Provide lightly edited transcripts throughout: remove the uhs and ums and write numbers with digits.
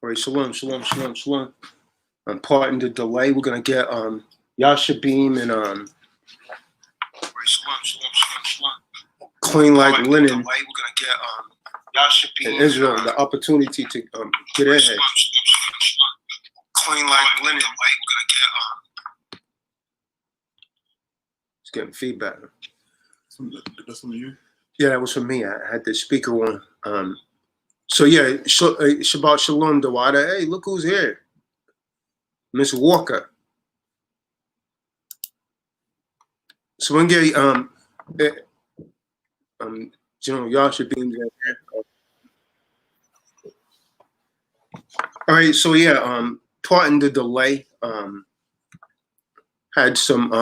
All right, shalom, shalom, shalom, shalom. Pardon the delay. We're gonna get Yasha Beam and Shalom, shalom, shalom, shalom. Clean Like Linen We're gonna get Yasha Beam in Israel the opportunity to get ahead. Clean Like Linen. We're gonna get It's getting feedback. That's from you? Yeah, that was for me. I had the speaker on. So yeah, Shabbat Shalom, Dawada. Hey, look who's here. Miss Walker. So we're gonna get General Yasha Beam here. All right, so yeah, pardon the delay. Had some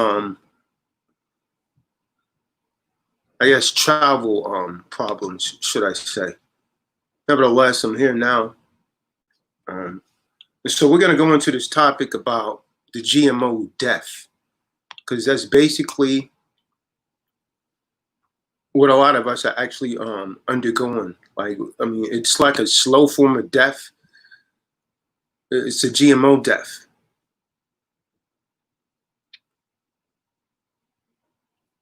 I guess travel problems, should I say. Nevertheless, I'm here now. And so we're gonna go into this topic about the GMO death, because that's basically what a lot of us are actually undergoing. Like, I mean, it's like a slow form of death. It's a GMO death.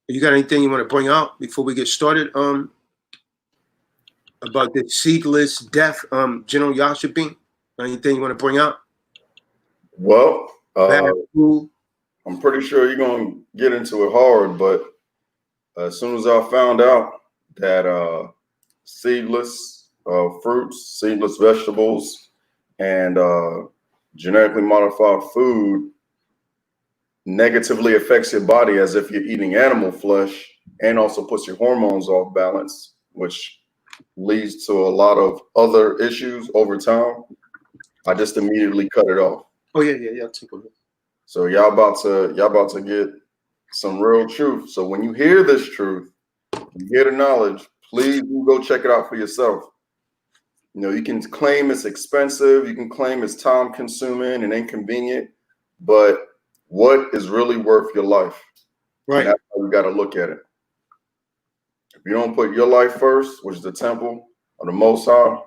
You got anything you want to bring out before we get started about the seedless death, General Yasha Beam? Anything you want to bring out? Well, Food? I'm pretty sure you're going to get into it hard, but as soon as I found out that seedless fruits, seedless vegetables, and genetically modified food negatively affects your body as if you're eating animal flesh, and also puts your hormones off balance, which leads to a lot of other issues over time, I just immediately cut it off. Oh yeah. Take a look. So y'all about to get some real truth. So when you hear this truth, you hear the knowledge, please do go check it out for yourself. You know, you can claim it's expensive, you can claim it's time consuming and inconvenient, but what is really worth your life? Right. And that's how you got to look at it. If you don't put your life first, which is the temple of the Most High,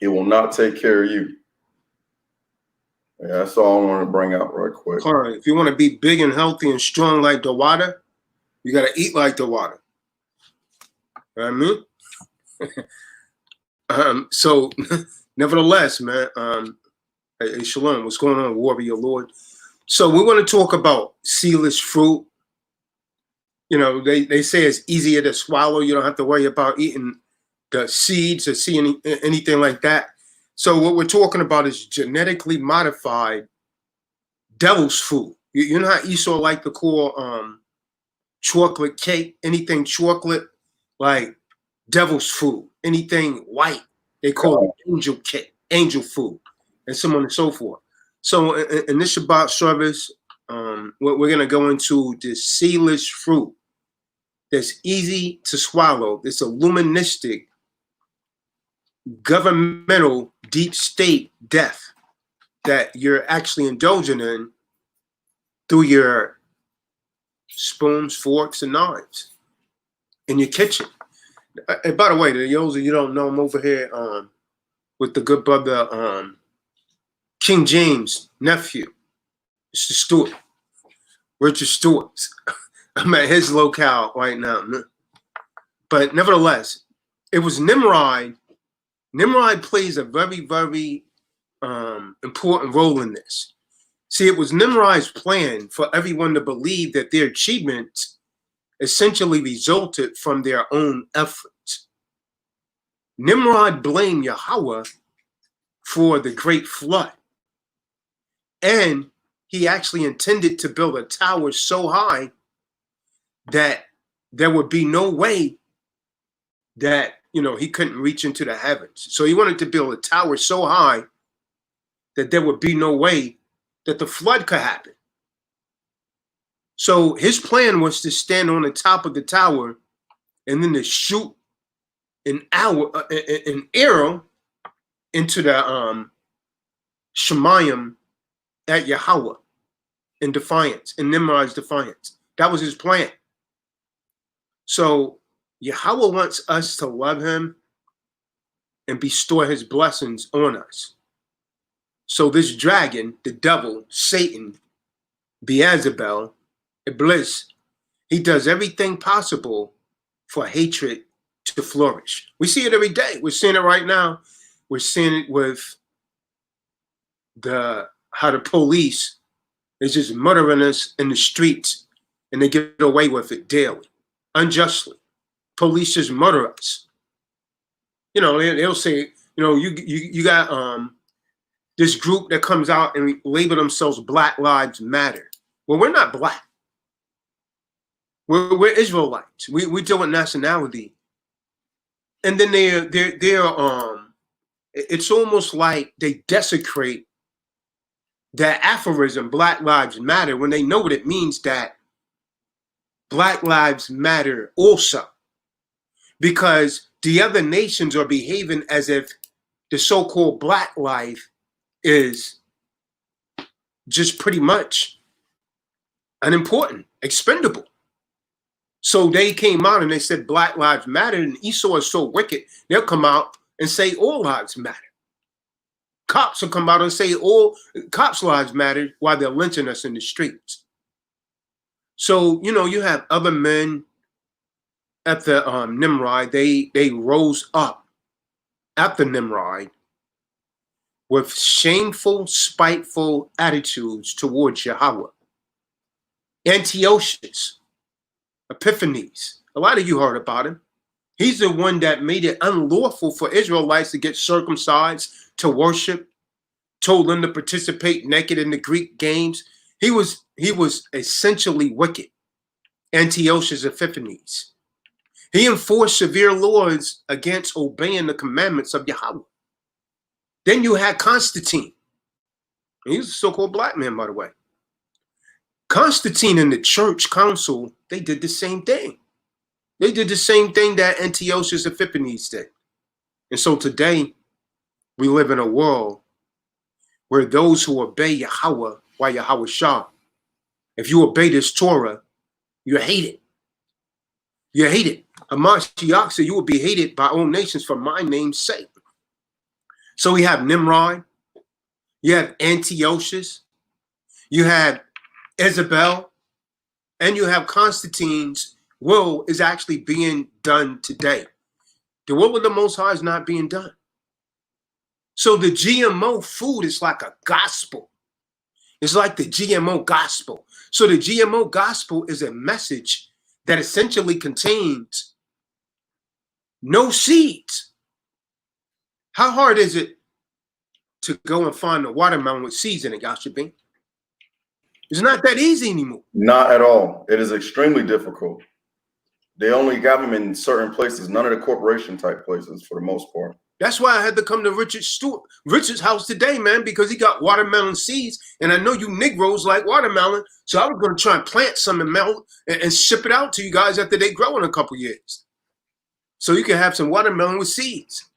it will not take care of you. Yeah, that's all I want to bring out right quick. All right. If you want to be big and healthy and strong like the water, you got to eat like the water. You know what I mean? So, nevertheless, man, hey, Shalom, what's going on, Warrior Lord? So we want to talk about seedless fruit. You know, they say it's easier to swallow. You don't have to worry about eating the seeds or seeing anything like that. So what we're talking about is genetically modified devil's food. You know how Esau like to call chocolate cake, anything chocolate, like devil's food, anything white, they call it angel cake, angel food, and so on and so forth. So in this Shabbat service, we're going to go into this seedless fruit that's easy to swallow. It's illuministic, governmental, deep state death that you're actually indulging in through your spoons, forks, and knives in your kitchen. And by the way, the those of you don't know, I'm over here with the good brother King James' nephew, Mr. Stewart, Richard Stewart. I'm at his locale right now. But nevertheless, it was Nimrod. Nimrod plays a very, very important role in this. See, it was Nimrod's plan for everyone to believe that their achievements essentially resulted from their own efforts. Nimrod blamed Yahweh for the great flood. And he actually intended to build a tower so high that there would be no way that, you know, he couldn't reach into the heavens. So he wanted to build a tower so high that there would be no way that the flood could happen. So his plan was to stand on the top of the tower and then to shoot an arrow into the Shemayim at Yahweh in defiance, in Nimrod's defiance. That was his plan. So Yahweh wants us to love him and bestow his blessings on us. So this dragon, the devil, Satan, Beelzebub, Iblis, he does everything possible for hatred to flourish. We see it every day. We're seeing it right now. We're seeing it with how the police is just murdering us in the streets, and they get away with it daily, unjustly. Police just murder us. You know, they'll say, you know, you got this group that comes out and label themselves Black Lives Matter. Well, we're not black. We're Israelites. We deal with nationality. And then they're it's almost like they desecrate that aphorism, Black Lives Matter, when they know what it means, that Black Lives Matter also. Because the other nations are behaving as if the so-called black life is just pretty much unimportant, expendable. So they came out and they said Black Lives Matter, and Esau is so wicked, they'll come out and say all lives matter. Cops will come out and say all cops' lives matter while they're lynching us in the streets. So, you know, you have other men at the NIMROD, they rose up at the NIMROD with shameful, spiteful attitudes towards Yahweh. Antiochus, Epiphanes, a lot of you heard about him. He's the one that made it unlawful for Israelites to get circumcised, to worship, told them to participate naked in the Greek games. He was essentially wicked. Antiochus Epiphanes. He enforced severe laws against obeying the commandments of Yahweh. Then you had Constantine. He was a so-called black man, by the way. Constantine and the church council, they did the same thing. They did the same thing that Antiochus Epiphanes did. And so today, we live in a world where those who obey Yahweh, why Yahweh Shah, if you obey this Torah, you're hated. You're hated. ANTIOCHUS said you will be hated by all nations for my name's sake. So we have Nimrod, you have Antiochus, you have IZEBEL, and you have Constantine's will is actually being done today. The will of the Most High is not being done. So the GMO food is like a gospel. It's like the GMO gospel. So the GMO gospel is a message that essentially contains no seeds. How hard is it to go and find a watermelon with seeds in it, Yashibin? It's not that easy anymore. Not at all. It is extremely difficult. They only got them in certain places, none of the corporation type places for the most part. That's why I had to come to Richard's house today, man, because he got watermelon seeds. And I know you Negroes like watermelon. So I was going to try and plant some and melt and ship it out to you guys after they grow in a couple years. So you can have some watermelon with seeds.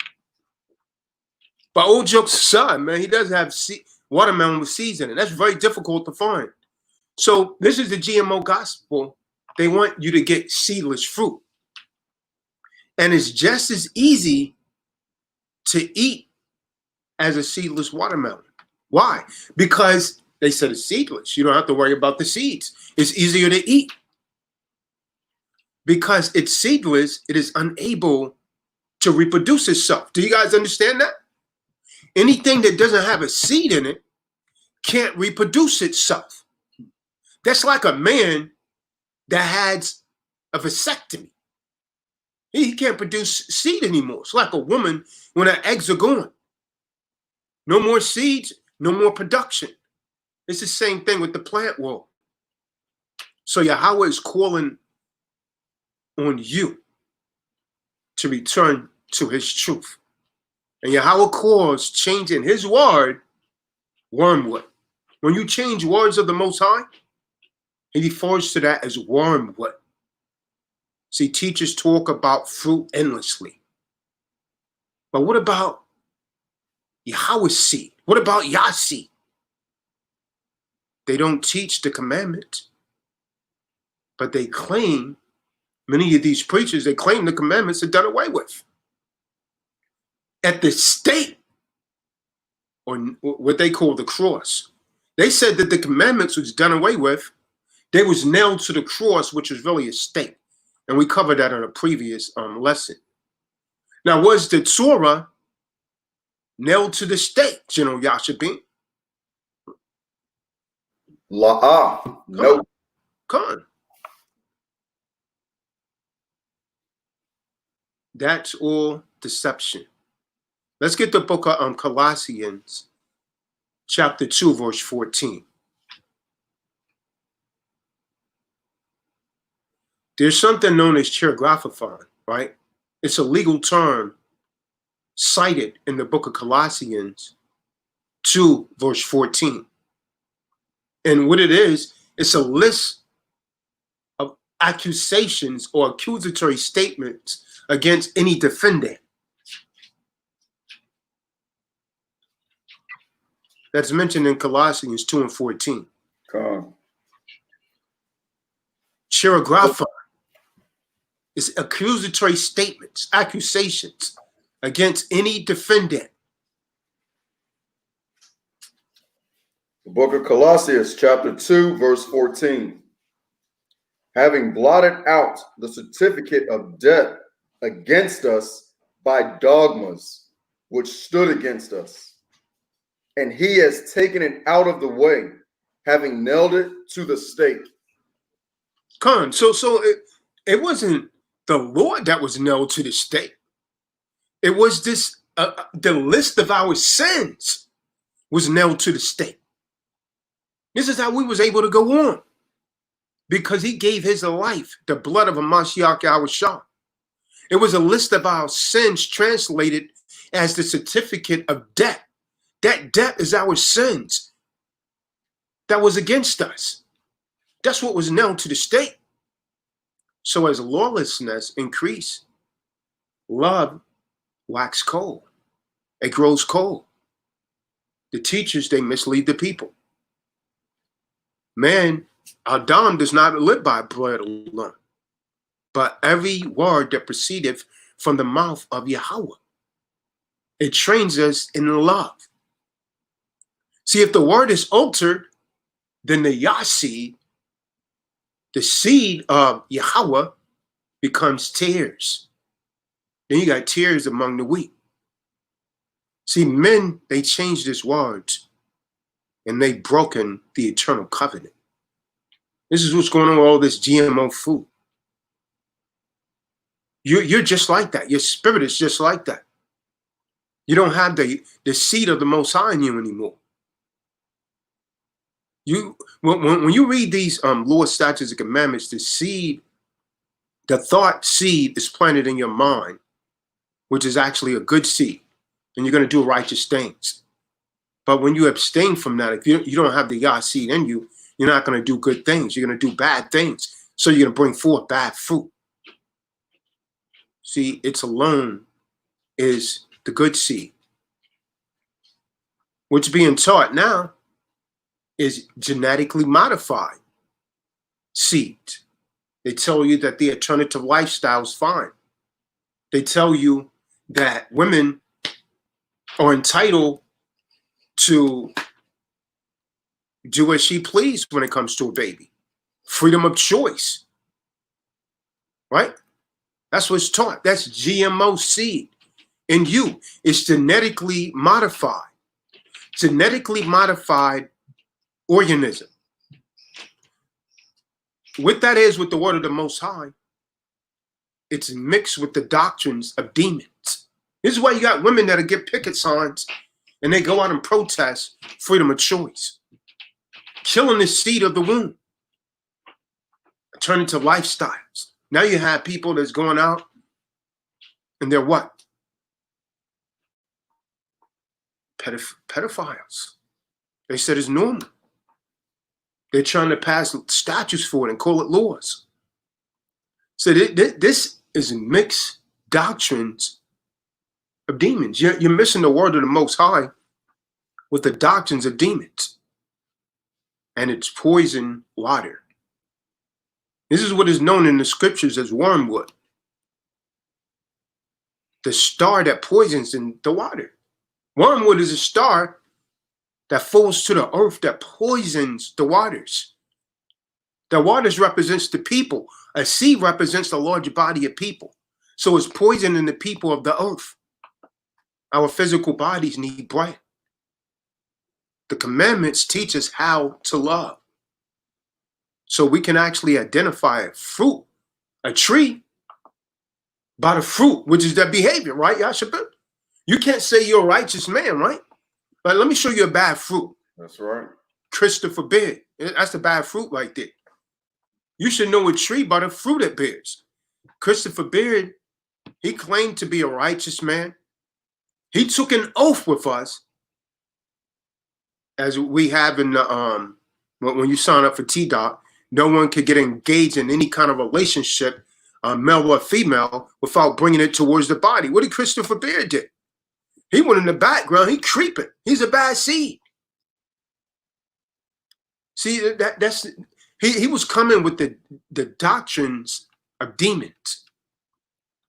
But old jokes aside, man, he does have watermelon with seeds in it. That's very difficult to find. So this is the GMO gospel. They want you to get seedless fruit. And it's just as easy to eat as a seedless watermelon. Why? Because they said it's seedless. You don't have to worry about the seeds. It's easier to eat. Because it's seedless, it is unable to reproduce itself. Do you guys understand that? Anything that doesn't have a seed in it can't reproduce itself. That's like a man that has a vasectomy. He can't produce seed anymore. It's like a woman when her eggs are gone. No more seeds, no more production. It's the same thing with the plant world. So Yahweh is calling on you to return to his truth. And Yahweh calls changing his word wormwood. When you change words of the Most High, he refers to that as wormwood. See, teachers talk about fruit endlessly. But what about Yahweh's seed? What about Yah's seed? They don't teach the commandment, but they claim, many of these preachers, they claim the commandments are done away with. At the state or what they call the cross. They said that the commandments was done away with. They was nailed to the cross, which was really a stake. And we covered that in a previous lesson. Now, was the Torah nailed to the stake, General Yashabin? La'ah. No. Con. That's all deception. Let's get the book of Colossians, chapter 2, verse 14. There's something known as chirographophon, right? It's a legal term cited in the book of Colossians 2, verse 14. And what it is, it's a list of accusations or accusatory statements against any defendant. That's mentioned in Colossians 2 and 14. Chirographophon is accusatory statements, accusations against any defendant. The book of Colossians, chapter 2, verse 14. Having blotted out the certificate of debt against us by dogmas, which stood against us. And he has taken it out of the way, having nailed it to the stake. Con, so it wasn't the Lord that was nailed to the stake. It was this, the list of our sins was nailed to the stake. This is how we was able to go on. Because he gave his life, the blood of a Mashiach Yahushua. It was a list of our sins translated as the certificate of debt. That debt is our sins that was against us. That's what was nailed to the stake. So as lawlessness increased, love waxed cold. It grows cold. The teachers, they mislead the people. Man, Adam does not live by bread alone, but every word that proceedeth from the mouth of Yahweh. It trains us in love. See, if the word is altered, then the Yah seed, the seed of Yahweh, becomes tares. Then you got tares among the wheat. See, men, they changed his words, and they broken the eternal covenant. This is what's going on with all this GMO food. You're just like that. Your spirit is just like that. You don't have the seed of the Most High in you anymore. When you read these laws, statutes, and commandments, the seed, the thought seed is planted in your mind, which is actually a good seed, and you're going to do righteous things. But when you abstain from that, if you don't have the Yah seed in you, you're not going to do good things. You're going to do bad things. So you're going to bring forth bad fruit. See, it's alone is the good seed. What's being taught now is genetically modified seed. They tell you that the alternative lifestyle is fine. They tell you that women are entitled to do as she please when it comes to a baby. Freedom of choice. Right? That's what's taught. That's GMO seed in you. It's genetically modified. Genetically modified organism. What that is with the word of the Most High, it's mixed with the doctrines of demons. This is why you got women that'll get picket signs and they go out and protest freedom of choice. Killing the seed of the womb. Turning to lifestyles. Now you have people that's going out and they're what? Pedophiles. They said it's normal. They're trying to pass statutes for it and call it laws. So this is mixed doctrines of demons. You're missing the word of the Most High with the doctrines of demons. And it's poison water. This is what is known in the scriptures as wormwood. The star that poisons in the water. Wormwood is a star that falls to the earth that poisons the waters. The waters represents the people. A seed represents the larger body of people. So it's poisoning the people of the earth. Our physical bodies need bread. The commandments teach us how to love. So we can actually identify a fruit, a tree, by the fruit, which is their behavior, right, Yashaba? You can't say you're a righteous man, right? But let me show you a bad fruit. That's right. Christopher Beard. That's the bad fruit right there. You should know a tree by the fruit it bears. Christopher Beard, he claimed to be a righteous man. He took an oath with us, as we have in the when you sign up for TDOC. No one could get engaged in any kind of relationship, male or female, without bringing it towards the body. What did Christopher Beard do? He went in the background. He creeping. He's a bad seed. See, that's he was coming with the doctrines of demons,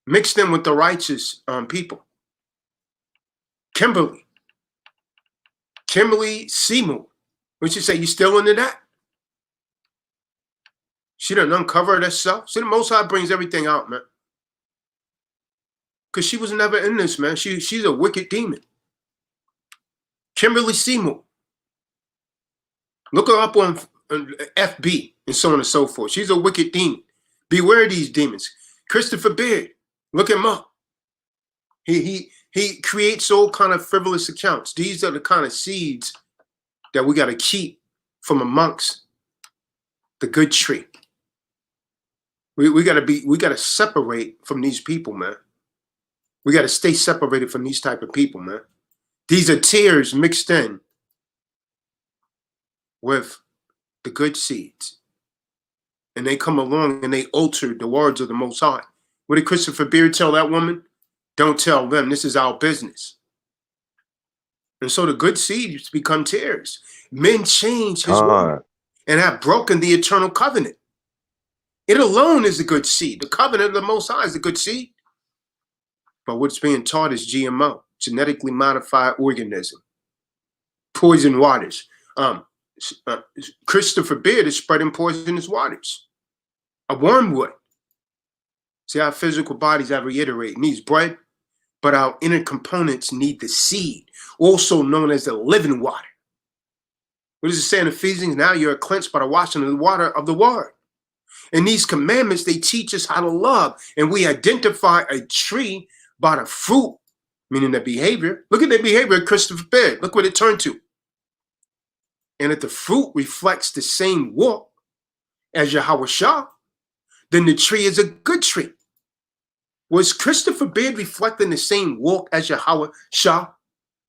mixed in with the righteous people. Kimberly Seymour. What you say? You still into that? She done uncovered herself. See, the Most High brings everything out, man. Because she was never in this, man. She's a wicked demon. Kimberly Seymour. Look her up on FB and so on and so forth. She's a wicked demon. Beware of these demons. Christopher Beard. Look him up. He creates all kind of frivolous accounts. These are the kind of seeds that we got to keep from amongst the good tree. We got to separate from these people, man. We got to stay separated from these type of people, man. These are tears mixed in with the good seeds. And they come along and they alter the words of the Most High. What did Christopher Beard tell that woman? Don't tell them. This is our business. And so the good seeds become tears. Men change his word and have broken the eternal covenant. It alone is a good seed. The covenant of the Most High is a good seed. But what's being taught is GMO, genetically modified organism, poison waters. Christopher Beard is spreading poisonous waters. A wormwood. See, our physical bodies, I reiterate, needs bread, but our inner components need the seed, also known as the living water. What does it say in Ephesians? Now you're cleansed by the washing of the water of the word. And these commandments, they teach us how to love. And we identify a tree by the fruit, meaning the behavior. Look at the behavior of Christopher Beard. Look what it turned to. And if the fruit reflects the same walk as Yahweh Shah, then the tree is a good tree. Was Christopher Beard reflecting the same walk as Yahweh Shah,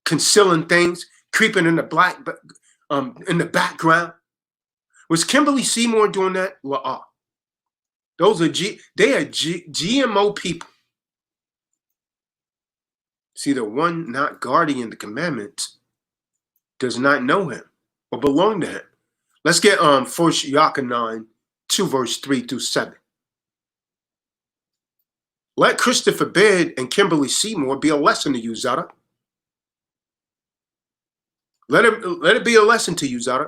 concealing things, creeping in the background? Was Kimberly Seymour doing that? Those are GMO people. See, the one not guarding the commandments does not know him or belong to him. Let's get 1 Yochanan 2 verse 3 through 7. Let Christopher Beard and Kimberly Seymour be a lesson to you, Zara. Let it be a lesson to you, Zara.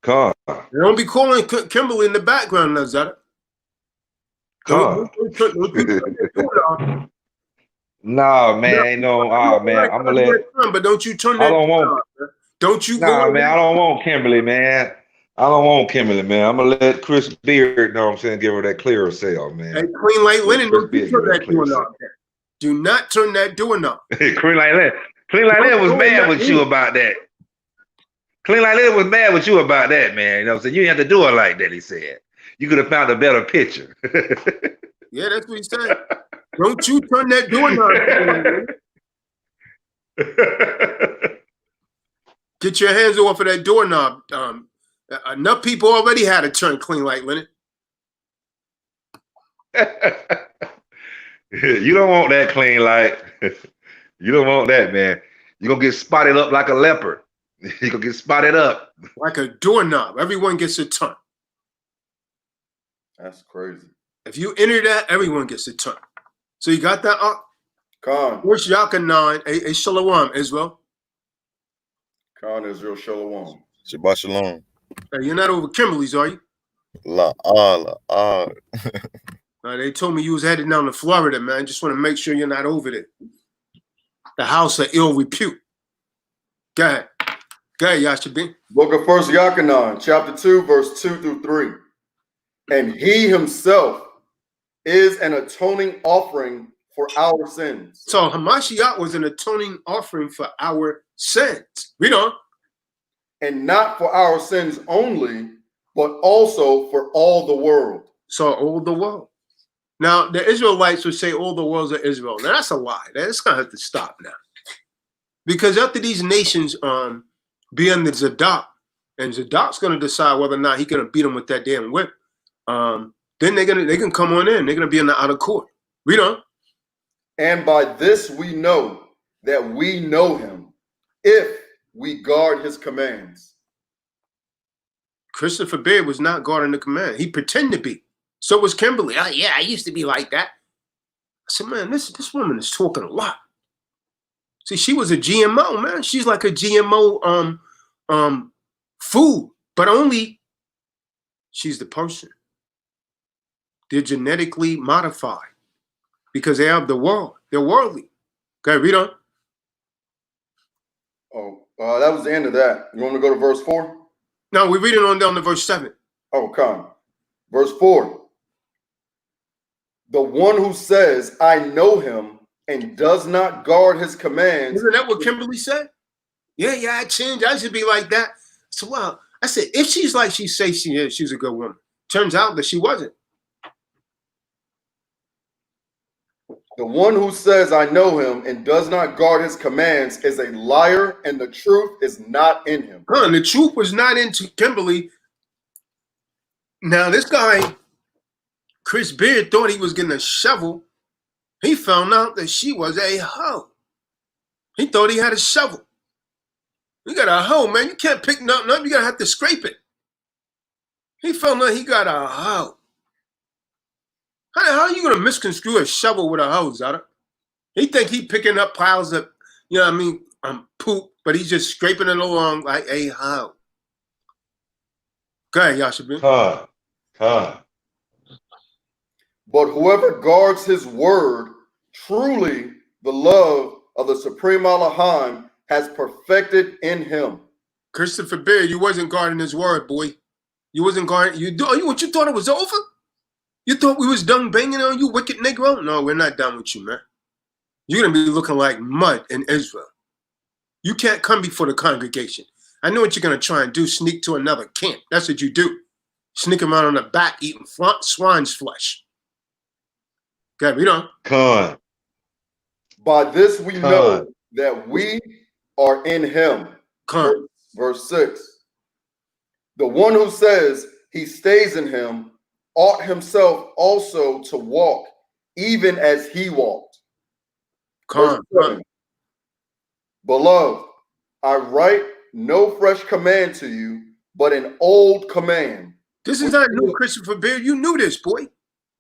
Car. Don't be calling Kimberly in the background, now, Zara. Nah, man, ain't no. Man, I'm gonna let. But don't you turn that. I don't want. Don't you? Nah, man, I don't want Kimberly, man. I don't want Kimberly, man. I'm gonna let Chris Beard, know what I'm saying, give her that clearer sale, man. Hey, Clean Light Linen, don't you turn that doorknob. Do not turn that doorknob. Clean Light Linen. Clean Light Linen was mad with you about that. Clean Light Linen was mad with you about that, man. You know what I'm saying? You didn't have to do it like that, he said. You could have found a better picture. Yeah, that's what he said. Don't you turn that doorknob. Get your hands off of that doorknob. Enough people already had to turn Clean Light Linen. You don't want that, Clean Light. You don't want that, man. You're going to get spotted up like a leopard. You're going to get spotted up. Like a doorknob. Everyone gets a turn. That's crazy. If you enter that, everyone gets a turn. So you got that up? Con. Where's Yochanan? A Shalom, Israel. Khan Israel Shalom. Shabbat shalom. Hey, you're not over Kimberly's, are you? La Allah. They told me you was headed down to Florida, man. Just want to make sure you're not over there. The house of ill repute. Go ahead. Go ahead, Yashabin. Book of First Yachanan, chapter 2, verse 2 through 3. And he himself is an atoning offering for our sins. So Hamashiach was an atoning offering for our sins. Read on. And not for our sins only, but also for all the world. So all the world. Now, the Israelites would say all the world's of Israel. Now, that's a lie. That's going to have to stop now. Because after these nations be under Zadok, and Zadok's going to decide whether or not he's going to beat them with that damn whip, then they can come on in. They're going to be in the outer court. Read on. And by this we know that we know him, if we guard his commands. Christopher Beard was not guarding the command. He pretended to be. So was Kimberly. Oh, yeah, I used to be like that. I said, man, this woman is talking a lot. See, she was a GMO, man. She's like a GMO food, but only she's the person. They're genetically modified because they have the world. They're worldly. Okay, read on. Oh, that was the end of that. You want me to go to verse 4? No, we're reading on down to verse 7. Oh, come. Verse 4. The one who says, I know him, and does not guard his commands. Isn't that what Kimberly said? Yeah, I changed. I should be like that. So, well, I said, if she's like she says she is, she's a good woman. Turns out that she wasn't. The one who says, I know him, and does not guard his commands is a liar, and the truth is not in him. The truth was not into Kimberly. Now, this guy, Chris Beard, thought he was getting a shovel. He found out that she was a hoe. He thought he had a shovel. You got a hoe, man. You can't pick nothing up. You got to have to scrape it. He found out he got a hoe. How are you going to misconstrue a shovel with a hoe, Zara? He think he picking up piles of, you know what I mean, poop, but he's just scraping it along like a hoe. Go ahead, Yashabin. But whoever guards his word, truly the love of the Supreme Elohim has perfected in him. Christopher Beard, you wasn't guarding his word, boy. You wasn't guarding. What you thought it was over? You thought we was done banging on you, wicked Negro? No, we're not done with you, man. You're gonna be looking like mud in Israel. You can't come before the congregation. I know what you're gonna try and do. Sneak to another camp. That's what you do. Sneak around on the back eating swine's flesh. Okay, read on. Con. By this we know that we are in him. Con. Verse 6. The one who says he stays in him ought himself also to walk, even as he walked. Verse 7. Beloved, I write no fresh command to you, but an old command. This is not new, Christopher Beard. You knew this, boy.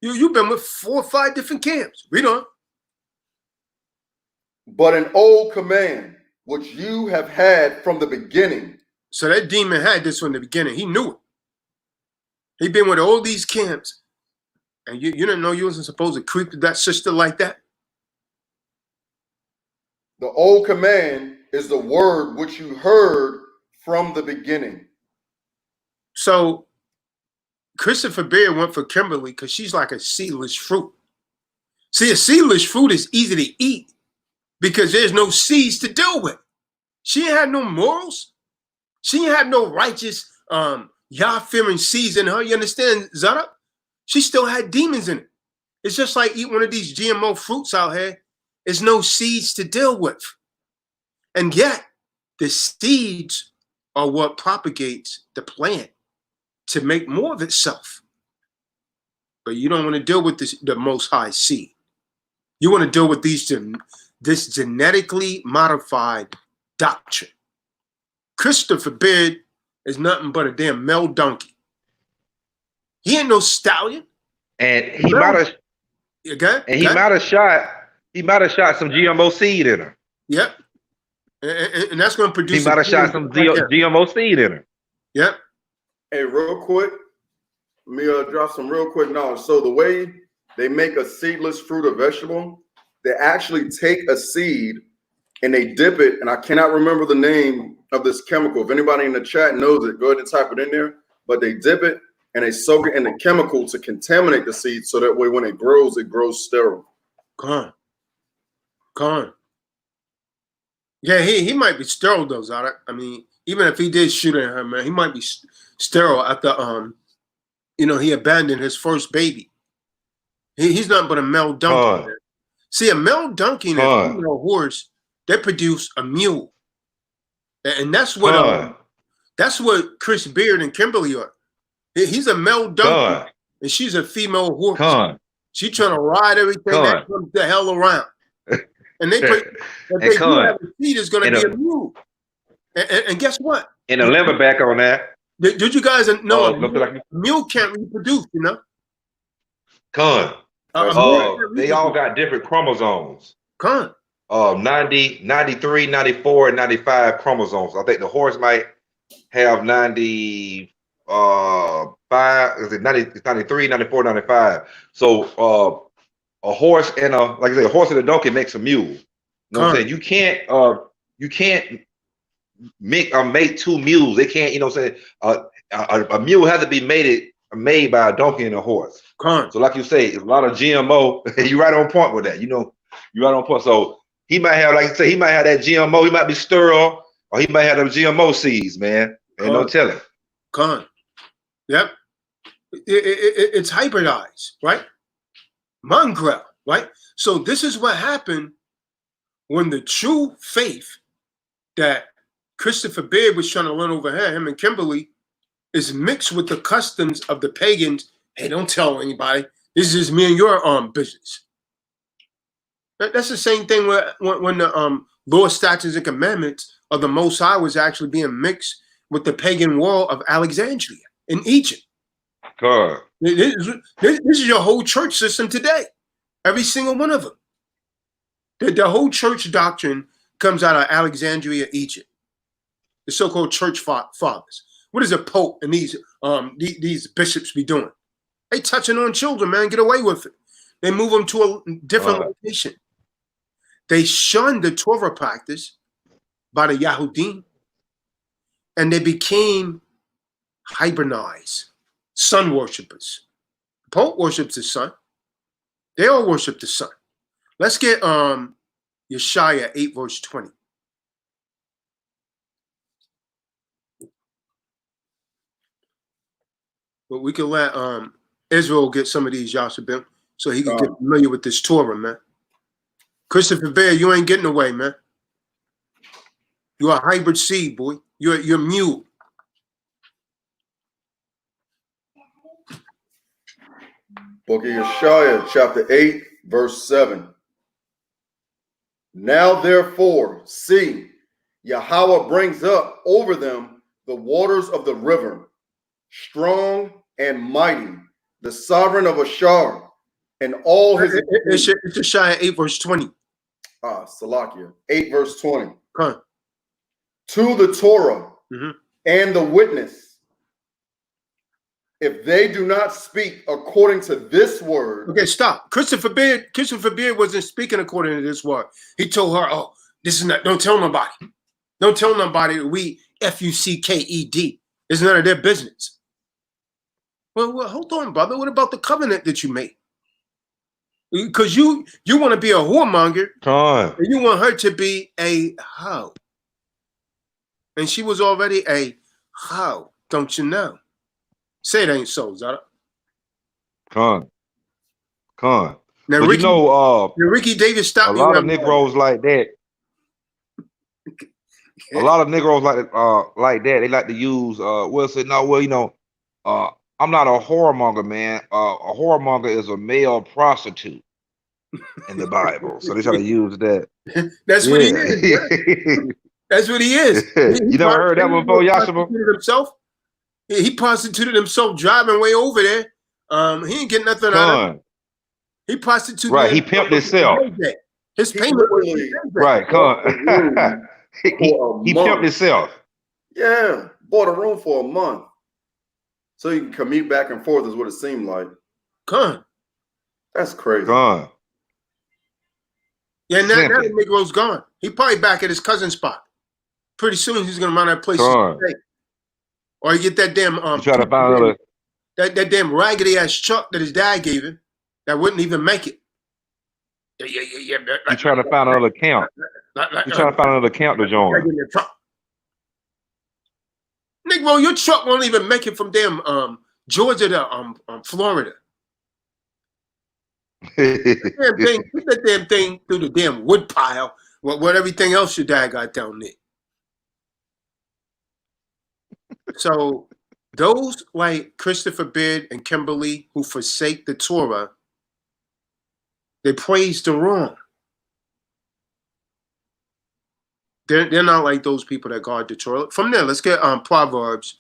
You've been with 4 or 5 different camps. Read on. But an old command, which you have had from the beginning. So that demon had this from the beginning. He knew it. He'd been with all these camps. And you didn't know you wasn't supposed to creep to that sister like that? The old command is the word which you heard from the beginning. So Christopher Beard went for Kimberly because she's like a seedless fruit. See, a seedless fruit is easy to eat because there's no seeds to deal with. She ain't had no morals. She ain't had no righteous, Yah-fearing seeds in her. You understand, Zara? She still had demons in it. It's just like eat one of these GMO fruits out here. There's no seeds to deal with. And yet, the seeds are what propagates the plant to make more of itself. But you don't want to deal with the Most High seed. You want to deal with this genetically modified doctrine. Christopher Beard is nothing but a damn male donkey. He ain't no stallion. And he might have. Okay? And he might have shot some GMO seed in her. Yep. And that's going to produce. He might have shot some GMO seed in her. Yep. Hey, real quick, let me drop some real quick knowledge. So the way they make a seedless fruit or vegetable, they actually take a seed and they dip it, and I cannot remember the name of this chemical. If anybody in the chat knows it, go ahead and type it in there. But they dip it and they soak it in the chemical to contaminate the seed, so that way when it grows sterile. Come on. Yeah, he might be sterile though, Zara. I mean, even if he did shoot at her, man, he might be sterile after he abandoned his first baby. He's not but a male donkey. See, a male donkey and a female horse, they produce a mule, and that's what Chris Beard and Kimberly are. He's a male donkey, and she's a female horse. She's trying to ride everything that comes the hell around. And they do have a seed is going to be a mule. And guess what? And a limberback on that. Did you guys know a mule can't reproduce, you know? They all got different chromosomes. 90, 93, 94, and 95 chromosomes. I think the horse might have 95, is it 90, 93, 94, 95. So a horse and a horse and a donkey makes a mule. You know what I'm saying? You can't make two mules. They can't, you know what I'm saying? A mule has to be made by a donkey and a horse. So like you say, it's a lot of GMO. You're right on point with that. You know, you're right on point. So he might have, like you say, he might have that GMO. He might be sterile, or he might have those GMO seeds, man. Ain't no telling. Yep. It's hybridized, right? Mongrel, right? So this is what happened when the true faith that Christopher Beard was trying to learn over here, him and Kimberly, is mixed with the customs of the pagans. Hey, don't tell anybody. This is me and your business. That's the same thing when the law, statutes, and commandments of the Most High was actually being mixed with the pagan world of Alexandria in Egypt. This is your whole church system today. Every single one of them. The whole church doctrine comes out of Alexandria, Egypt. The so-called church fathers. What does a pope and these bishops be doing? They touching on children, man. Get away with it. They move them to a different location. They shunned the Torah practice by the Yahudim, and they became hybridized sun worshippers. The Pope worships the sun. They all worship the sun. Let's get Yeshaya 8 verse 20. But we can let Israel get some of these Yashabim so he can get familiar with this Torah, man. Christopher Bear, you ain't getting away, man. You're a hybrid seed, boy. You're mule. Book of Yeshaya, chapter 8, verse 7. Now therefore, see, Yahweh brings up over them the waters of the river, strong and mighty, the sovereign of Ashar, and all his... It's Yeshaya 8, verse 20. Salakia, 8, verse 20. Come. To the Torah and the witness, if they do not speak according to this word. Okay, stop. Christopher Beard wasn't speaking according to this word. He told her, oh, this is not, don't tell nobody. Don't tell nobody we F-U-C-K-E-D. It's none of their business. Well, hold on, brother. What about the covenant that you made? Because you want to be a whoremonger. And you want her to be a hoe. And she was already a hoe, don't you know? Say it ain't so, Zara. Now, Ricky, you know, Ricky Davis stopped me. A lot of Negroes like that. A lot of Negroes like that. They like to use. Say no. Well, you know, I'm not a whoremonger, man. A whoremonger is a male prostitute in the Bible. So they try to use that. That's what he is. That's what he is. You never heard that before, Yashima? He prostituted himself driving way over there. He ain't getting nothing out of it. He prostituted. Right, he pimped himself. His payment was right. for a He month. pimped himself. Yeah, bought a room for a month. So you can commute back and forth is what it seemed like. Gone. That's crazy. Gone. Yeah, now Simply. the Negro's gone. He probably back at his cousin's spot. Pretty soon he's gonna run that place. Gone. Or you get that damn You try to find another. that damn raggedy ass truck that his dad gave him that wouldn't even make it. Yeah. You trying to find another account. You trying to find another account to join. Negro, your truck won't even make it from damn Georgia to Florida. Put that damn thing through the damn wood pile. What everything else your dad got down there. So those like Christopher Beard and Kimberly who forsake the Torah, they praise the wrong. They're not like those people that guard the Torah. From there, let's get Proverbs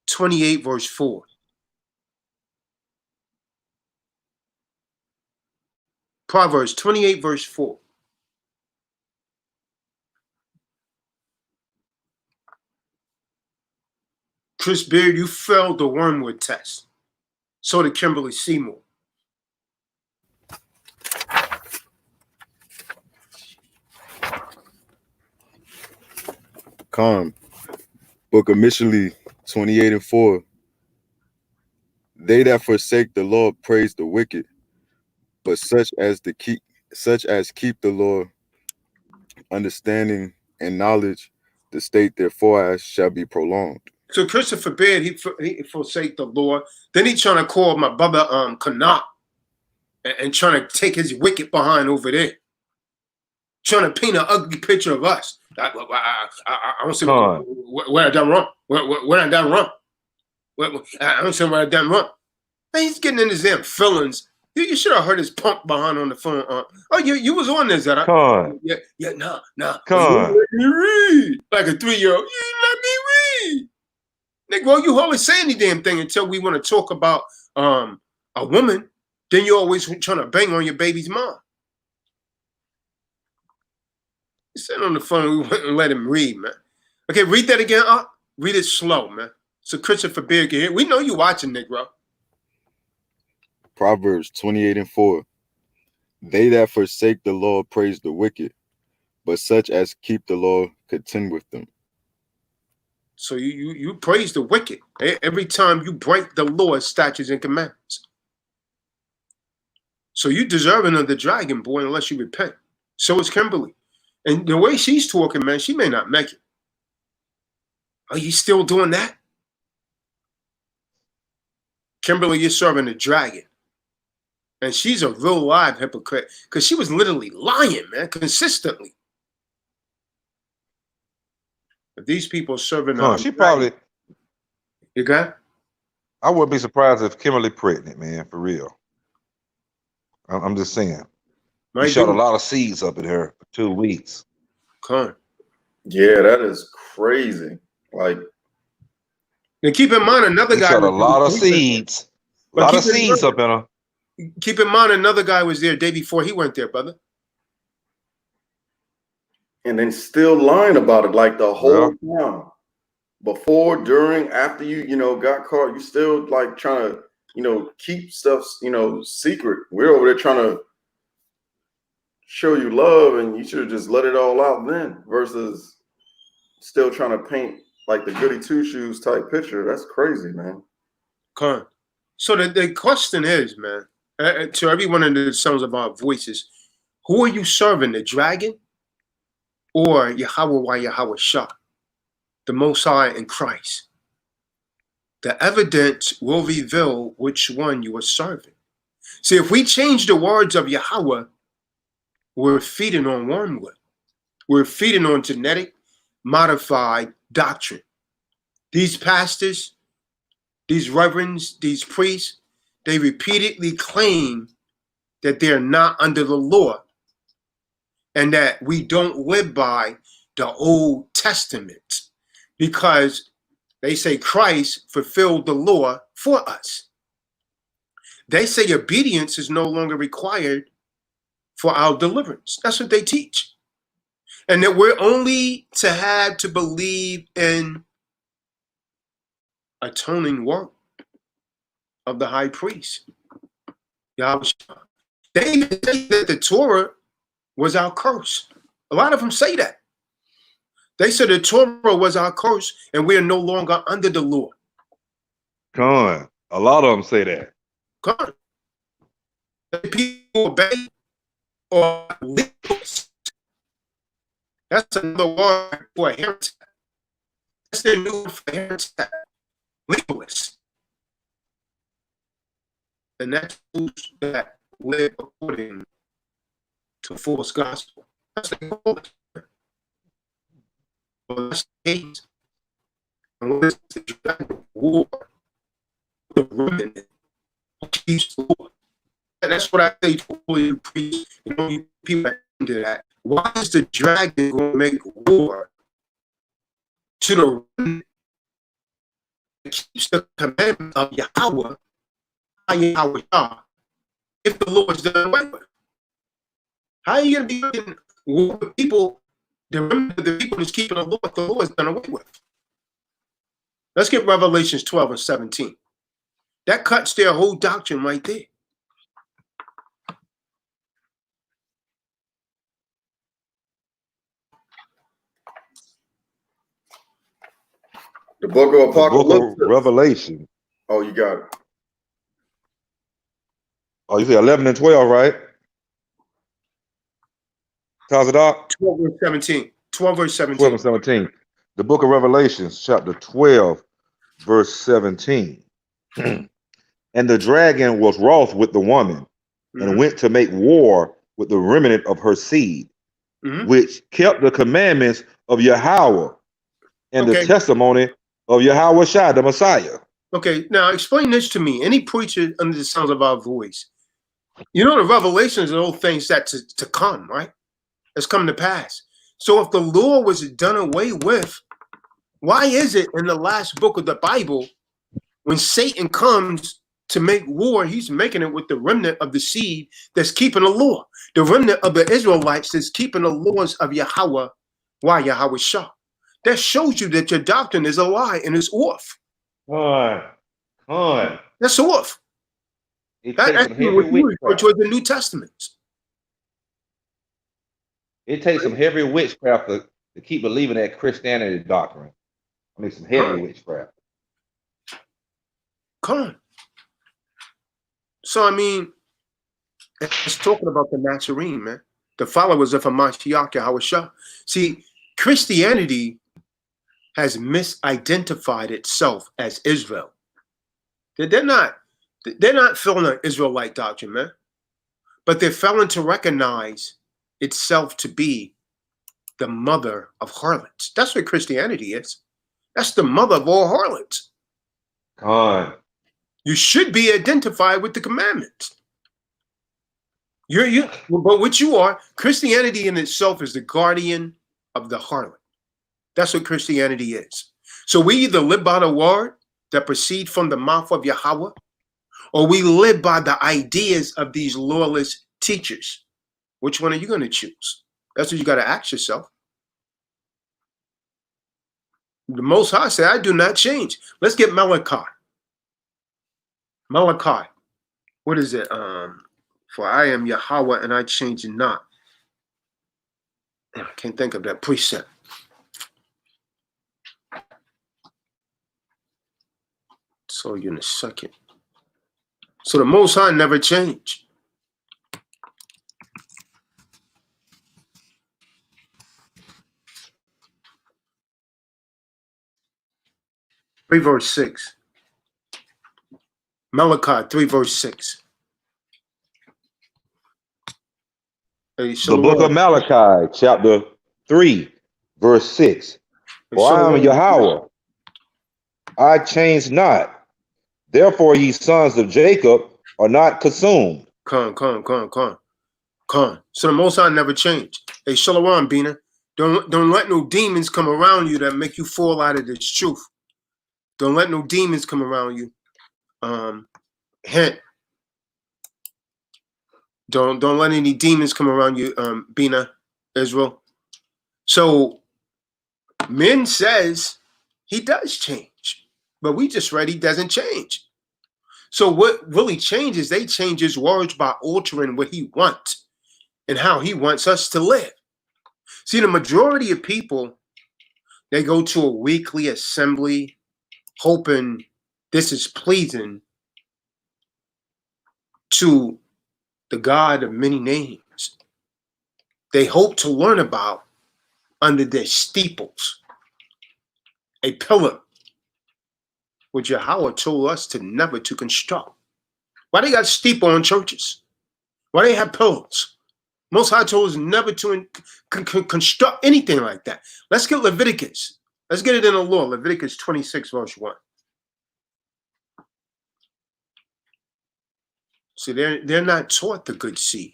28 verse 4. Proverbs 28 verse 4. Chris Beard, you failed the wormwood test. So did Kimberly Seymour. Book of Mishlei 28 and 4. They that forsake the Lord praise the wicked, but such as keep the Lord, understanding and knowledge, the state therefore as shall be prolonged. So Christopher Beard, he forsake the Lord. Then he trying to call my brother Canuck and trying to take his wicked behind over there. Trying to paint an ugly picture of us. I don't see where I done wrong. Where I done wrong. I don't see where I done wrong. Man, he's getting in his damn feelings. You should have heard his pump behind on the phone. Oh, you was on this, that? Yeah, no. Come on. Let me read. Like a 3-year-old. You let me read. Nigga, well, you always say any damn thing until we want to talk about a woman. Then you're always trying to bang on your baby's mom. He said on the phone, we wouldn't let him read, man. Okay, read that again. Read it slow, man. So Christopher Beard can hear. We know you watching, Negro. Proverbs 28 and 4. They that forsake the Lord praise the wicked, but such as keep the law contend with them. So you praise the wicked every time you break the Lord's statutes and commandments. So you deserving of the dragon, boy, unless you repent. So is Kimberly. And the way she's talking, man, she may not make it. Are you still doing that? Kimberly, you're serving the dragon. And she's a real live hypocrite because she was literally lying, man, consistently. If these people are serving She probably. You got? I wouldn't be surprised if Kimberly pregnant, man, for real. I'm just saying. He shot a lot of seeds up in her for 2 weeks. Yeah, that is crazy. Like, now keep in mind another guy shot a lot of seeds. A lot of seeds up in her. Keep in mind another guy was there the day before he went there, brother. And then still lying about it like the whole time. Before, during, after you got caught, you still like trying to, keep stuff, secret. We're over there trying to show you love, and you should have just let it all out then, versus still trying to paint like the goody two shoes type picture. That's crazy, man. So the question is, man, to everyone in the sounds of our voices, who are you serving, the dragon or Yahweh Shah, the Most High in Christ? The evidence will reveal which one you are serving. See, if we change the words of Yahweh, we're feeding on wormwood. We're feeding on genetic modified doctrine. These pastors, these reverends, these priests, they repeatedly claim that they're not under the law and that we don't live by the Old Testament because they say Christ fulfilled the law for us. They say obedience is no longer required for our deliverance. That's what they teach. And that we're only to have to believe in atoning work of the high priest, Yahweh. They even say that the Torah was our curse. A lot of them say that. They said the Torah was our curse and we are no longer under the law. Con. A lot of them say that. Come on. People obey or legalists. That's another word for a heretic. That's their new word for heretic. Legalists. And that's those that live according to false gospel. That's the goal. Well, that's the case. And what is the dragon war? The remnant who keeps the law. And that's what I say to all you priests, you know, you people that into that. Why is the dragon going to make war to the remnant that keeps the commandment of Yahweh, Yahweh, if the Lord is done away with? How are you going to be making war with people, the remnant of the people that's keeping the law if the Lord is done away with? Let's get Revelations 12 and 17. That cuts their whole doctrine right there. The book of The book Apocalypse. of Revelation. Oh, you got it. Oh, you say 11 and 12, right? Tazadok? 12 verse 17. 12 verse 17. 12 and 17. The book of Revelations, chapter 12, verse 17. And the dragon was wroth with the woman and went to make war with the remnant of her seed, which kept the commandments of Yahweh and the testimony of Yahweh Shai, the Messiah. Okay, now explain this to me. Any preacher under the sound of our voice, you know, the revelations are those things that to come, right? That's come to pass. So if the law was done away with, why is it in the last book of the Bible, when Satan comes to make war, he's making it with the remnant of the seed that's keeping the law, the remnant of the Israelites that's keeping the laws of Yahweh, why Yahweh Shah? That shows you that your doctrine is a lie and it's off. That's off. That's what you refer to as the New Testament. It takes some heavy witchcraft to keep believing that Christianity doctrine. I mean, some heavy witchcraft. Come on. So, I mean, it's talking about the Nazarene, man. The followers of Hamashiach Yahweh Shah. See, Christianity has misidentified itself as Israel. They're not feeling an Israelite doctrine, man. But they're failing to recognize itself to be the mother of harlots. That's what Christianity is. That's the mother of all harlots. You should be identified with the commandments. But what you are, Christianity in itself is the guardian of the harlot. That's what Christianity is. So we either live by the word that proceed from the mouth of Yahweh, or we live by the ideas of these lawless teachers. Which one are you going to choose? That's what you got to ask yourself. The Most High said, I do not change. Let's get Malachi. Malachi. What is it? For I am Yahweh and I change not. I can't think of that precept. So you're in a second. So the Most High never changed. Three verse 6. Malachi 3 verse 6. Hey, the book of Malachi, chapter 3, verse 6. For I am Yahweh, I change not. Therefore, ye sons of Jacob are not consumed. Come. So the Most High never changed. Hey, Shalom, Bina. Don't let no demons come around you that make you fall out of this truth. Don't let no demons come around you. Hint. Don't let any demons come around you, Bina, Israel. So men says he does change, but we just read he doesn't change. So what really changes, they change his words by altering what he wants and how he wants us to live. See, the majority of people, they go to a weekly assembly hoping this is pleasing to the God of many names. They hope to learn about under their steeples a pillar which Yahweh told us to never to construct. Why they got steeple on churches? Why they have pillars? Most High told us never to construct anything like that. Let's get Leviticus. Let's get it in the law. Leviticus 26 verse 1. See, they're not taught the good seed,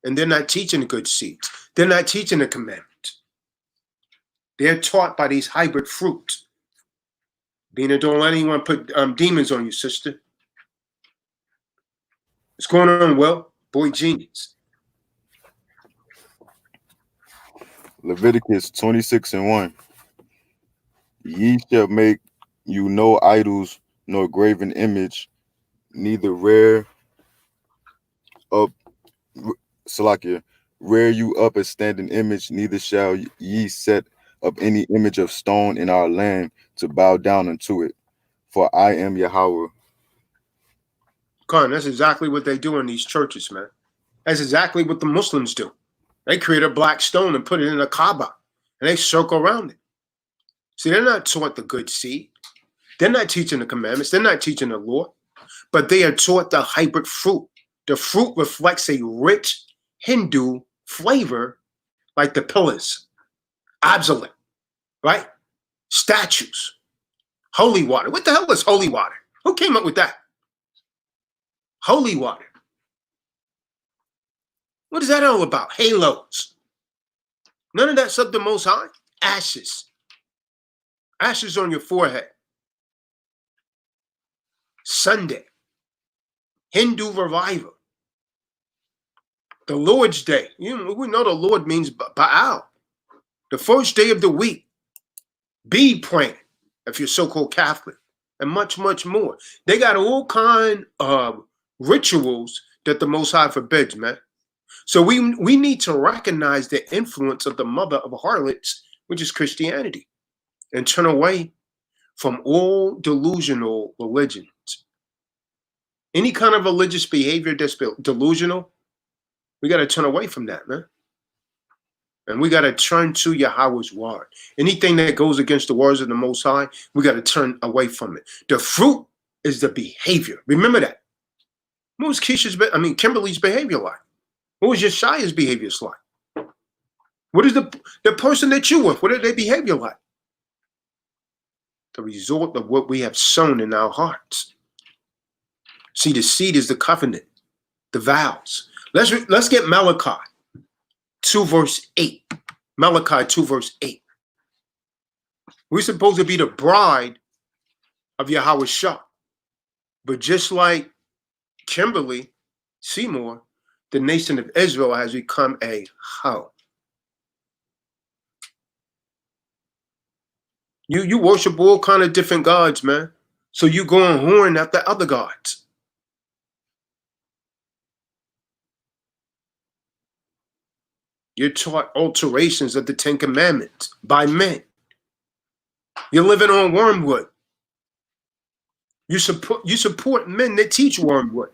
and they're not teaching the good seeds. They're not teaching the commandments. They're taught by these hybrid fruits. Bina, don't let anyone put demons on you, sister. What's going on, Will? Boy genius. Leviticus 26:1. Ye shall make you no idols, nor graven image, neither rear up, Salakia, rear you up a standing image, neither shall ye set up any image of stone in our land to bow down unto it. For I am Yahweh. Con, that's exactly what they do in these churches, man. That's exactly what the Muslims do. They create a black stone and put it in a Kaaba, and they circle around it. See, they're not taught the good seed. They're not teaching the commandments. They're not teaching the law. But they are taught the hybrid fruit. The fruit reflects a rich Hindu flavor, like the pillars, obsolete, right? Statues, holy water. What the hell is holy water? Who came up with that? Holy water. What is that all about? Halos. None of that's up the Most High. Ashes. Ashes on your forehead. Sunday. Hindu revival. The Lord's Day. We know the Lord means Baal. The first day of the week. Bead praying, if you're so-called Catholic. And much, much more. They got all kind of rituals that the Most High forbids, man. So we need to recognize the influence of the mother of harlots, which is Christianity, and turn away from all delusional religions. Any kind of religious behavior that's delusional, we got to turn away from that, man. And we got to turn to Yahweh's word. Anything that goes against the words of the Most High, we got to turn away from it. The fruit is the behavior. Remember that. What was Kimberly's behavior like? What was Yeshaya's behavior like? What is the person that you with? What are their behavior like? The result of what we have sown in our hearts. See, the seed is the covenant, the vows. Let's get Malachi 2 verse 8. Malachi 2 verse 8. We're supposed to be the bride of Yahweh Shah. But just like Kimberly Seymour, the nation of Israel has become a hoe. You worship all kind of different gods, man. So you go and horn after other gods. You're taught alterations of the Ten Commandments by men. You're living on wormwood. You support men that teach wormwood.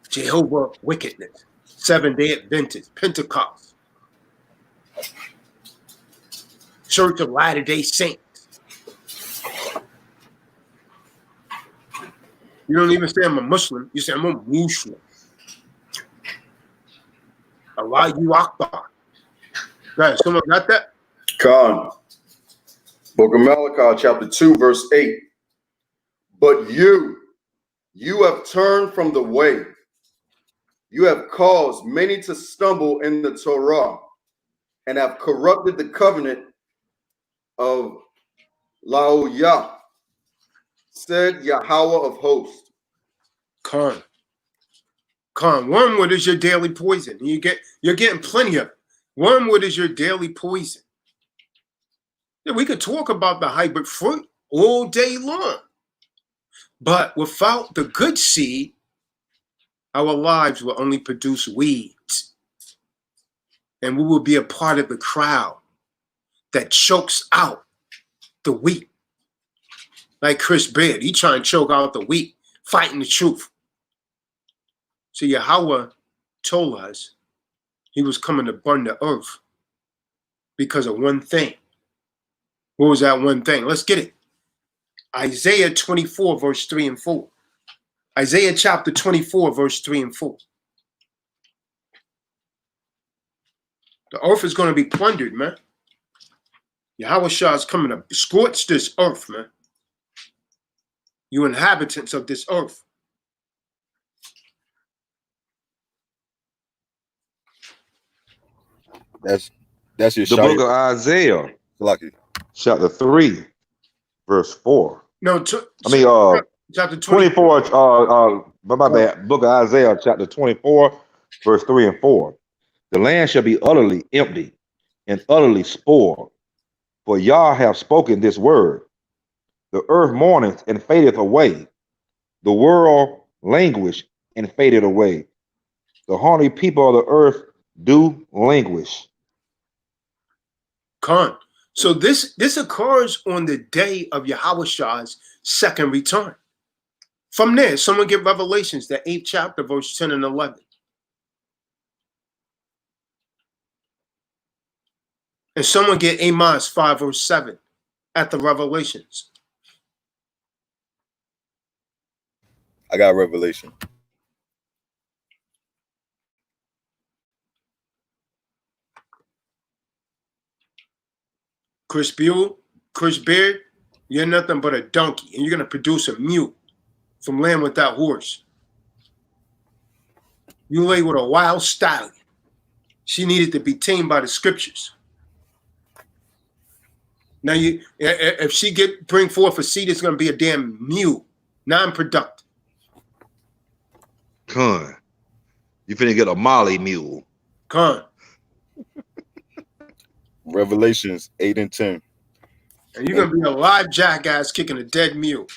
Jehovah wickedness, Seventh-day Adventist, Pentecost, Church of Latter-day Saints. You don't even say I'm a Muslim. You say I'm a Muslim. Allahu Akbar. Right, someone got that? Khan. Book of Malachi, chapter 2, verse 8. But you have turned from the way. You have caused many to stumble in the Torah and have corrupted the covenant of Lauyah, said Yahweh of hosts. Khan, wormwood is your daily poison. You're getting plenty of it. Wormwood is your daily poison. Yeah, we could talk about the hybrid fruit all day long. But without the good seed, our lives will only produce weeds. And we will be a part of the crowd that chokes out the wheat. Like Chris Beard, he trying to choke out the wheat, fighting the truth. So Yahweh told us he was coming to burn the earth because of one thing. What was that one thing? Let's get it. Isaiah 24, verse 3 and 4. Isaiah chapter 24, verse 3 and 4. The earth is going to be plundered, man. Yahweh Shah is coming to scorch this earth, man. You inhabitants of this earth. That's your The book of Isaiah, Lucky. chapter 3, verse 4. No, chapter 24, my bad. Book of Isaiah, chapter 24, verse 3 and 4. The land shall be utterly empty and utterly spoiled, for Yah have spoken this word. The earth mourneth and fadeth away. The world languish and faded away. The horny people of the earth do languish. Khan. So this occurs on the day of Yahweh Shah's second return. From there, someone get Revelations, the 8th chapter, verse 10 and 11. And someone get Amos 5, verse 7 at the Revelations. I got Revelation. Chris Beard, you're nothing but a donkey, and you're going to produce a mule from land without horse. You lay with a wild stallion. She needed to be tamed by the scriptures. Now, if she bring forth a seed, it's going to be a damn mule, non-productive. Con, you finna get a Molly mule. Con. Revelations 8 and 10. And you're going to be a live jackass kicking a dead mule.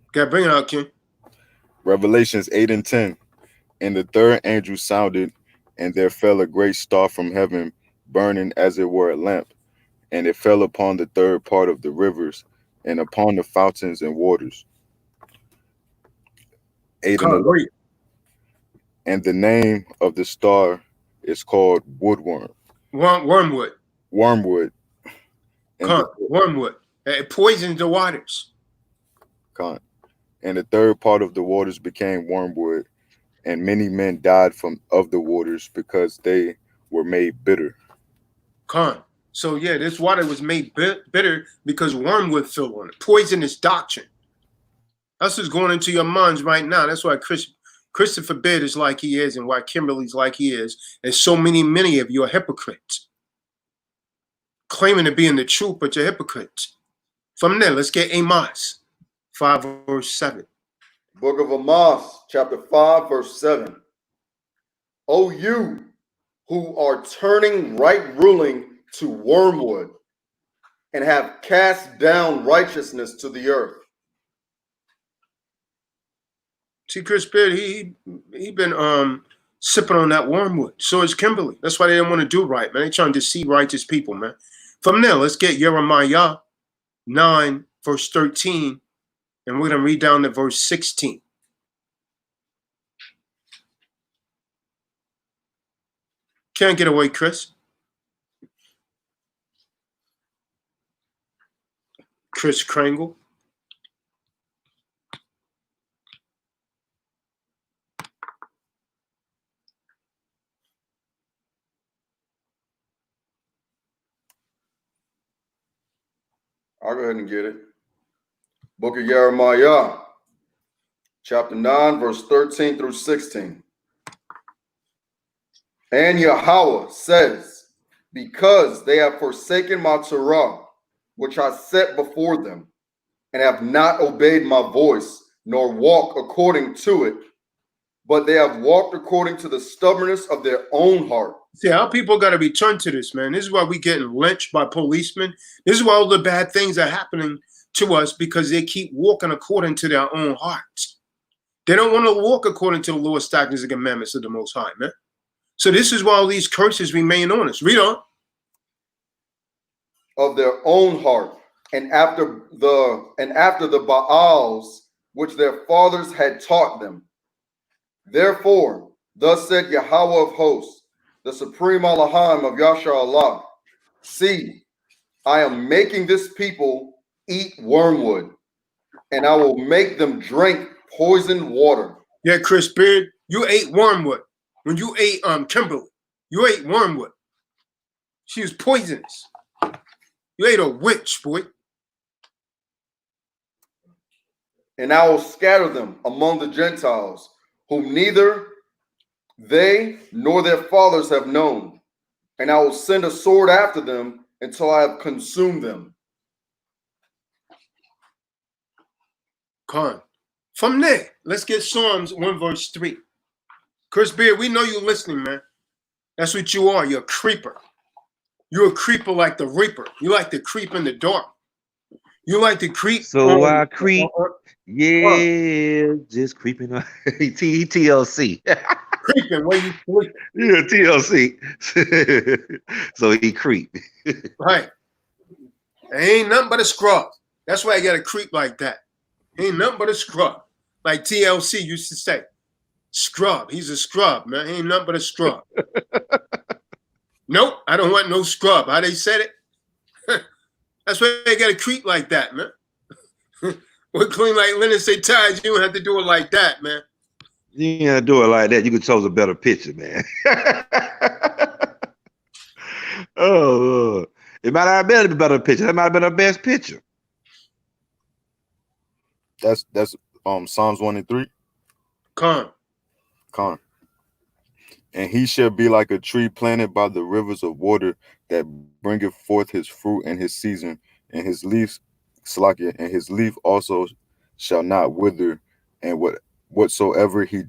Okay, bring it out, King. Revelations 8 and 10. And the third angel sounded, and there fell a great star from heaven, burning as it were a lamp. And it fell upon the third part of the rivers, and upon the fountains and waters. 8 and 11. And the name of the star is called Woodworm. Wormwood. Wormwood. Wormwood. It poisons the waters. And the third part of the waters became wormwood, and many men died of the waters because they were made bitter. So yeah, this water was made bitter because wormwood filled on it. Poisonous doctrine. That's what's going into your minds right now. That's why Christopher Beard is like he is, and why Kimberly's like he is, and so many of you are hypocrites. Claiming to be in the truth, but you're hypocrites. From there, let's get Amos 5, verse 7. Book of Amos, chapter 5, verse 7. O you who are turning right ruling to wormwood, and have cast down righteousness to the earth. See, Chris Beard, he been sipping on that wormwood. So is Kimberly. That's why they didn't want to do right, man. They trying to deceive righteous people, man. From there, let's get Jeremiah 9, verse 13, and we're going to read down to verse 16. Can't get away, Chris. Chris Kringle. I'll go ahead and get it. Book of Jeremiah, chapter 9, verse 13 through 16. And Yahweh says, because they have forsaken my Torah, which I set before them, and have not obeyed my voice, nor walk according to it, but they have walked according to the stubbornness of their own heart. See, our people got to return to this, man. This is why we getting lynched by policemen. This is why all the bad things are happening to us, because they keep walking according to their own hearts. They don't want to walk according to the law, statutes, and commandments of the Most High, man. So this is why all these curses remain on us. Read on. Of their own heart, and after the Baals which their fathers had taught them. Therefore, thus said Yahweh of hosts, the supreme Elohim of Yasha Allah, see, I am making this people eat wormwood, and I will make them drink poisoned water. Yeah, Chris Beard, you ate wormwood. When you ate Kimberly, you ate wormwood. She was poisonous. You ate a witch, boy. And I will scatter them among the Gentiles, whom neither they nor their fathers have known. And I will send a sword after them until I have consumed them. Con. From there, let's get Psalms 1 verse 3. Chris Beard, we know you're listening, man. That's what you are. You're a creeper. You're a creeper like the Reaper. You like to creep in the dark. You like to creep. So I creep. Yeah, just creeping on TLC. Creeping where you sleep. Yeah, TLC. So he creep. Right. Ain't nothing but a scrub. That's why you got to creep like that. Ain't nothing but a scrub. Like TLC used to say. Scrub. He's a scrub, man. Ain't nothing but a scrub. Nope, I don't want no scrub. How they said it? That's why they got to creep like that, man. We're clean like Leonard say, Tides, you don't have to do it like that, man. You gotta do it like that. You could chose a better picture, man. Oh, it might not have been a better picture. That might have been a best picture. That's Psalms 1 and 3. Con. And he shall be like a tree planted by the rivers of water, that bringeth forth his fruit in his season, and his leaf, and his leaf also shall not wither, and whatsoever he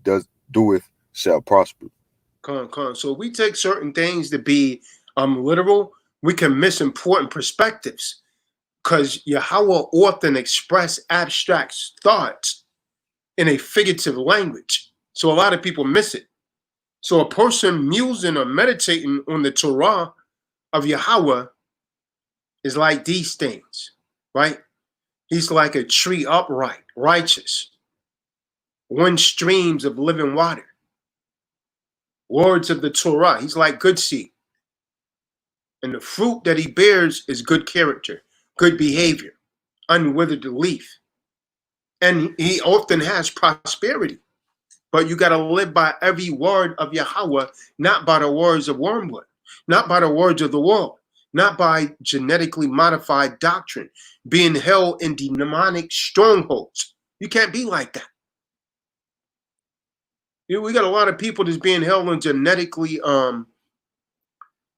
doeth shall prosper. Con. So we take certain things to be literal, we can miss important perspectives, because Yahweh often express abstract thoughts in a figurative language. So a lot of people miss it. So a person musing or meditating on the Torah of Yahweh is like these things, right? He's like a tree upright, righteous, one streams of living water. Words of the Torah, he's like good seed. And the fruit that he bears is good character, good behavior, unwithered leaf. And he often has prosperity. But you got to live by every word of Yahweh, not by the words of wormwood, not by the words of the world, not by genetically modified doctrine, being held in demonic strongholds. You can't be like that. We got a lot of people that's being held in genetically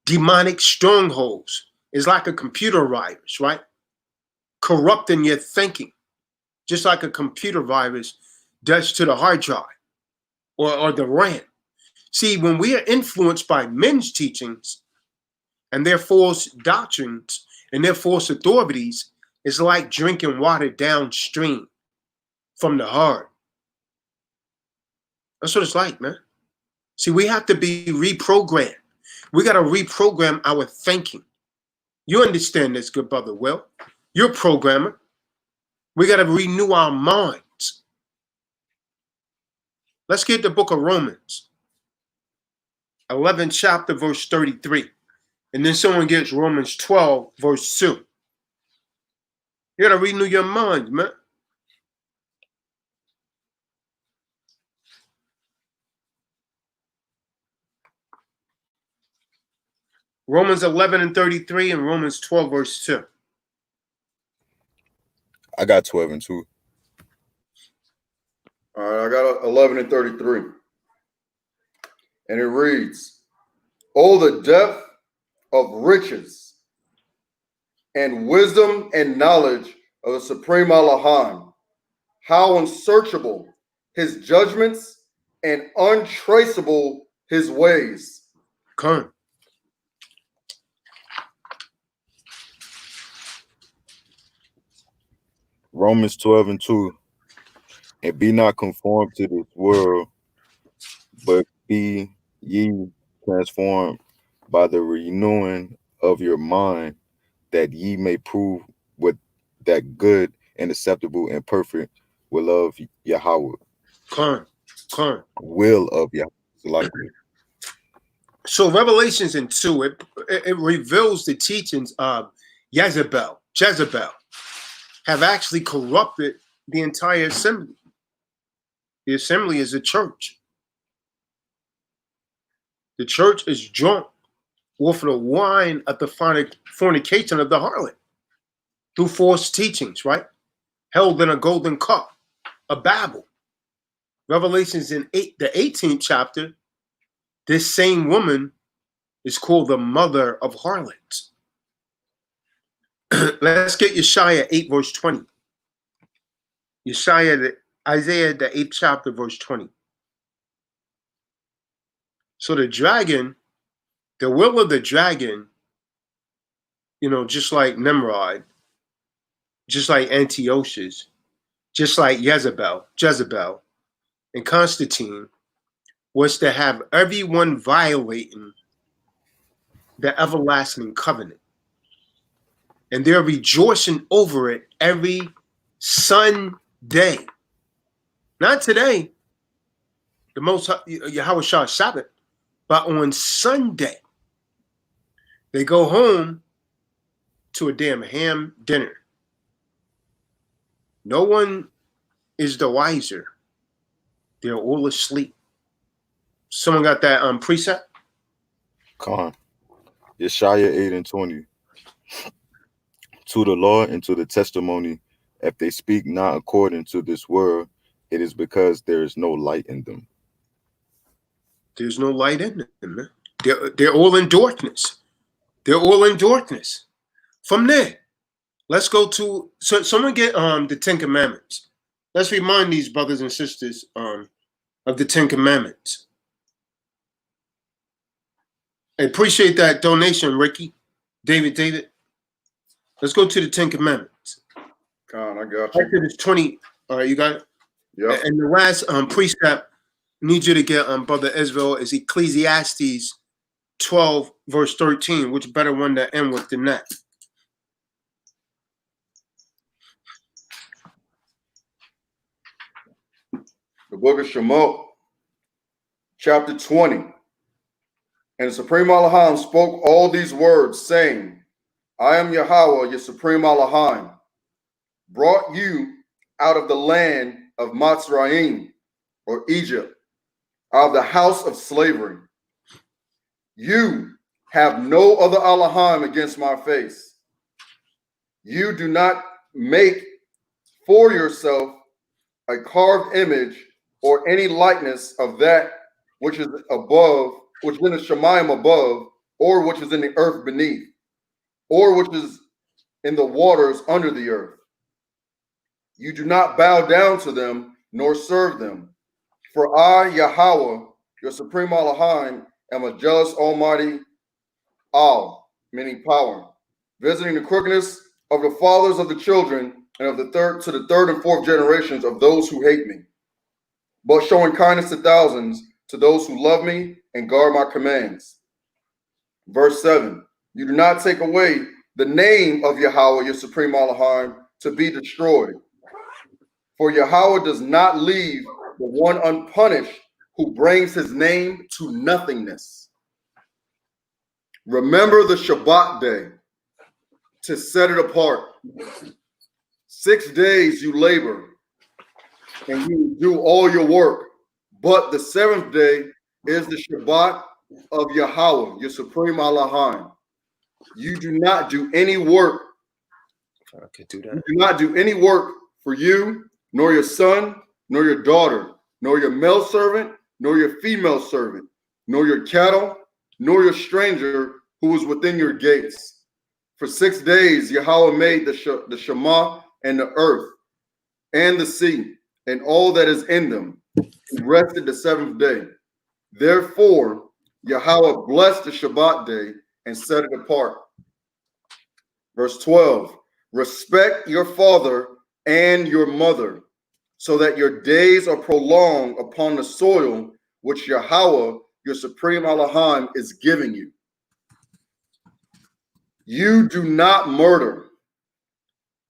demonic strongholds. It's like a computer virus, right? Corrupting your thinking, just like a computer virus does to the hard drive. Or the RAM. See, when we are influenced by men's teachings and their false doctrines and their false authorities, it's like drinking water downstream from the heart. That's what it's like, man. See, we have to be reprogrammed. We got to reprogram our thinking. You understand this, good brother Will. You're a programmer. We got to renew our mind. Let's get the book of Romans, 11th chapter, verse 33. And then someone gets Romans 12, verse 2. You got to renew your mind, man. Romans 11 and 33 and Romans 12, verse 2. I got 12 and 2. All right, I got 11 and 33. And it reads, "Oh, the depth of riches and wisdom and knowledge of the supreme Elohim, how unsearchable his judgments and untraceable his ways. Come. Romans 12:2. And be not conformed to this world, but be ye transformed by the renewing of your mind, that ye may prove what that good and acceptable and perfect will of Yahweh. Come. Will of Yahweh. So Revelations in 2, it reveals the teachings of Jezebel have actually corrupted the entire assembly. The assembly is a church. The church is drunk with the wine of the fornication of the harlot through false teachings, right? Held in a golden cup, a Babel. Revelations in the 18th chapter, this same woman is called the mother of harlots. Let's get Yeshaya 8, verse 20. Isaiah, the 8th chapter, verse 20. So the dragon, the will of the dragon, just like Nimrod, just like Antiochus, just like Jezebel, and Constantine, was to have everyone violating the everlasting covenant. And they're rejoicing over it every Sunday. Not today, the most Yahweh Shah Sabbath, but on Sunday. They go home to a damn ham dinner. No one is the wiser. They're all asleep. Someone got that precept? Con. Yeshaya 8:20. To the law and to the testimony, if they speak not according to this word, it is because there is no light in them. There's no light in them, man. They're all in darkness. They're all in darkness. From there, let's go to someone get the Ten Commandments. Let's remind these brothers and sisters of the Ten Commandments. I appreciate that donation, Ricky. David. Let's go to the Ten Commandments. Con, I got you. Exodus 20. All right, you got it? Yep. And the last precept I need you to get, Brother Israel, is Ecclesiastes 12, verse 13. Which better one to end with than that? The book of Shemot, chapter 20. And the Supreme Elohim spoke all these words, saying, I am Yahweh, your Supreme Elohim, brought you out of the land of Mitzrayim, or Egypt, out of the house of slavery. You have no other Elohim against my face. You do not make for yourself a carved image or any likeness of that which is above, which is in the Shemayim above, or which is in the earth beneath, or which is in the waters under the earth. You do not bow down to them, nor serve them. For I, Yahweh, your Supreme Elohim, am a jealous Almighty Al, meaning power, visiting the crookedness of the fathers of the children, and of the third and fourth generations of those who hate me, but showing kindness to thousands, to those who love me and guard my commands. Verse 7, you do not take away the name of Yahweh, your Supreme Elohim, to be destroyed. For Yahweh does not leave the one unpunished who brings his name to nothingness. Remember the Shabbat day to set it apart. 6 days you labor and you do all your work, but the seventh day is the Shabbat of Yahweh, your Supreme Elohim. You do not do any work. I could do that. You do not do any work for you, nor your son, nor your daughter, nor your male servant, nor your female servant, nor your cattle, nor your stranger who is within your gates. For 6 days Yahweh made the Shema and the earth and the sea and all that is in them, He rested the seventh day. Therefore, Yahweh blessed the Shabbat day and set it apart. Verse 12, respect your father and your mother, so that your days are prolonged upon the soil which Yahweh, your supreme Elohim, is giving you. You do not murder.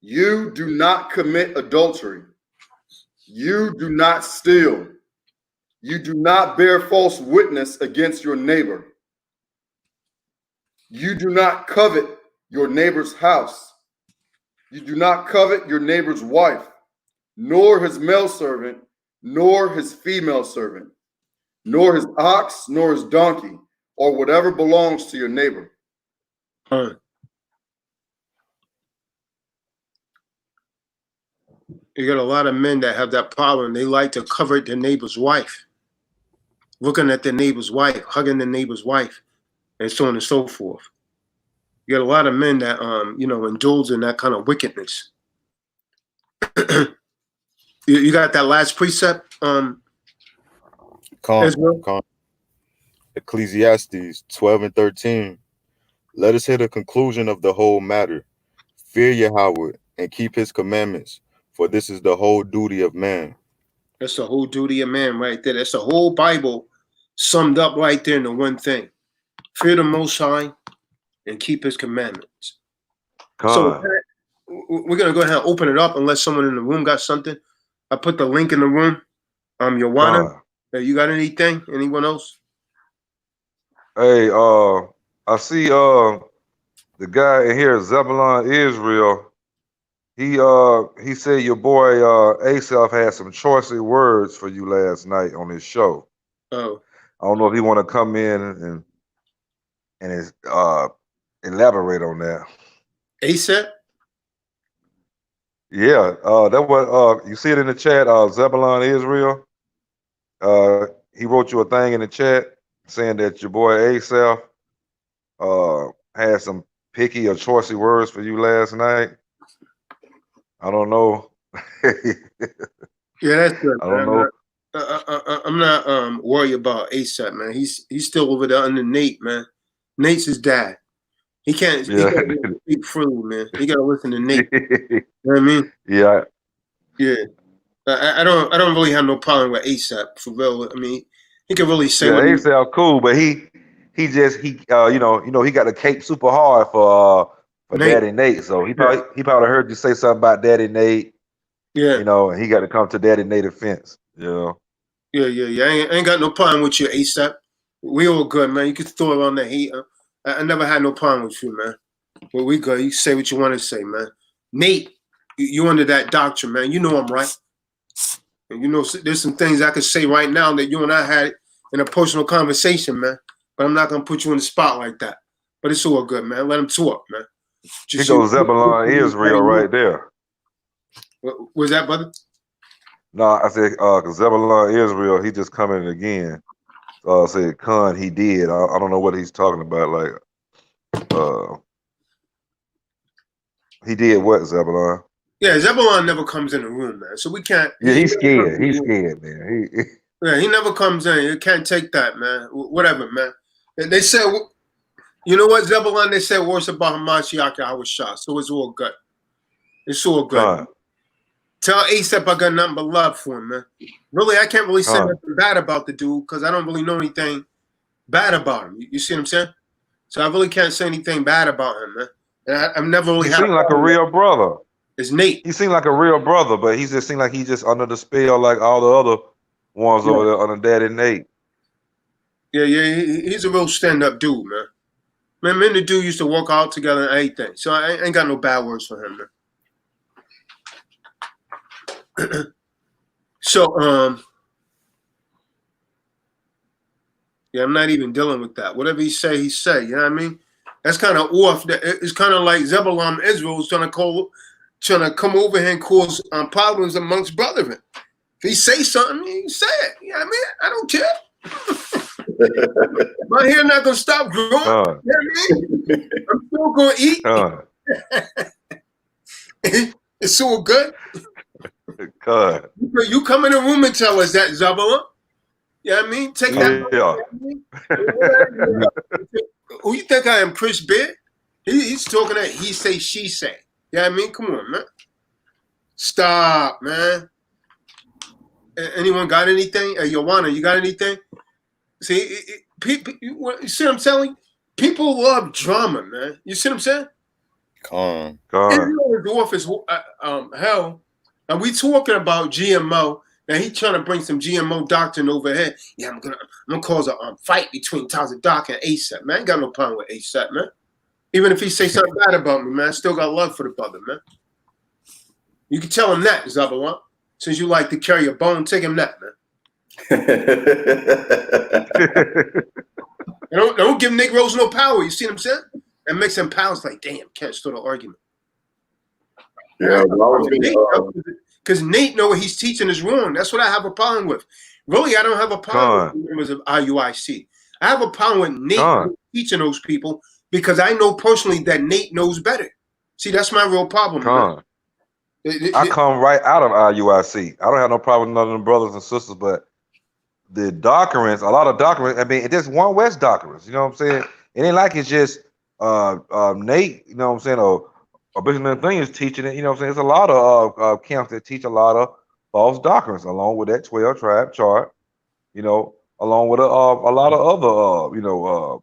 You do not commit adultery. You do not steal. You do not bear false witness against your neighbor. You do not covet your neighbor's house. You do not covet your neighbor's wife, nor his male servant, nor his female servant, nor his ox, nor his donkey, or whatever belongs to your neighbor. You got a lot of men that have that problem. They like to covet their neighbor's wife, looking at their neighbor's wife, hugging their neighbor's wife, and so on and so forth. You got a lot of men that, indulge in that kind of wickedness. You got that last precept? Ecclesiastes 12 and 13. Let us hear the conclusion of the whole matter. Fear Yahweh and keep his commandments, for this is the whole duty of man. That's the whole duty of man right there. That's the whole Bible summed up right there in the one thing. Fear the Most High and keep his commandments. So we're going to go ahead and open it up unless someone in the room got something. I put the link in the room. Yowana, you got anything? Anyone else? Hey, I see the guy in here, Zebulon Israel. He said your boy Asaph had some choicy words for you last night on his show. Oh, I don't know if he want to come in and elaborate on that. ASAP? Yeah, that was you see it in the chat. Zebulon Israel. He wrote you a thing in the chat saying that your boy Asaph had some picky or choicy words for you last night. I don't know. Yeah, that's good. I don't know. I'm not worried about ASAP, man. He's still over there under Nate, man. Nate's his dad. He can't speak freely, man. He gotta listen to Nate. You know what I mean? Yeah. Yeah. I don't really have no problem with ASAP for real. I mean, he can really say what ASAP cool, but he he got the cape super hard for Nate. Daddy Nate. So he probably heard you say something about Daddy Nate. Yeah. And he got to come to Daddy Nate defense. Yeah. I ain't got no problem with you, ASAP. We all good, man. You can throw it on the heat. I never had no problem with you, man. Well, we good. You can say what you want to say, man. Nate, you under that doctrine, man. You know I'm right. And there's some things I could say right now that you and I had in a personal conversation, man. But I'm not gonna put you in the spot like that. But it's all good, man. Let him talk, man. Here goes Zebulon Israel right there. What was that, brother? No, I said Zebulon Israel, he just coming again. Said Con, he did. I don't know what he's talking about. Like he did what, Zebulon? Yeah, Zebulon never comes in the room, man. So we can't. Yeah, he's scared. He's scared, man. Yeah, he never comes in. You can't take that, man. Whatever, man. They said, you know what, Zebulon? They said worse about Hamashiach, I was shot. So it's all good. It's all good. Tell ASAP I got nothing but love for him, man. Really, I can't really say nothing bad about the dude because I don't really know anything bad about him. You see what I'm saying? So I really can't say anything bad about him, man. And I've never really had. He seemed like a real brother. It's Nate. He seemed like a real brother, but he just seemed like he just under the spell like all the other ones over there under Daddy Nate. Yeah, he's a real stand-up dude, man. Man, me and the dude used to work out together and everything. So I ain't got no bad words for him, man. So, I'm not even dealing with that. Whatever he say, he say. You know what I mean? That's kind of off. It's kind of like Zebulon Israel is trying to come over here and cause problems amongst brethren. If he say something, he say it. You know what I mean? I don't care. My hair not gonna stop growing. You know what I mean? I'm still gonna eat. It's so good. God. You come in the room and tell us that, Zabala. Yeah, I mean, take that. Who you think I am, Chris Beard? He's talking that he say, she say. Yeah, I mean, come on, man. Stop, man. Anyone got anything? Joanna, you got anything? See, people, you see what I'm telling you? People love drama, man. You see what I'm saying? Con. Israel is off as hell. And we talking about GMO. Now he trying to bring some GMO doctrine over here. Yeah, I'm gonna cause a fight between TDOC and ASAP, man. I ain't got no problem with ASAP, man. Even if he say something bad about me, man, I still got love for the brother, man. You can tell him that, Zabala. Since you like to carry a bone, take him that, man. Don't give Negroes no power. You see what I'm saying? That makes them pounds like, damn, can't start an argument. Yeah, because Nate know what he's teaching is wrong. That's what I have a problem with. Really, I don't have a problem with members of IUIC. I have a problem with Nate teaching those people because I know personally that Nate knows better. See, that's my real problem. I come right out of IUIC. I don't have no problem with none of them brothers and sisters, but the doctrines, a lot of doctrines, I mean, it's just one West doctrines, you know what I'm saying? It ain't like it's just Nate, you know what I'm saying, or Bishop thing is teaching it, you know what I'm saying? There's a lot of camps that teach a lot of false doctrines along with that 12 tribe chart, you know, along with a lot of other,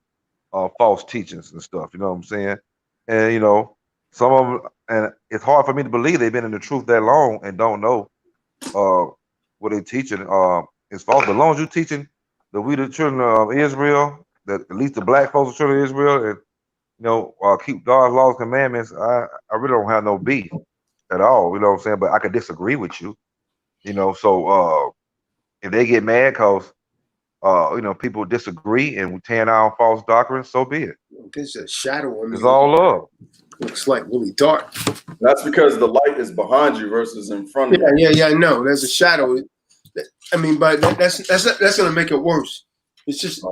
false teachings and stuff, you know what I'm saying? And, you know, some of them, and it's hard for me to believe they've been in the truth that long and don't know what they're teaching. It's false. But as long as you're teaching that we the children of Israel, that at least the black folks are children of Israel, and you know, keep God's laws, commandments, I really don't have no beef at all. You know what I'm saying? But I could disagree with you. You know, so if they get mad because you know, people disagree and we tear down false doctrines, so be it. There's a shadow on me. It's all love. Looks like really dark. That's because the light is behind you versus in front of you. Yeah, I know. There's a shadow. I mean, but that's gonna make it worse. It's just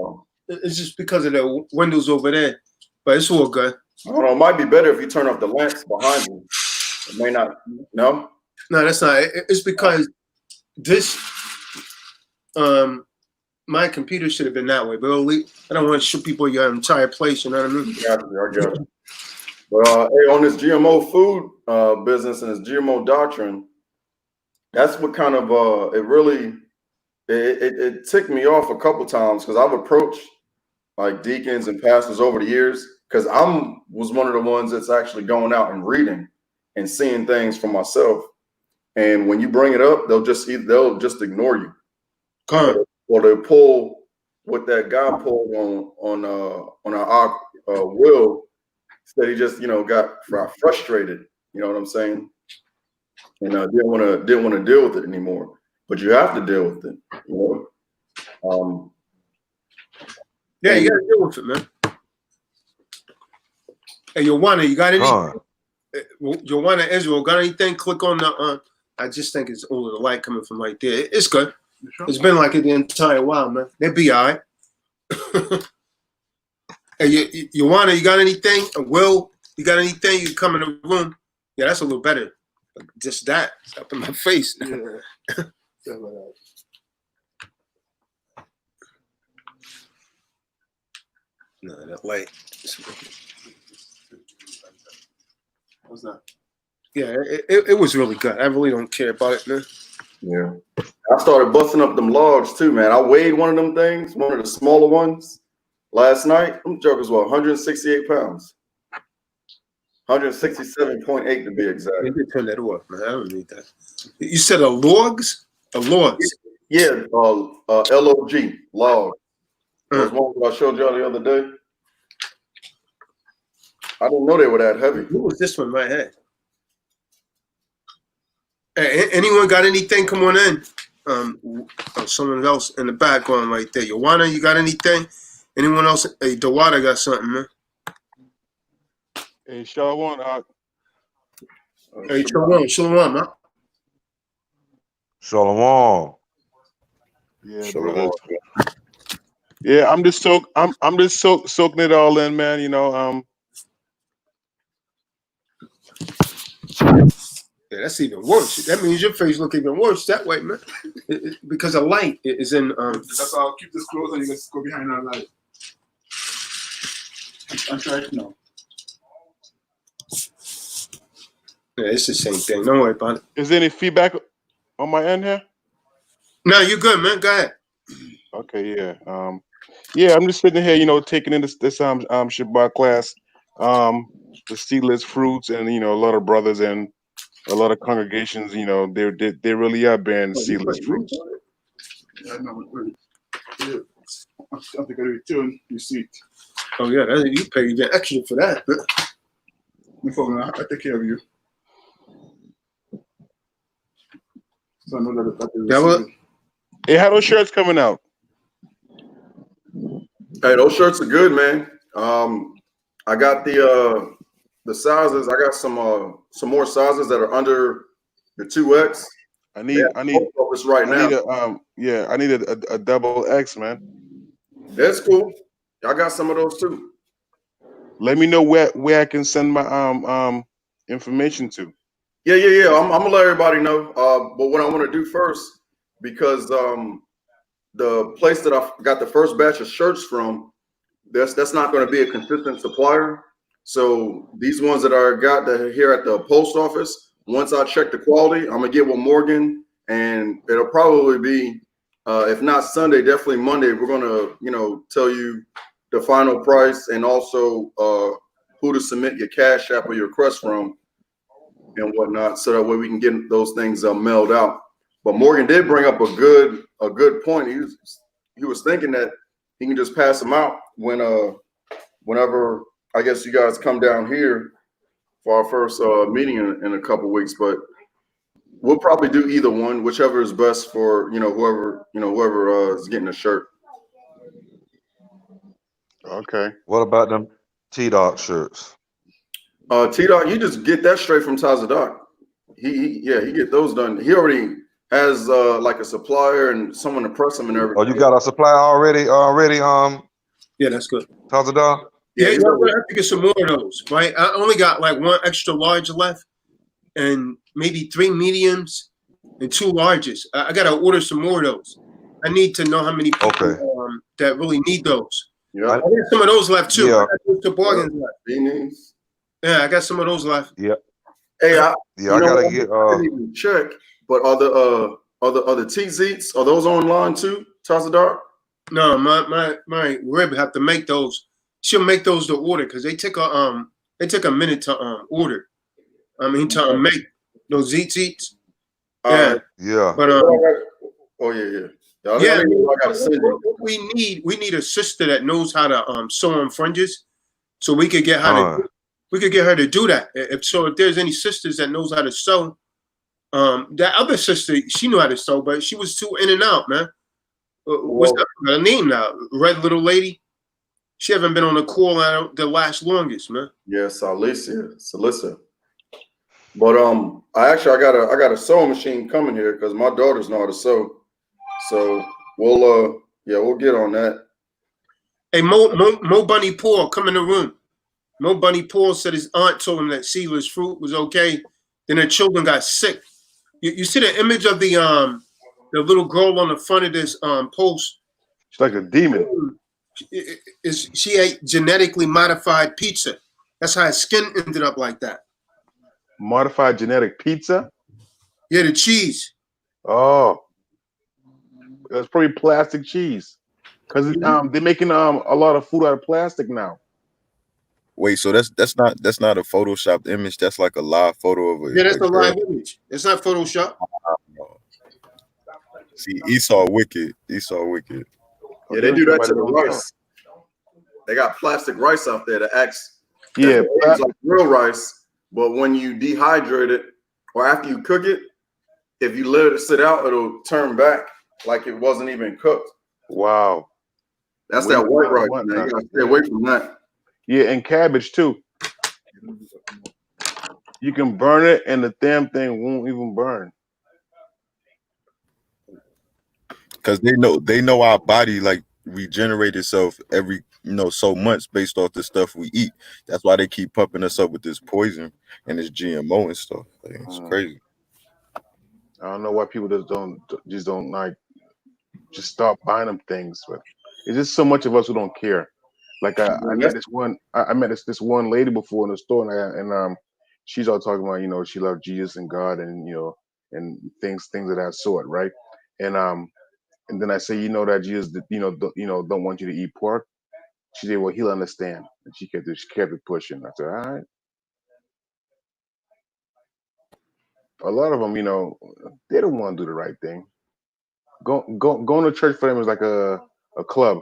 because of the windows over there. But it's all good. I don't know. It might be better if you turn off the lamps behind you. It may not. No, that's not. It's because this my computer should have been that way. But I don't want to show people your entire place. You know what I mean? I got you. But hey, on this GMO food business and this GMO doctrine, that's what kind of it really it ticked me off a couple times because I've approached like deacons and pastors over the years because was one of the ones that's actually going out and reading and seeing things for myself. And when you bring it up, they'll just ignore you, or they'll pull what that guy pulled on our will. That he just, got frustrated, you know what I'm saying? And didn't want to deal with it anymore. But you have to deal with it, you know. Yeah, you gotta deal with it, man. Hey, Joanna, you got anything? Joanna Israel, got anything? Click on the. I just think it's only the light coming from right there. It's good. Sure? It's been like it the entire while, man. They'll be all right. Hey, Joanna, you got anything? Will, you got anything? You come in the room. Yeah, that's a little better. Just that. It's up in my face. Yeah. No, that light. What's that? Yeah, it was really good. I really don't care about it, man. Yeah. I started busting up them logs too, man. I weighed one of them things, one of the smaller ones. Last night, them jokers were 168 pounds. 167.8 to be exact. You can turn that off, man. I don't need that. You said a logs? A logs? Yeah, LOG, log. Those ones that I showed y'all the other day. I didn't know they were that heavy. What was this one right here? Hey, anyone got anything? Come on in. Someone else in the background right there. Joanna, you got anything? Anyone else? Hey, Dawada got something, man. Hey, Shalom. Hey, Shalom, man. Shalom. Yeah, Shalom. Yeah, I'm just soaking it all in, man. You know, Yeah, that's even worse. That means your face look even worse that way, man. Because the light is in. That's how I'll keep this close and you can go behind that light. I'm trying it now. Yeah, it's the same thing. Don't worry about it. Is there any feedback on my end here? No, you're good, man. Go ahead. Okay, yeah. Yeah, I'm just sitting here, you know, taking in this Shabbat class, the seedless fruits, and you know, a lot of brothers and a lot of congregations, you know, they really are bearing seedless fruits. Yeah, no, yeah. I think I return receipt. Oh yeah, you pay even extra for that. No problem. I take care of you. So I know that Yeah, well, Hey, how those shirts coming out? Hey, those shirts are good, man. I got the sizes. I got some more sizes that are under the 2X. I need focus right now. I need a double X, man. That's cool. I got some of those too. Let me know where I can send my information to. Yeah. I'm gonna let everybody know. But what I want to do first, because the place that I got the first batch of shirts from, that's not going to be a consistent supplier. So these ones that I got that are here at the post office, once I check the quality, I'm gonna get with Morgan, and it'll probably be, if not Sunday, definitely Monday. We're gonna, you know, tell you the final price and also who to submit your Cash App or your request from and whatnot, so that way we can get those things mailed out. But Morgan did bring up a good point. He was thinking that he can just pass them out whenever I guess you guys come down here for our first meeting in a couple weeks. But we'll probably do either one, whichever is best for whoever is getting a shirt. Okay. What about them TDOC shirts? TDOC, you just get that straight from TDOC. He get those done. He already has like a supplier and someone to press them and everything. Oh, you got a supplier already? yeah, that's good. TDOC? Yeah, I'm gonna have to get some more of those. Right, I only got like one extra large left, and maybe 3 mediums and 2 larges. I gotta order some more of those. I need to know how many people that really need those. Yeah, I got some of those left too. Yeah. I got some bargains left. Yeah, I got some of those left. Yeah. Hey, I gotta get. I didn't even check, but are the T-Zeets, are those online too, TDOC? No, my rib have to make those. She'll make those to order because they take a minute to order. I mean to make those Zeets. Yeah. Yeah. But yeah. We need a sister that knows how to sew on fringes, so we could get her to do that. If there's any sisters that knows how to sew, that other sister, she knew how to sew, but she was too in and out, man. What's her name now? Red little lady. She haven't been on the call out the last longest, man. Yes, Salissa. But I got a sewing machine coming here because my daughters know how to sew. So we'll get on that. Hey, Mo Bunny Paul, come in the room. Mo Bunny Paul said his aunt told him that seedless fruit was okay. Then her children got sick. You see the image of the little girl on the front of this post? She's like a demon. She ate genetically modified pizza. That's how her skin ended up like that. Modified genetic pizza? Yeah, the cheese. Oh, that's probably plastic cheese. Because they're making a lot of food out of plastic now. Wait, so that's not a photoshopped image. That's like a live photo of a. Yeah, that's a live image. It's not Photoshop. See, Esau wicked. Yeah, they do that to the rice. They got plastic rice out there that acts like real rice, but when you dehydrate it or after you cook it, if you let it sit out, it'll turn back like it wasn't even cooked. Wow. That's that white rice, man. You gotta stay away from that. Yeah, and cabbage too. You can burn it and the damn thing won't even burn. Because they know our body like regenerate itself every so much based off the stuff we eat. That's why they keep pumping us up with this poison and this GMO and stuff. Like, it's crazy. I don't know why people just don't like just stop buying them things, but it's just so much of us who don't care. Like I met this one lady before in the store, and she's all talking about she loved Jesus and God and and things of that sort, right? And then I say that Jesus don't want you to eat pork. She said, well, he'll understand, and she kept it pushing. I said, all right. A lot of them, they don't want to do the right thing. Going to church for them is like a club.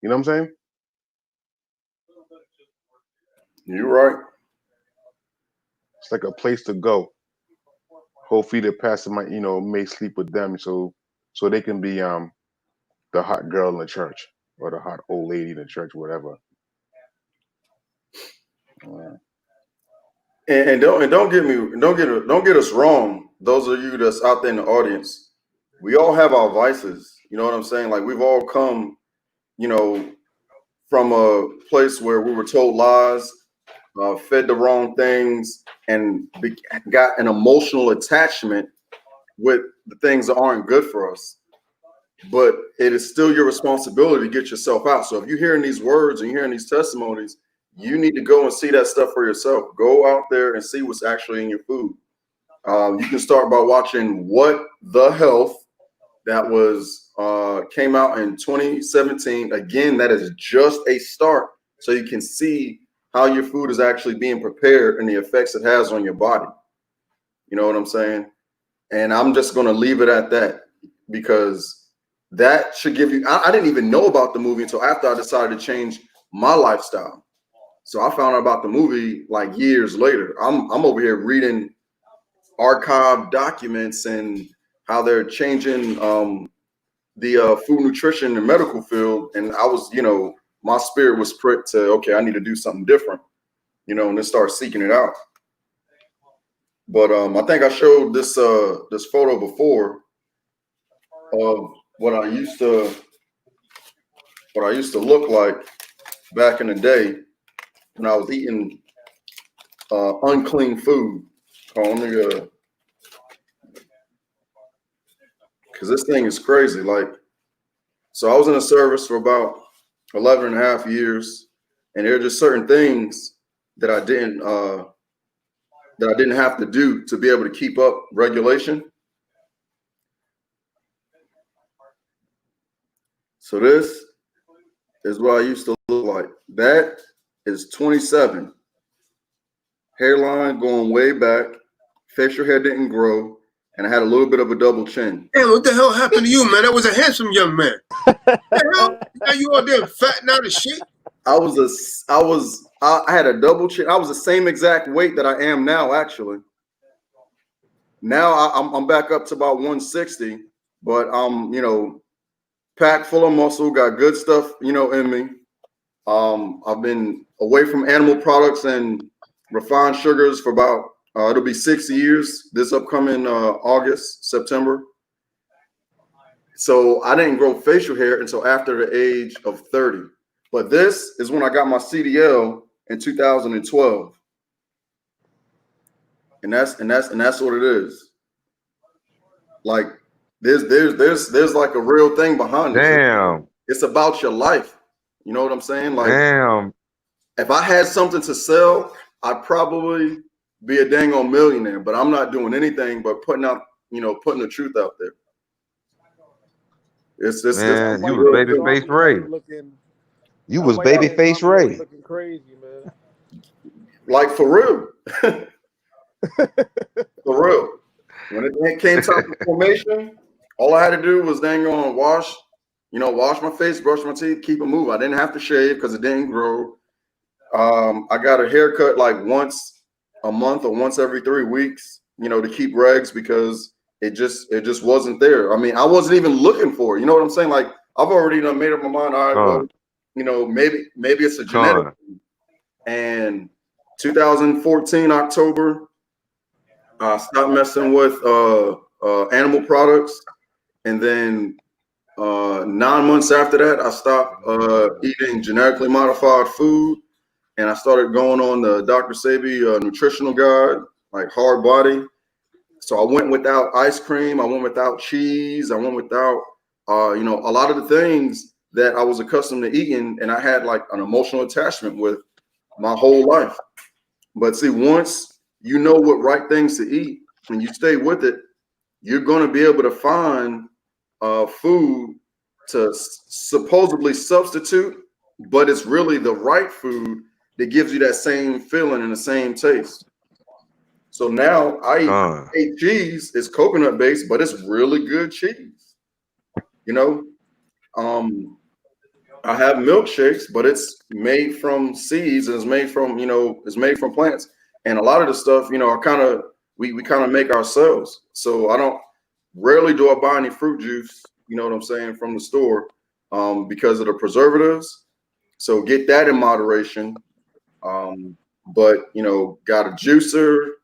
You know what I'm saying? You're right. It's like a place to go. Hopefully the pastor may sleep with them so they can be the hot girl in the church or the hot old lady in the church, whatever. And don't get us wrong. Those of you that's out there in the audience, we all have our vices. You know what I'm saying? Like we've all come, from a place where we were told lies, fed the wrong things, and got an emotional attachment with the things that aren't good for us. But it is still your responsibility to get yourself out. So if you're hearing these words and you're hearing these testimonies, you need to go and see that stuff for yourself. Go out there and see what's actually in your food. You can start by watching What the Health, that was came out in 2017. Again, that is just a start, so you can see how your food is actually being prepared and the effects it has on your body. You know what I'm saying? And I'm just going to leave it at that, because that should give you. I didn't even know about the movie until after I decided to change my lifestyle. So I found out about the movie like years later. I'm over here reading archived documents and how they're changing the food nutrition and medical field. And I was, my spirit was pricked to, okay, I need to do something different, and then start seeking it out. But I think I showed this photo before of what I used to look like back in the day when I was eating unclean food. Because this thing is crazy. Like, so I was in a service for about 11 and a half years, and there are just certain things that I didn't have to do to be able to keep up regulation. So this is what I used to look like. That is 27. Hairline going way back. Facial hair didn't grow, and I had a little bit of a double chin. Damn, what the hell happened to you, man? That was a handsome young man. The hell? Now you all there fatting out of shit? I had a double chin. I was the same exact weight that I am now, actually. Now I'm back up to about 160, but packed full of muscle, got good stuff, in me. I've been away from animal products and refined sugars for about it'll be 6 years this upcoming August, September. So I didn't grow facial hair until after the age of 30. But this is when I got my CDL in 2012. And that's what it is. Like there's like a real thing behind it. Damn. It's about your life. You know what I'm saying? Like, damn. If I had something to sell, I'd probably be a dang on millionaire, but I'm not doing anything but putting the truth out there. It's just, man, you was babyface Ray. You was babyface Ray. Looking crazy, man. Like for real. For real. When it came time for formation, all I had to do was dang on wash my face, brush my teeth, keep it moving. I didn't have to shave because it didn't grow. I got a haircut like once a month or once every 3 weeks, to keep regs, because it just wasn't there. I mean, I wasn't even looking for it. You know what I'm saying? Like, I've already made up my mind. All right, well, maybe it's a genetic thing. And 2014 October, I stopped messing with animal products, and then 9 months after that, I stopped eating genetically modified food, and I started going on the Dr. Sebi nutritional guide, like hard body. So I went without ice cream. I went without cheese. I went without, you know, a lot of the things that I was accustomed to eating, and I had like an emotional attachment with my whole life. But see, once you know what right things to eat and you stay with it, you're going to be able to find food to supposedly substitute, but it's really the right food that gives you that same feeling and the same taste. So now I eat cheese. It's coconut based, but it's really good cheese. You know, I have milkshakes, but it's made from seeds and it's made from, you know, it's made from plants. And a lot of the stuff, you know, we kind of make ourselves. So I don't rarely do I buy any fruit juice, you know what I'm saying, from the store because of the preservatives. So get that in moderation. But you know, got a juicer,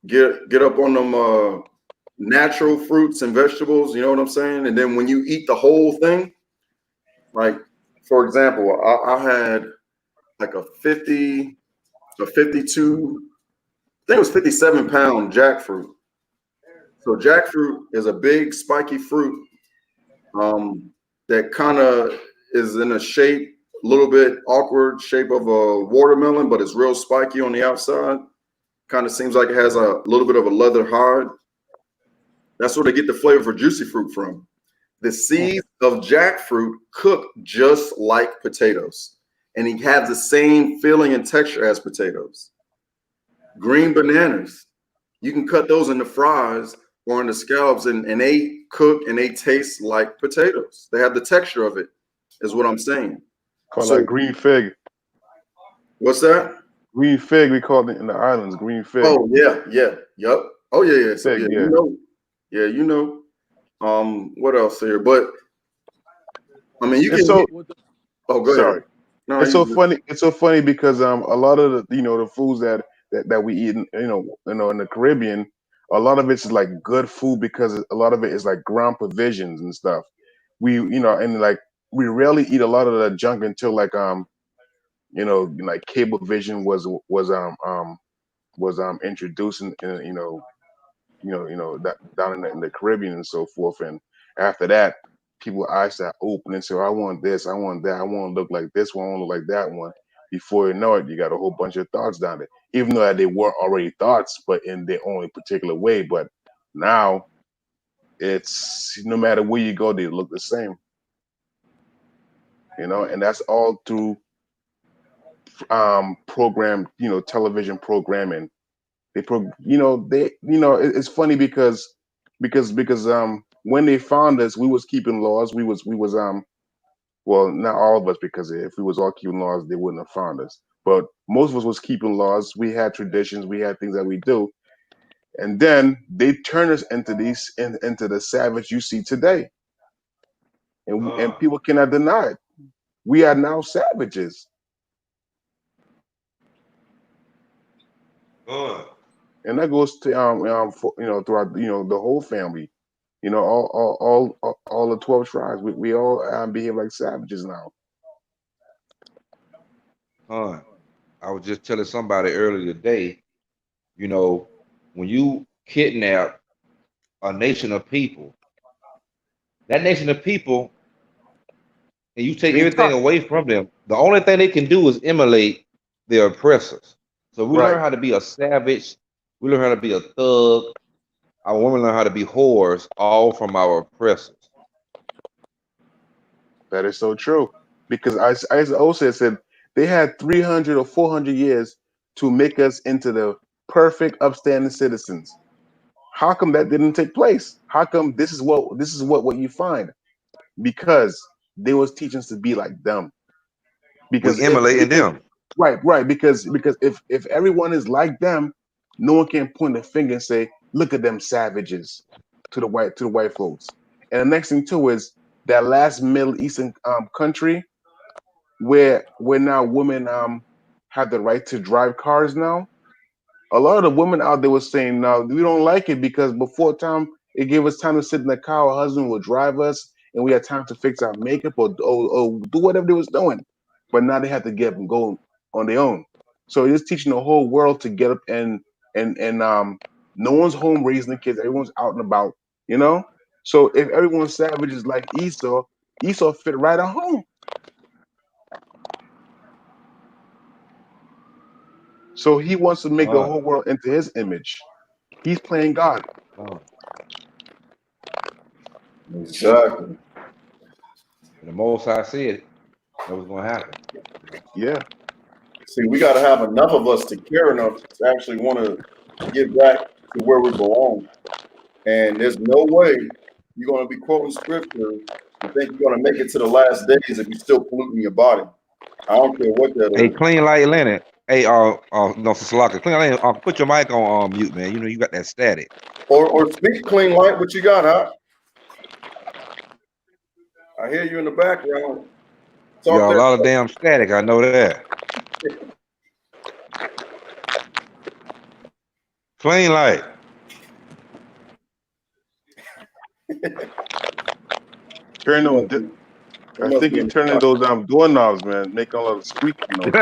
get up on them natural fruits and vegetables, you know what I'm saying? And then when you eat the whole thing, like for example, I had like a 52, I think it was 57-pound jackfruit. So jackfruit is a big spiky fruit that kind of is in a shape, a little bit awkward shape of a watermelon, but it's real spiky on the outside. Kind of seems like it has a little bit of a leather hide. That's where they get the flavor for juicy fruit from. The seeds of jackfruit cook just like potatoes, and he has the same feeling and texture as potatoes. Green bananas, you can cut those into fries or into scallops, and they cook and they taste like potatoes. They have the texture of it, is what I'm saying. Call that green fig. What's that? Green fig, we call it in the islands, green fig. Oh, yeah, yep. Oh, yeah. So, fig, you know. Yeah, you know. What else here? But I mean, you can. So, oh, go sorry. ahead. No, it's so funny. It's so funny because a lot of the, you know, the foods that we eat, in the Caribbean, a lot of it's like good food because a lot of it is like ground provisions and stuff. And like we rarely eat a lot of the junk until like like Cablevision was introduced in that down in the Caribbean and so forth. And after that, people's eyes start opening. So I want this, I want that, I want to look like this one, I want to look like that one. Before you know it, you got a whole bunch of thoughts down there. Even though they were already thoughts, but in their own particular way. But now it's no matter where you go, they look the same. And that's all through television programming. It's funny because when they found us, we was keeping laws. We was well, not all of us, because if we was all keeping laws, they wouldn't have found us. But most of us was keeping laws. We had traditions. We had things that we do, and then they turn us into the savage you see today, and people cannot deny it. We are now savages. And that goes to throughout the whole family, all the 12 tribes. We all behave like savages now. I was just telling somebody earlier today, when you kidnap a nation of people, that nation of people, and you take everything away from them, the only thing they can do is emulate their oppressors. So we learn how to be a savage. We learn how to be a thug. Our women learn how to be whores, all from our oppressors. That is so true. Because as also said, they had 300 or 400 years to make us into the perfect, upstanding citizens. How come that didn't take place? How come this is what you find? Because they was teaching us to be like them. Because we emulating them. Right. Because if everyone is like them, no one can point a finger and say, "Look at them savages," to the white folks. And the next thing too is that last Middle Eastern country where now women have the right to drive cars now. A lot of the women out there were saying, "No, we don't like it because before time it gave us time to sit in the car. Our husband would drive us, and we had time to fix our makeup or do whatever they was doing. But now they have to get up and go on their own. So it's teaching the whole world to get up and no one's home raising the kids. Everyone's out and about, you know. So if everyone's savages like Esau fit right at home. So he wants to make the whole world into his image. He's playing God. Exactly. The most I said that was gonna happen. Yeah. See, we got to have enough of us to care enough to actually want to get back to where we belong. And there's no way you're going to be quoting scripture and think you're going to make it to the last days if you're still polluting your body. I don't care what that Hey, is. clean light Leonard. Hey, no, Salaka, clean light. Put your mic on mute, man. You know you got that static. Or speak clean light. What you got, huh? I hear you in the background. You got a lot of damn static. I know that. Clean light. Turn those. I think you're turning those doorknobs, man. Make a lot of squeak, you know.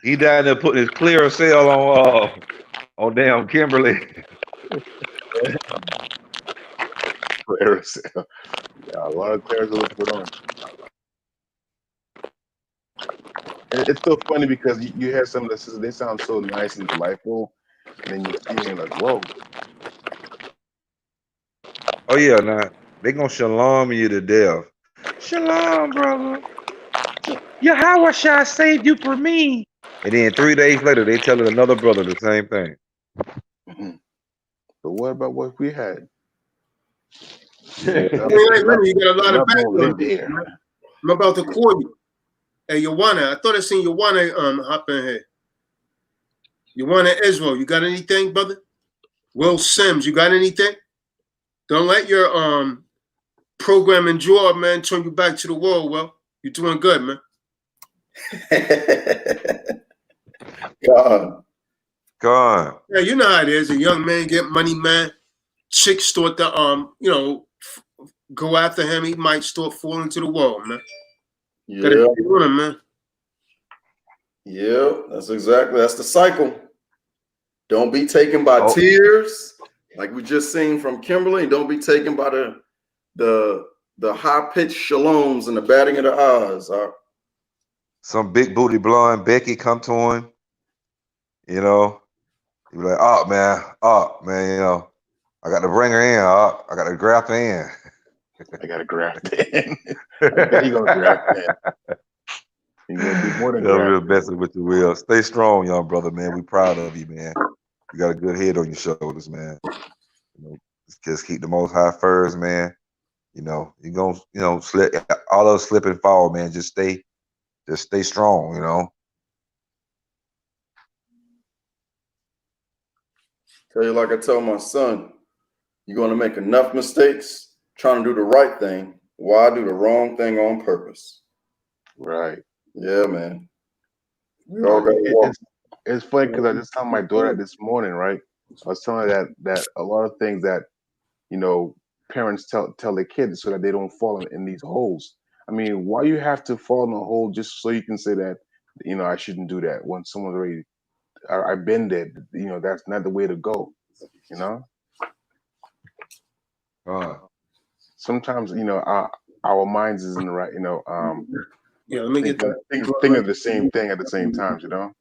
He down there putting his clear cell on damn Kimberly. Aerosol. Yeah, a lot of cleansers to put on. It's so funny because you hear some of the sisters, they sound so nice and delightful, and then you see them like, whoa. Oh yeah, nah, they gonna shalom you to death. Shalom, brother. Yahweh shall saved you for me. And then 3 days later, they telling another brother the same thing. Mm-hmm. But what about what we had? You got a lot of background. I'm about to call you. Hey, Yawana, I thought I seen Yawana hop in here. Yawana Israel, you got anything, brother? Will Sims, you got anything? Don't let your programming job, man, turn you back to the world. Well, you're doing good, man. God. Yeah, you know how it is. A young man get money, man. Chicks start to go after him. He might start falling to the wall, man. Yeah. Gotta keep running, man. Yeah, that's the cycle. Don't be taken by tears, like we just seen from Kimberly. Don't be taken by the high-pitched shaloms and the batting of the eyes. Some big booty blonde Becky come to him, you know. He be like, oh man, you know, I got to bring her in, I got to graft her in. I got to graft in. You gonna graft in. You gonna do more than graft. Real messing with you, Will. Stay strong, young brother, man. We proud of you, man. You got a good head on your shoulders, man. You know, just keep the most high furs, man. You know, you're gonna, slip, all those slip and fall, man. Just stay strong, you know. Tell you like I tell my son, you're gonna make enough mistakes trying to do the right thing. Why do the wrong thing on purpose? Right. Yeah, man. We all got to walk. It's funny because I just told my daughter this morning, right? I was telling her that a lot of things that, you know, parents tell their kids so that they don't fall in these holes. I mean, why you have to fall in a hole just so you can say that, you know, I shouldn't do that when someone's already, I've been there, you know, that's not the way to go, you know? Sometimes, you know, our minds isn't right, you know, yeah, let me get that. Think of the same thing at the same time, you know?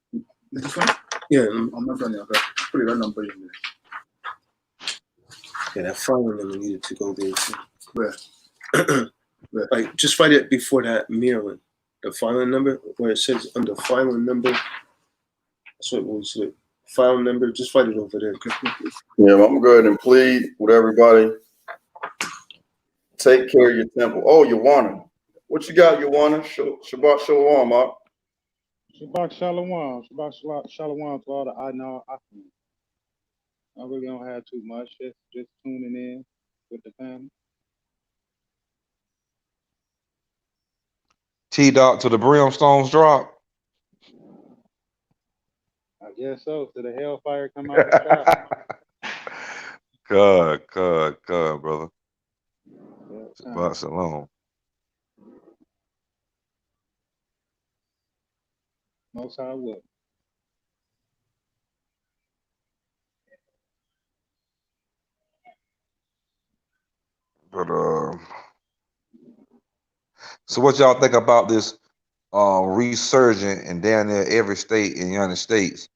Yeah, I'm not done yet. Put it right number in there. Yeah, that filing number needed to go there too. Where? Like, just write it before that Maryland. The filing number, where it says under filing number. That's what it was. File number, just write it over there. Yeah, I'm gonna go ahead and plead with everybody. Take care of your temple. Oh, Yawana. What you got, Yawana? Shabbat Shalom, up. Shabbat Shalom. Shabbat Shalom to all the I know. I really don't have too much. Just tuning in with the family. TDOC to the brimstones drop. I guess so. To the hellfire come out the trap. God, brother. Yeah, Shabbat shalom. Most High will. But so what y'all think about this resurgent and down there every state in the United States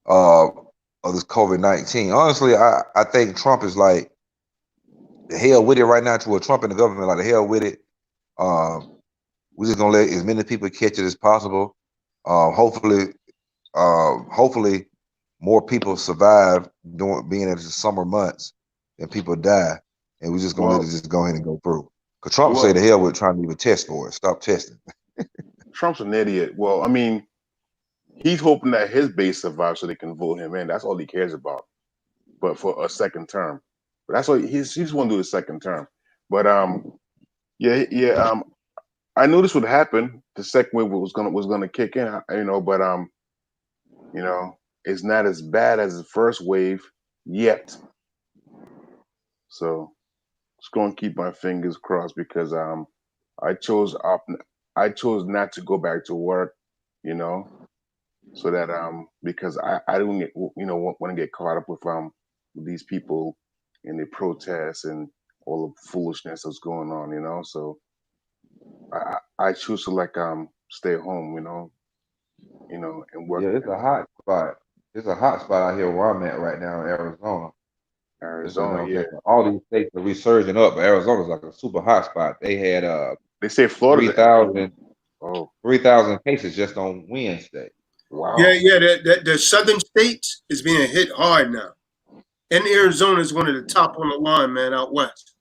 of this COVID-19? Honestly, I think Trump is like the hell with it right now. To a Trump and the government like the hell with it. We're just gonna let as many people catch it as possible. Hopefully more people survive during being in the summer months than people die, and we're just gonna let it just go ahead and go through. Cause Trump say the hell with trying to even test for it. Stop testing. Trump's an idiot. Well, I mean, he's hoping that his base survives so they can vote him in. That's all he cares about. But for a second term, but that's what he just want to do a second term. But yeah. I knew this would happen. The second wave was gonna kick in, but it's not as bad as the first wave yet. So just gonna keep my fingers crossed because I chose not to go back to work, so that because I don't get want to get caught up with these people and the protests and all the foolishness that's going on, so I choose to stay home, and work. Yeah, it's a hot spot. It's a hot spot out here where I'm at right now in Arizona. Arizona, yeah. All these states are resurging up, but Arizona's like a super hot spot. They had they say Florida 3,000 cases just on Wednesday. Wow. Yeah. The southern states is being hit hard now, and Arizona is one of the top on the line, man, out west.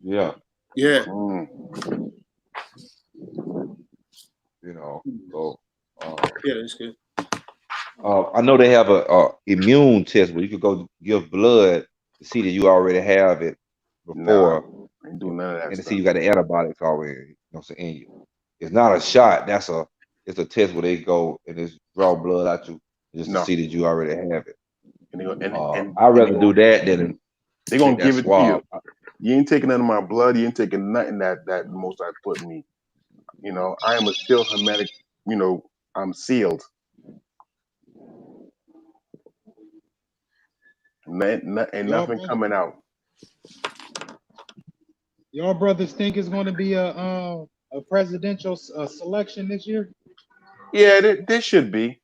Yeah. Yeah. So yeah, that's good. I know they have a immune test where you could go give blood to see that you already have it before, I ain't doing none of that and to stuff. see you got the antibiotics already. In you. It's not a shot. It's a test where they go and just draw blood out you just to see that you already have it. I'd rather do that than they're gonna give it to you. swab. You ain't taking none of my blood. You ain't taking nothing that most I put in me. I am a still hermetic. I'm sealed. Ain't nothing coming out. Y'all brothers think it's going to be a presidential selection this year? Yeah, there should be.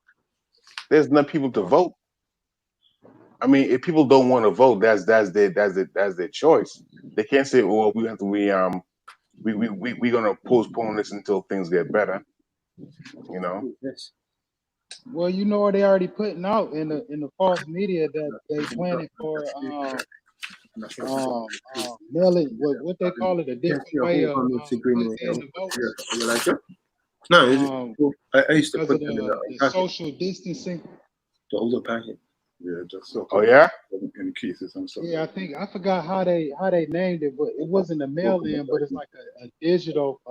There's enough people to vote. I mean, if people don't want to vote, that's their choice. They can't say, "Oh, we gonna postpone this until things get better." Well, they already putting out in the false media that they planning for what they call it, a different way of putting in the votes. No, I used to put the social distancing. The older packet. Yeah, just so. Oh yeah. In cases and stuff. Yeah, I forgot how they named it, but it wasn't a mail-in, but it's like a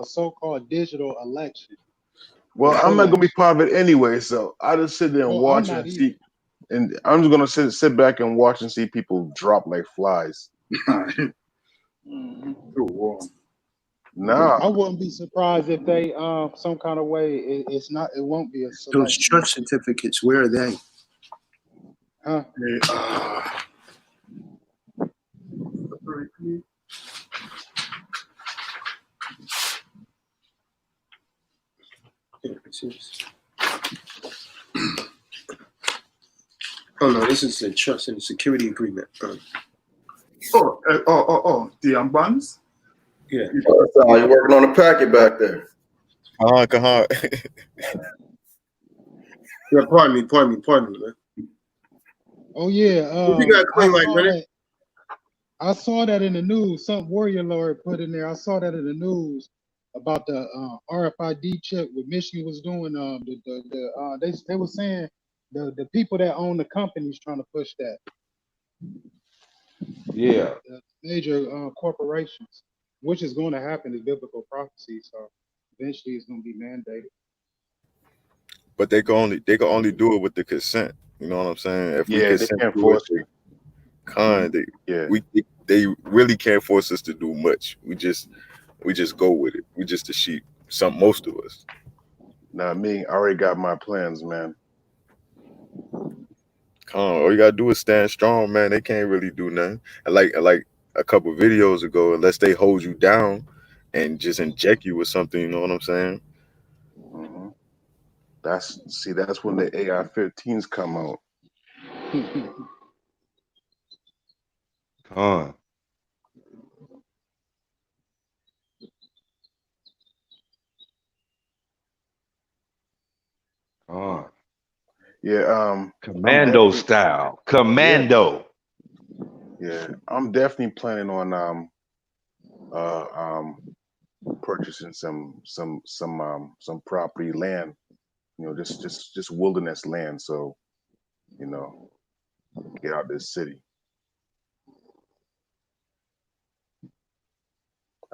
so-called digital election. Well, I'm not gonna be part of it anyway, so I just sit there and watch and see. And I'm just gonna sit back and watch and see people drop like flies. I wouldn't be surprised if they some kind of way it won't be a selection. Those church certificates, where are they? Huh? Oh no, this is the trust and security agreement. The bonds? Yeah. You're working on a packet back there. Yeah, pardon me, man. Oh yeah. You got clean like minute? I saw that in the news. Some Warrior Lord put in there. I saw that in the news about the RFID chip what Michigan was doing. They were saying the people that own the companies trying to push that. Yeah. The major corporations, which is going to happen is biblical prophecy. So eventually it's going to be mandated. But they can only do it with the consent. You know what I'm saying? If we they consent can't to force it, you. They really can't force us to do much. We just go with it. We just the sheep. Most of us. Nah, me, I already got my plans, man. All you gotta do is stand strong, man. They can't really do nothing. And like a couple videos ago, unless they hold you down and just inject you with something, you know what I'm saying? Mm-hmm. That's when the AI-15s come out. Con. Yeah, Commando style. Commando. Yeah, I'm definitely planning on purchasing some property land, you know, just wilderness land, so, you know, get out this city.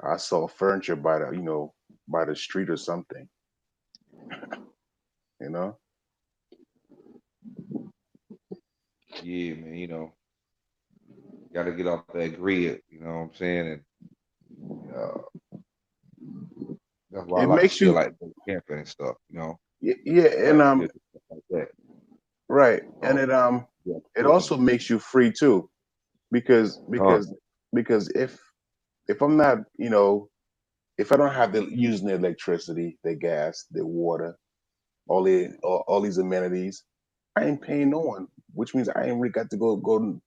I saw furniture by the street or something. You know? Yeah, man, you know, gotta get off that grid, you know what I'm saying? And that's why I It like to makes still you, like camping and stuff, you know. yeah, and Like that. right, So, and yeah, it also makes you free too, because if I'm not, you know, if I don't have using the electricity, the gas, the water, all these amenities, I ain't paying no one, which means I ain't really got to go and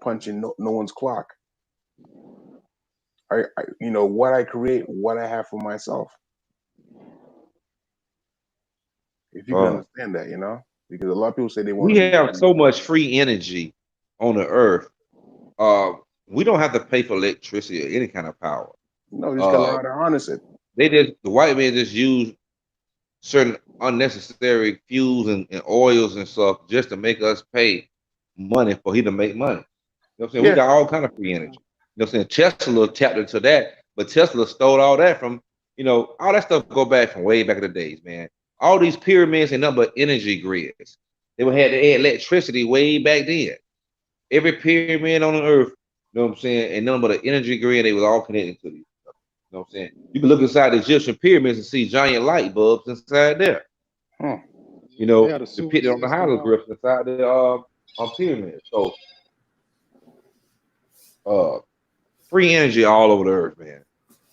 punch in no one's clock. I you know what I create, what I have for myself. If you can understand that, you know, because a lot of people say they want we to be have free. so much free energy on the earth. We don't have to pay for electricity or any kind of power. No, you just gotta learn how to harness it. The white man just use certain unnecessary fuels and oils and stuff just to make us pay money for he to make money. You know what I'm saying? Yeah. We got all kind of free energy. You know what I'm saying? Tesla tapped into that, but Tesla stole all that from, you know, all that stuff go back from way back in the days, man. All these pyramids and nothing but energy grids. They had electricity way back then. Every pyramid on the earth, you know what I'm saying, and nothing but an energy grid, they was all connected to these. You know what I'm saying? You can look inside the Egyptian pyramids and see giant light bulbs inside there. You know, depicted on the hieroglyphs inside the pyramid. So free energy all over the earth, man.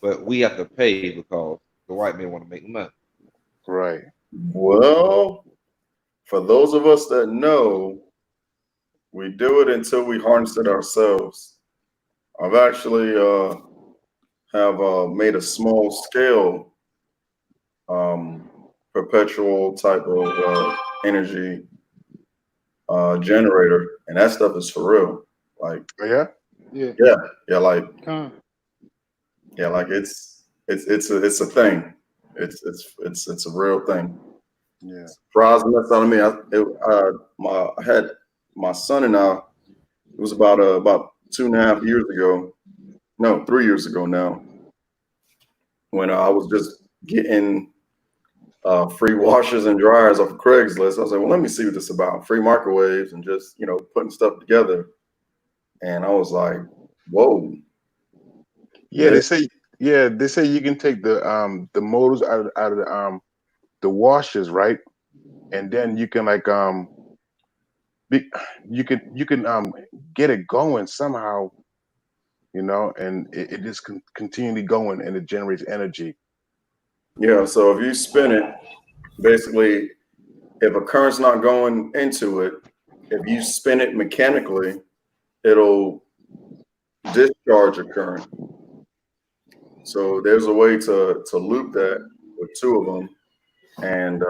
But we have to pay because the white men want to make money. Right. Well, for those of us that know, we do it until we harness it ourselves. I've actually have made a small scale perpetual type of energy generator, and that stuff is for real. Like, yeah, like it's a thing. It's a real thing. Yeah. Surprising that's on me. I had my son and I. It was about 2.5 years ago. No, 3 years ago now. When I was just getting free washers and dryers off of Craigslist, I was like, well, let me see what this is about. Free microwaves and just, you know, putting stuff together. And I was like, whoa. Yeah, they say you can take the motors out of the washers, right? And then you can you can get it going somehow, you know, and it just continually going and it generates energy. Yeah, so if you spin it, basically, if a current's not going into it, if you spin it mechanically, it'll discharge a current. So there's a way to loop that with two of them, and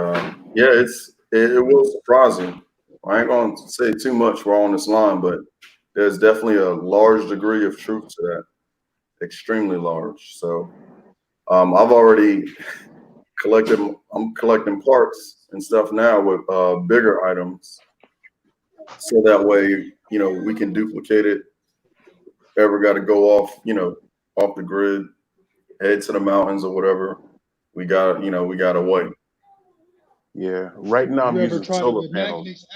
yeah, it will surprise you. I ain't going to say too much while on this line, but there's definitely a large degree of truth to that, extremely large. So I've already I'm collecting parts and stuff now with bigger items, so that way, you know, we can duplicate it. Ever got to go off, you know, off the grid, head to the mountains or whatever, we got a way. Yeah, right now I'm using solar panels.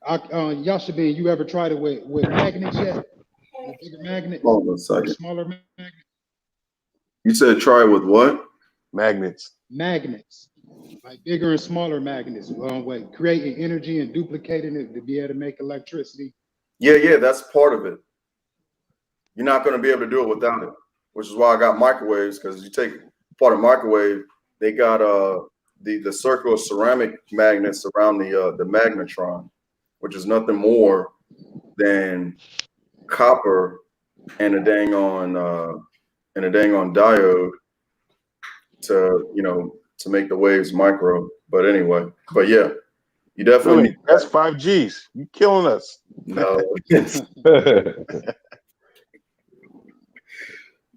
Yashabin, you ever tried it with magnets yet? With bigger magnets Hold on a or second. smaller magnets? You said try with what? Magnets. Magnets, like bigger and smaller magnets, with creating energy and duplicating it to be able to make electricity. Yeah, that's part of it. You're not going to be able to do it without it, which is why I got microwaves, because you take part of microwave, they got the circular ceramic magnets around the magnetron, which is nothing more than copper and a dang on diode to make the waves micro. But anyway, but yeah, you definitely Really? That's 5Gs. You killing us. no.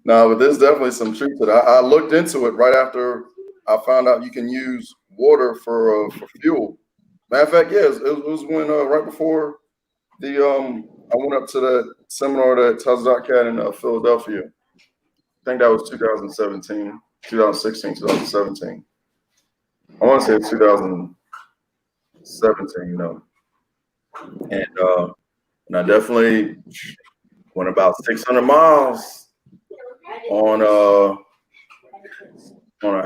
No, but there's definitely some truth to that. I looked into it right after I found out you can use water for fuel. Matter of fact, yes, it was when right before the I went up to that seminar that TDOC had in Philadelphia. I think that was 2017, 2016, 2017. I want to say it's 2017, and I definitely went about 600 miles on a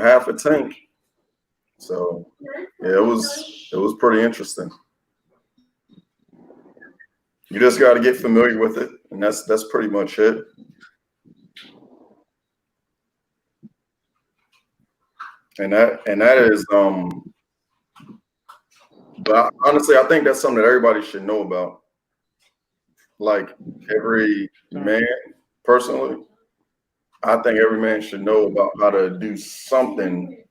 half a tank. So yeah, it was pretty interesting. You just got to get familiar with it, and that's pretty much it. And that is but honestly, I think that's something that everybody should know about. Like every man, personally, I think every man should know about how to do something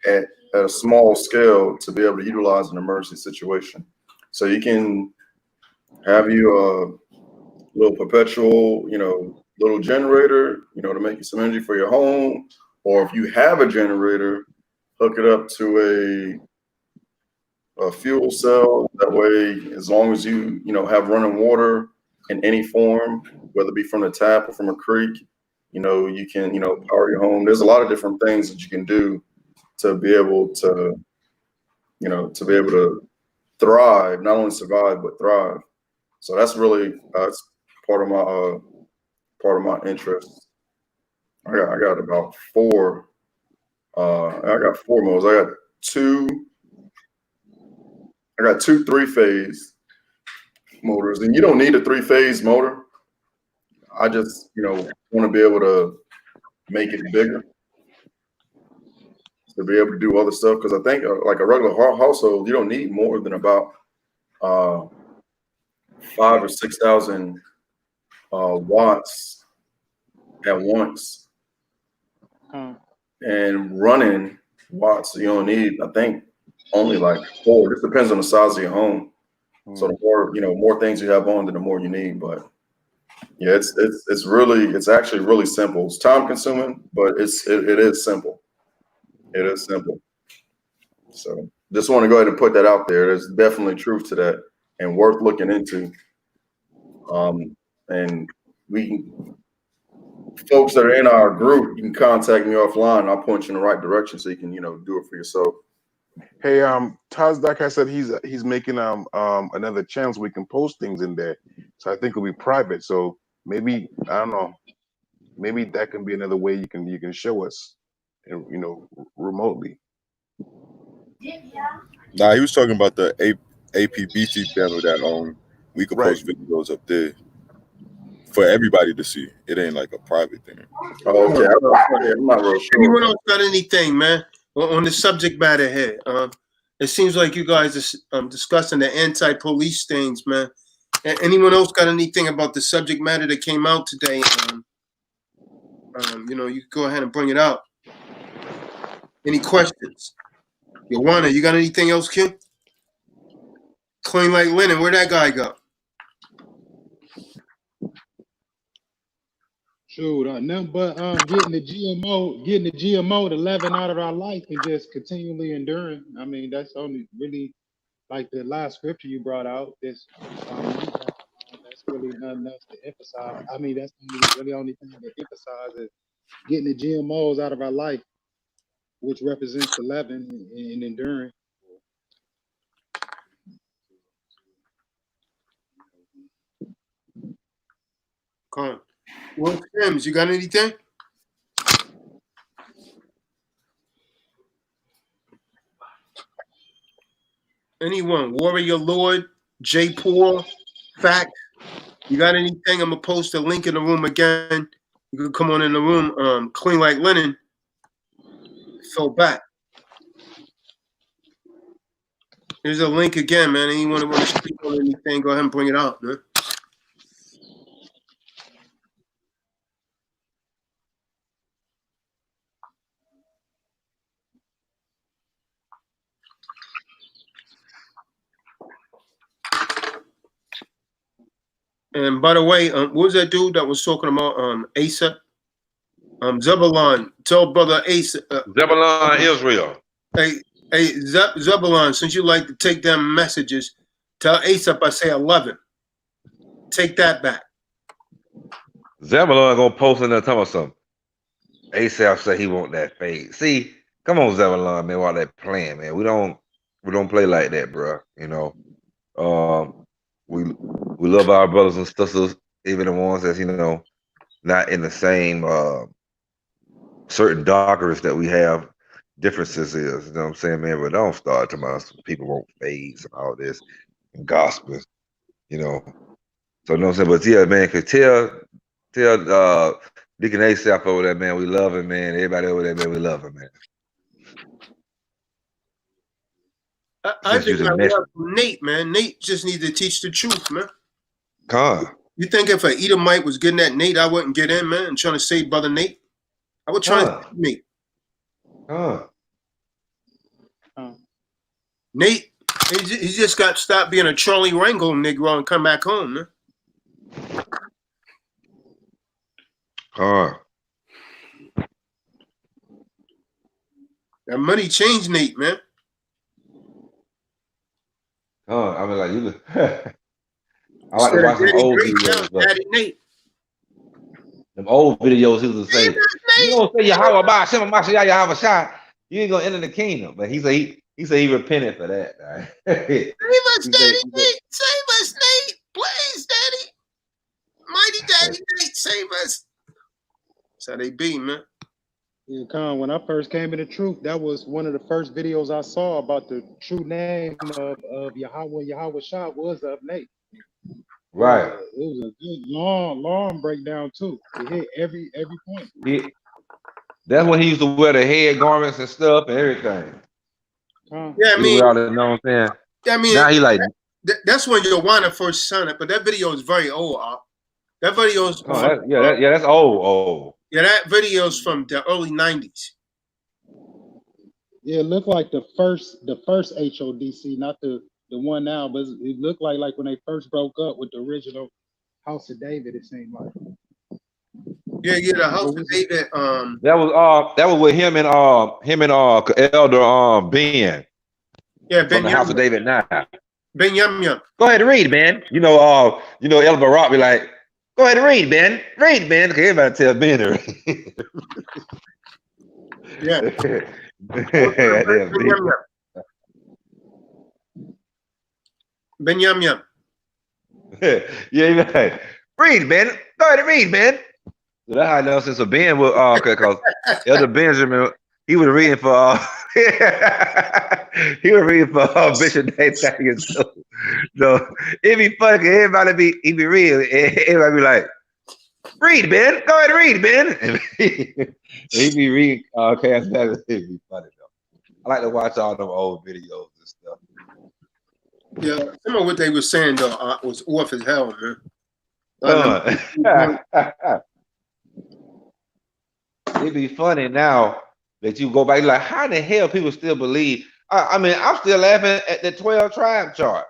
at a small scale to be able to utilize an emergency situation. So you can have you a little perpetual, little generator, to make you some energy for your home. Or if you have a generator, hook it up to a fuel cell. That way, as long as you have running water in any form, whether it be from the tap or from a creek, you can power your home. There's a lot of different things that you can do to be able to thrive, not only survive but thrive. So that's really that's part of my interest. I got about four. I got four modes. I got two 3-phase motors, and you don't need a 3-phase motor. I just want to be able to make it bigger to be able to do other stuff, because I think like a regular household, you don't need more than about 5,000 or 6,000 watts at once. And running watts, you don't need, I think, only like 4. This depends on the size of your home. So the more things you have on, then the more you need. But yeah, it's actually really simple. It's time consuming, but it is simple. It is simple. So just want to go ahead and put that out there. There's definitely truth to that and worth looking into. And folks that are in our group, you can contact me offline. I'll point you in the right direction so you can, do it for yourself. Hey, TDOC, I said he's making another channel so we can post things in there. So I think it'll be private. So maybe, I don't know, maybe that can be another way you can show us, remotely. Nah, he was talking about the APBC channel that we could post videos up there for everybody to see. It ain't like a private thing. Oh, okay. I'm not real sure. Anyone else got anything, man, on the subject matter here? It seems like you guys are discussing the anti-police things, man. Anyone else got anything about the subject matter that came out today? You can go ahead and bring it out. Any questions? Joanna, you got anything else, kid? Clean like linen. Where'd that guy go? Shoot, nothing but getting the GMO to leaven out of our life and just continually enduring. I mean, that's only really like the last scripture you brought out. That's really nothing else to emphasize. I mean, that's really only thing to emphasize is getting the GMOs out of our life, which represents the leaven and enduring. Come. Well, Sims, you got anything? Anyone? Warrior Lord, J. Paul, Fact. You got anything? I'm gonna post a link in the room again. You can come on in the room, clean like linen. So back. Here's a link again, man. Anyone who wants to speak on anything, go ahead and bring it out, man. And by the way, what was that dude that was talking about Asa? Zebulon. Tell brother Asa. Zebulon, Israel. Hey, Zebulon, since you like to take them messages, tell Asa I say 11. Take that back. Zebulon gonna post in there talking about something. ASAP said he want that fade. See, come on, Zebulon, man, while they're playing, man. We don't play like that, bro. You know. We love our brothers and sisters, even the ones that's, you know, not in the same certain doctrines that we have differences is, you know what I'm saying, man? But don't start talking about people won't fades and all this and gospel, you know. So you know what I'm saying? But yeah, man, could tell Deacon ASAP over there, man, we love him, man. Everybody over there, man, we love him, man. I think I love Nate, man. Nate just needs to teach the truth, man. You think if an Edomite was getting at Nate, I wouldn't get in, man, and trying to save brother Nate? I would try to save Nate. Nate, he just got to stop being a Charlie Rangle Negro and come back home, man. That money changed Nate, man. I mean, like you. I like to watch some old videos. Them old videos, he was saying, "You don't say Yahweh by Shem Mashiach Yahweh Shai, you ain't gonna enter the kingdom." But he said he repented for that. Right? Save us, Daddy Nate. Save us, Nate. Please, Daddy. Mighty Daddy Nate, save us. That's how they be, man. Yeah, Con, when I first came into truth, that was one of the first videos I saw about the true name of Yahweh Shah was of Nate. Right. It was a good long breakdown too. It hit every point. That's when he used to wear the head garments and stuff and everything. Yeah, I mean, you know what I'm saying? Yeah, I mean, now he like that's when Joanna first signed it, but that video is very old. That video is that's old. Yeah, that video is from the early 90s. Yeah, it looked like the first HODC, not the one now, but it looked like when they first broke up with the original House of David, it seemed like. Yeah, the House of David. That was with him and Elder Ben. Yeah, Ben from the House of David now. Ben Yum. Go ahead and read, Ben. You know Elder Barak be like, go ahead and read, Ben. Read, Ben. Okay, everybody tell Ben to read. Yeah. Ben Yum. Yeah, right. Read, Ben. Go ahead and read, Ben. So that's how I know since Ben was because Elder Benjamin, he was reading for Bishop Nathan. So it'd be funny because everybody be reading, everybody be like, read, Ben. Go ahead and read, Ben. And he'd be reading Cast Back. It'd be funny though. I like to watch all them old videos and stuff. Yeah, some of what they were saying though was off as hell, man. It'd be funny now that you go back, like, how the hell people still believe? I mean, I'm still laughing at the 12 tribe chart.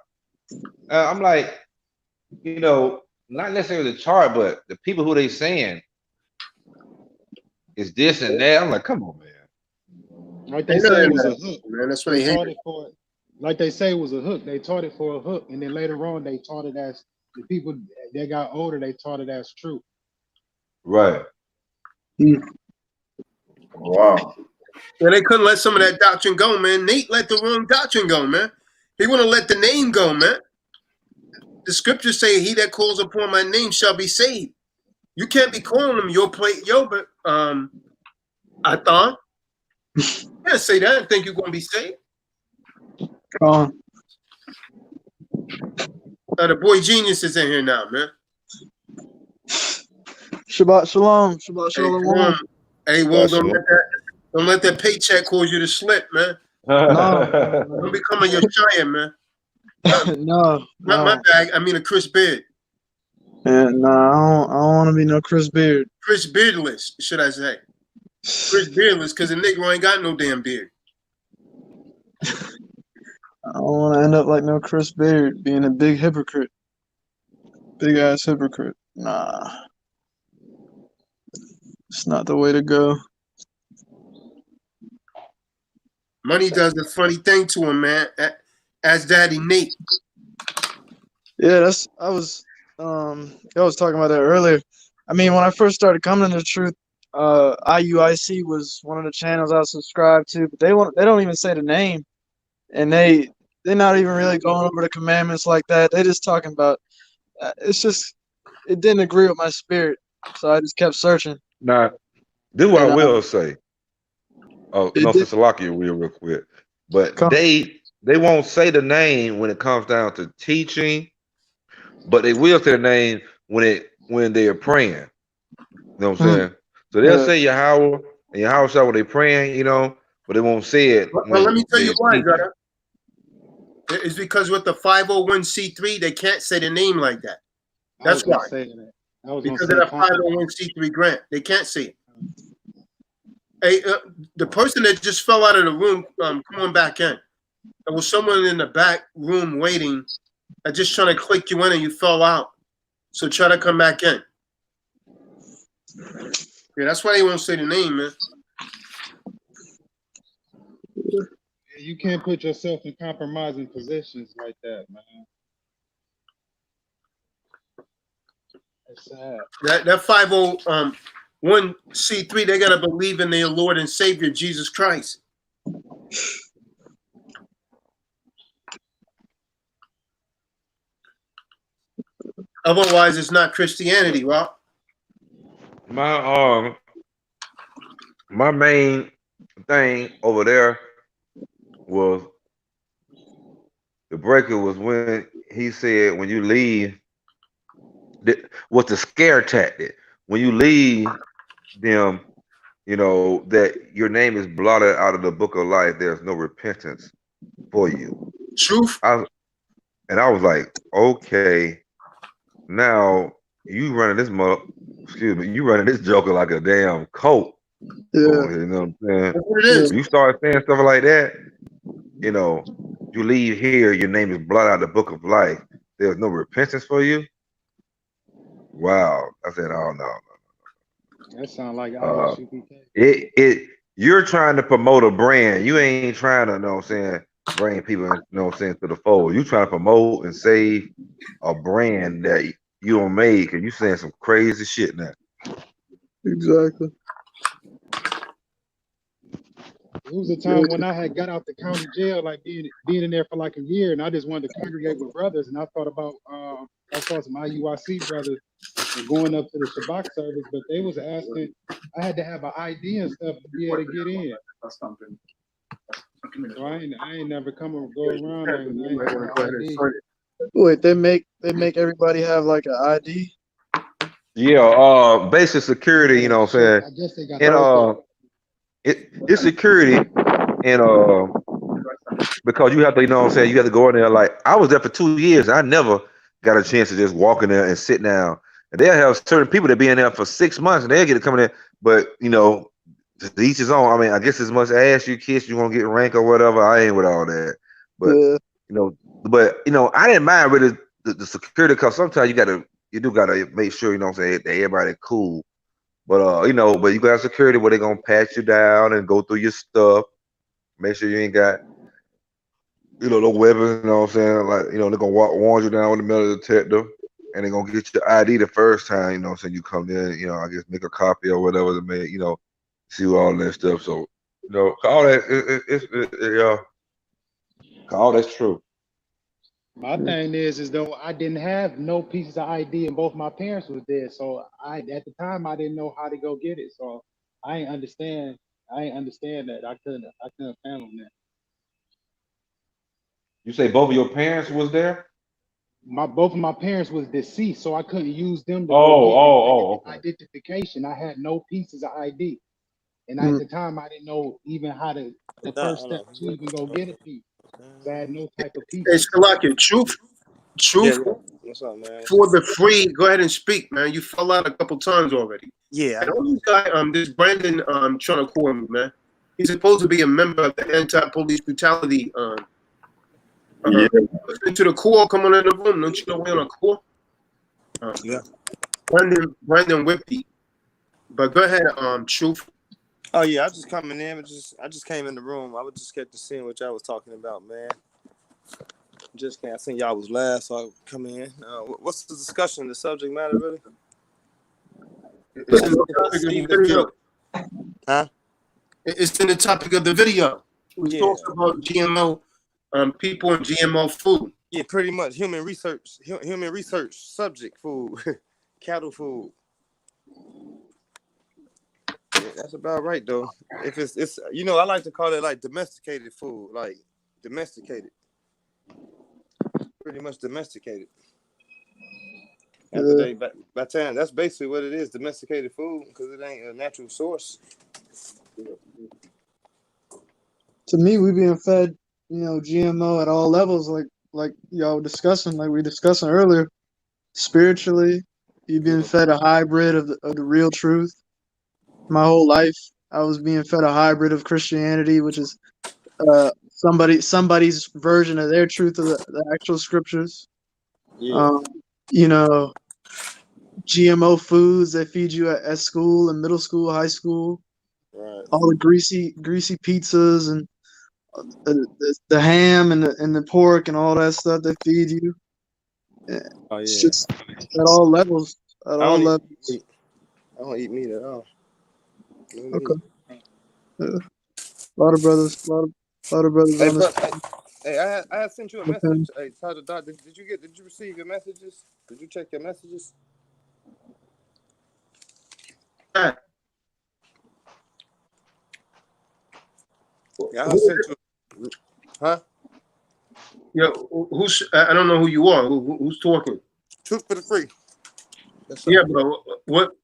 I'm like, not necessarily the chart, but the people who they saying is this and that. I'm like, come on, man. Like they say it was a hook, man. That's what they hate it for. Like they say it was a hook. They taught it for a hook, and then later on they taught it as the people that got older. They taught it as true. Right. Wow. Yeah, they couldn't let some of that doctrine go, man. Nate let the wrong doctrine go, man. He want to let the name go, man. The scriptures say, "He that calls upon my name shall be saved." You can't be calling them your plate, yo, but I thought. You can't say that and think you're gonna be saved. The boy Genius is in here now, man. Shabbat shalom. Shabbat Hey, shalom. Warren, don't let that paycheck cause you to slip, man. No. Don't become a Yeshaya, man. No. My bag. I mean a Chris Beard. Yeah, no, I don't want to be no Chris Beard. Chris Beardless, should I say? Chris Beardless, because the nigga ain't got no damn beard. I don't want to end up like no Chris Beard, being a big hypocrite. Big ass hypocrite. Nah. It's not the way to go. Money does a funny thing to him, man. As Daddy Nate. Yeah, I was talking about that earlier. I mean, when I first started coming to the truth, IUIC was one of the channels I subscribed to, but they don't even say the name, and they're not even really going over the commandments like that. They just talking about it didn't agree with my spirit, so I just kept searching. Now, this is what I will say. Oh no, Salaki real quick, but they won't say the name when it comes down to teaching, but they will say the name when they are praying. You know what I'm saying? So they'll say Yahweh and Yahweh when they praying, you know, but they won't say it. Well, let me tell you why, brother. It's because with the 501c3, they can't say the name like that. That's why. Because of the 501c3 grant, they can't say it. Hey, the person that just fell out of the room, coming back in. There was someone in the back room waiting, just trying to click you in, and you fell out. So try to come back in. Yeah, that's why they won't say the name, man. You can't put yourself in compromising positions like that, man. That's sad. That 501c3, they gotta believe in their Lord and Savior Jesus Christ. Otherwise, it's not Christianity, right? My main thing over there was the breaker was when he said when you leave, what's the scare tactic? When you leave them, you know, that your name is blotted out of the book of life. There's no repentance for you. Truth. I was like, okay, now you running this you running this joker like a damn cult. Yeah. You know what I'm saying? That's what it is. You start saying stuff like that, you know, you leave here, your name is blotted out of the book of life. There's no repentance for you. Wow. I said, oh no. That sounds like You're trying to promote a brand. You ain't trying to, you know what I'm saying, bring people, you know what I'm saying, to the fold. You trying to promote and save a brand that you don't make, and you saying some crazy shit now. Exactly. It was a time when I had got out the county jail, like being in there for like a year, and I just wanted to congregate with brothers, and I thought about I saw some IUIC brothers and going up to the Shabbat service, but they was asking, I had to have an ID and stuff to be able to get in. So I ain't never come and go around and ID. Wait, they make everybody have like an ID? Yeah, basic security, you know what I'm saying? I guess they got And it's security, and because you have to, you know what I'm saying, you have to go in there. Like I was there for 2 years, and I never got a chance to just walk in there and sit down. And they'll have certain people that be in there for 6 months, and they'll get to come in there. But you know, to each his own. I mean, I guess as much as you kiss, you gonna get rank or whatever. I ain't with all that. But you know, I didn't mind really the security, because sometimes you do gotta make sure, you know what I'm saying, that everybody cool. But you know, but you got security where they gonna pat you down and go through your stuff, make sure you ain't got, you know, no weapons, you know what I'm saying? Like, you know, they're gonna warn you down with the metal detector, and they're gonna get your ID the first time, you know what I'm saying, you come in, you know, I guess make a copy or whatever to make, you know, see all that stuff. So, you know, all that all that's true. My thing is though I didn't have no pieces of ID and both my parents was dead. So at the time I didn't know how to go get it. So I ain't understand. I ain't understand that. I couldn't fathom that. You say both of your parents was there? Both of my parents was deceased, so I couldn't use them to go Oh, get okay. identification. I had no pieces of ID. And at Mm. the time I didn't know even how to the Nah, first hold step on. to even go get a piece. So I had no type of It's pieces. like your truth. Yeah, Truth yeah. What's up, man? for the free. Go ahead and speak, man. You fell out a couple times already. Yeah, I And all know. this guy, this Brandon, trying to call me, man. He's supposed to be a member of the anti-police brutality. Yeah. Listen to the call. Come on in the room. Don't you know we're on a call? Yeah. Brandon Whippy. But go ahead, truth. Oh yeah, I just coming in. I just came in the room. I was just get to seeing what y'all was talking about, man. Just can't. I seen y'all was last, so I come in. What's the discussion? The subject matter, really? It's in the topic of the video. Huh? It's in the topic of the video. We Yeah. talking about GMO, people and GMO food. Yeah, pretty much human research subject food, cattle food. Yeah, that's about right though. If it's I like to call it like domesticated food, like domesticated, pretty much domesticated. At the day, by time, that's basically what it is, domesticated food, because it ain't a natural source. To me, we being fed, GMO at all levels, like y'all discussing, like we discussing earlier. Spiritually, you being fed a hybrid of the real truth. My whole life, I was being fed a hybrid of Christianity, which is somebody's version of their truth of the actual scriptures. Yeah. GMO foods they feed you at school and middle school, high school. Right. All the greasy pizzas and the ham and the pork and all that stuff they feed you. Oh It's yeah. just at all levels. At all levels. I don't eat meat at all. No meat. Okay. Yeah. A lot of brothers Hey, on this. I had sent you a message. Hey, tell the doc, did you receive your messages? Did you check your messages? Yeah, I sent you. Huh? Yeah, who's? I don't know who you are. Who's talking? Truth for the free. Yeah, bro. What?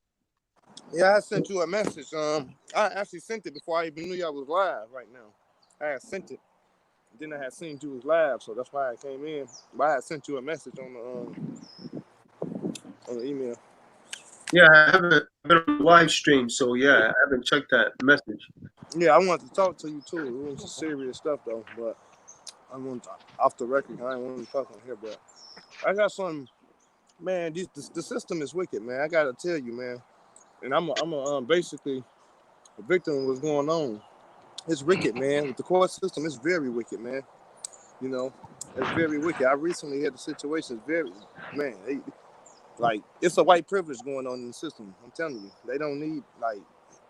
Yeah, I sent you a message. I actually sent it before I even knew y'all was live right now. I had sent it. Then I had seen you was live, so that's why I came in. But I had sent you a message on the email. Yeah, I haven't been on the live stream, so yeah, I haven't checked that message. Yeah, I wanted to talk to you too. It was some serious stuff though, but I want off the record. I didn't want to talk on here, but I got some. Man, the system is wicked, man. I gotta tell you, man. And I'm basically a victim of what's going on. It's wicked, man. With the court system, it's very wicked, man. It's very wicked. I recently had the situation. It's very, man. It's a white privilege going on in the system. I'm telling you, they don't need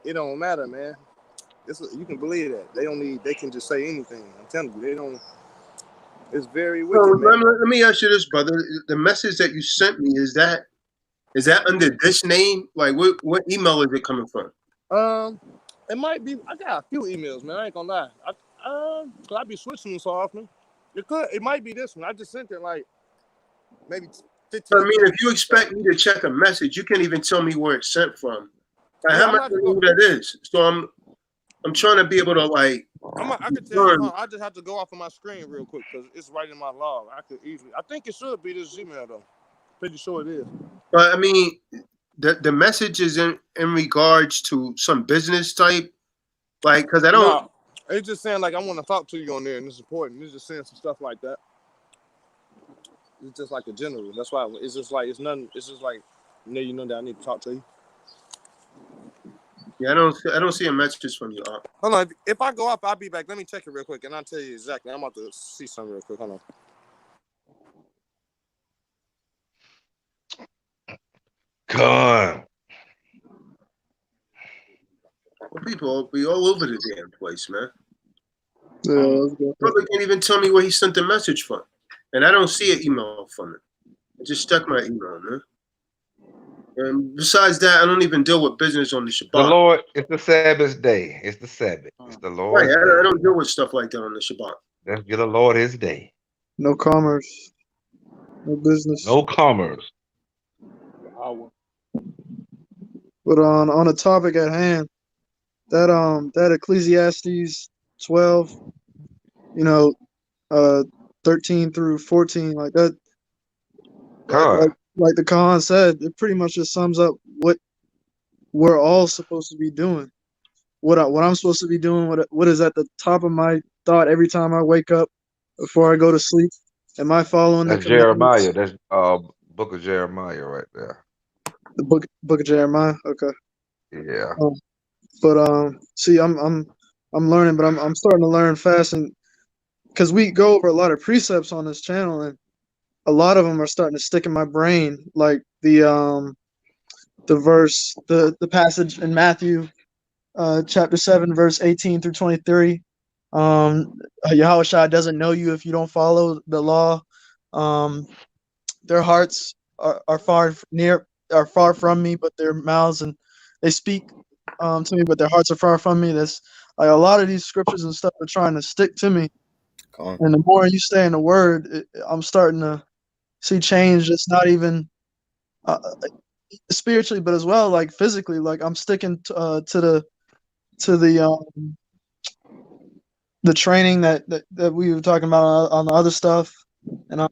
it don't matter, man. You can believe that they don't need. They can just say anything. I'm telling you, they don't. It's very wicked, man. Let me ask you this, brother. The message that you sent me is that under this name? Like, what email is it coming from? It might be. I got a few emails, man. I ain't gonna lie. Cause I be switching them so often. It might be this one. I just sent it like maybe 15. I mean, if you expect me to check a message, you can't even tell me where it's sent from. Like, how much know who that is? So I'm trying to be able to like. I could tell you. I just have to go off of my screen real quick because it's right in my log. I could easily. I think it should be this email though. Pretty sure it is. But I mean, the message is in regards to some business type, like, because I don't. No, it's just saying like I want to talk to you on there and it's important. It's just saying some stuff like that. It's just like a general. That's why it's just like it's nothing. It's just like you know that I need to talk to you. Yeah, I don't see a message from you. Hold on. If I go off, I'll be back. Let me check it real quick and I'll tell you exactly. I'm about to see something real quick. Hold on. Con. Well, people be all over the damn place, man. Yeah, Brother can't even tell me where he sent the message from. and I don't see an email from it. I just stuck my email, man. And besides that, I don't even deal with business on the The Shabbat. Lord, it's the Sabbath day. It's the Sabbath. It's the Right, Lord's I day. don't deal with stuff like that on the Shabbat. Let's give the Lord his day. No commerce, no business. No commerce. But on the topic at hand, that Ecclesiastes 12, 13 through 14, like that, God. like the Khan said, it pretty much just sums up what we're all supposed to be doing. What I'm supposed to be doing, what is at the top of my thought every time I wake up before I go to sleep. Am I following the That's Jeremiah. commandments? That's book of Jeremiah right there. The book of Jeremiah. Okay. Yeah. But see, I'm learning, but I'm starting to learn fast, and because we go over a lot of precepts on this channel, and a lot of them are starting to stick in my brain, like the verse, the passage in Matthew, chapter 7, verse 18 through 23. Yahushua doesn't know you if you don't follow the law. Their hearts are far from me, but their mouths and they speak to me, but their hearts are far from me. That's like a lot of these scriptures and stuff are trying to stick to me. And the more you stay in the Word, I'm starting to see change. It's not even spiritually, but as well, like physically. Like I'm sticking to the training that we were talking about on the other stuff, and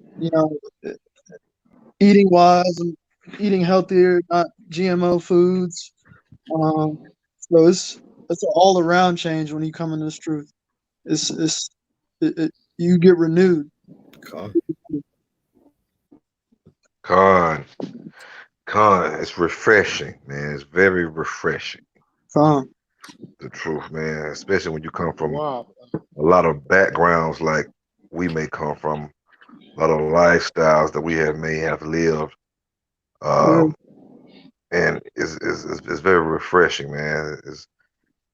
eating wise and eating healthier, not GMO foods. So it's an all around change when you come into this truth. You get renewed. Con. It's refreshing, man. It's very refreshing. The truth, man. Especially when you come from a lot of backgrounds like we may come from, a lot of lifestyles that we may have lived. And it's very refreshing, man. It's,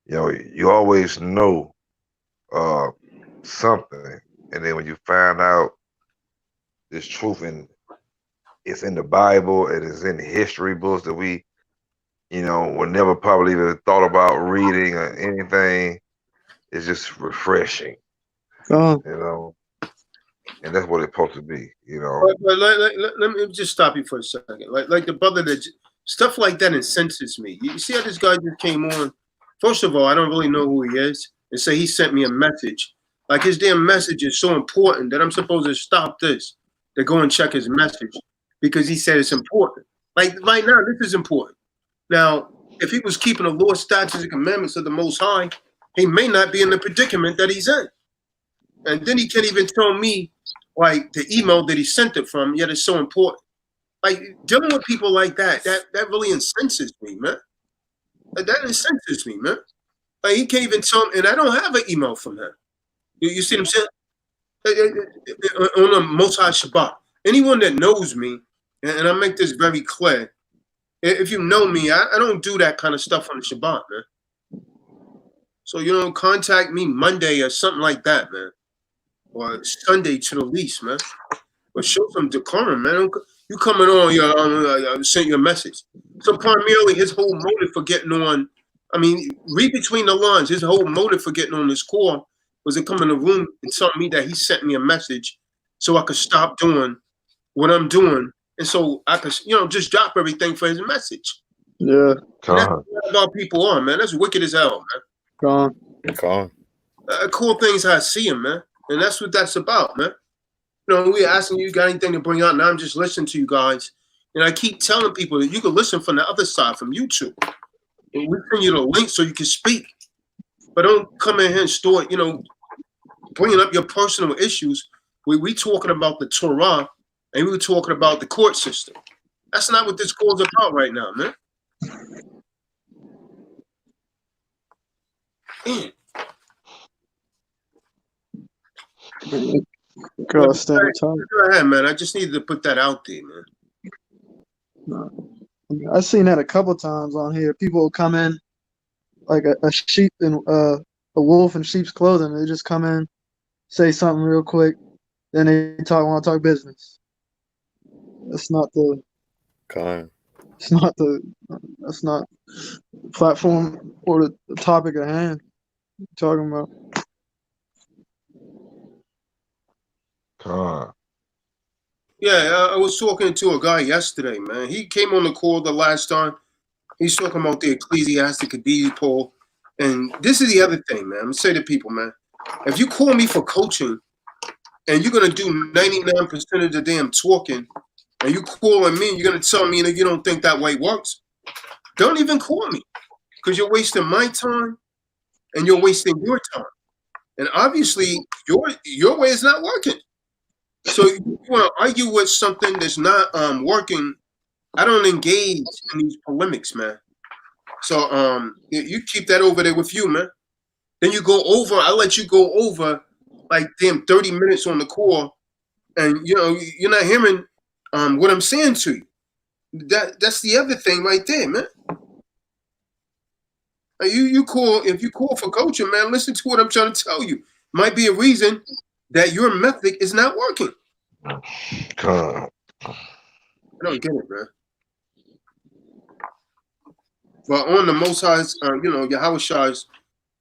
you always know something, and then when you find out this truth, and it's in the Bible, and it's in the history books that we, would never probably even thought about reading or anything. It's just refreshing, and that's what it's supposed to be, But let me just stop you for a second. Like the brother that stuff like that incenses me. You see how this guy just came on? First of all, I don't really know who he is, and say he sent me a message. Like his damn message is so important that I'm supposed to stop this to go and check his message because he said it's important. Like right now, this is important. Now, if he was keeping the law, statutes, and commandments of the Most High, he may not be in the predicament that he's in. And then he can't even tell me, like, the email that he sent it from, yet it's so important. Like, dealing with people like that really incenses me, man. That incenses me, man. Like, he can't even tell me, and I don't have an email from him. You see what I'm saying? On a Most High Shabbat. Anyone that knows me, and I make this very clear, if you know me, I don't do that kind of stuff on the Shabbat, man. So, contact me Monday or something like that, man. Or Sunday to the least, man. But show some decorum, man. You coming on, I sent you a message. So primarily his whole motive for getting on, I mean, read between the lines, his whole motive for getting on this call was to come in the room and tell me that he sent me a message so I could stop doing what I'm doing. And so I could, just drop everything for his message. Yeah. That's how people are, man. That's wicked as hell, man. Cool things how I see him, man. And that's what that's about, man. We asking you got anything to bring out, and I'm just listening to you guys. And I keep telling people that you can listen from the other side, from YouTube. And we send you the link so you can speak. But don't come in here and start, bringing up your personal issues. We talking about the Torah, and we were talking about the court system. That's not what this call's about right now, man. Man. Go ahead, man. I just needed to put that out there, man. I've seen that a couple times on here. People will come in like a sheep and a wolf in sheep's clothing. They just come in, say something real quick, then they want to talk business. That's not the platform or the topic at hand you're talking about. Yeah, I was talking to a guy yesterday, man. He came on the call the last time. He's talking about the ecclesiastic deed poll. And this is the other thing, man. I'm going to say to people, man, if you call me for coaching and you're going to do 99% of the damn talking, and you calling me and you're going to tell me that you don't think that way works, don't even call me, because you're wasting my time and you're wasting your time. And obviously, your way is not working. So you want to argue with something that's not working. I don't engage in these polemics, man. So you keep that over there with you, man. Then you go over. I let you go over like damn 30 minutes on the call, and you're not hearing what I'm saying to you. That's the other thing right there, man. You call, if you call for coaching, man, listen to what I'm trying to tell you. Might be a reason that your method is not working. I don't get it, man. But on the Most High's, Yahweh's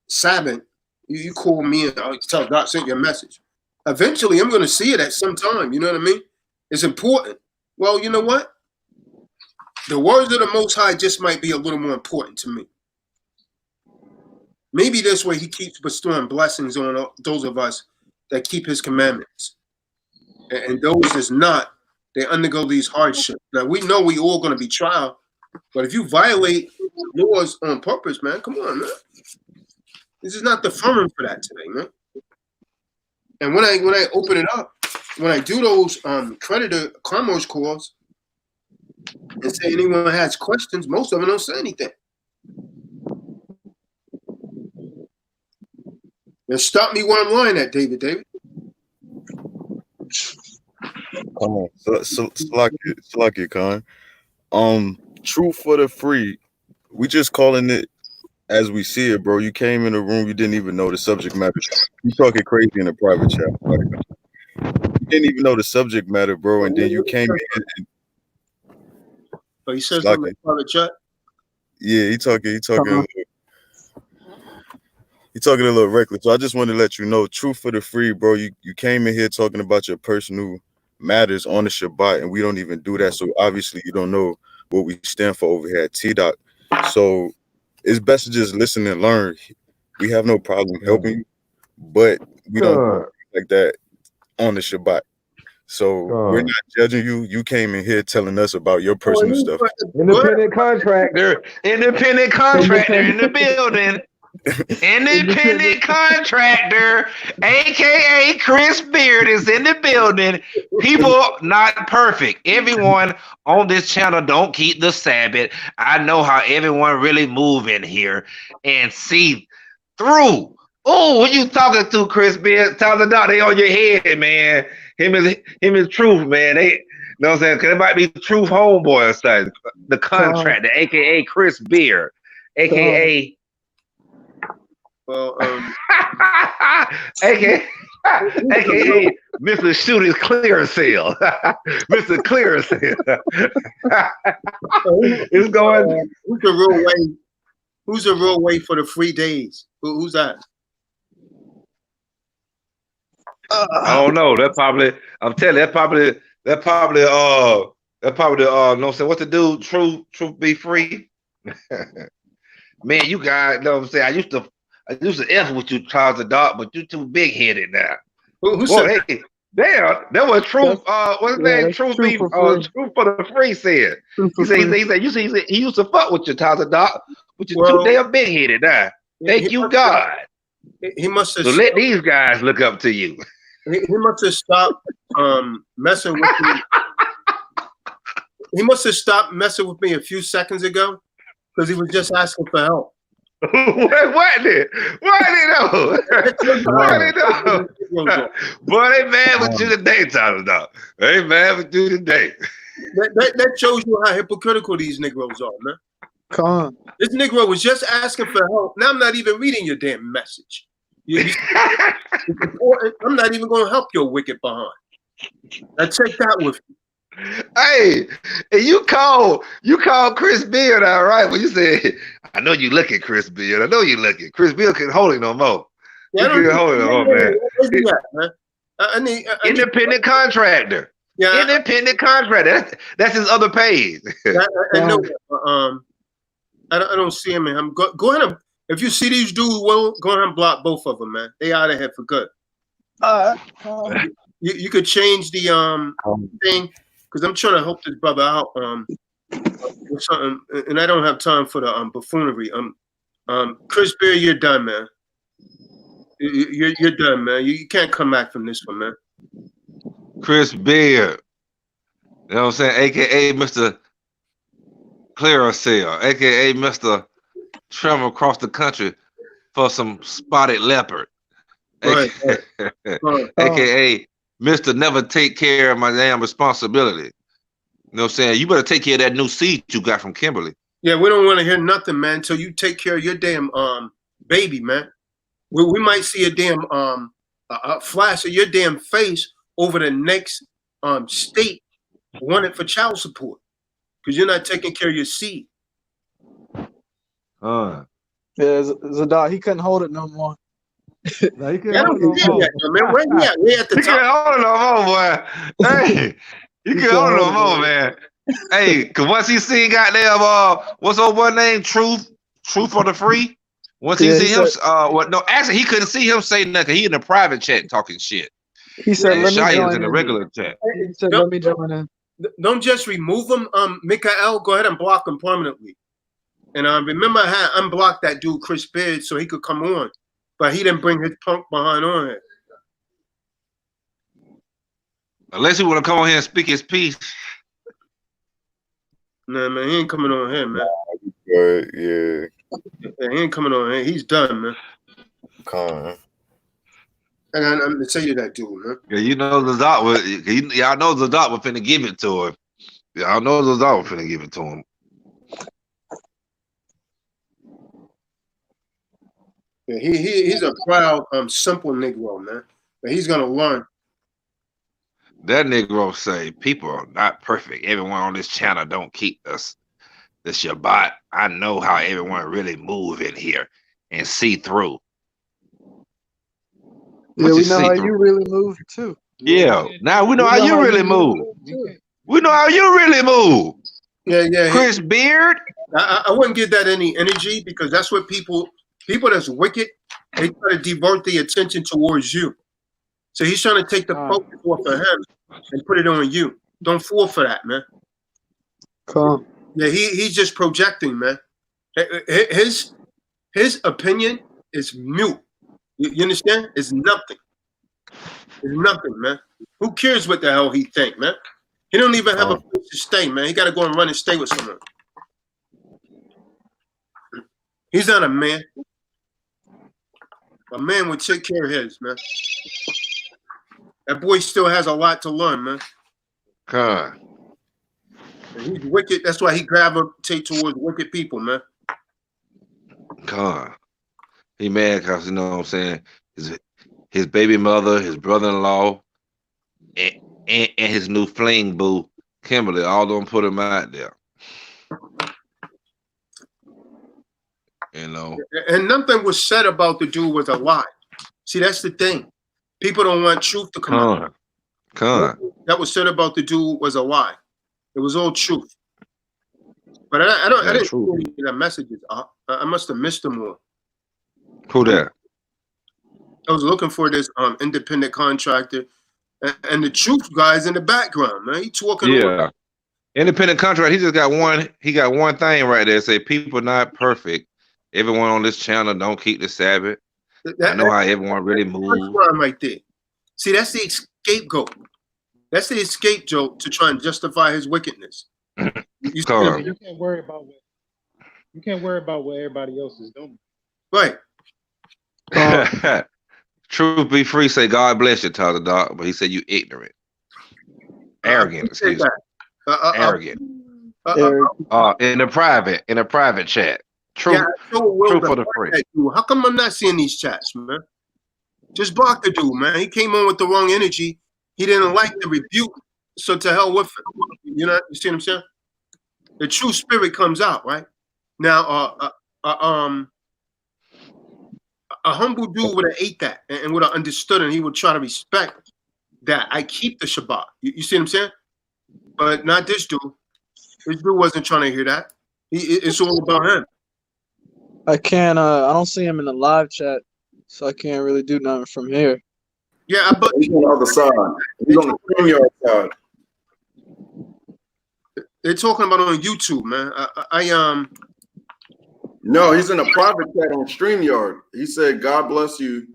Sabbath, you call me and tell God sent your message. Eventually, I'm going to see it at some time. You know what I mean? It's important. Well, you know what? The words of the Most High just might be a little more important to me. Maybe this way he keeps bestowing blessings on those of us that keep his commandments. And those that's not, they undergo these hardships. Now, we know we all going to be trial, but if you violate laws on purpose, man, come on, man. This is not the forum for that today, man. And when I open it up, when I do those creditor commerce calls and say anyone has questions, most of them don't say anything. Now stop me where I'm lying at, David. Come on, Slakia Khan. Truth for the free. We just calling it as we see it, bro. You came in the room, you didn't even know the subject matter. You talking crazy in the private chat. You didn't even know the subject matter, bro, and then you came in. Oh, he says something in the private chat? Yeah, he talking a little reckless. So I just want to let you know, truth for the free, bro. You came in here talking about your personal matters on the Shabbat, and we don't even do that. So obviously you don't know what we stand for over here at TDOC. So it's best to just listen and learn. We have no problem helping you, but we don't do like that on the Shabbat. So we're not judging you. You came in here telling us about your personal stuff. Independent contractor in the building. Independent contractor, aka Chris Beard, is in the building. People not perfect. Everyone on this channel don't keep the Sabbath. I know how everyone really move in here and see through. Oh, what you talking to, Chris Beard? Tell the dog they on your head, man. Him is truth, man. They, you know what I'm saying? Cause it might be truth homeboy or something. The contractor, aka Chris Beard, aka. Well, AKA Mr. Shooter's clear sale. Mr. Clear Sale. It's going. Who's the real way for the free days? Who's that? I don't know. That probably. I'm telling you, that probably. No, I'm saying, what to do? Truth be free. Man, you guys know what I'm saying. I used to F with you, Charles the Dog, but you too big headed now. Who said? Hey, damn, that was Truth. What's his name? Truth for the free said. He used to fuck with you, Charles the Dog, but you're too damn big headed now. Thank you, God. He must have. So let these guys look up to you. He must have stopped messing with me. He must have stopped messing with me a few seconds ago because he was just asking for help. What did know? Boy, they mad with you today, Tyler Dog. They mad with you today. That shows you how hypocritical these Negroes are, man. Come on. This Negro was just asking for help. Now I'm not even reading your damn message. It's important. I'm not even going to help your wicked behind. Now take that with you. Hey, and you called Chris Beard all right when you said, I know you looking, Chris Beard. I know you looking. Chris Beard couldn't hold it no more. Yeah, He couldn't hold it no more, man. Where's he at, man? I need Independent contractor. Yeah, Independent contractor. That's his other page. I know. I don't see him, man. Go ahead and, if you see these dudes, well, go ahead and block both of them, man. They out of here for good. You could change the thing, because I'm trying to help this brother out with something, and I don't have time for the buffoonery. Chris Beard, you're done, man. You're done, man. You can't come back from this one, man. Chris Beard. You know what I'm saying? AKA Mr. Clearasil, AKA Mr. Travel across the country for some spotted leopard. Right. AKA Mr. Never take care of my damn responsibility. You know what I'm saying? You better take care of that new seed you got from Kimberly. Yeah, we don't want to hear nothing, man, until you take care of your damn baby, man. We might see a damn a flash of your damn face over the next state wanted for child support, because you're not taking care of your seed. Yeah, Zadok, he couldn't hold it no more. No, he couldn't hold it no more. Man, where he at? Way at the top. He couldn't hold it no more, boy. Hey, you couldn't hold it no more, man. Hey, cause once he seen goddamn what's old boy name? Truth for the free. Once he see him, actually he couldn't see him say nothing. He in the private chat talking shit. He said, "Let me join in the regular chat." He said, "Let me join in." Don't just remove him, Mikael. Go ahead and block him permanently. And remember, I had unblocked that dude Chris Beard so he could come on, but he didn't bring his punk behind on it. Unless he want to come on here and speak his piece. Nah, man, he ain't coming on here, man. Yeah, he ain't coming on here. He's done, man. And I'm gonna tell you that dude, man. Yeah, you know the doc was. Y'all know the doc was finna give it to him. Y'all know the doc was finna give it to him. Yeah, he's a proud, simple Negro, man. But he's gonna learn. That Negro say people are not perfect. Everyone on this channel don't keep us the Shabbat. I know how everyone really move in here and see through. Yeah, we know how you really move too. Yeah, now we know how you really move. We know how you really move. Yeah. Chris Beard. I wouldn't give that any energy, because that's what people that's wicked, they try to divert the attention towards you. So he's trying to take the focus off of him and put it on you. Don't fall for that, man. Cool. Yeah, he's just projecting, man. His opinion is mute. You understand? It's nothing. It's nothing, man. Who cares what the hell he think, man? He don't even have a place to stay, man. He got to go and run and stay with someone. He's not a man. A man would take care of his, man. That boy still has a lot to learn, man. God. And he's wicked. That's why he gravitate towards wicked people, man. God. He mad because, you know what I'm saying, his baby mother, his brother-in-law, and his new fling boo, Kimberly, all of them put him out there. You know. And nothing was said about the dude was a lie. See, that's the thing. People don't want truth to come out. That was said about the dude was a lie. It was all truth. But I didn't see that messages. I must have missed them all. Who that? I was looking for this independent contractor, and the truth guy's in the background, man. He talking. Yeah. Independent contractor. He just got one. He got one thing right there. Say people not perfect. Everyone on this channel don't keep the Sabbath. I know how everyone really moves. Right there. See, that's the scapegoat. That's the scapegoat to try and justify his wickedness. You can't worry about what everybody else is doing. Right. Truth be free, say God bless you, Tyler Doc, but he said you ignorant. Arrogant, excuse me. Arrogant. In a private chat. Truth, truth for the free. How come I'm not seeing these chats, man? Just block the dude, man. He came on with the wrong energy, He didn't like the rebuke, so to hell with it. You know, you see what I'm saying? The true spirit comes out, right? Now, a humble dude would have ate that and would have understood, and he would try to respect that I keep the Shabbat. You see what I'm saying? But not this dude. This dude wasn't trying to hear that. It's all about him. I can't. I don't see him in the live chat, so I can't really do nothing from here. Yeah, but he's on the other side. He's on the StreamYard side. They're talking about it on YouTube, man. No, he's in a private chat on StreamYard. He said, "God bless you,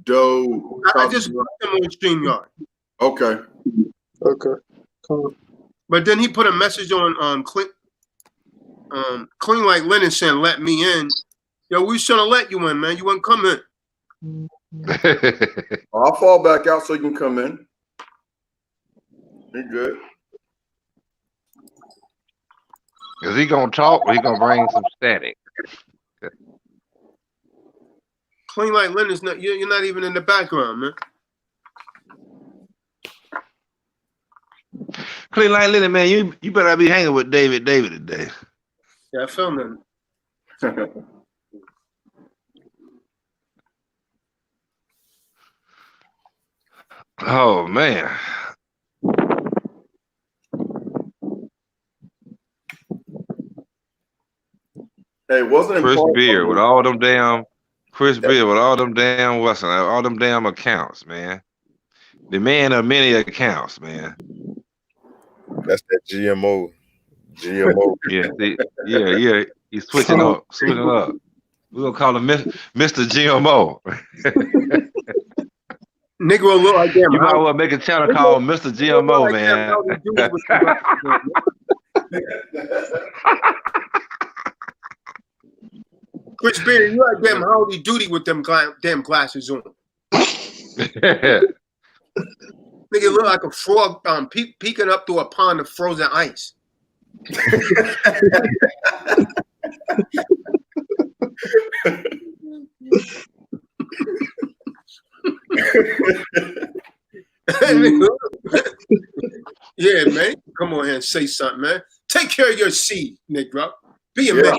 Doe." I just put him on StreamYard. Okay. Okay. Cool. But then he put a message on Clean Like Linen saying, "Let me in." Yo, we was trying to let you in, man. You wouldn't come in. I'll fall back out so you can come in. You're good. Is he gonna talk or he gonna bring some static? Clean Like Linen's not. You're not even in the background, man. Clean Like Linen, man, you better be hanging with David today. Yeah, I feel nothing. Oh man. Hey, wasn't it Chris Beard with all them damn Western, all them damn accounts, man. The man of many accounts, man. That's that GMO. Yeah. He's switching up. We're gonna call him Mr. GMO. Negro look like damn. You might well make a channel called Mr. GMO, man. Chris Beard, you like damn Howdy Doody with them damn glasses on. Nigga look like a frog peeking up through a pond of frozen ice. Yeah, man. Come on here and say something, man. Take care of your seed, Negro. Be a man.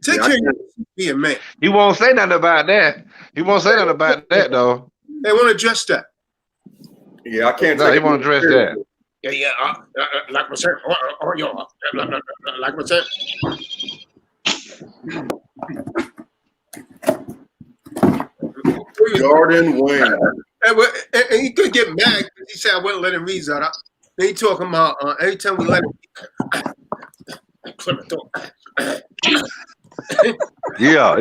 Take care of your seed. Be a man. He won't say nothing about that. Though. They want to address that. Yeah, I can't. No, he won't address that. Yeah. Like I said, like I said. Jordan Wayne. And he could get mad because he said I wouldn't let him read that. Then he talking about every time we let him. Yeah.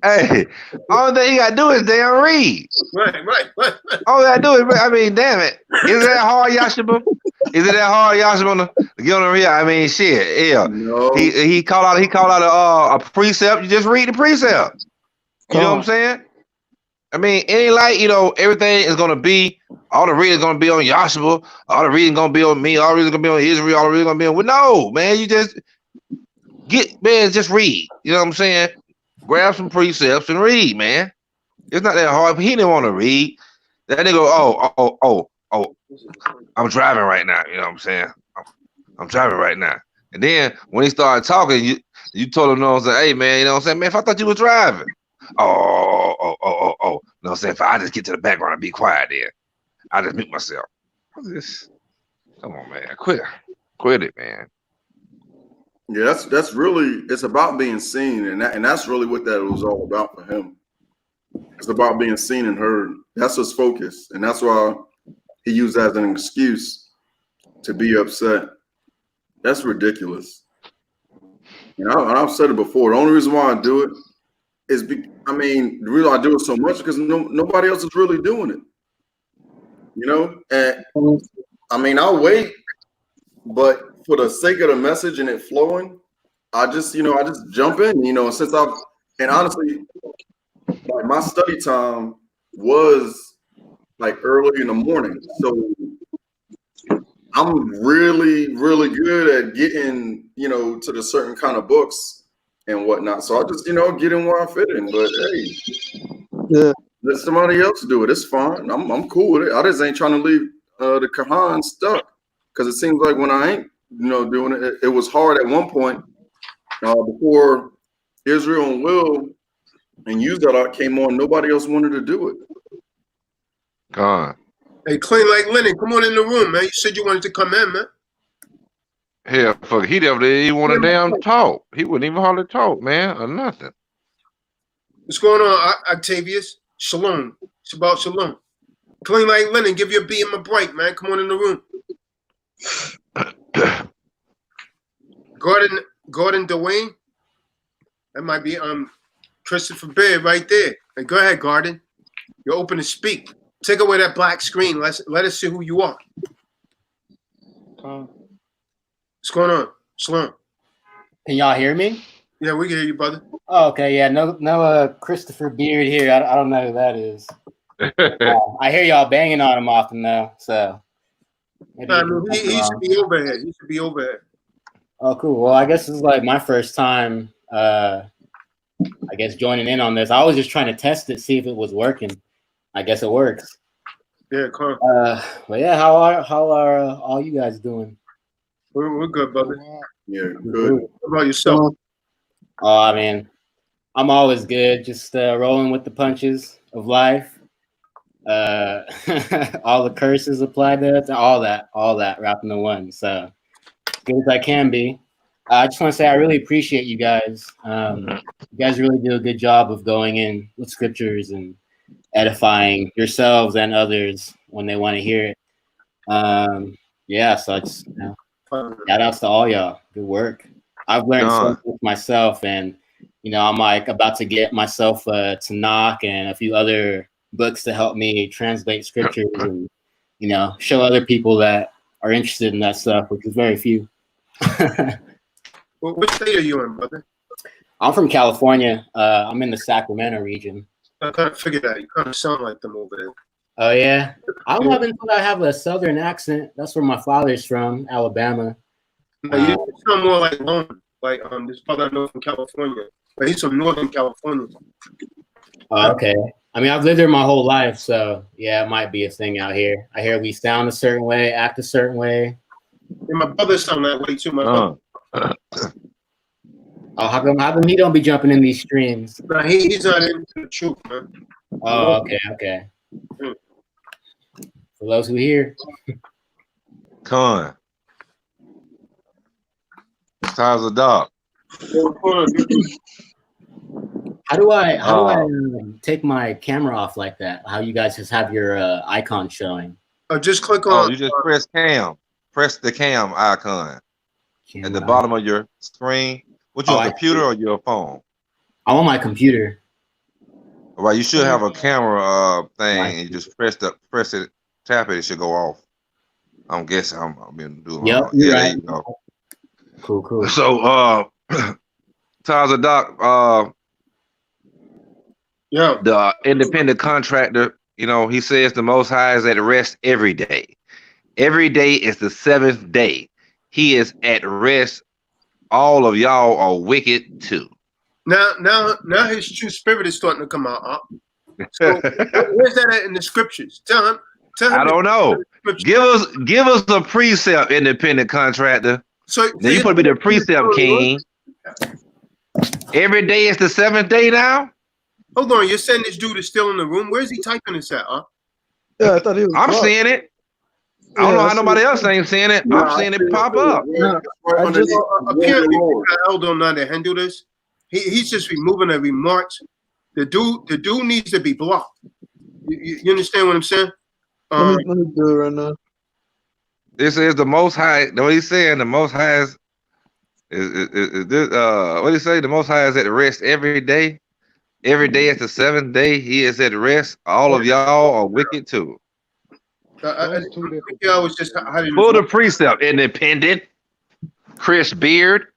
Hey, all that he gotta do is damn read. Right. All that do is, I mean, damn it. Is it that hard, Yashiba? Is it that hard, Yashiba, to get on the real? I mean, shit, yeah. No. He called out a precept. You just read the precept. You know what I'm saying? I mean, it ain't like, everything is gonna be, all the reading is gonna be on Yashiba, all the reading gonna be on me, all the reading gonna be on Israel, all the reading gonna be on. Well, no, man, you just just read. You know what I'm saying? Grab some precepts and read, man. It's not that hard. But he didn't want to read. That nigga, oh, I'm driving right now. You know what I'm saying? I'm driving right now. And then when he started talking, you told him, hey, man, you know what I'm saying? Man, if I thought you was driving. Oh. You know what I'm saying? If I just get to the background and be quiet there, I just mute myself. What's this? Come on, man. Quit it, man. Yeah, that's really, it's about being seen, and that's really what that was all about for him. It's about being seen and heard. That's his focus, and that's why he used that as an excuse to be upset. That's ridiculous. And I've said it before. The only reason why I do it is, the reason I do it so much is because nobody else is really doing it. And I'll wait, but for the sake of the message and it flowing, I just jump in, and honestly, like my study time was like early in the morning. So I'm really, really good at getting, to the certain kind of books and whatnot. So I just, get in where I fit in. But hey, Yeah. let somebody else do it. It's fine. I'm cool with it. I just ain't trying to leave the Kahan stuck, because it seems like when I ain't, doing it, it was hard at one point before Israel and Will and Uzalot came on. Nobody else wanted to do it. Gone. Hey, clean like linen, come on in the room, man. You said you wanted to come in, man. Hell, fuck, he never didn't even want to damn talk. He wouldn't even hardly talk, man, or nothing. What's going on, Octavius? Shalom. It's about shalom. Clean like linen, give your beam a break, man. Come on in the room. Gordon Dwayne. That might be Christopher Beard right there. Hey, go ahead, Gordon. You're open to speak. Take away that black screen. Let us see who you are. What's going on? Shalom. Can y'all hear me? Yeah, we can hear you, brother. Oh, okay, yeah, no Christopher Beard here. I don't know who that is. I hear y'all banging on him often though, so maybe he should be over here. He should be over here. Oh, cool. Well, I guess this is like my first time I guess joining in on this. I was just trying to test it, see if it was working. I guess it works. Yeah, cool. But yeah, how are all you guys doing? We're good, brother. Yeah, good. How about yourself? Oh, I mean, I'm always good, just rolling with the punches of life. All the curses applied to it, all that wrapped into one. So good as I can be. I just want to say I really appreciate you guys. You guys really do a good job of going in with scriptures and edifying yourselves and others when they want to hear it. Yeah, so it's shout outs to all y'all. Good work. I've learned so much myself, and I'm like about to get myself a Tanakh and a few other books to help me translate scriptures and show other people that are interested in that stuff, which is very few. Well, which state are you in, brother? I'm from California. I'm in the Sacramento region. I kind of figured that. You kind of sound like them over there. Oh yeah, I don't happen to have a southern accent. That's where my father's from, Alabama. No, you sound more like Lone, like this brother I know from California, but he's from Northern California. Oh, okay. I mean, I've lived there my whole life, so yeah, it might be a thing out here. I hear we sound a certain way, act a certain way. And my brother sound that way too. My brother. Oh, how come he don't be jumping in these streams? No, he's not into the truth, man. Oh, okay. For those who hear. Con. How's the dog? How do I take my camera off like that? How you guys just have your icon showing? Just click on. Oh, you just press cam. Press the cam icon at the bottom of your screen. What your computer or your phone? I'm on my computer. Right, you should have a camera thing, and you just press it, tap it, it should go off. I'm guessing I'm doing yep, yeah, right. There you go. Cool. So Taza Doc, yeah, the independent contractor, he says the Most High is at rest every day. Every day is the seventh day. He is at rest. All of y'all are wicked too. Now his true spirit is starting to come out. So where's that at in the scriptures? Tell him. I don't know. Give us a precept, independent contractor. So now you supposed to be the precept king. Every day is the seventh day now. Hold on, you're saying this dude is still in the room? Where's he typing this at? Yeah, I thought he was. I'm seeing it. I don't know how nobody else ain't seeing it. I'm seeing it pop up. Apparently, Elder don't know how to handle this. He's just removing the remarks. The dude needs to be blocked. You understand what I'm saying? Let me do it right now. This is the Most High. What he's saying, the Most High is this, what do you say? The Most High is at rest every day. Every day is the seventh day. He is at rest. All of y'all are wicked too. I was just hiding. Pull the precept, independent. Chris Beard.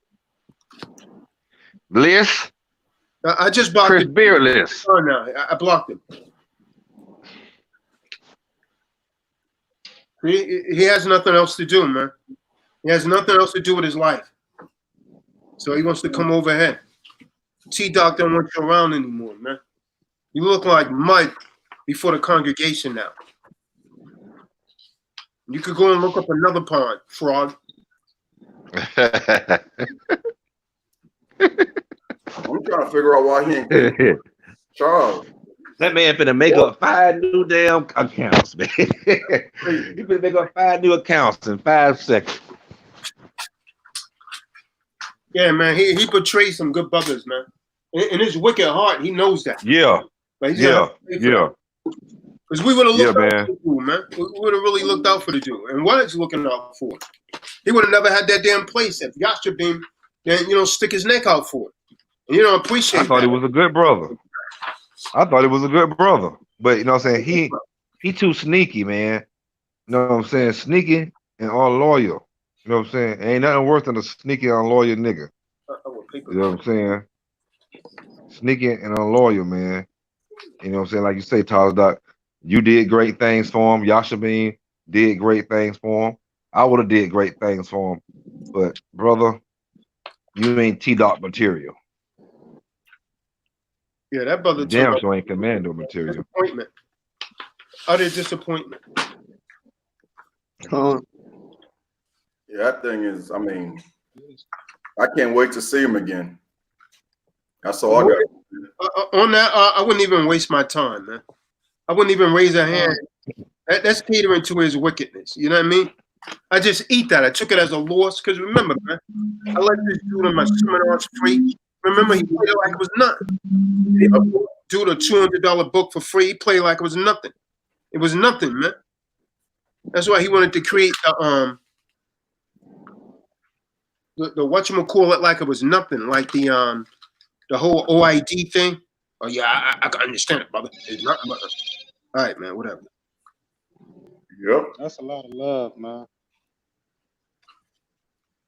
Bliss. I just blocked Chris Beardless. Oh no, I blocked him. He has nothing else to do, man. He has nothing else to do with his life. So he wants to come over here. TDOC don't want you around anymore, man. You look like mud before the congregation now. You could go and look up another pond, frog. I'm trying to figure out why he ain't Charles. That man finna make up 5 new damn accounts, man. He finna make up 5 new accounts in 5 seconds. Yeah, man, he portrays some good brothers, man. In his wicked heart, he knows that. Yeah. But he's Yeah. Because we would have looked out man. for the dude, man. We would have really looked out for the dude. And what is he looking out for? He would have never had that damn place if Yashabim then, stick his neck out for it. And you don't appreciate I thought that. he was a good brother. But you know what I'm saying? He too sneaky, man. You know what I'm saying? Sneaky and unloyal. You know what I'm saying? Ain't nothing worse than a sneaky, unloyal nigga. You know what I'm saying? Sneaky and unloyal, man. You know what I'm saying? Like you say, Tyler Doc, you did great things for him. Yashabin did great things for him. I would have did great things for him. But, brother, you ain't T-Doc material. Yeah, that brother damn sure ain't commando material. Disappointment. Utter disappointment. Yeah, that thing is, I mean, I can't wait to see him again. That's all I got. On that, I wouldn't even waste my time, man. I wouldn't even raise a hand. That's catering to his wickedness. You know what I mean? I just eat that. I took it as a loss because remember, man, I let this dude in my seminars free. Remember, he played it like it was nothing. Dude, a $200 book for free. He played like it was nothing. It was nothing, man. That's why he wanted to create the whatchamacallit like it was nothing, like the whole OID thing. Oh yeah, I can understand it, brother. It's not, all right, man. Whatever. Yep. That's a lot of love, man.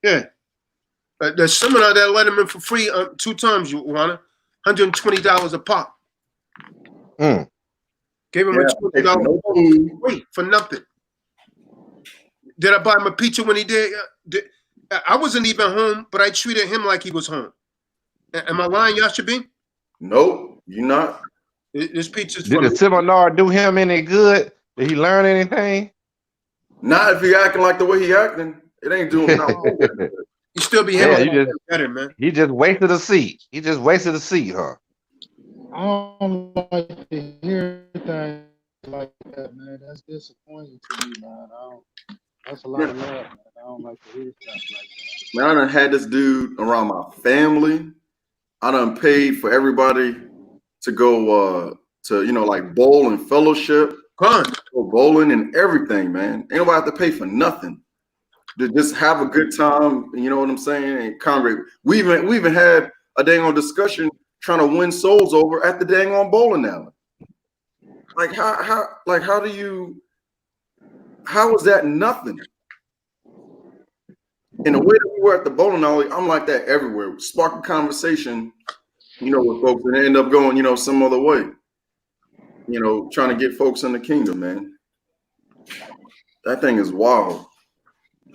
Yeah. The seminar that let him in for free 2 times, you wanna $120 a pop. Gave him a $20 free for nothing. Did I buy him a pizza when he did? I wasn't even home, but I treated him like he was home. Am I lying, Yashabin? Nope, you're not. This pizza's Did the seminar do him any good? Did he learn anything? Not if he acting like the way he acting. It ain't doing nothing. You still be better, man. He just wasted a seat. Huh? I don't like to hear things like that, man. That's disappointing to me, man. That's a lot of love, man. I don't like to hear stuff like that. Man, I done had this dude around my family. I done paid for everybody to go to like bowl and fellowship. Go bowling and everything, man. Ain't nobody have to pay for nothing. To just have a good time, you know what I'm saying, and congregate. We even had a dang on discussion trying to win souls over at the dang on bowling alley. Like how is that nothing? And the way that we were at the bowling alley, I'm like that everywhere. Spark a conversation, with folks, and they end up going, some other way. Trying to get folks in the kingdom, man. That thing is wild.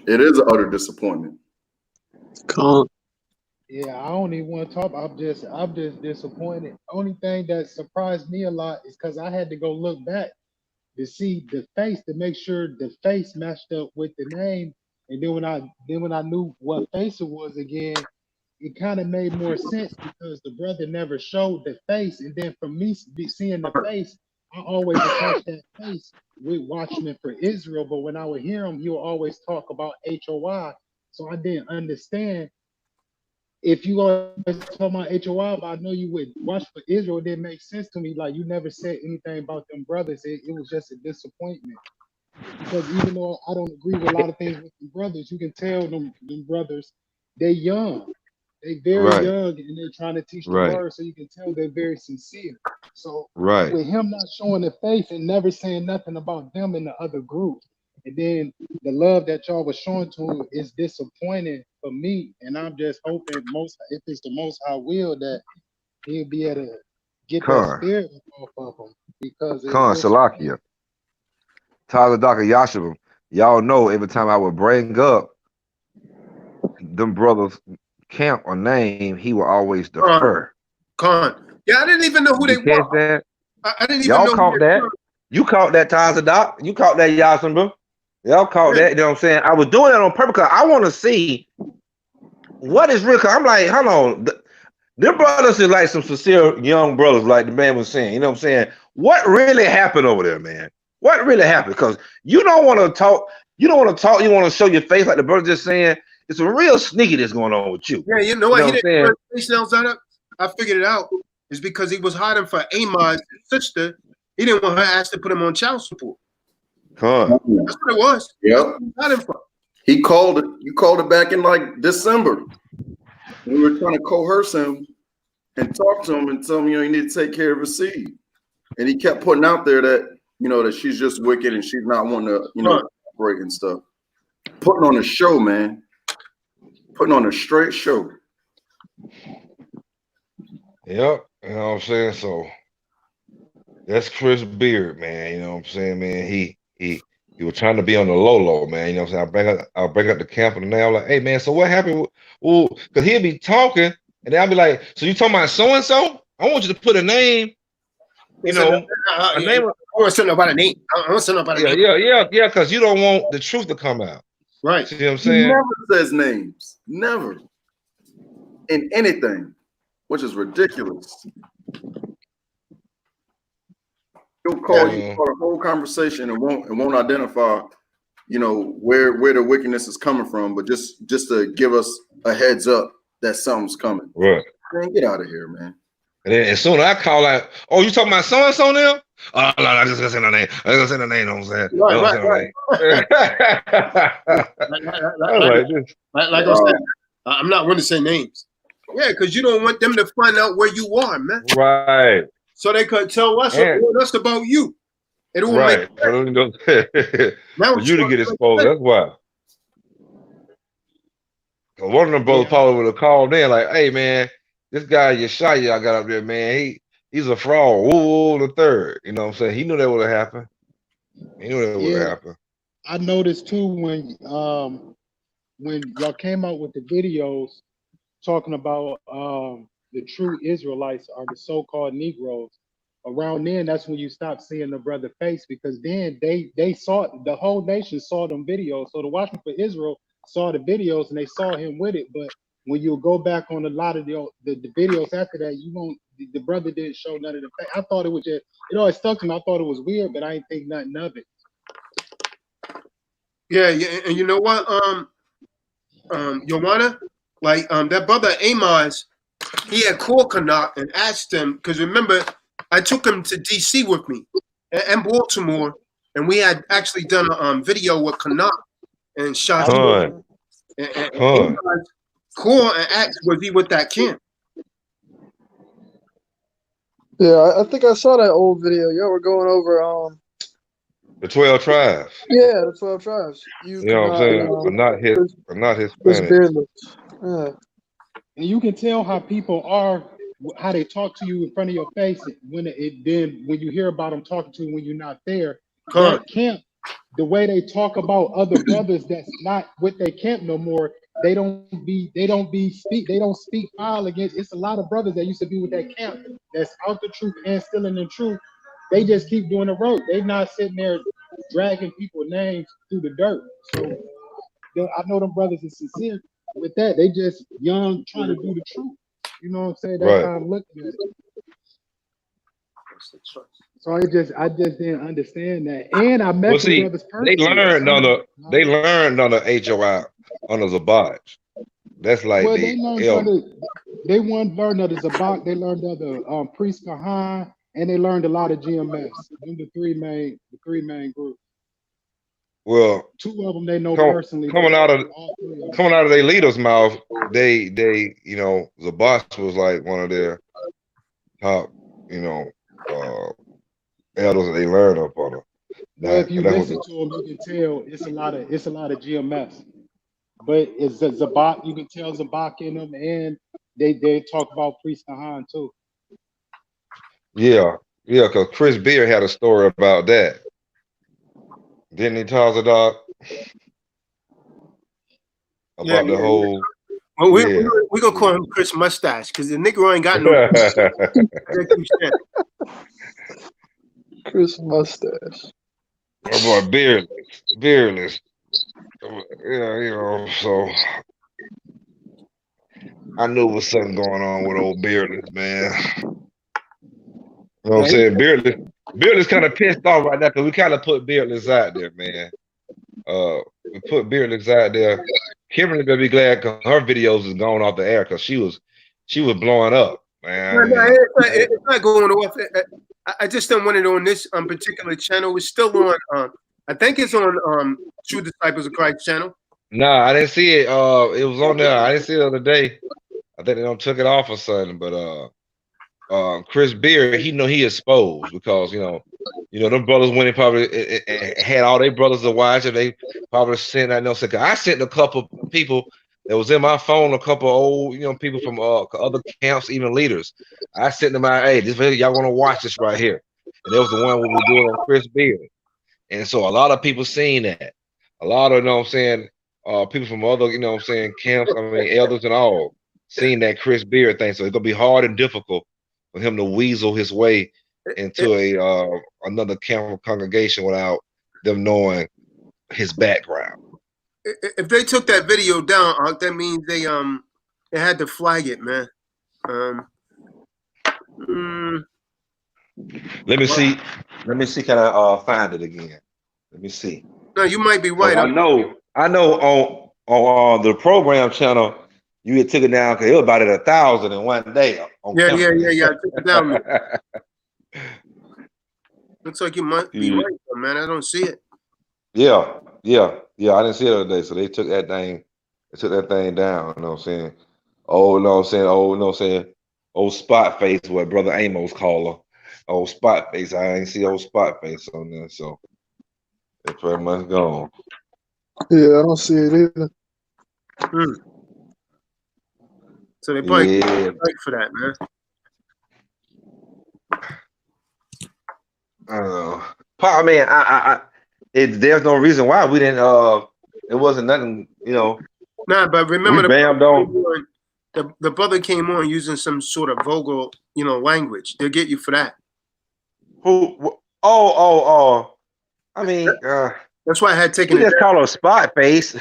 It is an utter disappointment. Yeah, I don't even want to talk. I'm just disappointed. Only thing that surprised me a lot is because I had to go look back to see the face to make sure the face matched up with the name. And then when I knew what face it was again, it kind of made more sense because the brother never showed the face. And then from me seeing the face, I always attach that face with Watchmen for Israel. But when I would hear him, he would always talk about HOI. So I didn't understand. If you always talk about HOI, but I know you would watch for Israel, it didn't make sense to me. Like you never said anything about them brothers. It was just a disappointment. Because even though I don't agree with a lot of things with the brothers, you can tell them brothers, they're young. They very young and they're trying to teach the word, so you can tell they're very sincere. So with him not showing the face and never saying nothing about them in the other group, and then the love that y'all was showing to him is disappointing for me. And I'm just hoping if it's the most I will, that he'll be able to get that spirit off of him. Because Salakia. Tyler Doc Yashabim. Y'all know every time I would bring up them brothers' camp or name, he will always defer. Con. Yeah, I didn't even know who they You catch were. that? I didn't even Y'all know who caught they that. were. You caught that, Doc. You caught that, Yasin, bro. Y'all caught that. You know what I'm saying? I was doing that on purpose because I want to see what is real. Cause I'm like, hold on. Their brothers is like some sincere young brothers, like the man was saying. You know what I'm saying? What really happened over there, man? What really happened? Because you don't want to talk. You don't want to talk. You want to show your face, like the brother just saying. It's a real sneaky that's going on with you. Yeah, you know what? He didn't turn his face out. I figured it out. It's because he was hiding for Amaz's sister. He didn't want her ass to put him on child support. Huh. That's what it was. Yep. He called it. You called it back in like December. We were trying to coerce him and talk to him and tell him, you need to take care of his seed. And he kept putting out there that, that she's just wicked and she's not wanting to, operate and stuff. Putting on a show, man. Putting on a straight show. Yep. You know what I'm saying? So that's Chris Beard, man. You know what I'm saying, man? He was trying to be on the low, man. You know what I'm saying? I'll bring up the camp and now like, hey man, so what happened? Well, because he'll be talking and then I'll be like, so you talking about so-and-so? I want you to put a name, a name. I want to know about a name. I want to know about a name. Yeah, because you don't want the truth to come out. Right. See what I'm saying? He never says names. Never. In anything, which is ridiculous. He'll call you for a whole conversation and won't identify, where the wickedness is coming from, but just to give us a heads up that something's coming. Right. Man, get out of here, man. And then as soon as I call out, oh, you talking about so-and-so now? Oh, no, I just gonna say the name. I just gonna say the name, you know what I'm saying? Like I said, I'm not going to say names. Yeah, because you don't want them to find out where you are, man. Right. So they could tell us about you. It will right. For you to get exposed, that's why. One of them brothers probably would have called in like, hey, man, this guy Yeshaya I got up there, man, he's a fraud. The third. You know what I'm saying? He knew that would have happened. He knew that would have happened. I noticed too when y'all came out with the videos talking about the true Israelites are the so-called Negroes. Around then, that's when you stopped seeing the brother face, because then they saw, the whole nation saw them videos. So the Watchmen for Israel saw the videos and they saw him with it. But when you go back on a lot of the videos after that, you won't. The brother didn't show none of the face. I thought it was just, it stuck to me. I thought it was weird, but I didn't think nothing of it. Yeah, and you know what, Joanna, like that brother Amos, he had called Canuck and asked him, because remember, I took him to DC with me and Baltimore, and we had actually done a video with Canuck and shot. And Amos called and asked, was he with that camp? Yeah, I think I saw that old video. Y'all were going over the 12 tribes. Yeah, the 12 tribes. You know what I'm saying? I'm not Hispanic. Yeah. And you can tell how people are, how they talk to you in front of your face when when you hear about them talking to you when you're not there. That camp, the way they talk about other brothers that's not with their camp no more, they don't speak foul against. It's a lot of brothers that used to be with that camp that's out the truth and still in the truth. They just keep doing the road. They're not sitting there dragging people's names through the dirt. So I know them brothers are sincere with that. They just young trying to do the truth. You know what I'm saying? That's how I'm looking at it. So I just didn't understand that. And I met the brothers personally. They learned on the HOI under Zabaj. That's like they learned under Zabaj. They learned under Priest Kahan, and they learned a lot of GMS. Them the three main groups. Well, two of them they know personally. Coming out of their leader's mouth, the boss was like one of their top, elders that they learned up on them. Well, if you listen to them, you can tell it's a lot of GMS. But it's Zabak, you can tell Zabak in them, and they talk about Priest Kahan too. Yeah, because Chris Beard had a story about that. Didn't he, Tazadok? About the whole Well, we gonna call him Chris Mustache because the nigga ain't got no. Chris Mustache. My boy, beardless. Yeah, so I knew there was something going on with old beardless, man. You know what I'm saying? Beardless kind of pissed off right now because we kind of put beardless out there, man. We put beardless out there. Kimberly gonna be glad because her videos is gone off the air because she was blowing up, man. It's not going off. I just don't want it on this particular channel. It's still on. I think it's on True Disciples of Christ channel. Nah, I didn't see it. It was on there. I didn't see it the other day. I think they took it off or something. But Chris Beard, he exposed because them brothers when they probably had all their brothers to watch, and they probably sent I sent a couple people that was in my phone, a couple old people from other camps, even leaders. I sent them out, hey, this video y'all want to watch this right here, and it was the one where we do it on Chris Beard, and so a lot of people seen that. A lot of people from other camps, elders and all seen that Chris Beard thing. So it's gonna be hard and difficult for him to weasel his way into another camp congregation without them knowing his background. If they took that video down, that means they had to flag it, man. Let me see. Can I find it again? Let me see. No, you might be right. I know on the program channel you had took it down because it was about at 1,000 in one day. Yeah. I took it down. Man. Looks like you might be right, man. I don't see it. Yeah. I didn't see it the other day, so they took that thing. They took that thing down. You know what I'm saying? Old spot face, what Brother Amos call her. Old spot face. I ain't see old spot face on there, so it's pretty much gone. Yeah, I don't see it either. So they probably fight for that, man. I don't know. There's no reason why we didn't. It wasn't nothing, Nah, but remember the brother came on using some sort of vulgar, language. They'll get you for that. Who? Oh. That's why I had taken it. Just call her spot face.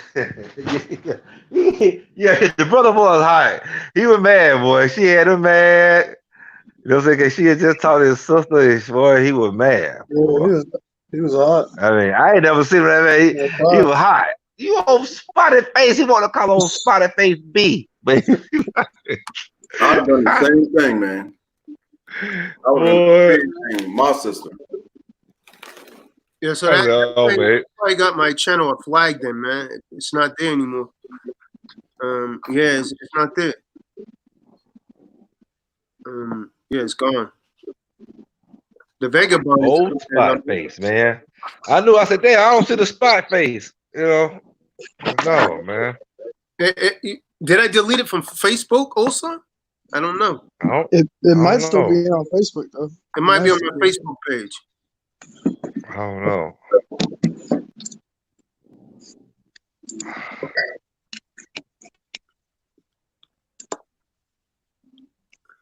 Yeah, the brother was hot. He was mad, boy. She had him mad. She had just taught his sister, boy. He was mad. Yeah, he was hot. I ain't never seen that man. He was hot. You old spotted face. He want to call old spotted face B. But I've done the same thing, man. I would have done the same thing. My sister. Yeah, so that I got my channel flagged then, man. It's not there anymore. It's not there. It's gone. The vagabond old spot face, man. I knew. I said, damn, I don't see the spot face. No, man. Did I delete it from Facebook also? I don't know. It might still be on Facebook though. It might be on my Facebook page. I don't know.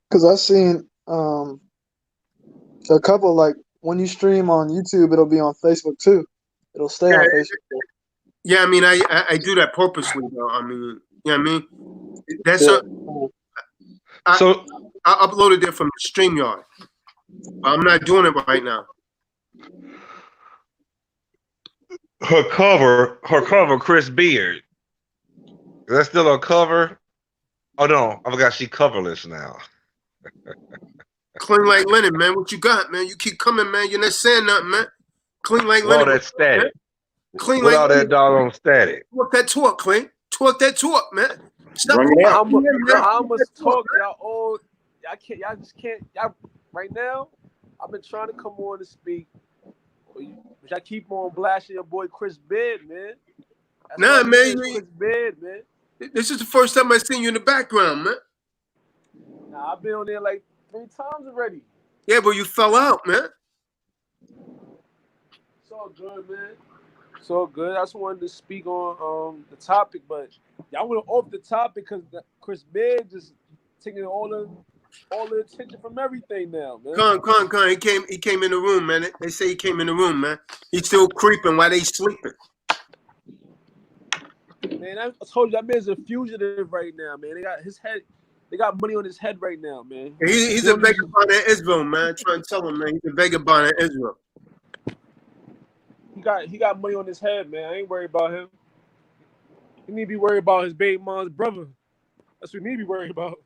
Because I've seen a couple, like when you stream on YouTube, it'll be on Facebook too. It'll stay on Facebook. Yeah, I do that purposely though. You know what I mean? That's I uploaded it from StreamYard. I'm not doing it right now. Her cover, Chris Beard. Is that still a cover? Oh no, I forgot she coverless now. Clean like linen, man. What you got, man? You keep coming, man. You're not saying nothing, man. Clean like linen. All that static. Clean with like all that doggone static. Twerk that talk, Clean. Twerk that talk, man. Stop. How much talk y'all all? Y'all just can't. Y'all right now. I've been trying to come on to speak. But I keep on blasting your boy Chris Beard, man. Nah, man. Chris Beard, man. This is the first time I seen you in the background, man. Nah, I've been on there like 3 times already. Yeah, but you fell out, man. It's all good, man. So good. I just wanted to speak on the topic, but y'all went off the topic because Chris Beard just taking all the attention from everything now, man. Con. He came in the room, man. They say he came in the room, man. He's still creeping while they sleeping. Man, I told you that man's a fugitive right now, man. They got money on his head right now, man. He's a vagabond in Israel, man. Trying to tell him, man. He's a vagabond in Israel. He got money on his head, man. I ain't worried about him. He need to be worried about his baby mom's brother. That's what he need to be worried about.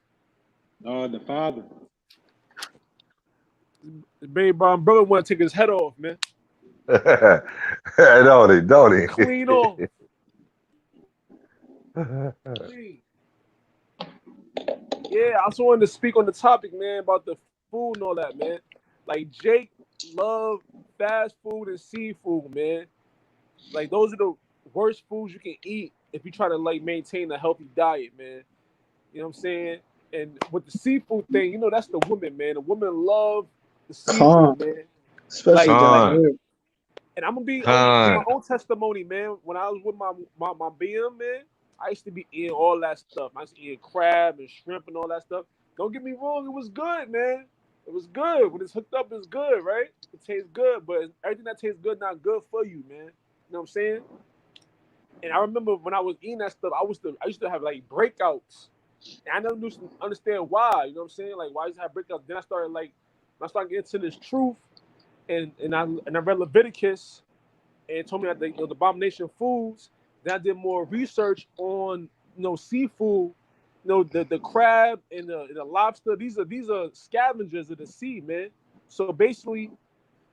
The father. His baby mom's brother want to take his head off, man. Don't he? Clean off. Clean. Yeah, I also wanted to speak on the topic, man, about the food and all that, man. Like Jake love fast food and seafood, man. Like those are the worst foods you can eat if you try to like maintain a healthy diet, man. You know what I'm saying? And with the seafood thing, you know that's the woman, man. The women love the seafood, man. Especially down like, here. and I'm gonna be my own testimony, man. When I was with my BM, man, I used to be eating all that stuff. I used to eat crab and shrimp and all that stuff. Don't get me wrong, it was good, man. It was good. When it's hooked up, it's good, right? It tastes good, but everything that tastes good not good for you, man. You know what I'm saying? And I remember when I was eating that stuff, I used to have like breakouts. And I never knew understand why. You know what I'm saying? Like why I used to have breakouts. Then I started getting into this truth, and I read Leviticus, and it told me that the abomination foods. Then I did more research on seafood, the crab and the lobster. These are scavengers of the sea, man. So basically,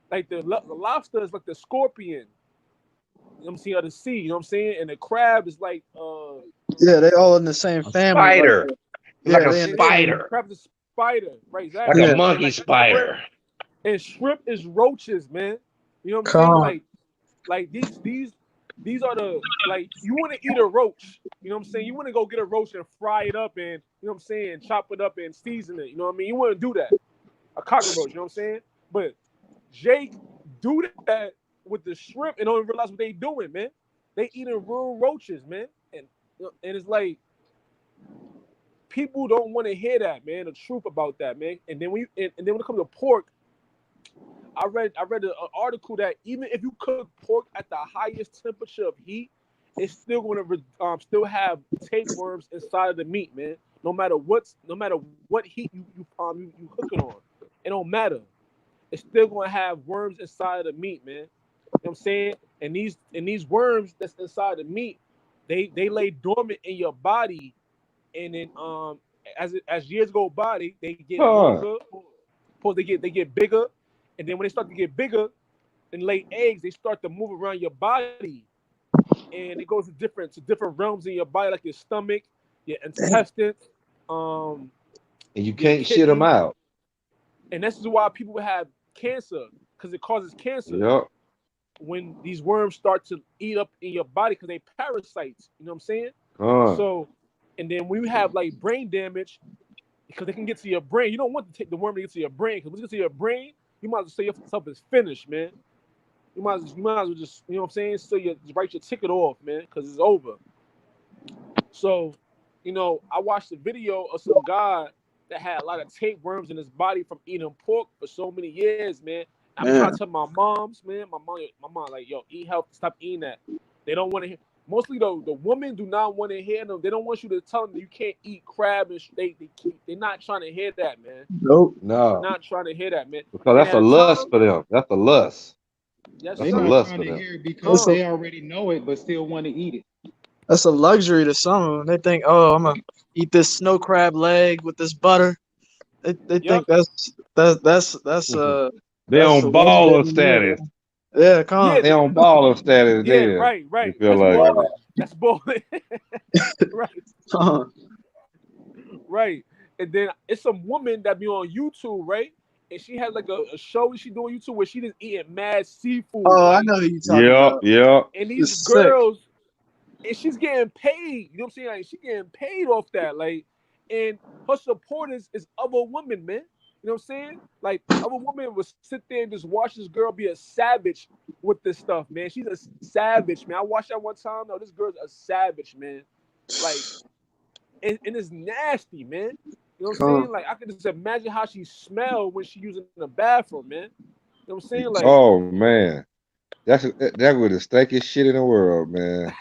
like the lobster is like the scorpion. You know what I'm saying, of the sea. You know what I'm saying, and the crab is like yeah, they all in the same family. Spider, like a the spider. crab's a spider, right? Exactly. Like a monkey spider. And shrimp is roaches, man. You know what I'm saying? Like these are the, like, you want to eat a roach. You know what I'm saying? You want to go get a roach and fry it up and, you know what I'm saying, chop it up and season it. You know what I mean? You want to do that. A cockroach, you know what I'm saying? But Jake do that with the shrimp and don't even realize what they doing, man. They eating real roaches, man. And it's like, people don't want to hear that, man, the truth about that, man. And then when it comes to pork, I read an article that even if you cook pork at the highest temperature of heat, it's still going to still have tapeworms inside of the meat, man. No matter what heat you cook it on, it don't matter. It's still going to have worms inside of the meat, man. You know what I'm saying? And these worms that's inside the meat, they lay dormant in your body, and then as years go by, they get longer. They get bigger. And then when they start to get bigger and lay eggs, they start to move around your body, and it goes to different realms in your body, like your stomach, your intestines. And you can't shit them out. And this is why people have cancer, because it causes cancer. Yep. When these worms start to eat up in your body, because they parasites. You know what I'm saying? So, and then when you have like brain damage, because they can get to your brain, you don't want to take the worm to get to your brain, because when it gets to your brain, you might as well say yourself is finished, man. You might as well just, you know what I'm saying? So you write your ticket off, man, because it's over. So, I watched a video of some guy that had a lot of tapeworms in his body from eating pork for so many years, man. I'm trying to tell my moms, man. My mom, like, yo, eat healthy, stop eating that. They don't want to hear. Mostly though, the women do not want to hear them. They don't want you to tell them that you can't eat crab, and they're not trying to hear that, man. Nope. No. They're not trying to hear that, man. Because that's a lust for them. That's a lust. Yes, They're not trying to hear it because they already know it, but still want to eat it. That's a luxury to some of them. They think, oh, I'm gonna eat this snow crab leg with this butter. They think that's they on baller status. Yeah, come on. They on baller status. Yeah, there. right. You feel like that's balling. Right. Right. And then it's some woman that be on YouTube, right? And she has like a show she doing YouTube where she just eating mad seafood. Oh, right? I know who you talking about. Yeah. And these girls, and she's getting paid. You know what I'm saying? Like, she getting paid off that. Like, and her supporters is other women, man. You know what I'm saying? Like, other woman would sit there and just watch this girl be a savage with this stuff, man. She's a savage, man. I watched that one time. No, this girl's a savage, man. Like, and it's nasty, man. You know what I'm saying? Like, I can just imagine how she smelled when she using the bathroom, man. You know what I'm saying? Like, oh man, that was the stankiest shit in the world, man.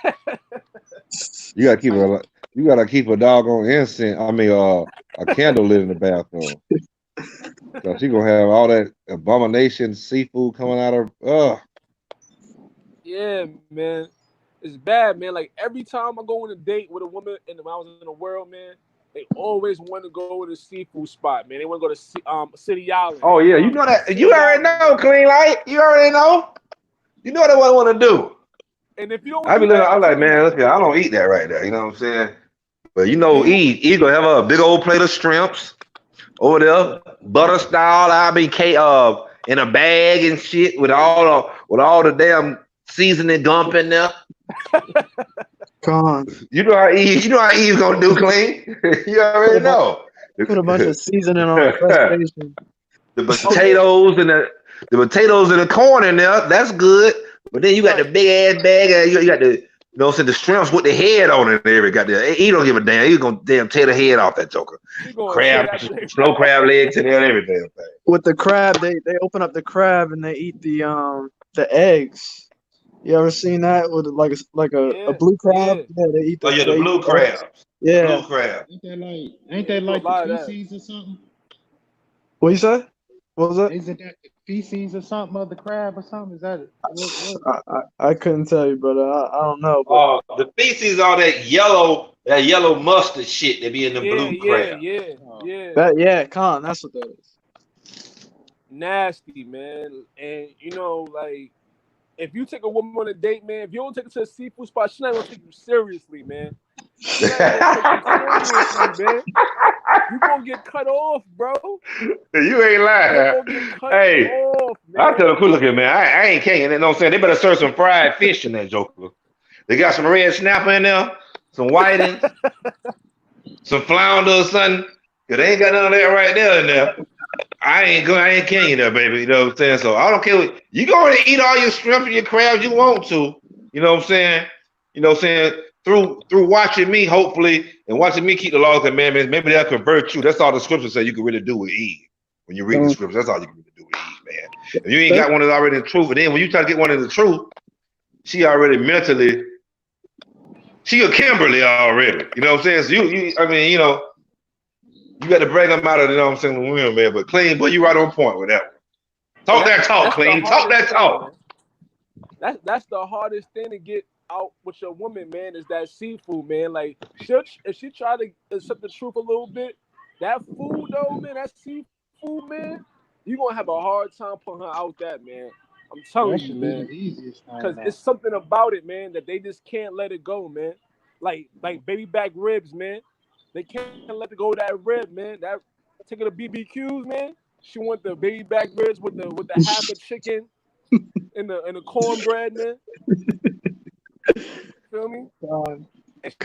You gotta keep a doggone incense. I mean, a candle lit in the bathroom. So she gonna have all that abomination seafood coming out of. yeah, man. It's bad, man. Like, every time I go on a date with a woman and when I was in the world, man, they always want to go to the seafood spot, man. They want to go to City Island. Oh yeah, you know that. You already know, Clean Light. You already know. You know what I want to do. And if you don't, I'm like, man, look, I don't eat that right there. You know what I'm saying? But you know, Eve gonna have a big old plate of shrimps over there, butter style. I mean, in a bag and shit with all the damn seasoning gump in there. You know how Eve gonna do, Clean. You already know. Put a bunch of seasoning on crustation. The potatoes and the potatoes and the corn in there. That's good. But then you got the big ass bag. And you got the the shrimps with the head on it. And everything. Got the. He don't give a damn. He's gonna damn tear the head off that joker. Crab, snow crab legs and everything. With the crab, they open up the crab and they eat the eggs. You ever seen that with like a blue crab? Yeah, they eat the. The blue crabs. Yeah. Blue crab. Ain't that like the feces or something? What you say? What was that? Isn't that the feces or something of the crab or something? Is that it? I couldn't tell you, brother. I don't know. But... the feces are that yellow mustard shit that be in the blue crab. Yeah, Con, that's what that is. Nasty, man. And like, if you take a woman on a date, man, if you don't take her to a seafood spot, she's not gonna take you seriously, man. She's not gonna take you seriously, man. You gonna get cut off, bro. You ain't lying. Hey, I tell her, look at man, I ain't king. You know what I'm saying? They better serve some fried fish in that joker. They got some red snapper in there, some whitings, some flounder or something. Cause they ain't got none of that right there in there. I ain't king you there, baby. You know what I'm saying? So I don't care what you going to eat all your shrimp and your crabs you want to. You know what I'm saying? You know what I'm saying? Through watching me, hopefully, and watching me keep the laws and commandments, maybe they'll convert you. That's all the scriptures say you can really do with Eve. When you read the scriptures, that's all you can really do with Eve, man. If you ain't got one that's already in the truth, but then when you try to get one in the truth, she already mentally, she a Kimberly already. You know what I'm saying? So you got to bring them out of, you know what I'm saying, the women, man. But Clean, boy, you right on point with that one. Talk that talk, Clean. Talk that talk. That's the hardest thing to get out with your woman, man, is that seafood, man. Like, if she try to accept the truth a little bit, that food though, man, that seafood, man, you gonna have a hard time pulling her out that, man. I'm telling you, man. Because it's something about it, man, that they just can't let it go, man. Like baby back ribs, man. They can't let it go that rib, man. That take her to BBQs, man. She want the baby back ribs with the half a chicken and the cornbread, man. Feel me? God. It's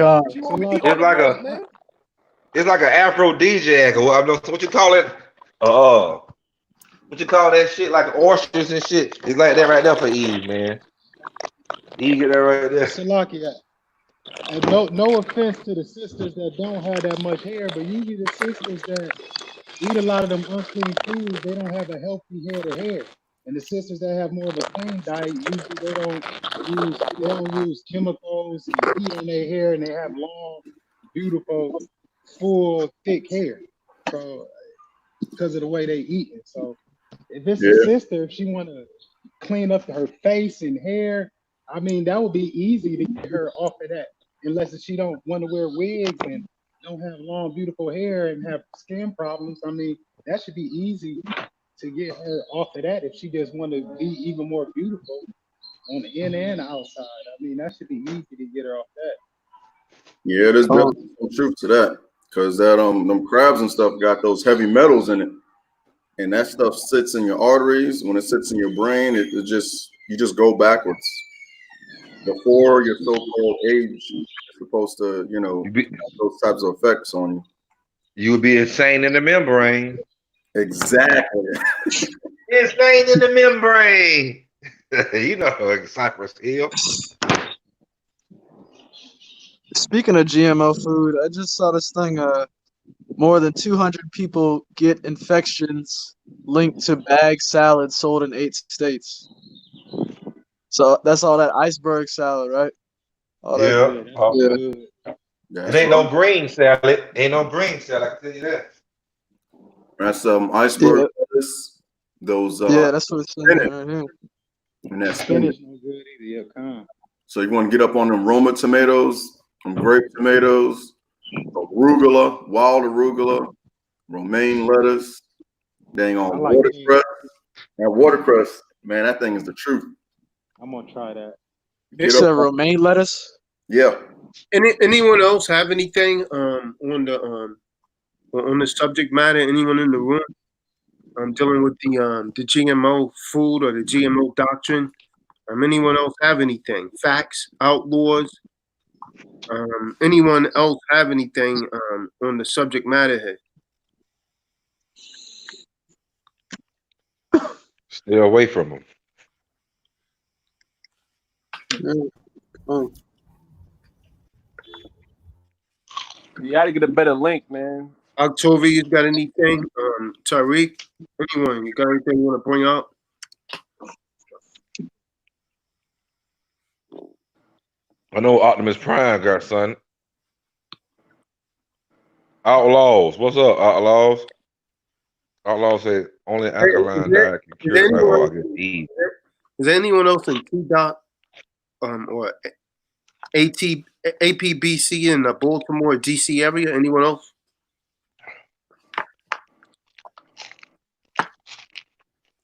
like an aphrodisiac, or what you call it? What you call that shit? Like oysters and shit. It's like that right there for Eve, man. Eve get that right there. Salakia. And no offense to the sisters that don't have that much hair, but usually the sisters that eat a lot of them unclean foods, they don't have a healthy head of hair. And the sisters that have more of a clean diet, usually they don't use chemicals and heat on their hair, and they have long, beautiful, full, thick hair. So because of the way they eat it. So if it's a sister, if she want to clean up her face and hair, I mean, that would be easy to get her off of that. Unless she don't want to wear wigs and don't have long, beautiful hair and have skin problems. I mean, that should be easy to get her off of that if she just want to be even more beautiful on the in and outside. I mean, that should be easy to get her off that. Yeah, there's definitely some truth to that, because that them crabs and stuff got those heavy metals in it, and that stuff sits in your arteries. When it sits in your brain, you just go backwards. Before your so-called age, you're supposed to, have those types of effects on you. You would be insane in the membrane. Exactly. It's laying in the membrane. You know, Cypress Hill. Speaking of GMO food, I just saw this thing. More than 200 people get infections linked to bag salad sold in 8 states. So that's all that iceberg salad, right? All that. Yeah. Yeah. It ain't no green salad. Ain't no green salad. I can tell you that. That's iceberg lettuce. Those Yeah, that's what it's saying spinach. right here. And that Spinach spinach. no good either. Yeah, come on. So you want to get up on them Roma tomatoes, some grape tomatoes, arugula, wild arugula, romaine lettuce, dang on I like watercress. That watercress, man, that thing is the truth. I'm gonna try that. Get It's up a on, romaine lettuce. yeah. Anyone else have anything on the subject matter? Anyone in the room dealing with the GMO food or the GMO doctrine? Anyone else have anything? Facts, outlaws. Anyone else have anything on the subject matter here? Stay away from them. You got to get a better link, man. October, you got anything? Tariq, anyone? You got anything you want to bring up? I know Optimus Prime got son. Outlaws. What's up, Outlaws? Outlaws said only alkaline diet can purify all against evil. Is there anyone else in TDOC or APBC in the Baltimore, DC area? Anyone else?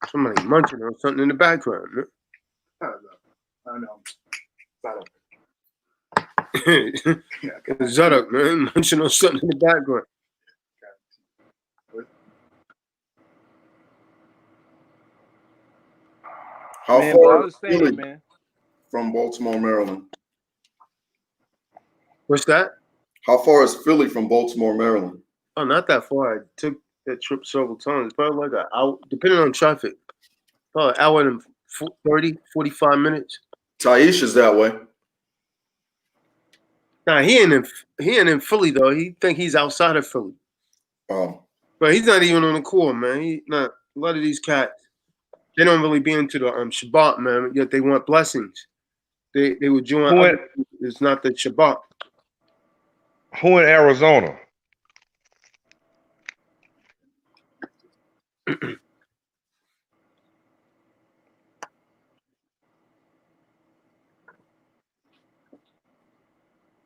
Somebody munching on something in the background. Man. I know. Shut up, man. Munching on something in the background. How Man, but I far was is saying, Philly man. from Baltimore, Maryland? What's that? How far is Philly from Baltimore, Maryland? Oh, not that far. I took that trip several times. Probably like an hour, depending on traffic. Probably an hour and 30, 45 minutes. Taisha's that way. Nah, he ain't in Philly though. He think he's outside of Philly. Oh. But he's not even on the core, man. He not a lot of these cats. They don't really be into the Shabbat, man. Yet they want blessings. They would join. It's not the Shabbat. Who in Arizona?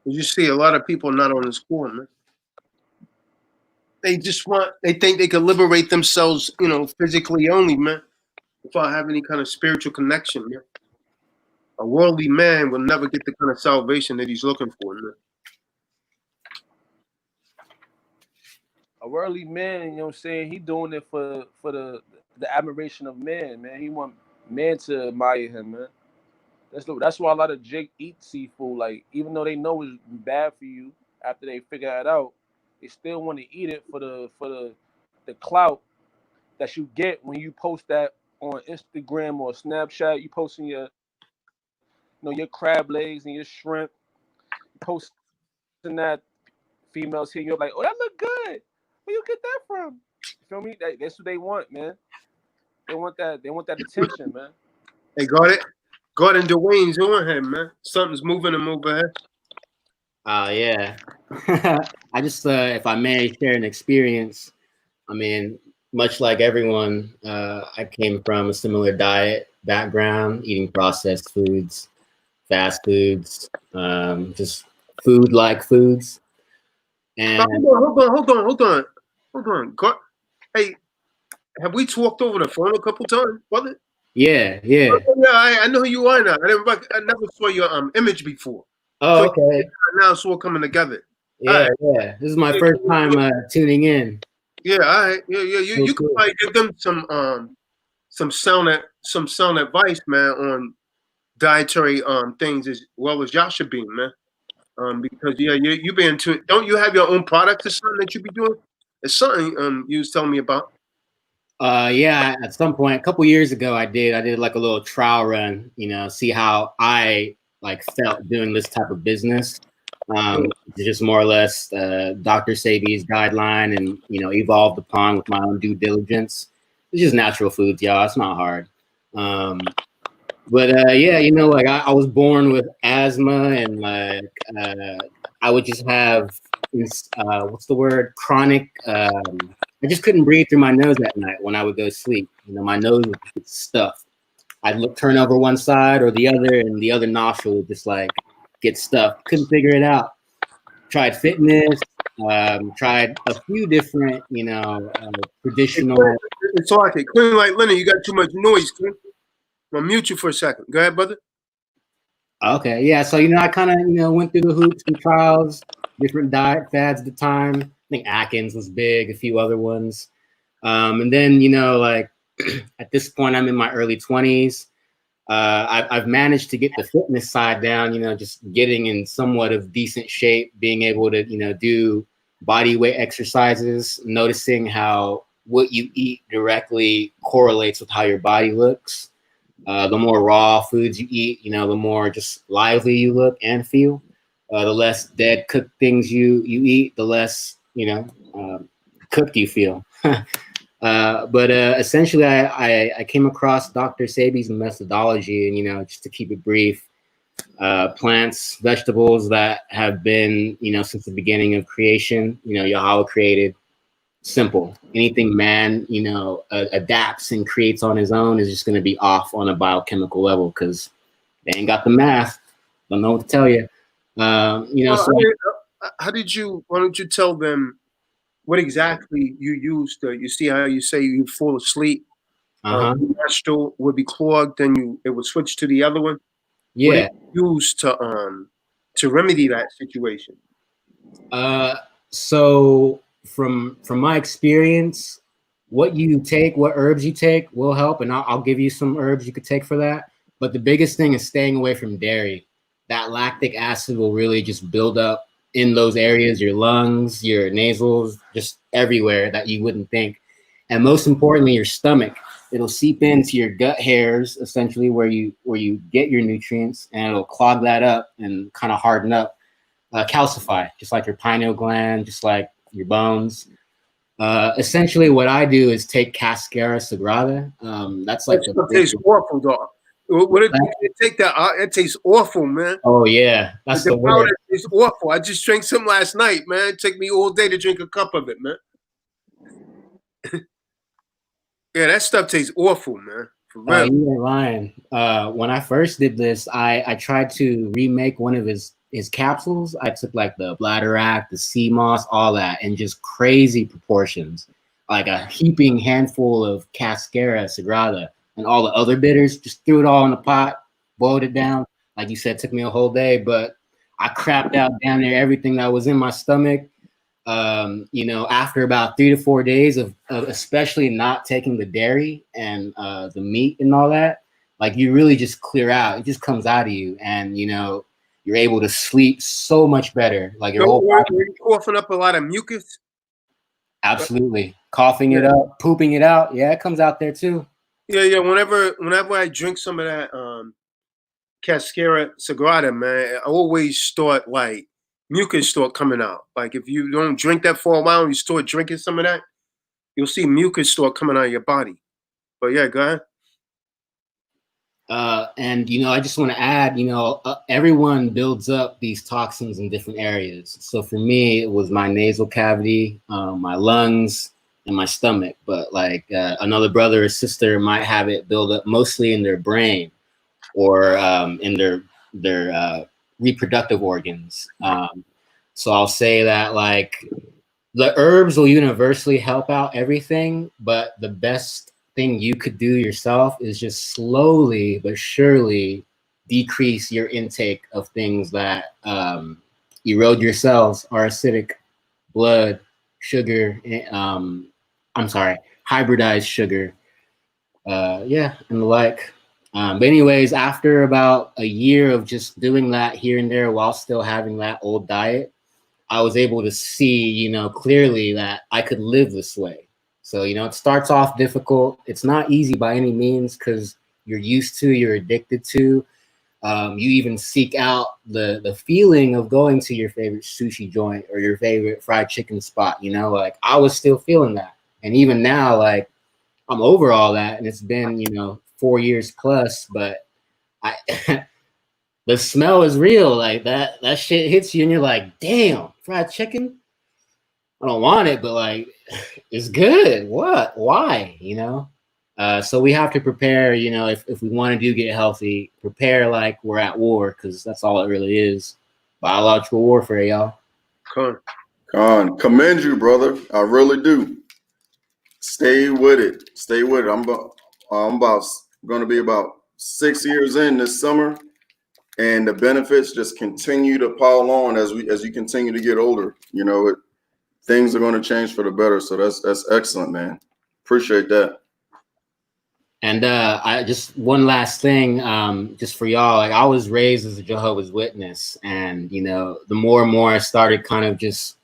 You see a lot of people not on this core, man. They think they can liberate themselves, physically only, man, without having any kind of spiritual connection, man. A worldly man will never get the kind of salvation that he's looking for, man. A worldly man, you know what I'm saying? He doing it for the admiration of man, man. He want man to admire him, man. That's why a lot of Jake eat seafood. Like, even though they know it's bad for you, after they figure that out, they still want to eat it for the clout that you get when you post that on Instagram or Snapchat. You posting your your crab legs and your shrimp. You posting that, females here, you're like, oh, that look good. Where you get that from? You feel me? That's what they want, man. They want that attention, man. They got it. Gordon Dwayne's on him, man. Something's moving him over here. Yeah. I just, if I may share an experience, I mean, much like everyone, I came from a similar diet background, eating processed foods, fast foods, just food-like foods. And Hold on. Hey, have we talked over the phone a couple times, brother? Yeah. Yeah, I know who you are now. I never saw your image before. Oh, okay. Now it's all coming together. Yeah. This is my first time tuning in. Yeah, all right. Yeah. You can probably give them some sound advice, man, on dietary things as well as y'all should be, man. Because you been to it. Don't you have your own product or something that you be doing? It's something you was telling me about. Yeah, at some point, a couple years ago, I did like a little trial run, see how I like felt doing this type of business. Just more or less Dr. Sebi's guideline and, evolved upon with my own due diligence. It's just natural foods, y'all. It's not hard. But yeah, like I was born with asthma and like I would just have what's the word? Chronic. I just couldn't breathe through my nose at night when I would go to sleep. My nose would get stuffed. I'd turn over one side or the other, and the other nostril would just like get stuffed. Couldn't figure it out. Tried fitness. Tried a few different, traditional. It's all right. Clean like linen. You got too much noise. Clean. I'm gonna mute you for a second. Go ahead, brother. Okay, yeah. So I kind of went through the hoops and trials, different diet fads at the time. I think Atkins was big, a few other ones, and then like at this point, I'm in my early 20s. I've managed to get the fitness side down. Just getting in somewhat of decent shape, being able to do body weight exercises, noticing how what you eat directly correlates with how your body looks. The more raw foods you eat, the more just lively you look and feel. The less dead cooked things you eat, the less cooked you feel. But essentially, I came across Dr. Sebi's methodology, and just to keep it brief, plants, vegetables that have been since the beginning of creation. Yahweh created. Simple. Anything man, adapts and creates on his own is just going to be off on a biochemical level because they ain't got the math. Don't know what to tell you. Why don't you tell them what exactly you used? You see how you say you fall asleep. Your nostril would be clogged, then it would switch to the other one. Yeah. What did you use to remedy that situation? So from my experience, what herbs you take will help, and I'll give you some herbs you could take for that. But the biggest thing is staying away from dairy. That lactic acid will really just build up in those areas, your lungs, your nasals, just everywhere that you wouldn't think. And most importantly, your stomach. It'll seep into your gut hairs, essentially where you get your nutrients, and it'll clog that up and kind of harden up, calcify, just like your pineal gland, just like your bones. Essentially, what I do is take Cascara Sagrada. That's like that tastes awful, dog. What did you take that? It tastes awful, man. Oh yeah, that's the word. It's awful. I just drank some last night, man. It took me all day to drink a cup of it, man. Yeah, that stuff tastes awful, man. For real. You ain't lying. When I first did this, I tried to remake one of his capsules. I took like the bladderwrack, the sea moss, all that, in just crazy proportions, like a heaping handful of Cascara Sagrada and all the other bitters. Just threw it all in the pot, boiled it down. Like you said, it took me a whole day, but I crapped out down there everything that was in my stomach. After about 3 to 4 days of especially not taking the dairy and the meat and all that, like you really just clear out. It just comes out of you, and you're able to sleep so much better. Like your whole body. Were you coughing up a lot of mucus? Absolutely, coughing it up, pooping it out. Yeah, it comes out there too. Yeah. Whenever I drink some of that Cascara Sagrada, man, I always start like mucus start coming out. Like if you don't drink that for a while and you start drinking some of that, you'll see mucus start coming out of your body. But yeah, go ahead. And I just want to add, everyone builds up these toxins in different areas. So for me, it was my nasal cavity, my lungs, and my stomach. But like another brother or sister might have it build up mostly in their brain or in their reproductive organs. So I'll say that like the herbs will universally help out everything, but the best thing you could do yourself is just slowly but surely decrease your intake of things that erode your cells, are acidic, blood, sugar, hybridized sugar, and the like. But anyways, after about a year of just doing that here and there while still having that old diet, I was able to see, clearly that I could live this way. So, you know, it starts off difficult. It's not easy by any means because you're used to, you're addicted to. You even seek out the feeling of going to your favorite sushi joint or your favorite fried chicken spot, you know, like I was still feeling that. And even now, like I'm over all that and it's been, you know, 4 years plus, but I the smell is real. Like that shit hits you and you're like, damn, fried chicken? I don't want it, but like it's good. What? Why? You know? So we have to prepare, you know, if we want to do get healthy, prepare like we're at war, because that's all it really is. Biological warfare, y'all. Commend you, brother. I really do. Stay with it. Stay with it. I'm going to be about 6 years in this summer, and the benefits just continue to pile on as you continue to get older. You know, things are going to change for the better. So that's excellent, man. Appreciate that. And I just one last thing, just for y'all. Like I was raised as a Jehovah's Witness, and you know, the more and more I started kind of just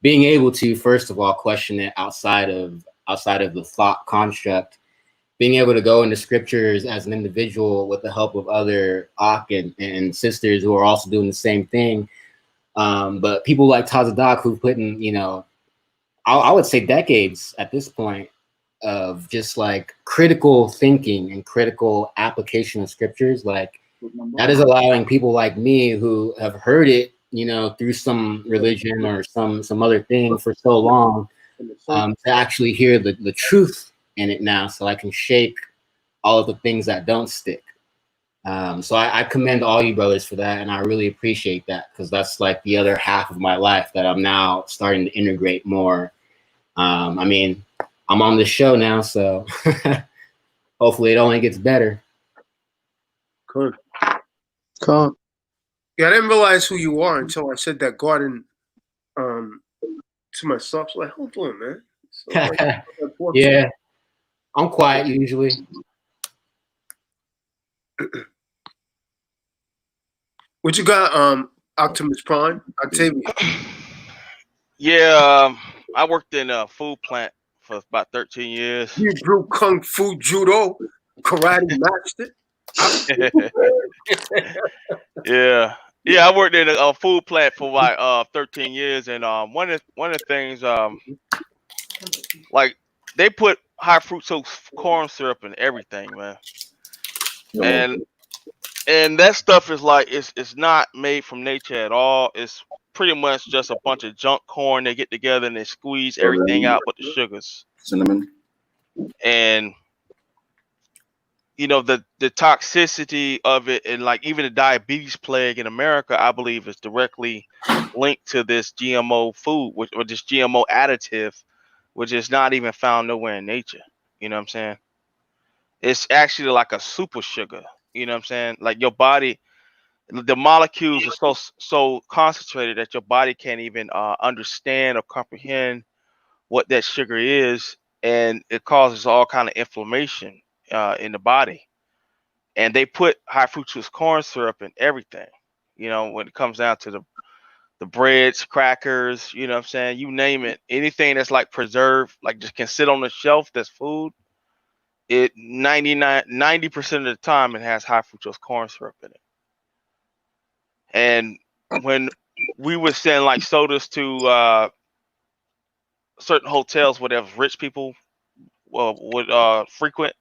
being able to, first of all, question it outside of the thought construct, being able to go into scriptures as an individual with the help of other ANTIOCH and sisters who are also doing the same thing. But people like TDOC who've put in, you know, I would say decades at this point of just like critical thinking and critical application of scriptures, like that is allowing people like me who have heard it, you know, through some religion or some other thing for so long, to actually hear the truth in it now, so I can shake all of the things that don't stick. So I commend all you brothers for that, and I really appreciate that, because that's like the other half of my life that I'm now starting to integrate more. I mean, I'm on this show now, so hopefully it only gets better. Good. Cool. Yeah, I didn't realize who you are until I said that garden to myself. So like, hold on, man. So, like, yeah, I'm quiet usually. What you got, Optimus Prime, Octavian? Yeah, I worked in a food plant for about 13 years. You drew kung fu, judo, karate master. Yeah, I worked in a food plant for like 13 years, and one of the things like they put high fructose corn syrup in everything, man, and that stuff is like it's not made from nature at all. It's pretty much just a bunch of junk corn. They get together and they squeeze everything out but the sugars. Cinnamon. And you know, the toxicity of it, and like even the diabetes plague in America, I believe is directly linked to this GMO food, or this GMO additive, which is not even found nowhere in nature. You know what I'm saying? It's actually like a super sugar. You know what I'm saying? Like your body, the molecules are so concentrated that your body can't even understand or comprehend what that sugar is, and it causes all kind of inflammation in the body. And they put high fructose corn syrup in everything. You know, when it comes down to the breads, crackers, you know what I'm saying? You name it. Anything that's like preserved, like just can sit on the shelf that's food, it 90% of the time it has high fructose corn syrup in it. And when we would send like sodas to certain hotels where there was rich people would frequent,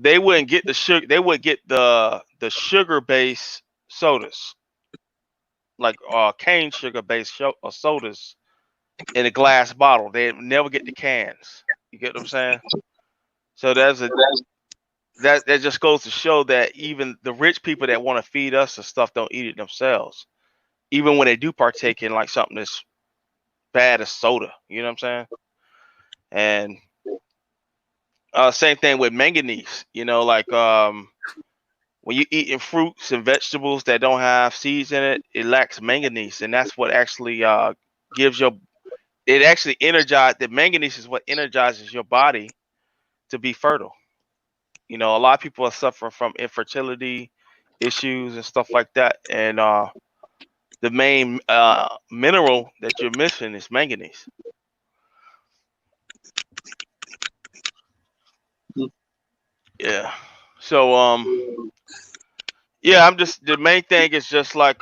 they wouldn't get the sugar. They would get the sugar based sodas, like cane sugar based sodas in a glass bottle. They never get the cans. You get what I'm saying? So that just goes to show that even the rich people that want to feed us the stuff don't eat it themselves, even when they do partake in like something that's bad as soda. You know what I'm saying? And same thing with manganese. You know, like when you're eating fruits and vegetables that don't have seeds in it, it lacks manganese, and that's what actually gives your it actually the manganese is what energizes your body to be fertile. You know, a lot of people are suffering from infertility issues and stuff like that, and the main mineral that you're missing is manganese. Yeah. So yeah, I'm just the main thing is just like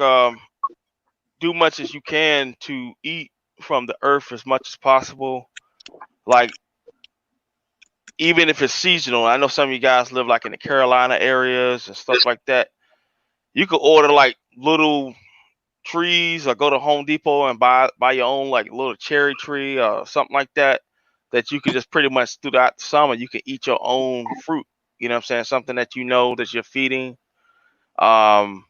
do much as you can to eat from the earth as much as possible. Like even if it's seasonal, I know some of you guys live like in the Carolina areas and stuff like that. You could order like little trees or go to Home Depot and buy your own like little cherry tree or something like that that you could just pretty much throughout the summer you can eat your own fruit. You know what I'm saying? Something that you know that you're feeding. Um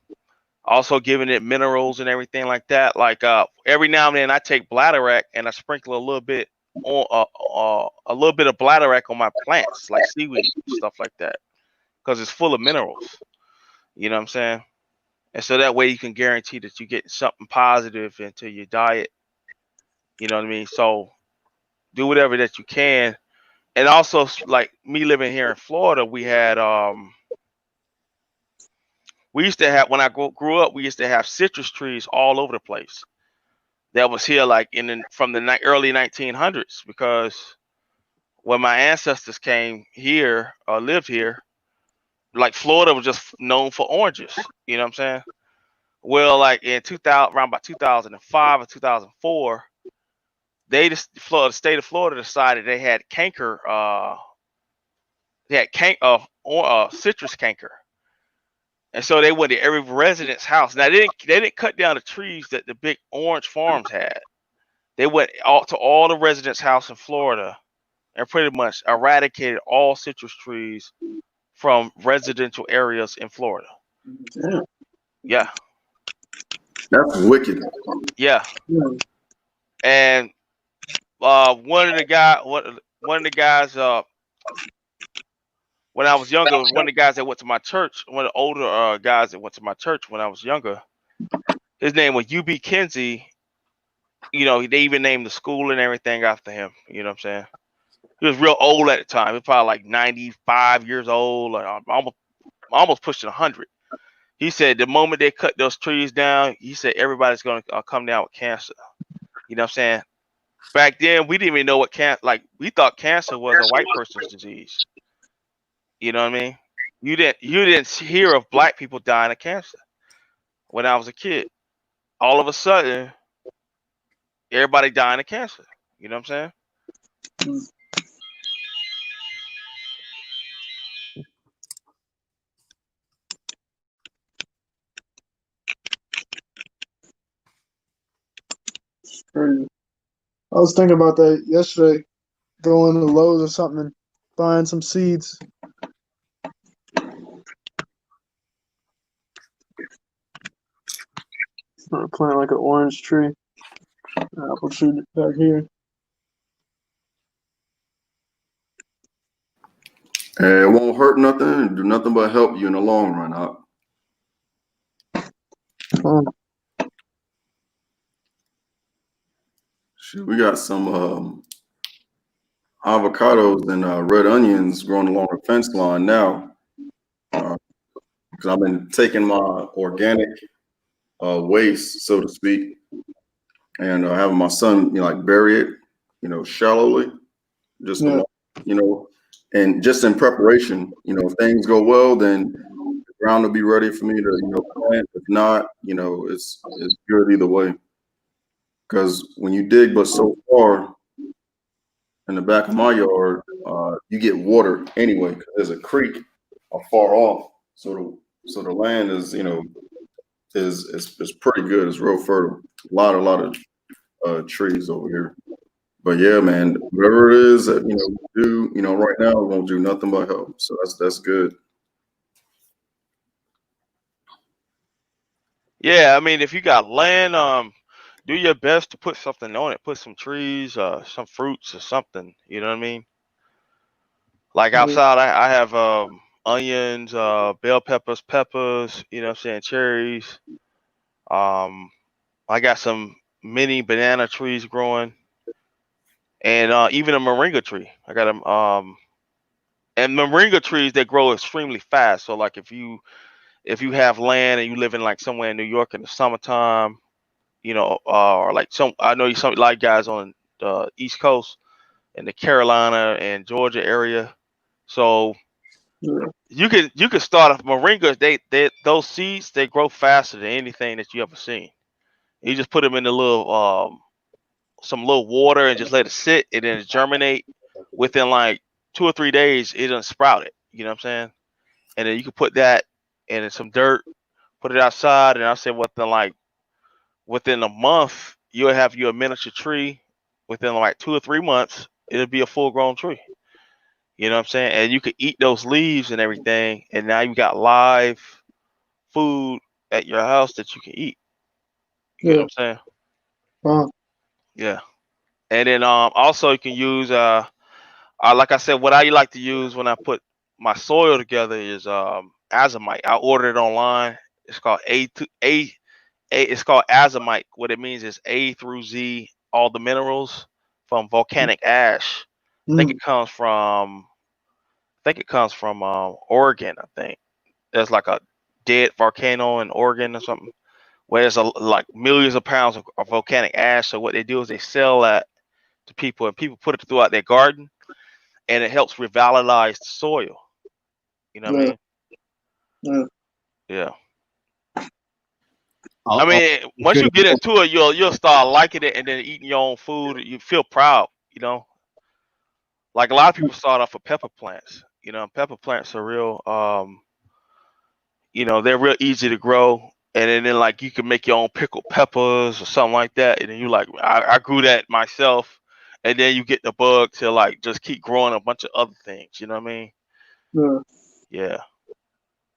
Also giving it minerals and everything like that. Like every now and then I take bladderwrack and I sprinkle a little bit of bladderwrack on my plants, like seaweed, stuff like that, because it's full of minerals. You know what I'm saying? And so that way you can guarantee that you get something positive into your diet. You know what I mean? So do whatever that you can. And also like me living here in Florida, we used to have when I grew up, we used to have citrus trees all over the place. That was here like from the early 1900s, because when my ancestors came here or lived here, like Florida was just known for oranges. You know what I'm saying? Well, like in 2000, around about 2005 or 2004, the state of Florida decided they had canker. They had citrus canker, and so they went to every resident's house. Now they didn't cut down the trees that the big orange farms had. They went to all the residents' house in Florida and pretty much eradicated all citrus trees from residential areas in Florida. Damn. Yeah. That's wicked. Yeah. And one of the guys when I was younger, one of the guys that went to my church, one of the older guys that went to my church when I was younger, his name was UB Kinsey. You know, they even named the school and everything after him. You know what I'm saying? He was real old at the time. He was probably like 95 years old, like almost pushing 100. He said the moment they cut those trees down, he said everybody's going to come down with cancer. You know what I'm saying? Back then, we didn't even know what cancer, like we thought cancer was a white person's disease. You know what I mean? You didn't hear of black people dying of cancer when I was a kid. All of a sudden, everybody dying of cancer. You know what I'm saying? Crazy. I was thinking about that yesterday, going to Lowe's or something and buying some seeds. Or plant like an orange tree, an apple tree back here. And it won't hurt nothing and do nothing but help you in the long run. Shoot, we got some avocados and red onions growing along the fence line now. Because I've been taking my organic waste, so to speak, and having my son, like bury it, shallowly, just and just in preparation. If things go well, then the ground will be ready for me to plant. If not, it's good either way. Because when you dig but so far in the back of my yard, you get water anyway. 'Cause there's a creek far off, so the land is is pretty good. It's real fertile. A lot of trees over here. But yeah, man, whatever it is that we do, right now it won't do nothing but help. So that's good. Yeah, I mean, if you got land, do your best to put something on it. Put some trees, some fruits or something. You know what I mean? Like outside, I have onions, bell peppers, you know what I'm saying, cherries. I got some mini banana trees growing, and even a moringa tree. I got them. And moringa trees, they grow extremely fast. So like if you have land and you live in like somewhere in New York in the summertime, or like I know some like guys on the East Coast in the Carolina and Georgia area. So You can start off moringa. They those seeds they grow faster than anything that you ever seen. You just put them in a little some little water and just let it sit, and then it germinate. Within like 2 or 3 days, it done sprouted. You know what I'm saying? And then you can put that in some dirt, put it outside, and I say within a month you'll have you a miniature tree. Within like 2 or 3 months, it'll be a full grown tree. You know what I'm saying? And you could eat those leaves and everything, and now you got live food at your house that you can eat. You know what I'm saying? Yeah. And then also you can use like I said, what I like to use when I put my soil together is azomite. I ordered it online. It's called it's called azomite. What it means is A through Z, all the minerals from volcanic ash. I think it comes from Oregon, I think. There's like a dead volcano in Oregon or something, where there's like millions of pounds of volcanic ash. So what they do is they sell that to people, and people put it throughout their garden, and it helps revitalize the soil. You know what I mean? Yeah. I mean, once you get into it, you'll start liking it, and then eating your own food. You feel proud, you know. Like a lot of people start off with pepper plants. You know, pepper plants are real. They're real easy to grow, and then like you can make your own pickled peppers or something like that. And then you like, I grew that myself, and then you get the bug to like just keep growing a bunch of other things. You know what I mean? Yeah.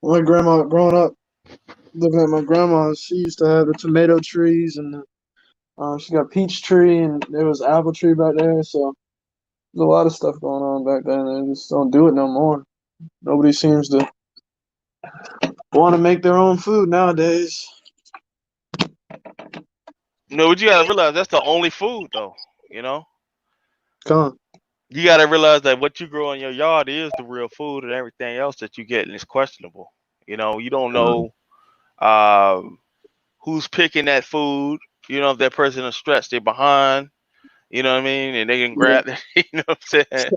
My grandma, growing up, looking at my grandma, she used to have the tomato trees, and she got peach tree, and there was apple tree back there. So there's a lot of stuff going on back then. They just don't do it no more. Nobody seems to want to make their own food nowadays. No, but you gotta realize that's the only food, though. You know. Come. You gotta realize that what you grow in your yard is the real food, and everything else that you get is questionable. You know, you don't know who's picking that food. You know, if that person is stretched, they're behind. You know what I mean? And they can grab that. You know what I'm saying?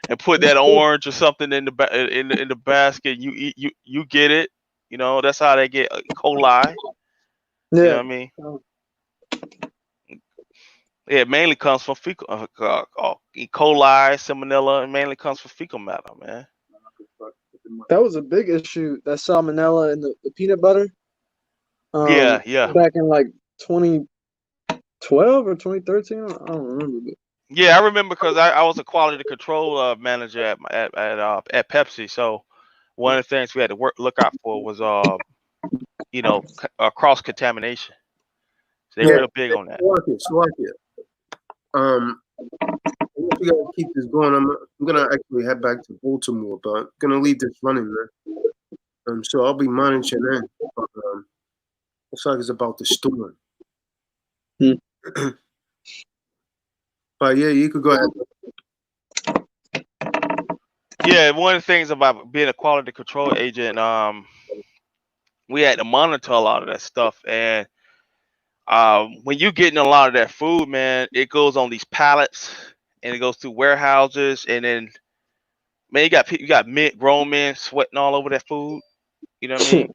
And put that orange or something in the basket. You eat, you get it. You know, that's how they get E. coli. You know what I mean? Yeah, it mainly comes from fecal E. coli, salmonella. It mainly comes from fecal matter, man. That was a big issue. That salmonella in the peanut butter. Yeah. Back in like 2012 or 2013, I don't remember. Yeah, I remember because I was a quality control manager at Pepsi. So one of the things we had to look out for was cross contamination. So they're real big on that. We gotta keep this going. I'm gonna actually head back to Baltimore, but I'm gonna leave this running there. So I'll be monitoring that. Looks like it's about to storm. But yeah, you could go ahead. Yeah, one of the things about being a quality control agent, we had to monitor a lot of that stuff, and when you're getting a lot of that food, man, it goes on these pallets and it goes through warehouses, and then man, you got grown men sweating all over that food. You know what I mean?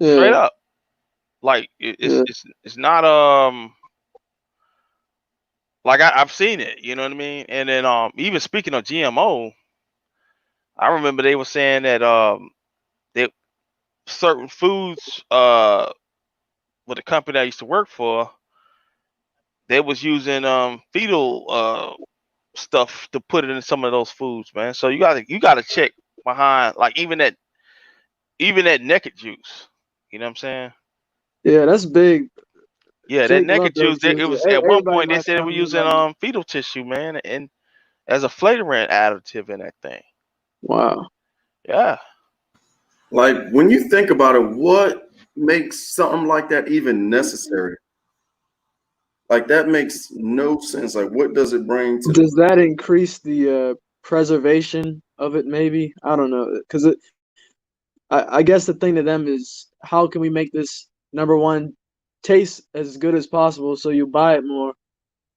Straight up, like it's not like I've seen it. You know what I mean? And then even speaking of GMO, I remember they were saying that certain foods with the company I used to work for, they was using fetal stuff to put it in some of those foods, man. So you gotta check behind, like even that naked juice. You know what I'm saying? Yeah, that's big. Yeah, that naked juice. It was at one point they said they were using fetal tissue, man, and as a flavoring additive in that thing. Wow. Yeah. Like when you think about it, what makes something like that even necessary? Like that makes no sense. Like what does it bring to? Does that increase the preservation of it? Maybe, I don't know, because I guess the thing to them is how can we make this, number one, taste as good as possible so you buy it more,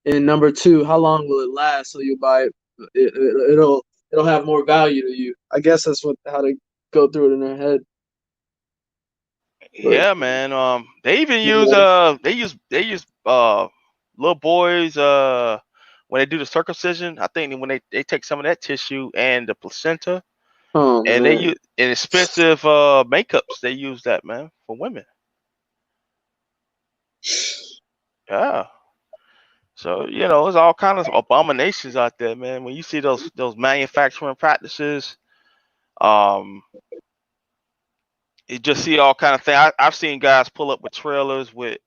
and number two, how long will it last so you buy it? It'll it'll have more value to you. I guess that's how they go through it in their head. But, Yeah, man. They even use they use little boys when they do the circumcision. I think when they take some of that tissue and the placenta, oh and they man, use inexpensive makeups. They use that, man, for women. Yeah. So there's all kinds of abominations out there, man. When you see those manufacturing practices, um, you just see all kind of things. I've seen guys pull up with trailers with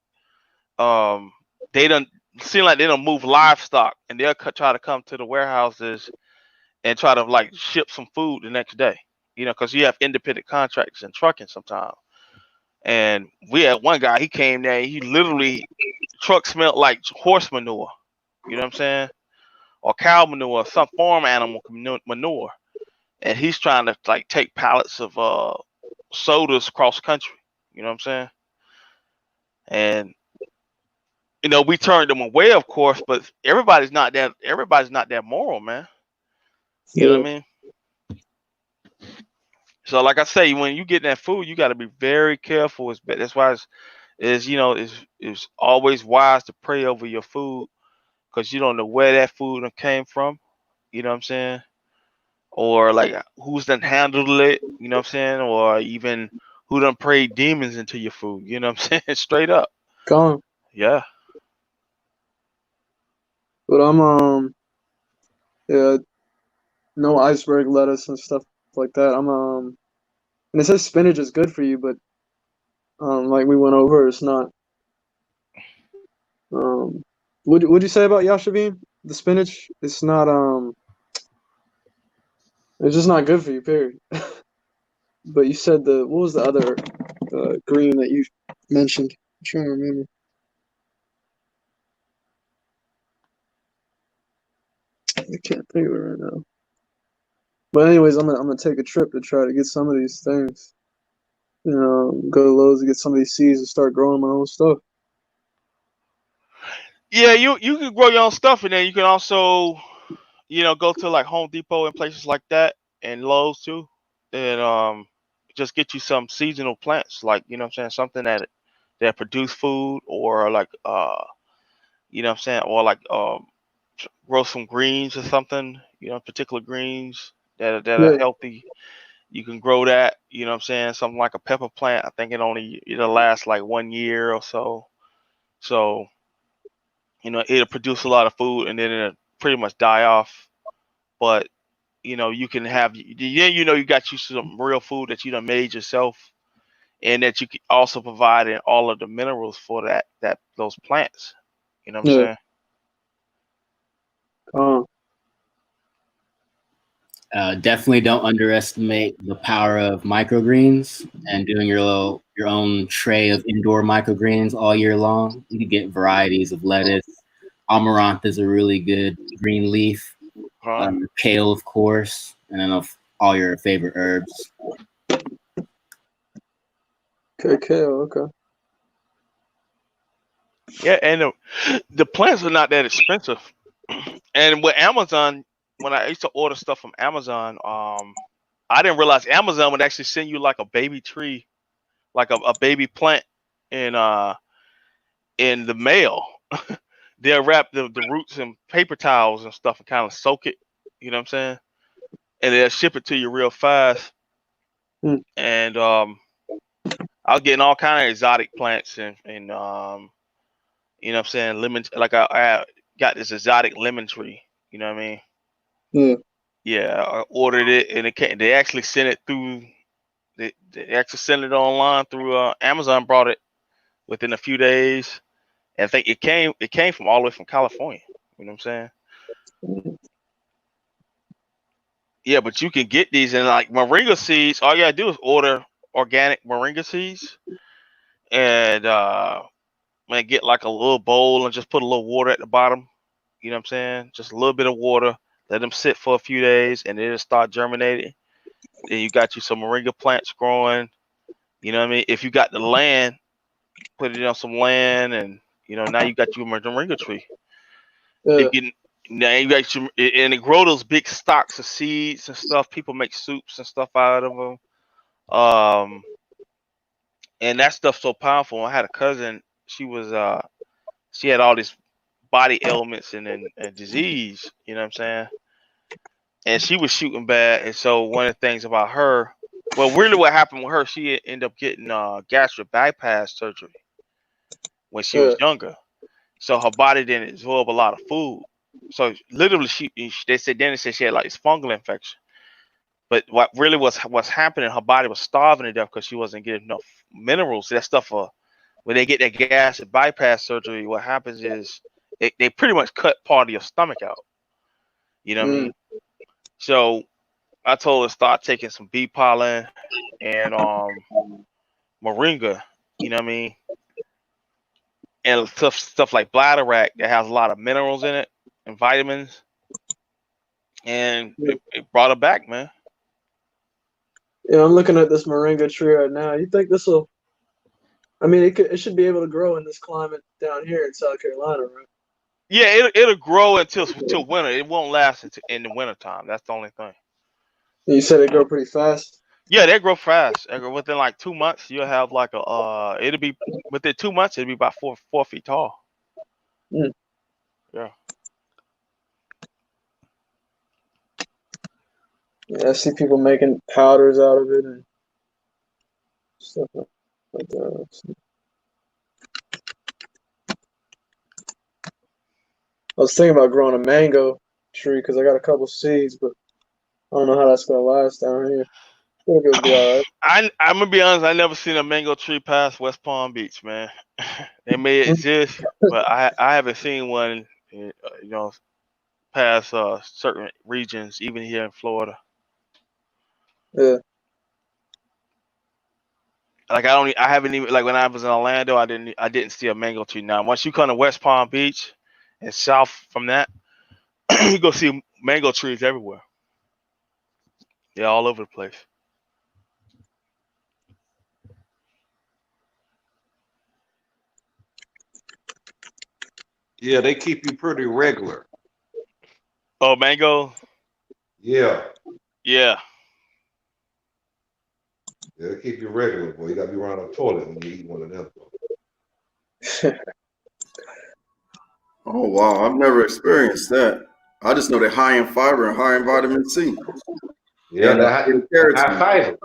they don't seem like they don't move livestock, and they'll try to come to the warehouses and try to like ship some food the next day. Because you have independent contractors and trucking sometimes. And we had one guy, he came there, he literally truck smelled like horse manure. You know what I'm saying? Or cow manure, some farm animal manure. And he's trying to like take pallets of sodas cross country. You know what I'm saying? And we turned them away, of course, but everybody's not that moral, man. You know what I mean? So like I say, when you get that food, you got to be very careful. That's why it's always wise to pray over your food, because you don't know where that food came from. You know what I'm saying? Or like who's done handled it, you know what I'm saying? Or even who done prayed demons into your food, you know what I'm saying? Straight up. gone. Yeah. But I'm yeah, no iceberg lettuce and stuff like that. And it says spinach is good for you, but like we went over, it's not. What'd you say about Yashavim? The spinach, it's not it's just not good for you, period. But you said what was the other green that you mentioned? I'm trying to remember. I can't think of it right now. But anyways, I'm gonna take a trip to try to get some of these things. Go to Lowe's to get some of these seeds and start growing my own stuff. Yeah, you can grow your own stuff, and then you can also, go to like Home Depot and places like that, and Lowe's too, and just get you some seasonal plants, like what I'm saying, something that produce food, or like what I'm saying, or like grow some greens or something, particular greens that are Yeah, healthy. You can grow that, what I'm saying, something like a pepper plant. I think it'll last like 1 year or so. So, it'll produce a lot of food, and then it'll pretty much die off. But, you can have, you got you some real food that you done made yourself, and that you can also provide in all of the minerals for those plants. You know what I'm yeah. saying? Definitely don't underestimate the power of microgreens and doing your own tray of indoor microgreens all year long. You can get varieties of lettuce. Amaranth is a really good green leaf. Kale, of course, and then of all your favorite herbs. Okay, kale. Okay. Yeah, and the plants are not that expensive. And with Amazon, when I used to order stuff from Amazon, I didn't realize Amazon would actually send you like a baby tree, like a baby plant in the mail. They'll wrap the roots in paper towels and stuff and kind of soak it, you know what I'm saying? And they'll ship it to you real fast. And I was getting all kind of exotic plants and you know what I'm saying, lemon, like I got this exotic lemon tree, you know what I mean? Yeah. Yeah, I ordered it, and it came, they actually sent it through. They actually sent it online through Amazon. Brought it within a few days. And I think it came from all the way from California. You know what I'm saying? Yeah, but you can get these in like moringa seeds. All you gotta do is order organic moringa seeds, and man, get like a little bowl and just put a little water at the bottom. You know what I'm saying? Just a little bit of water. Let them sit for a few days, and then it'll start germinating. Then you got you some moringa plants growing. You know what I mean? If you got the land, put it on some land, and now you got you a moringa tree. Yeah. Now you actually, and they grow those big stocks of seeds and stuff. People make soups and stuff out of them. And that stuff's so powerful. I had a cousin. She had all these body ailments and disease. You know what I'm saying? And she was shooting bad. And so one of the things about her, well, really what happened with her, she ended up getting gastric bypass surgery when she was younger. So her body didn't absorb a lot of food. So literally, they said she had like this fungal infection. But what really was happening, her body was starving to death because she wasn't getting enough minerals. That stuff, when they get that gastric bypass surgery, what happens is they pretty much cut part of your stomach out. You know what I mean? So I told her to start taking some bee pollen and moringa. You know what I mean? And stuff like bladderwrack that has a lot of minerals in it and vitamins. And it brought her back, man. Yeah, I'm looking at this moringa tree right now. You think this will? I mean, it should be able to grow in this climate down here in South Carolina, right? Yeah, it'll grow until winter. It won't last in the wintertime. That's the only thing. You said it grow pretty fast. Yeah, they grow fast. Within like 2 months, you'll have like it'll be within 2 months. It'll be about 4 feet tall. Mm. Yeah. Yeah, I see people making powders out of it and stuff like that. I was thinking about growing a mango tree because I got a couple seeds, but I don't know how that's gonna last down here. I think it'll be all right. I'm gonna be honest. I never seen a mango tree past West Palm Beach, man. They may exist, but I haven't seen one. You know, past certain regions, even here in Florida. Yeah. Like I haven't even, like when I was in Orlando, I didn't see a mango tree. Now, once you come to West Palm Beach and south from that, you go see mango trees everywhere. They're all over the place. Yeah, they keep you pretty regular. Oh, mango? Yeah. Yeah. They'll keep you regular, boy. You gotta be around the toilet when you eat one of them. Oh wow, I've never experienced that. I just know they're high in fiber and high in vitamin C. Yeah, that high fiber.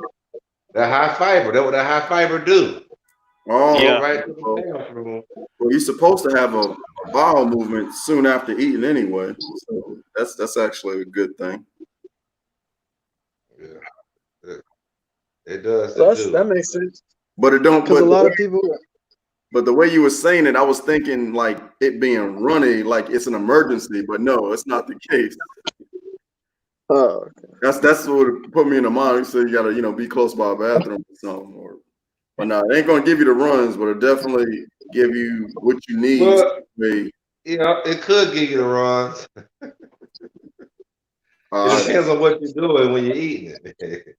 That high fiber. That's what that high fiber do. Oh, yeah. Right. Well, you're supposed to have a bowel movement soon after eating anyway. So that's actually a good thing. Yeah. It does. That makes sense. But it don't. Because a lot of people. But the way you were saying it, I was thinking like it being runny, like it's an emergency. But no, it's not the case. Oh, okay. That's what put me in the mind. So you gotta be close by a bathroom or something. But no, it ain't gonna give you the runs, but it definitely give you what you need. Well, it could give you the runs. It depends on what you're doing when you're eating it.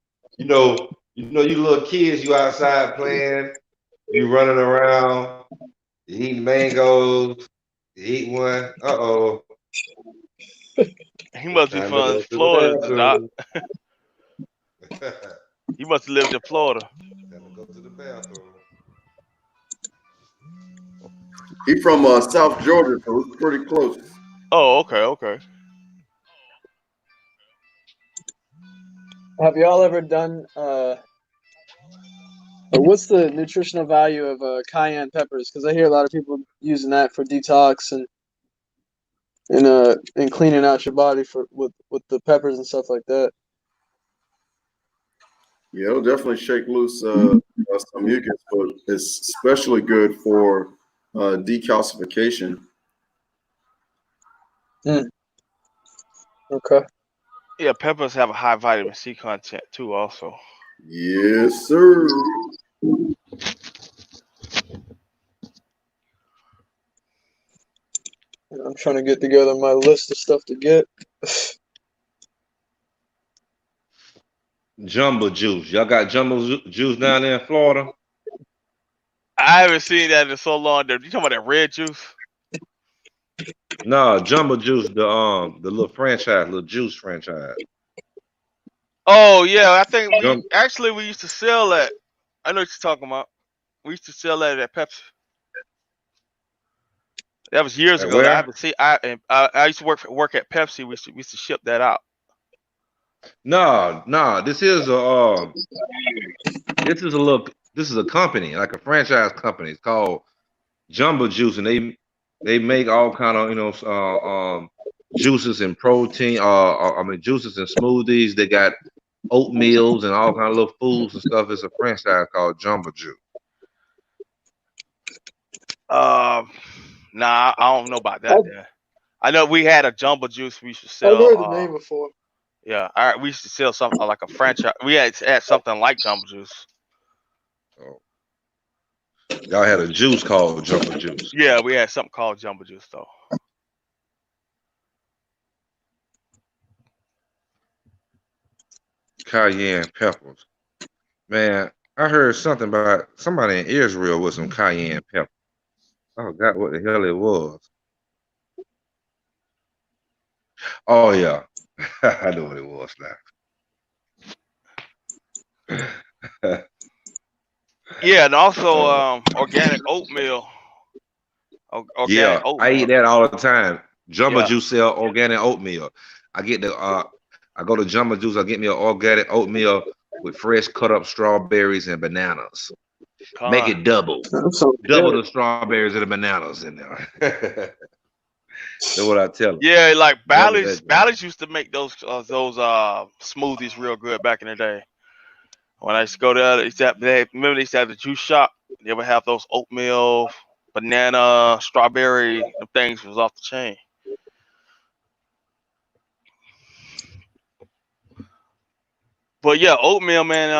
you little kids, you outside playing, you running around, you eating mangoes, you eat one. Uh-oh. He must be from Florida, Doc. He must have lived in Florida. Time to go to the bathroom. He from South Georgia, so it's pretty close. Oh, okay. Have y'all ever done what's the nutritional value of cayenne peppers? Because I hear a lot of people using that for detox and cleaning out your body with the peppers and stuff like that. Yeah, it'll definitely shake loose some mucus, but it's especially good for decalcification. Okay. Yeah, peppers have a high vitamin C content too, also. Yes, sir. I'm trying to get together my list of stuff to get. Jumbo juice. Y'all got jumbo juice down there in Florida? I haven't seen that in so long. You talking about that red juice? No, Jumbo Juice, the little franchise, little juice franchise. Oh yeah, I think we Jum- used to sell that. I know what you're talking about. We used to sell that at Pepsi. That was years At ago. I where? haven't seen. I used to work at Pepsi. We used to ship that out. No, no. This is a this is a company, like a franchise company. It's called Jumbo Juice, and they make all kind of juices and protein. I mean juices and smoothies. They got oatmeals and all kind of little foods and stuff. It's a franchise called Jumbo Juice. Nah, I don't know about that. Then I know we had a Jumbo Juice we used to I've heard the sell. name before. Yeah, we used to sell something like a franchise. We had something like Jumbo Juice. Oh. Y'all had a juice called Jumbo Juice. Yeah, we had something called Jumbo Juice though. Cayenne peppers. Man, I heard something about somebody in Israel with some cayenne pepper. I forgot what the hell it was. Oh yeah, I know what it was now. Yeah, and also organic oatmeal. Organic Yeah, I eat oatmeal. that all the time. Jumbo Yeah. Juice sell organic oatmeal. I get the I go to Jumbo Juice. I get me an organic oatmeal with fresh cut up strawberries and bananas. Make it double the strawberries and the bananas in there. That's what I tell them. Yeah, like Double that. Bally's used to make those smoothies real good back in the day. When I used to go there, they used to have the juice shop. They would have those oatmeal, banana, strawberry. The things was off the chain. But yeah, oatmeal, man.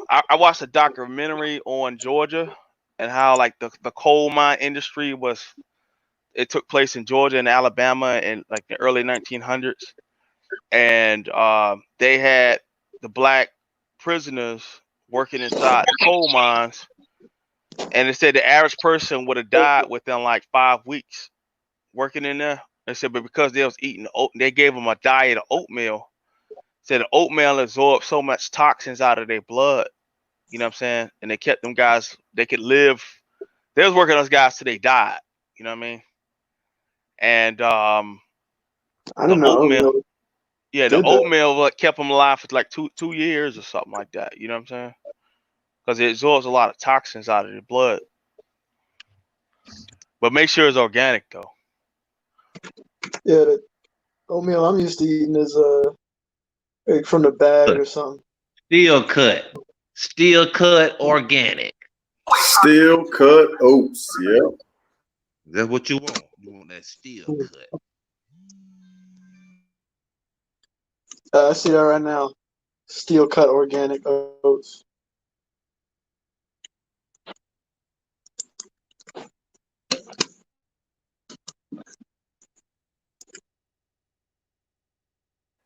I watched a documentary on Georgia and how like the coal mine industry was. It took place in Georgia and Alabama in like the early 1900s, and they had the black prisoners working inside the coal mines, and they said the average person would have died within like 5 weeks working in there. They said, but because they was eating oat, they gave them a diet of oatmeal. Said the oatmeal absorbed so much toxins out of their blood. You know what I'm saying? And they kept them guys. They could live. They was working those guys till they died. You know what I mean? And I the didn't know oatmeal. oatmeal Yeah, the did that. oatmeal kept them alive for like two years or something like that. You know what I'm saying? Because it absorbs a lot of toxins out of the blood. But make sure it's organic though. Yeah, the oatmeal I'm used to eating is like from the bag or something. Steel cut organic. Steel cut oats. Yeah. That's what you want. You want that steel cut. I see that right now. Steel cut organic oats.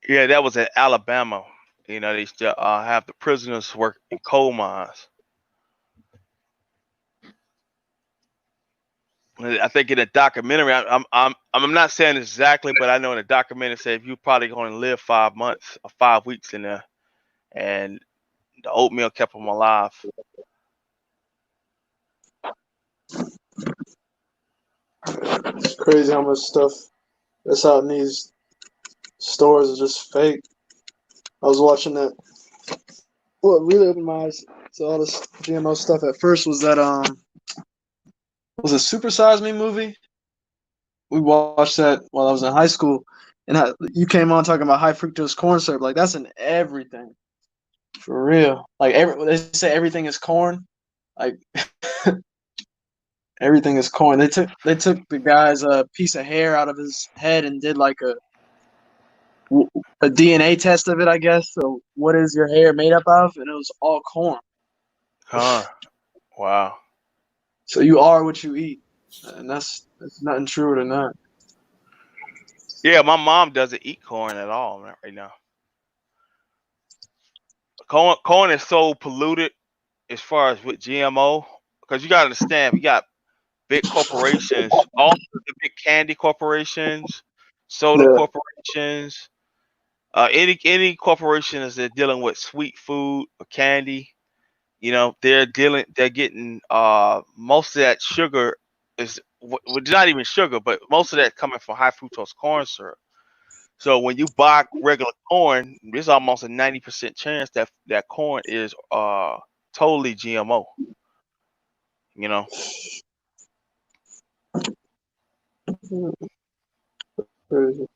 Yeah, that was in Alabama. You know, they still have the prisoners work in coal mines. I think in a documentary, I'm not saying exactly, but I know in a documentary it said you're probably going to live 5 months or 5 weeks in there, and the oatmeal kept them alive. It's crazy how much stuff that's out in these stores is just fake. I was watching that. What really opened my eyes to all this GMO stuff at first was that was a Super Size Me movie. We watched that while I was in high school, and you came on talking about high fructose corn syrup. Like that's in everything, for real. Like they say everything is corn. Like everything is corn. They took the guy's piece of hair out of his head and did like a DNA test of it, I guess. So what is your hair made up of? And it was all corn. Huh. Wow. So you are what you eat, and that's nothing truer than that. Yeah, my mom doesn't eat corn at all right now. Corn is so polluted as far as with GMO, because you got to understand, we got big corporations, all the big candy corporations, soda Yeah. corporations, any corporations that are dealing with sweet food or candy, you know, they're getting most of that sugar is not even sugar, but most of that coming from high fructose corn syrup. So when you buy regular corn, there's almost a 90% chance that corn is totally GMO. You know. Crazy.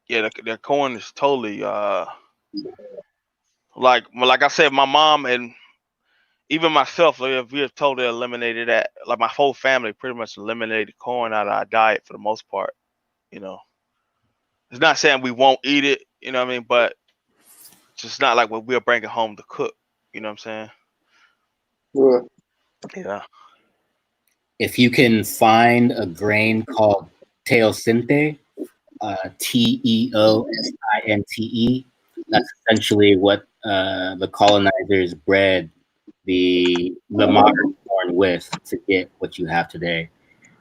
Yeah, the corn is totally like I said, my mom and even myself, we have totally eliminated that. Like my whole family pretty much eliminated corn out of our diet for the most part. You know, it's not saying we won't eat it, you know what I mean, but it's just not like what we're bringing home to cook. You know what I'm saying? Yeah. Yeah. If you can find a grain called teosinte, Teosinte, that's essentially what the colonizers bred the modern corn with to get what you have today.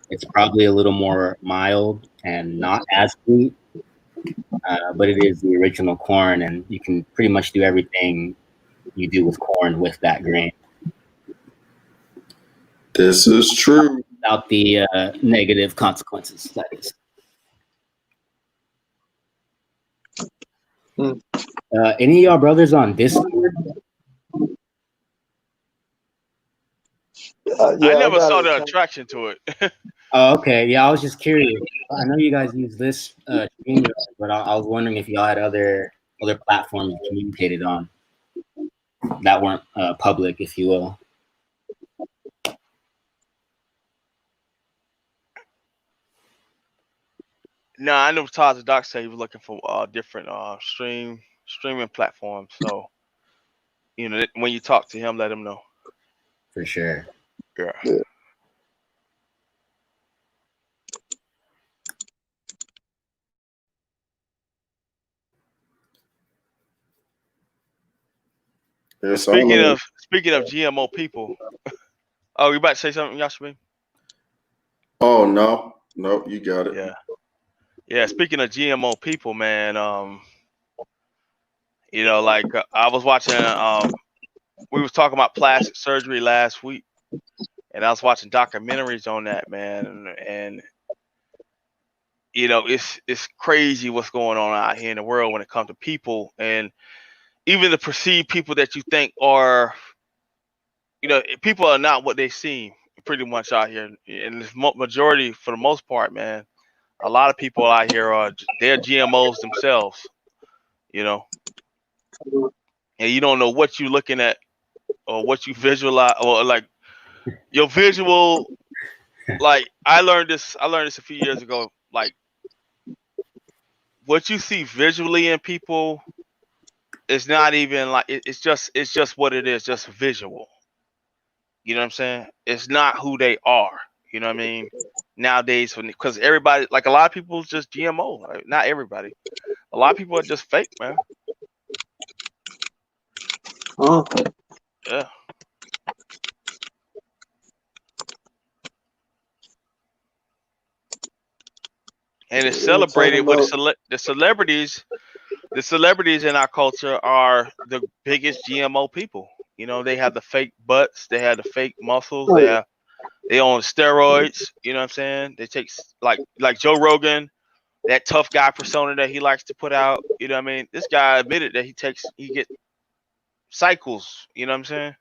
It's probably a little more mild and not as sweet, but it is the original corn, and you can pretty much do everything you do with corn with that grain. This is true. Without the negative consequences, that is. Any of y'all brothers on Discord? Yeah, I never got saw it. the attraction to it. Oh, okay. Yeah, I was just curious. I know you guys use this StreamYard, but I was wondering if y'all had other platforms you communicated on that weren't public, if you will. No, I know Todd the Doc said he was looking for different streaming platforms. So, you know, when you talk to him, let him know. For sure. Yeah. Yeah, Speaking of GMO people, oh, you about to say something, Yashmin? Oh no, you got it. Yeah, yeah. Speaking of GMO people, man, you know, like I was watching, we was talking about plastic surgery last week, and I was watching documentaries on that, man, and you know, it's crazy what's going on out here in the world when it comes to people, and even the perceived people that you think are, you know, people are not what they seem pretty much out here, and the majority, for the most part, man, a lot of people out here they're GMOs themselves, you know, and you don't know what you're looking at or what you visualize or like your visual. Like I learned this a few years ago. Like what you see visually in people is not even like it's just what it is, just visual. You know what I'm saying? It's not who they are. You know what I mean? Nowadays, because everybody, like a lot of people, is just GMO. Like, not everybody. A lot of people are just fake, man. Oh. Yeah. And it's celebrated with the celebrities. The celebrities in our culture are the biggest GMO people. You know, they have the fake butts, they have the fake muscles, they on steroids. You know what I'm saying? They take like Joe Rogan, that tough guy persona that he likes to put out. You know what I mean? This guy admitted that he gets cycles. You know what I'm saying?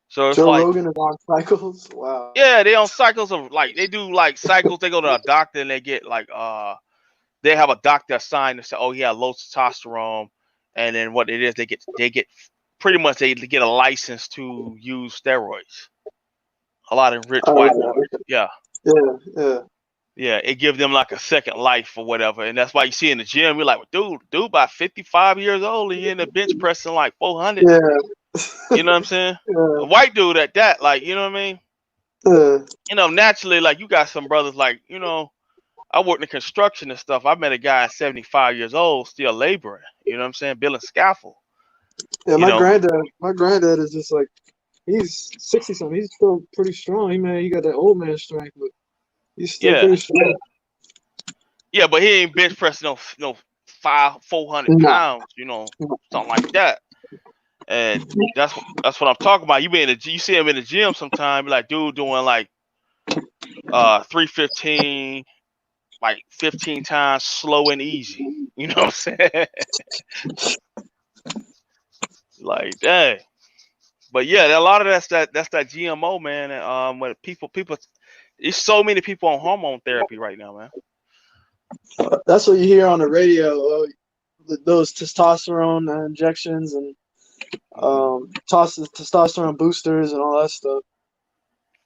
So it's Joe like Rogan is on cycles. Wow. yeah, they on cycles of like they do like cycles. They go to a doctor and they get like they have a doctor assigned to say, oh, he had low testosterone, and then what it is, they get pretty much they get a license to use steroids. A lot of rich white boys, yeah, it gives them like a second life or whatever, and that's why you see in the gym, you're like, dude, about 55 years old, and you're in the bench pressing like 400. Yeah. You know what I'm saying? Yeah. A white dude at that, like, you know what I mean? You know, naturally, like you got some brothers like, you know, I worked in construction and stuff. I met a guy at 75 years old, still laboring. You know what I'm saying? Building scaffold. Yeah, You know, my granddad is just like he's 60 something. He's still pretty strong. He got that old man strength, but he's still yeah, pretty strong. yeah, but he ain't bench pressing no 400 No, pounds, you know, something like that. And that's what I'm talking about. You see him in the gym sometime, like dude doing like 315, like 15 times slow and easy. You know what I'm saying? Like dang. But yeah, a lot of that's that GMO, man. And when people, there's so many people on hormone therapy right now, man. that's what you hear on the radio. Those testosterone injections and testosterone boosters and all that stuff.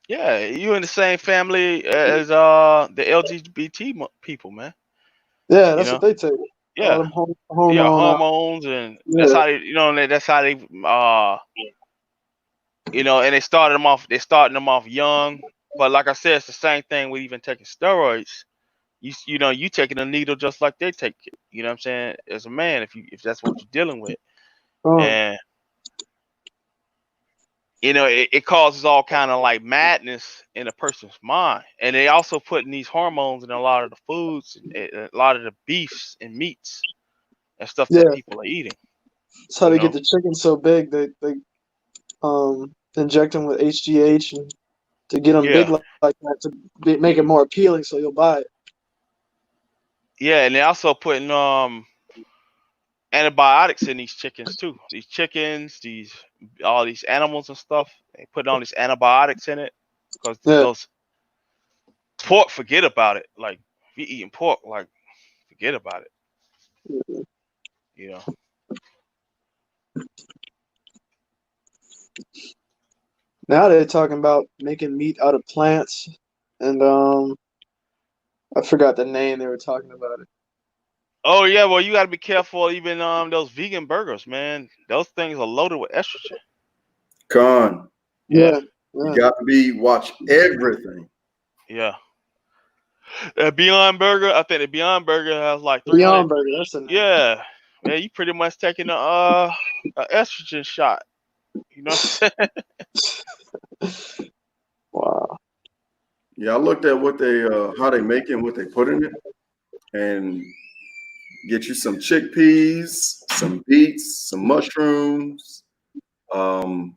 Yeah, you in the same family as the LGBT people, man. Yeah, You that's know, what they take. All yeah, them yeah, hormone. hormones, and that's Yeah, how they, that's how they, and they started them off. They starting them off young, but like I said, it's the same thing with even taking steroids. You taking a needle just like they take it. You know what I'm saying? As a man, if that's what you're dealing with, and it causes all kind of like madness in a person's mind. And they also putting these hormones in a lot of the foods, and a lot of the beefs and meats and stuff yeah. that people are eating. That's how they get the chicken so big. They inject them with HGH and to get them big Yeah, like that to make it more appealing, so you'll buy it. yeah, and they also putting antibiotics in these chickens too. These chickens, all these animals and stuff. They put all these antibiotics in it because those pork. Forget about it. Like if you eating pork, like forget about it. You know. Now they're talking about making meat out of plants, and I forgot the name they were talking about it. Oh yeah, well you gotta be careful. Even those vegan burgers, man. Those things are loaded with estrogen. Con. Yeah. You got to watch everything. Yeah. Beyond Burger, I think the Beyond Burger has like 300. Beyond Burger, that's the name. Yeah, man, you pretty much taking a estrogen shot. You know what I'm saying? Wow. Yeah, I looked at what they how they make it and what they put in it, and get you some chickpeas, some beets, some mushrooms, and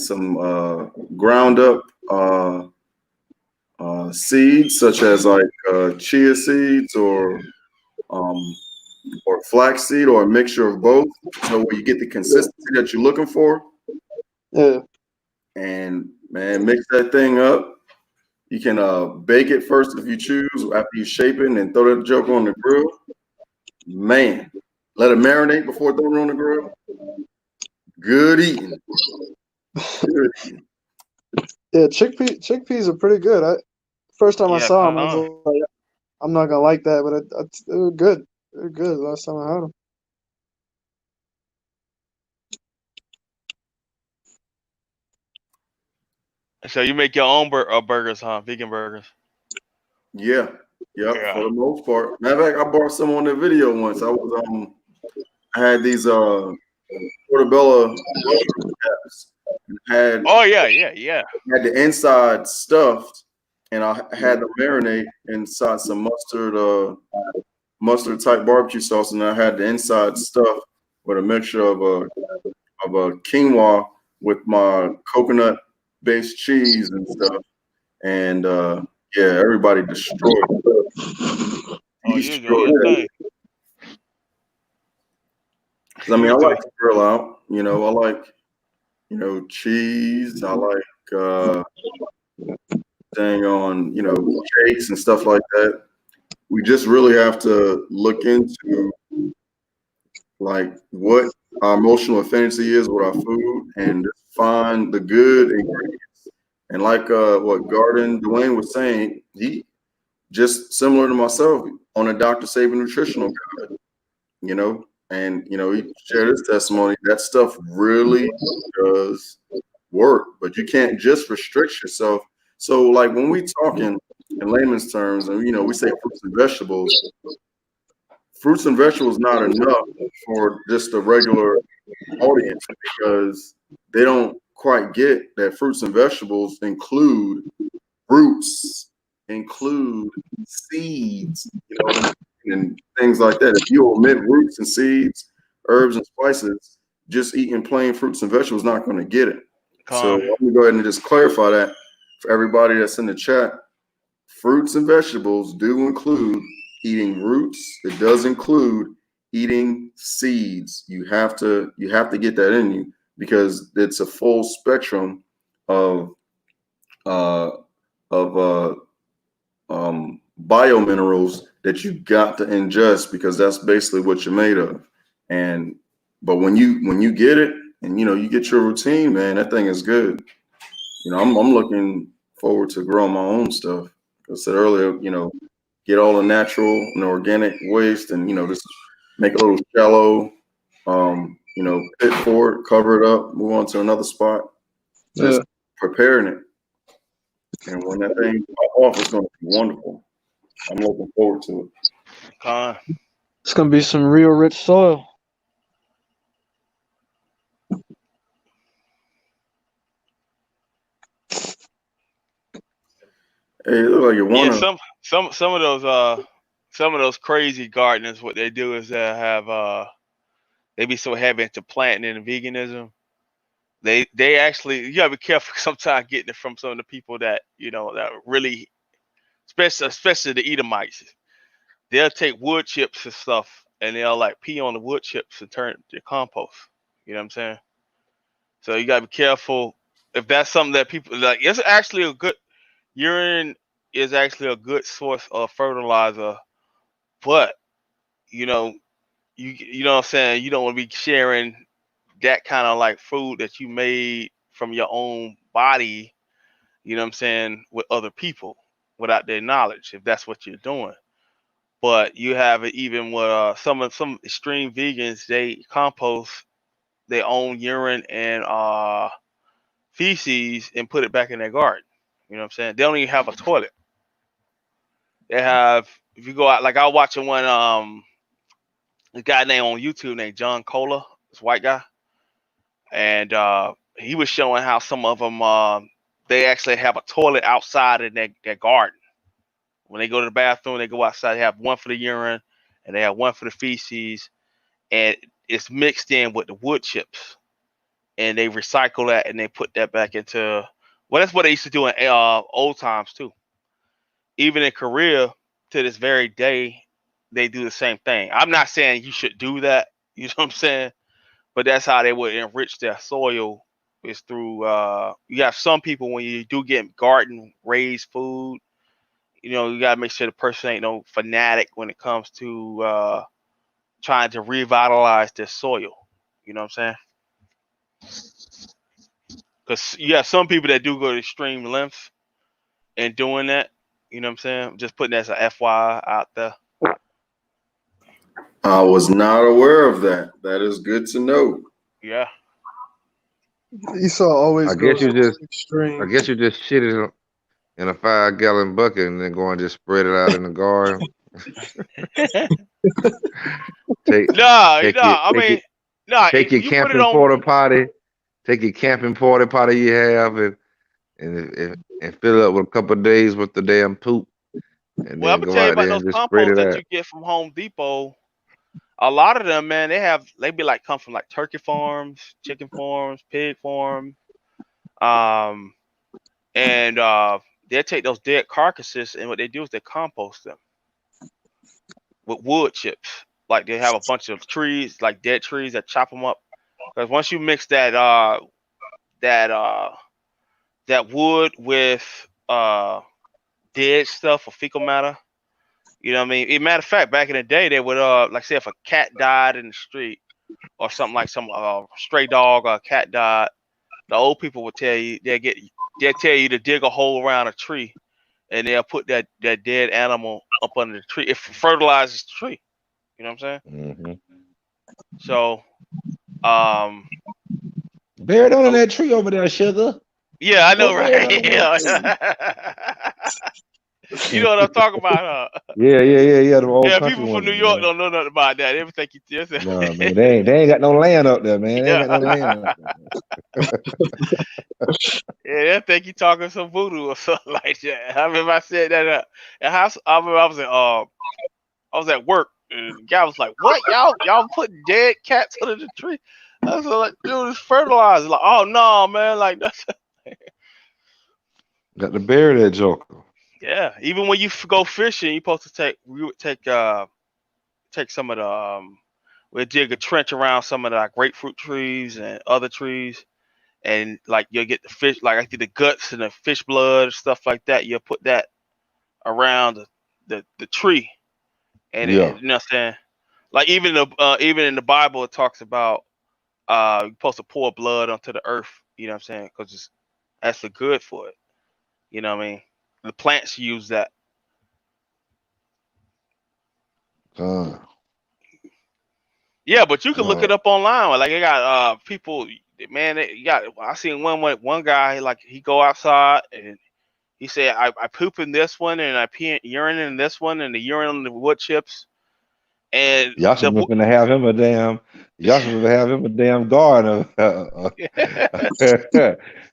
some ground up seeds such as like chia seeds or flaxseed or a mixture of both, so where you get the consistency that you're looking for. Yeah. And man, mix that thing up. You can bake it first if you choose. After you shape it, and throw that joke on the grill. Man, let it marinate before throwing it on the grill. Good eating. Good eating. Yeah, chickpeas are pretty good. First time I saw them, I was like, I'm not gonna like that, but they were good. They were good last time I had them. So you make your own burgers, huh? Vegan burgers. Yeah. For the most part. Matter of fact, I bought some on the video once. I had these portobello caps. Had the inside stuffed, and I had the marinade inside some mustard type barbecue sauce, and I had the inside stuffed with a mixture of a quinoa with my coconut based cheese and stuff. And yeah, everybody destroyed it. Destroyed it. I mean, I like to grill out. I like cheese. I like on cakes and stuff like that. We just really have to look into like what our emotional affinity is with our food and just find the good ingredients. And like what Garden Dwayne was saying, he just similar to myself on a Dr. Saban nutritional guide, and he shared his testimony. That stuff really does work, but you can't just restrict yourself. So like when we talking in layman's terms, and we say fruits and vegetables not enough for just a regular audience because they don't quite get that fruits and vegetables include roots, include seeds, you know, and things like that. If you omit roots and seeds, herbs and spices, just eating plain fruits and vegetables is not going to get it. So I'm going to go ahead and just clarify that for everybody that's in the chat. Fruits and vegetables do include eating roots. It does include eating seeds. You have to get that in you because it's a full spectrum of biominerals that you got to ingest because that's basically what you're made of. But when you get it and you get your routine, man, that thing is good. I'm looking forward to growing my own stuff. Like I said earlier, get all the natural and organic waste and just make a little shallow, pit for it, cover it up, move on to another spot. Just preparing it. And when that thing pop off, it's going to be wonderful. I'm looking forward to it. It's going to be some real rich soil. Hey, it look like you want to. Yeah, some of those crazy gardeners, what they do is they have they be so heavy into planting and veganism. They actually, you gotta be careful sometimes getting it from some of the people that that really, especially the Edomites. They'll take wood chips and stuff and they'll like pee on the wood chips and turn it to compost. You know what I'm saying? So you gotta be careful if that's something that people like. It's actually a good urine is actually a good source of fertilizer, but you know what I'm saying, you don't want to be sharing that kind of like food that you made from your own body, you know what I'm saying, with other people without their knowledge, if that's what you're doing. But you have it even with some extreme vegans, they compost their own urine and feces and put it back in their garden. You know what I'm saying? They don't even have a toilet. They have, if you go out, like I was watching one a guy named on YouTube named John Cola, this white guy, and he was showing how some of them they actually have a toilet outside in their garden. When they go to the bathroom, they go outside. They have one for the urine, and they have one for the feces, and it's mixed in with the wood chips, and they recycle that and they put that back into. Well, that's what they used to do in old times too. Even in Korea, to this very day, they do the same thing. I'm not saying you should do that. You know what I'm saying? But that's how they would enrich their soil, is through you have some people, when you do get garden raised food, you gotta make sure the person ain't no fanatic when it comes to trying to revitalize their soil. You know what I'm saying? Because you have some people that do go to extreme lengths in doing that. You know what I'm saying? Just putting that as a FYI out there. I was not aware of that. That is good to know. Yeah. Esau always goes extreme. I guess you just shit it in a 5-gallon bucket and then go and just spread it out in the garden. Take your camping porta potty. Take your camping porta potty you have and fill it up with a couple of days worth of damn poop. And well, I'm then gonna go tell you out there about and those just spread composts it that out. you get from Home Depot. A lot of them, man, they be like come from like turkey farms, chicken farms, pig farms, and they take those dead carcasses, and what they do is they compost them with wood chips. Like they have a bunch of trees, like dead trees, that chop them up. Because once you mix that wood with dead stuff or fecal matter, you know what I mean? As a matter of fact, back in the day, they would like say if a cat died in the street or something, like some stray dog or a cat died, the old people would tell you they'll tell you to dig a hole around a tree, and they'll put that dead animal up under the tree. It fertilizes the tree. You know what I'm saying? Mm-hmm. So, bear down in that tree over there, sugar. Yeah, I know, Go right? You know what I'm talking about, huh? Yeah. The old Yeah, country people from New women, York man. don't know nothing about that. Everything you just No, man, they ain't got no land up there, man. They ain't got no yeah. land up there. Yeah, they think you talking some voodoo or something like that. I remember I said that. I remember I was at work and the guy was like, "What y'all putting dead cats under the tree?" I was like, "Dude, it's fertilizer." Like, "Oh no, man!" Like that's Got to bury that joker. yeah. Even when you go fishing, you're supposed to take some of the we dig a trench around some of the like, grapefruit trees and other trees, and like you'll get the fish, like I think the guts and the fish blood and stuff like that. You'll put that around the tree, and Yeah. you know what I'm saying. Like even in the Bible, it talks about you're supposed to pour blood onto the earth. You know what I'm saying? Because that's the good for it. You know what I mean? The plants use that. Yeah, but you can look it up online. Like they got people, man. I seen one guy like he go outside and he said I poop in this one and I pee urine in this one and the urine on the wood chips and Y'all should have have him a damn. Y'all should have him a damn garden. Yeah,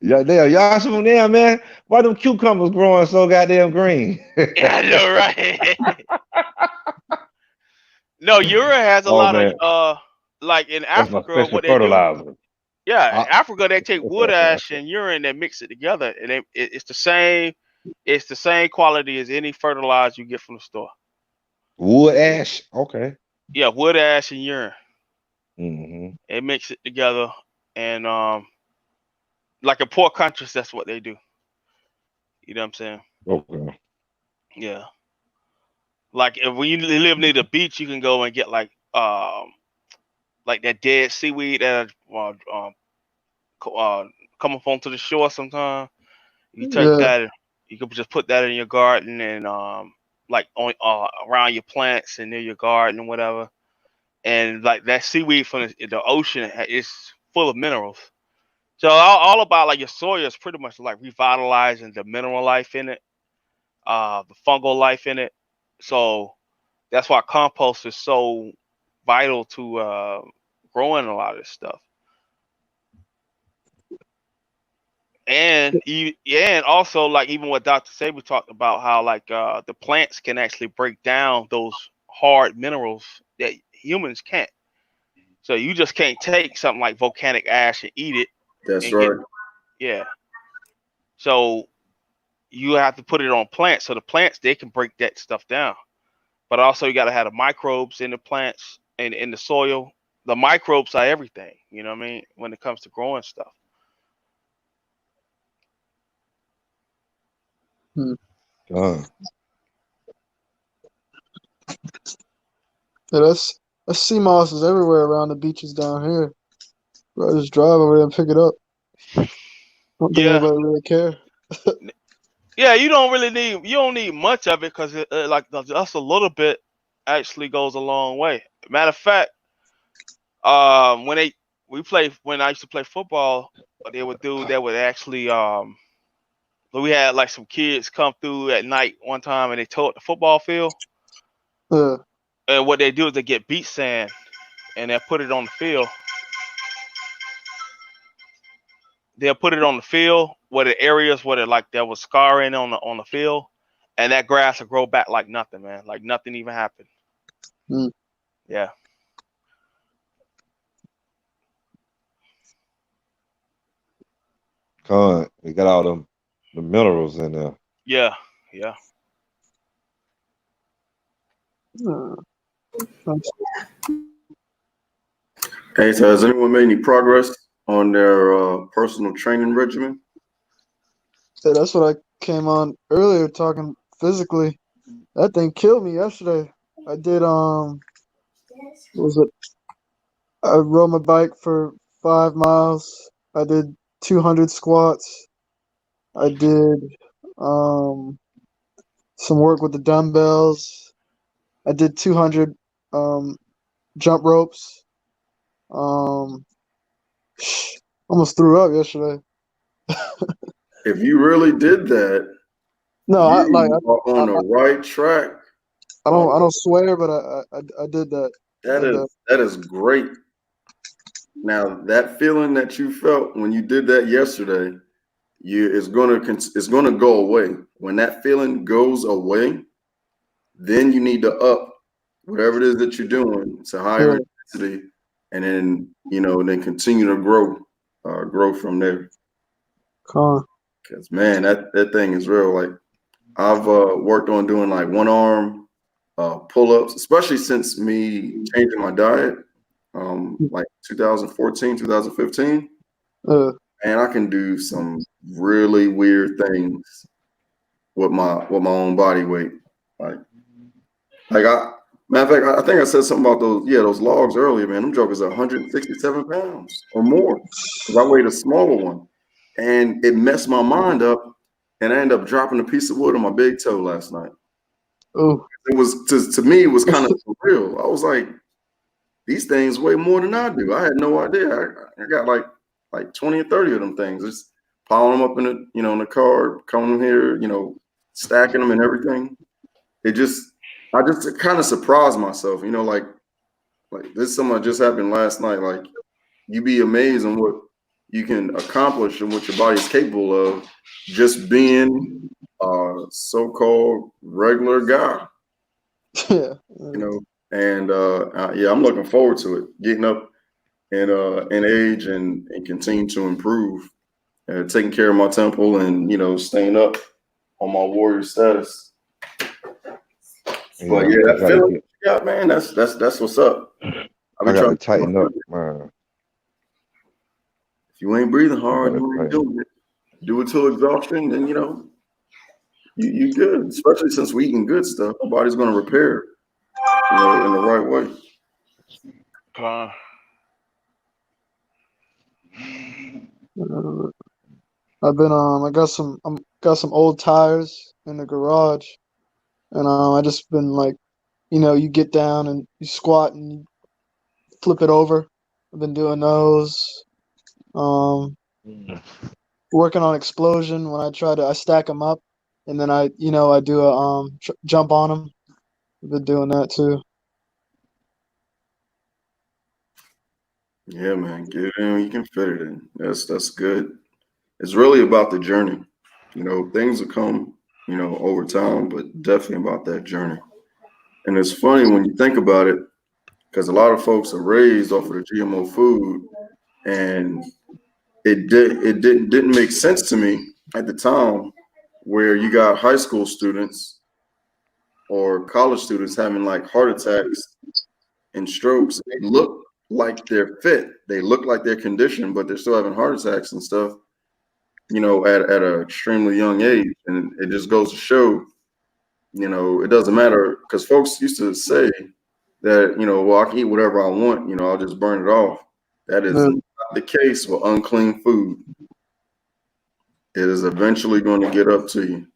damn. Y'all should damn man. Why them cucumbers growing so goddamn green? Yeah, I know, right? No, urine has a Oh lot man, of like in that's my Africa, special what they do. fertilizer. Yeah, in Africa they take wood ash and urine and mix it together, and it's the same. It's the same quality as any fertilizer you get from the store. Wood ash. Okay. Yeah, wood ash and urine. Mm-hmm. They mix it together, and like in poor countries, that's what they do. You know what I'm saying? Okay. Yeah. Like if when you live near the beach, you can go and get like that dead seaweed that come up onto the shore sometime. You take Yeah. that, you can just put that in your garden and like on around your plants and near your garden and whatever. And like that seaweed from the ocean is full of minerals. So all about like your soil is pretty much like revitalizing the mineral life in it, the fungal life in it. So that's why compost is so vital to growing a lot of this stuff. And also like even what Dr. Saber talked about how like the plants can actually break down those hard minerals that humans can't. So you just can't take something like volcanic ash and eat it. That's And get right. yeah. So you have to put it on plants. So the plants they can break that stuff down. But also you gotta have the microbes in the plants and in the soil. The microbes are everything, you know what I mean, when it comes to growing stuff. Yeah, that's sea moss is everywhere around the beaches down here. Bro, I just drive over there and pick it up. I don't think anybody really care. Yeah, you don't need much of it because like just a little bit actually goes a long way. Matter of fact, when I used to play football, what they would actually we had like some kids come through at night one time and they tore up the football field. Yeah. And what they do is they get beach sand and they put it on the field. They'll put it on the field where the areas where there was scarring on the field, and that grass will grow back like nothing, man. Like nothing even happened. Yeah. They got all the minerals in there. Yeah. Yeah. Hey, so has anyone made any progress on their personal training regimen? So that's what I came on earlier talking physically. That thing killed me yesterday. I did what was it? I rode my bike for 5 miles. I did 200 squats. I did some work with the dumbbells. I did 200 jump ropes. Almost threw up yesterday. If you really did that, No, I like You are on the right track. I don't swear, but I did that. That is great. Now that feeling that you felt when you did that yesterday, it's gonna go away. When that feeling goes away, then you need to up whatever it is that you're doing to higher intensity, and then then continue to grow from there. Because man, that thing is real. Like I've worked on doing like one arm pull-ups, especially since me changing my diet, like 2014, 2015. And I can do some really weird things with my own body weight. Matter of fact, I think I said something about those logs earlier, man. Them jokers are 167 pounds or more. Because I weighed a smaller one. And it messed my mind up. And I ended up dropping a piece of wood on my big toe last night. Oh. It was to me, it was kind of surreal. I was like, these things weigh more than I do. I had no idea. I got like 20 or 30 of them things. Just piling them up in the car, coming here, stacking them and everything. I just kind of surprised myself, like this is something that just happened last night. Like you be amazed on what you can accomplish and what your body's capable of just being a so-called regular guy. Yeah. And I'm looking forward to it, getting up in age and continue to improve, taking care of my temple and staying up on my warrior status. But yeah, that feeling you got, man, that's what's up. I got to tighten up, man. If you ain't breathing hard, you ain't doing it. Do it till exhaustion, then you good. Especially since we eating good stuff, our body's gonna repair, in the right way. I've been I got some old tires in the garage, and I just been like, you get down and you squat and you flip it over. I've been doing those. Working on explosion when I stack them up, and then I do a jump on them. I've been doing that too. Yeah, man, get it in. You can fit it in. That's good. It's really about the journey. Things will come, over time, but definitely about that journey. And it's funny when you think about it, because a lot of folks are raised off of the GMO food, and it didn't make sense to me at the time, where you got high school students or college students having like heart attacks and strokes. They look like they're fit, they look like they're conditioned, but they're still having heart attacks and stuff, at an extremely young age. And it just goes to show, it doesn't matter, because folks used to say that, well, I can eat whatever I want, I'll just burn it off. That is not the case with unclean food. It is eventually going to get up to you.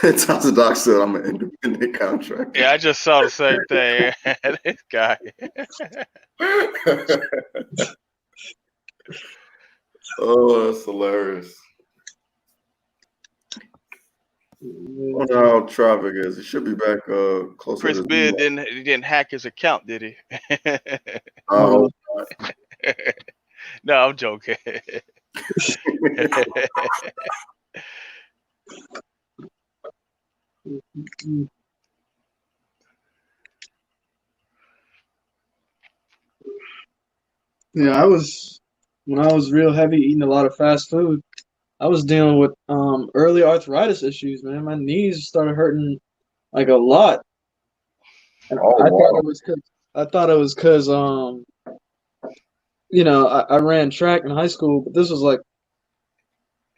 As the doc said, I'm an independent contractor. Yeah, I just saw the same thing. This guy. Oh, that's hilarious. I wonder how traffic is. It should be back closer Chris to Beard didn't hack his account, did he? Oh, no, I'm joking. Yeah, when I was real heavy eating a lot of fast food, I was dealing with early arthritis issues, man. My knees started hurting like a lot. And I thought it was because I ran track in high school, but this was like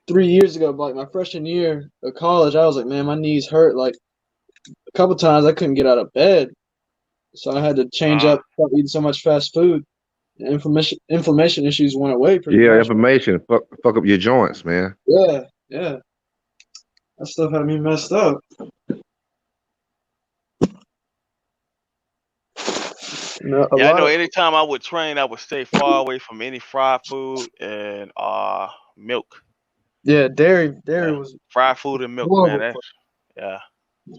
3 years ago, like my freshman year of college. I was like, man, my knees hurt. Like a couple times I couldn't get out of bed. So I had to change up, stop eating so much fast food. Inflammation issues went away pretty much. Inflammation fuck up your joints, man. Yeah. That stuff had me messed up. I know anytime I would train, I would stay far away from any fried food and milk. Yeah, dairy Yeah. was Fried food and milk, man. horrible. That's yeah.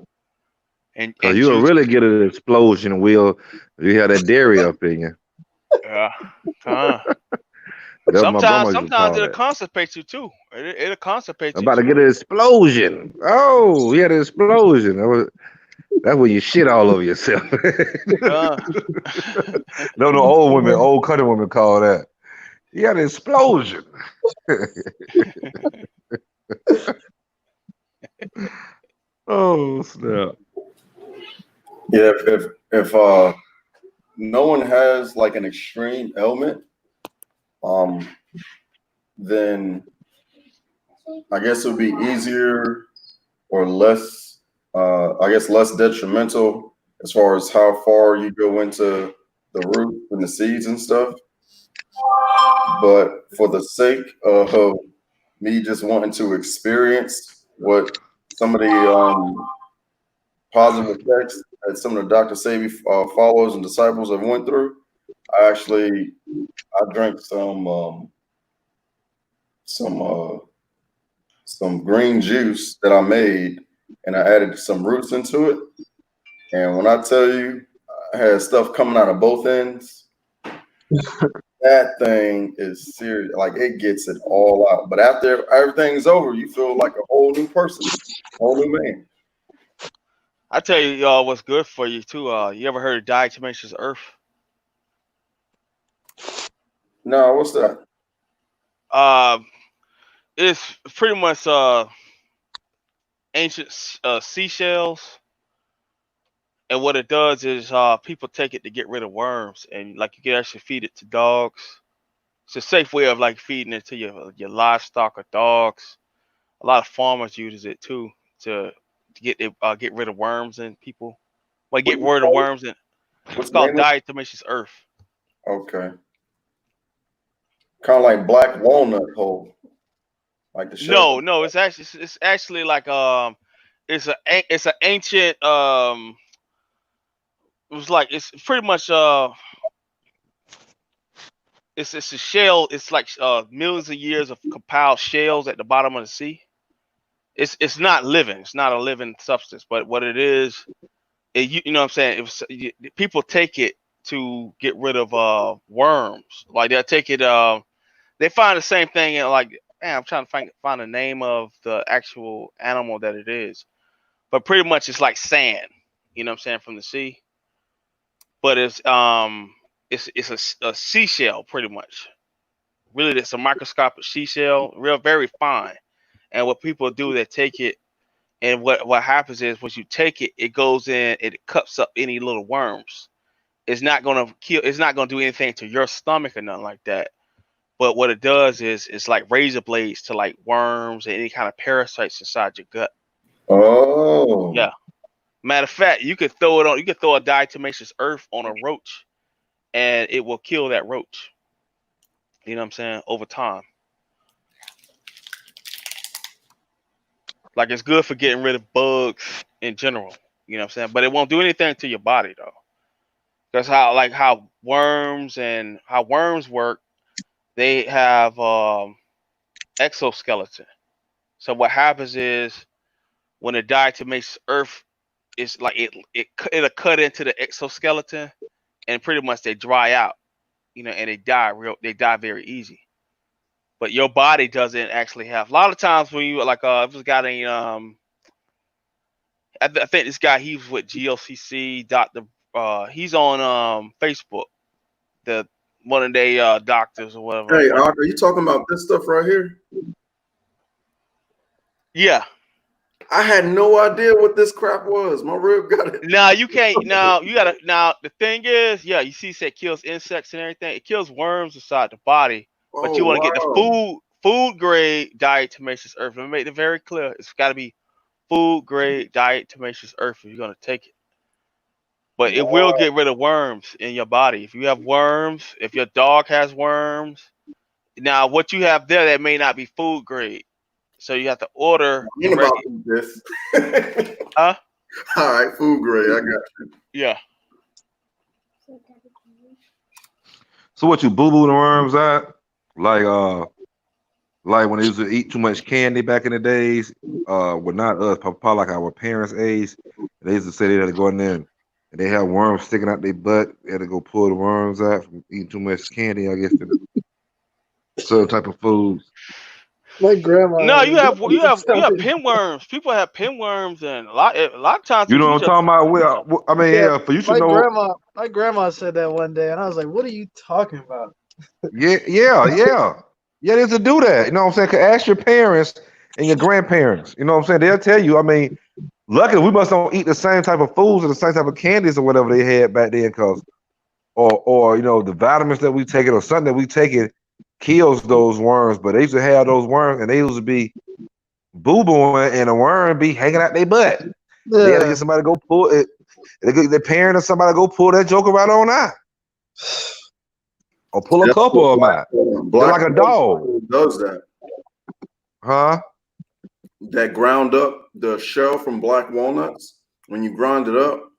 And Cause you'll juice. really get an explosion, Will, if you have that dairy up in you. Yeah. That's what my grandma used to Sometimes call it'll it. constipate you too. It'll constipate I'm you about to too. get an explosion. Oh, he had an explosion. That's when you shit all over yourself. Uh, No, the old women, old country women call that. He had an explosion. Oh snap! Yeah, if no one has like an extreme ailment, then I guess it would be easier or less, I guess less detrimental as far as how far you go into the root and the seeds and stuff. But for the sake of me just wanting to experience what some of the positive effects that some of the Dr. Sebi followers and disciples have went through, I drank some green juice that I made, and I added some roots into it. And when I tell you, I had stuff coming out of both ends. That thing is serious. Like it gets it all out. But after everything's over, you feel like a whole new person, a whole new man. I tell you, y'all, what's good for you too. You ever heard of diatomaceous earth? No, what's that? It's pretty much ancient seashells, and what it does is people take it to get rid of worms, and like you can actually feed it to dogs. It's a safe way of like feeding it to your livestock or dogs. A lot of farmers use it too to get rid of worms and people. Well, get rid of worms and it's What's the called name of it? diatomaceous earth. Okay. Kind of like black walnut hole, like the shell. No, it's actually like it's an ancient it was like it's pretty much it's a shell. It's like millions of years of compiled shells at the bottom of the sea. It's not living. It's not a living substance. But what it is, you know what I'm saying. People take it to get rid of worms. Like they'll take it. They find the same thing in like. Man, I'm trying to find the name of the actual animal that it is. But pretty much it's like sand. You know what I'm saying, from the sea. But it's a seashell pretty much. Really, it's a microscopic seashell, real very fine. And what people do, they take it, and what happens is once you take it, it goes in, it cups up any little worms. It's not gonna kill. It's not gonna do anything to your stomach or nothing like that. But what it does is it's like razor blades to like worms and any kind of parasites inside your gut. Oh. Yeah. Matter of fact, you could throw it on. You could throw a diatomaceous earth on a roach, and it will kill that roach. You know what I'm saying? Over time. Like it's good for getting rid of bugs in general. You know what I'm saying? But it won't do anything to your body though. That's how worms work. They have exoskeleton. So what happens is when the diatomaceous earth is like it'll cut into the exoskeleton and pretty much they dry out, you know, and they die very easy. But your body doesn't actually have. A lot of times when you like if this guy named I think this guy he was with GLCC Doctor. He's on Facebook. The one of their doctors or whatever Hey, like that. Are you talking about this stuff right here? Yeah. I had no idea what this crap was. My rib got it. Now you can't. Now you gotta. Now the thing is, yeah, you see, it kills insects and everything. It kills worms inside the body, but Oh, you want to get the wow. food grade diatomaceous earth. Let me make it very clear. It's got to be food grade diatomaceous earth if you're gonna take it. But it will Wow. get rid of worms in your body. If you have worms, if your dog has worms, now what you have there that may not be food grade. So you have to order I ain't the about regular. this. Huh? All right, food grade. I got you. Yeah. So what you boo boo the worms at? Like like when they used to eat too much candy back in the days. Well, not us, probably like our parents' age. They used to say they had to go in there and they have worms sticking out their butt. They had to go pull the worms out from eating too much candy. I guess the certain type of foods. My grandma. No, you have pinworms. People have pinworms, and a lot of times You if know you what I'm just talking about? Well, I mean, Yeah, yeah, for you should my know. grandma said that one day, and I was like, "What are you talking about?" Yeah. They used to do that. You know what I'm saying? 'Cause ask your parents and your grandparents. You know what I'm saying? They'll tell you. I mean, luckily we must don't eat the same type of foods or the same type of candies or whatever they had back then, cause or you know the vitamins that we take it or something that we take it kills those worms. But they used to have those worms and they used to be boo booing and a worm be hanging out their butt. They had to Yeah. get somebody to go pull it. They get their parent or somebody to go pull that joker right on out. Or pull a That's couple what of them out. They're black like a dog. does that. Huh? That ground up the shell from black walnuts, when you grind it up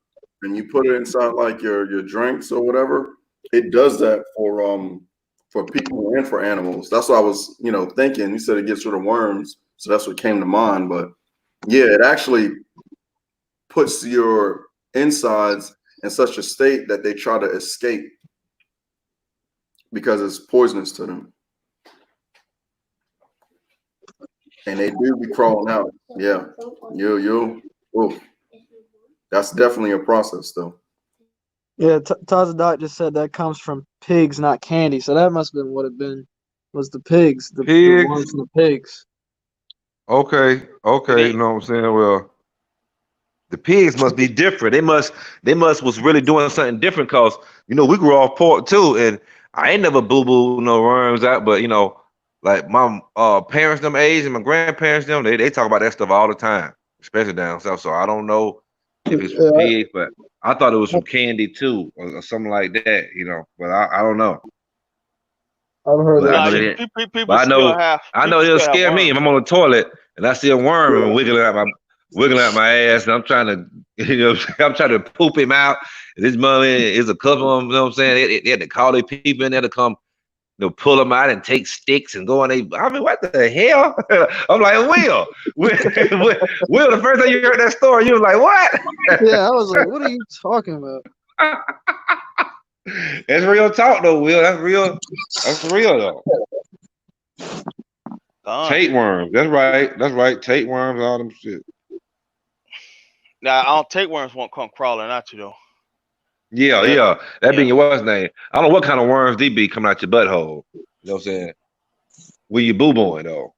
and you put it inside like your drinks or whatever, it does that for people and for animals. That's what I was, thinking. You said it gets rid of worms, so that's what came to mind. But yeah, it actually puts your insides in such a state that they try to escape because it's poisonous to them. And they do be crawling out. Yeah. Oof. That's definitely a process though. Yeah, Taza Doc just said that comes from pigs, not candy. So that must have been what it been. Was the pigs, the worms Pigs. from the pigs. Okay. You know what I'm saying? Well, the pigs must be different. They must was really doing something different because we grew off pork too, and I ain't never boo boo no worms out, but like my parents them age and my grandparents them they talk about that stuff all the time, especially down south. So I don't know if it's from Yeah, pigs, but I thought it was from candy too or something like that, but I don't know. I've heard But I that know nah, they too. didn't. But people still have I know it'll scare me if I'm on the toilet and I see a worm and wiggling out my ass, and I'm trying to, I'm trying to poop him out. And this mother is a couple of them, you know what I'm saying? They had to call their people in there to come, pull them out and take sticks and go on. I mean, what the hell? I'm like, Will, the first time you heard that story, you was like, what? Yeah, I was like, what are you talking about? That's real talk though, Will. That's real. That's real though. Tapeworms. That's right. Tapeworms, all them shit. Now, I don't tapeworms won't come crawling at you though. Yeah. That being your what's name. I don't know what kind of worms they be coming out your butthole. You know what I'm saying? Where you boo booing though?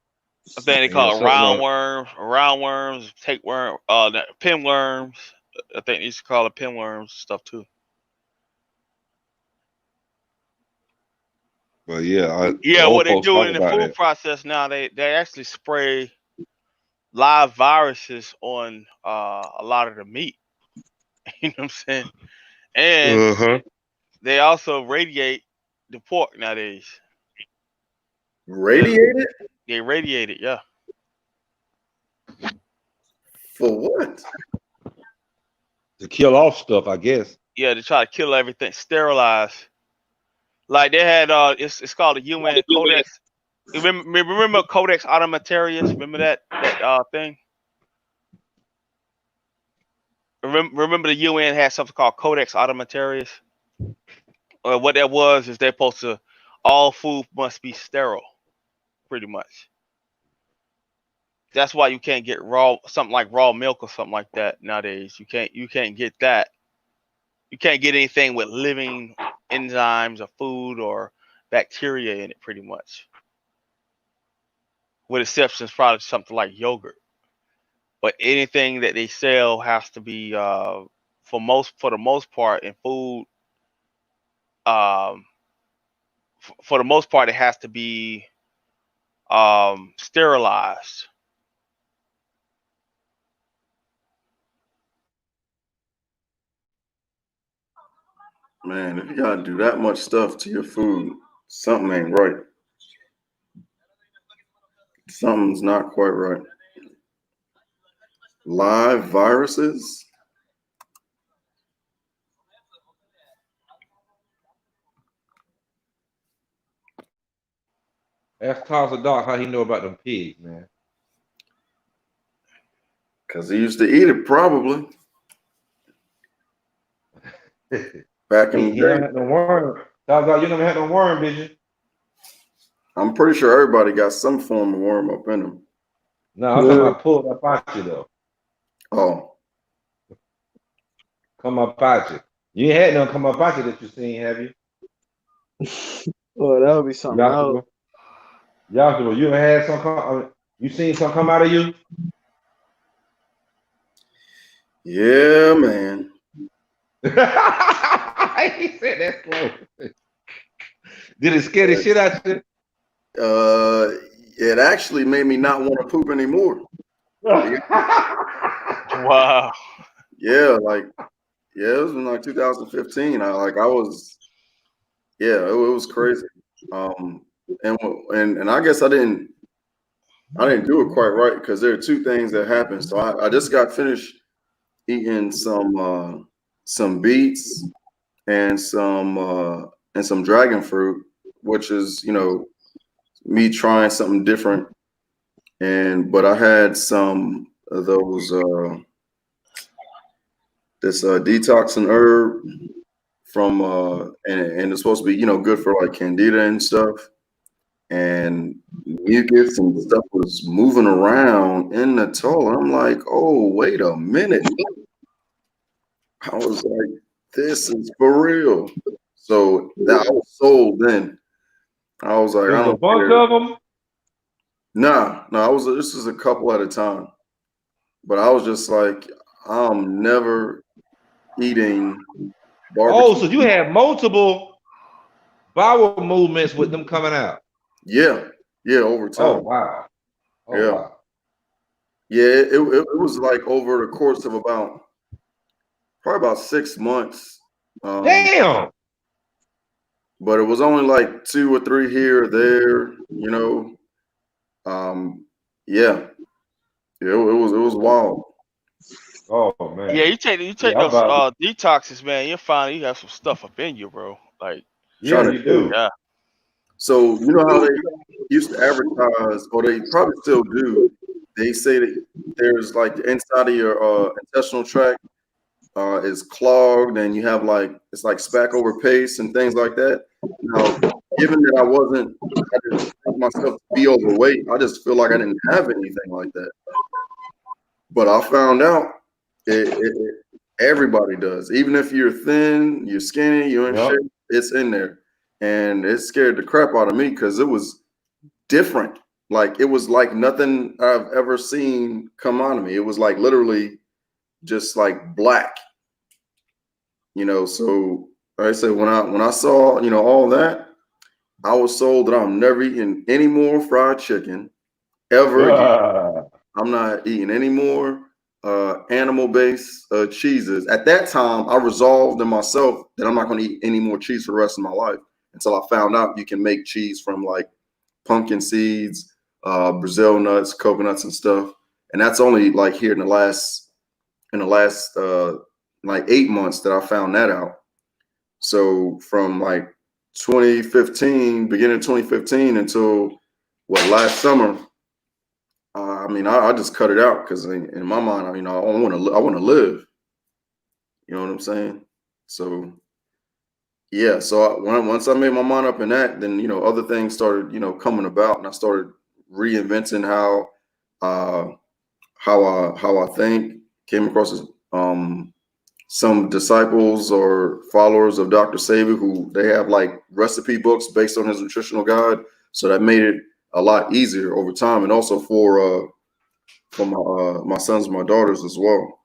I think they call it roundworms, tapeworm, pinworms. I think they used to call it pinworms stuff too. But yeah, the What old they folks do talk in the about food that. process now, they actually spray live viruses on a lot of the meat. You know what I'm saying? And they also radiate the pork nowadays. Radiate it? They radiate it, yeah. For what? To kill off stuff, I guess. Yeah, to try to kill everything, sterilize. Like they had, it's called the UN Codex. Remember Codex Alimentarius? Remember that thing? Remember the UN had something called Codex Alimentarius? What that was is they're supposed to, all food must be sterile, pretty much. That's why you can't get something like raw milk or something like that nowadays. You can't get that. You can't get anything with living enzymes or food or bacteria in it, pretty much. With exceptions, probably something like yogurt. But anything that they sell has to be, for the most part, in food. For the most part, it has to be sterilized. Man, if you gotta do that much stuff to your food, something ain't right. Something's not quite right. Live viruses? Ask Tasha Doc how he know about them pigs, man. Because he used to eat it, probably. Back in the He never day. had no worm. Doc, you never had no worm, did you? I'm pretty sure everybody got some form of worm up in them. No, I'm talking about pulled up out you, though. Oh. Come up out you. You ain't had none come up out you that you seen, have you? Oh, that would be something else. Joshua, you ever had some come? You seen some come out of you? Yeah, man. He said that's close. Did it scare the shit out you? It actually made me not want to poop anymore. Wow. Yeah, like, yeah, it was in like 2015. I was, yeah, it was crazy. And I guess I didn't do it quite right because there are two things that happened. So I just got finished eating some beets and some dragon fruit, which is, you know, me trying something different. But I had some of those this detoxing herb from and it's supposed to be, you know, good for like candida and stuff. And mucus and stuff was moving around in the toilet. I'm like, oh, wait a minute. I was like, this is for real. So that I was sold then. I was like, There's I a don't bunch care. of them. Nah, this is a couple at a time. But I was just like, I'm never eating barbecue. Oh, so you had multiple bowel movements with them coming out. Yeah, over time. Oh wow. Oh yeah. wow. Yeah, it was like over the course of probably about 6 months. Damn. But it was only like 2 or 3 here or there, you know. Yeah. It was wild. Oh man. Yeah, you take those detoxes, man. You'll find you have some stuff up in you, bro. Like, yeah, you do. Yeah. So you know how they used to advertise, or they probably still do. They say that there's like the inside of your intestinal tract is clogged, and you have like it's like spack over paste and things like that. Now, given that I didn't think myself to be overweight, I just feel like I didn't have anything like that. But I found out everybody does. Even if you're thin, you're skinny, you're in shape, it's in there. And it scared the crap out of me because it was different. Like it was like nothing I've ever seen come out of me. It was like literally just like black. You know, so like I said, when I saw, you know, all that, I was sold that I'm never eating any more fried chicken ever again. I'm not eating any more animal-based cheeses. At that time, I resolved in myself that I'm not going to eat any more cheese for the rest of my life until I found out you can make cheese from like pumpkin seeds, Brazil nuts, coconuts, and stuff. And that's only like here in the last like 8 months that I found that out. So from like 2015, beginning of 2015 until last summer. I mean, I just cut it out because in my mind, you know, I want to live. You know what I'm saying? So, yeah. So once I made my mind up in that, then you know, other things started, you know, coming about, and I started reinventing how I think. Came across some disciples or followers of Dr. Sabi who they have like recipe books based on his nutritional guide, so that made it a lot easier over time, and also for my sons and my daughters as well,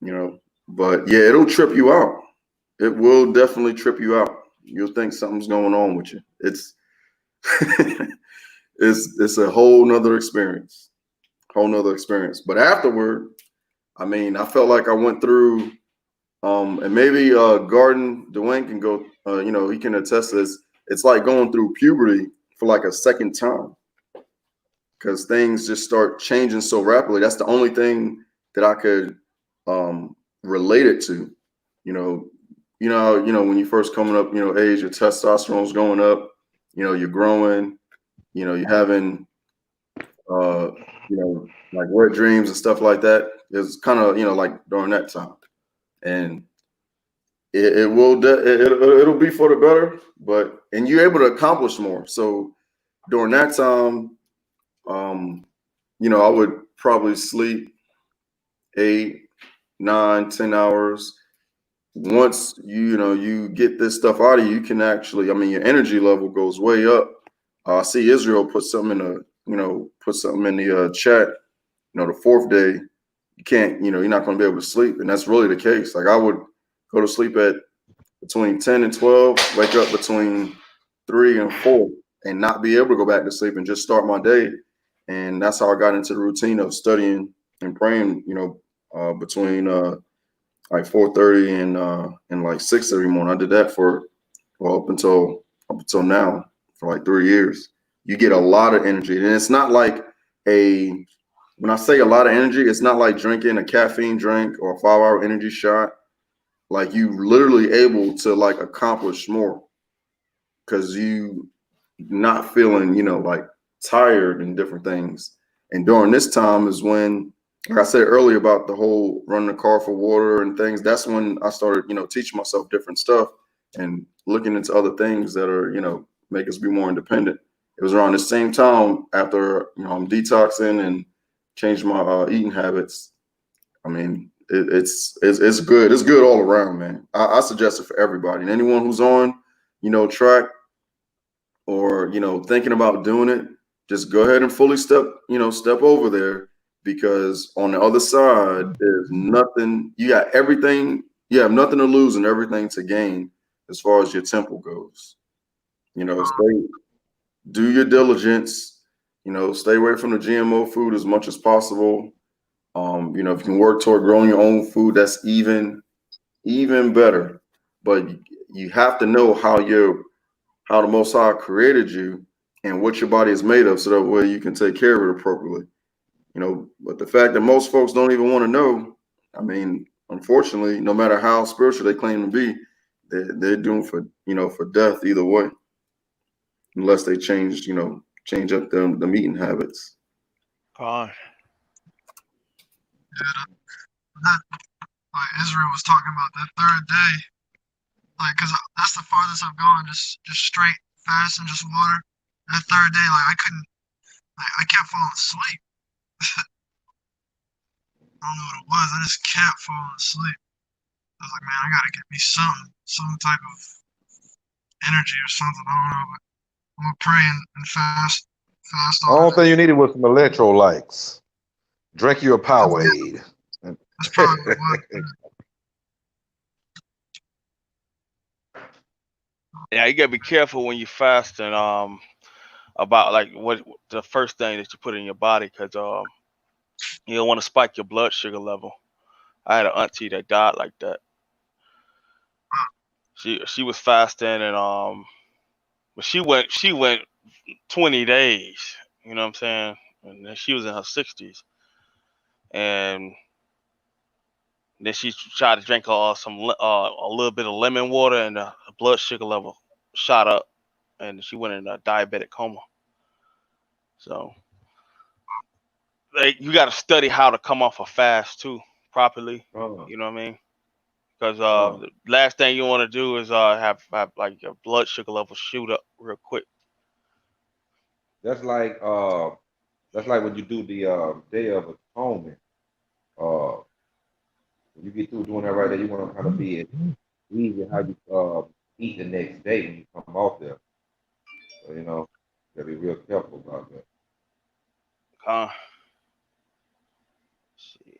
you know. But yeah, it'll trip you out. It will definitely trip you out. You'll think something's going on with you. It's it's a whole nother experience. But afterward, I mean, I felt like I went through and maybe Garden Dwayne can go, you know, he can attest to this. It's like going through puberty for like a second time, because things just start changing so rapidly. That's the only thing that I could relate it to. You know, when you first coming up, you know, age, your testosterone's going up, you know, you're growing, you're having like wet dreams and stuff like that. It's kind of like during that time, and it'll be for the better. And you're able to accomplish more. So during that time, I would probably sleep 8, 9, 10 hours. Once you get this stuff out of you, you can actually, your energy level goes way up. I see Israel put something in the chat. The fourth day, you can't, you're not going to be able to sleep, and that's really the case. Like I would go to sleep at between 10 and 12, wake up between 3 and 4, and not be able to go back to sleep and just start my day. And that's how I got into the routine of studying and praying, between like 4:30 and like 6 every morning. I did that for up until now for like 3 years. You get a lot of energy, and it's not like when I say a lot of energy, it's not like drinking a caffeine drink or a 5-hour energy shot. Like you literally able to like accomplish more because you not feeling, like tired and different things. And during this time is when, like I said earlier about the whole running the car for water and things, that's when I started, teaching myself different stuff and looking into other things that are, make us be more independent. It was around the same time after, I'm detoxing and changed my eating habits. I mean, it's good. It's good all around, man. I suggest it for everybody. And anyone who's on, track or, thinking about doing it, just go ahead and fully step over there, because on the other side, there's nothing. You got everything. You have nothing to lose and everything to gain as far as your temple goes. Do your diligence, stay away from the GMO food as much as possible. If you can work toward growing your own food, that's even better. But you have to know how the Most High created you and what your body is made of, so that way you can take care of it appropriately. But the fact that most folks don't even want to know, unfortunately, no matter how spiritual they claim to be, they're doomed for death either way, unless they change up the eating habits. Yeah, that like Israel was talking about that third day, like, cause that's the farthest I've gone, just straight fast and just water. That third day, like I couldn't, like I kept falling asleep. I don't know what it was. I just kept falling asleep. I was like, man, I gotta get me some type of energy or something. I don't know, but I'm gonna pray and fast The all only day. thing you needed was some electrolytes. Drink your Powerade. That's probably what it was. Yeah, you gotta be careful when you fasting. About like what the first thing that you put in your body, because you don't want to spike your blood sugar level. I had an auntie that died like that. She was fasting, and but she went 20 days. You know what I'm saying? And then she was in her 60s, and then she tried to drink a little bit of lemon water, and the blood sugar level shot up, and she went in a diabetic coma. So you got to study how to come off a fast too properly. You know what I mean? Because the last thing you want to do is have like your blood sugar level shoot up real quick. That's like when you do the Day of Atonement. When you get through doing that right there, you want to kind of be easy how you eat the next day when you come off there. So, you gotta be real careful about that. Let's see.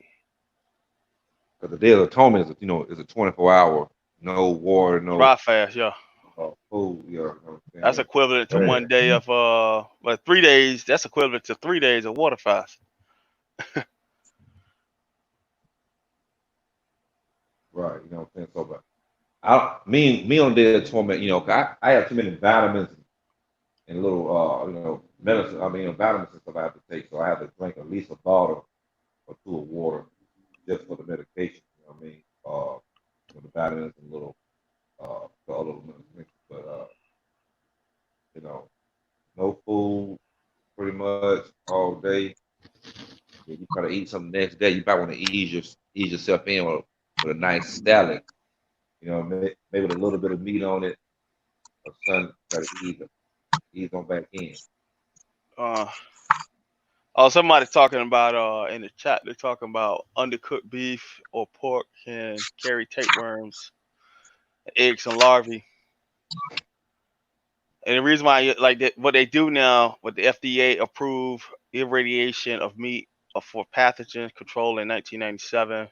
Because the Day of Atonement is a 24-hour, no water, no Dry fast, yeah. food. That's equivalent to 1 day of 3 days. That's equivalent to 3 days of water fast. Right, you know what I'm saying? So, but me on the Day of Atonement, I have too many vitamins and little medicine. Vitamins and stuff I have to take, so I have to drink at least a bottle or 2 of water just for the medication. You know what I mean? For the vitamins and for a little medicine. But no food, pretty much all day. You try to eat something the next day. You probably want to ease yourself in with a nice salad. You know, maybe with a little bit of meat on it, or something. Try to ease on back in. Somebody talking about in the chat. They're talking about undercooked beef or pork can carry tapeworms, eggs, and larvae. And the reason why, what they do now, with the FDA approved irradiation of meat for pathogen control in 1997,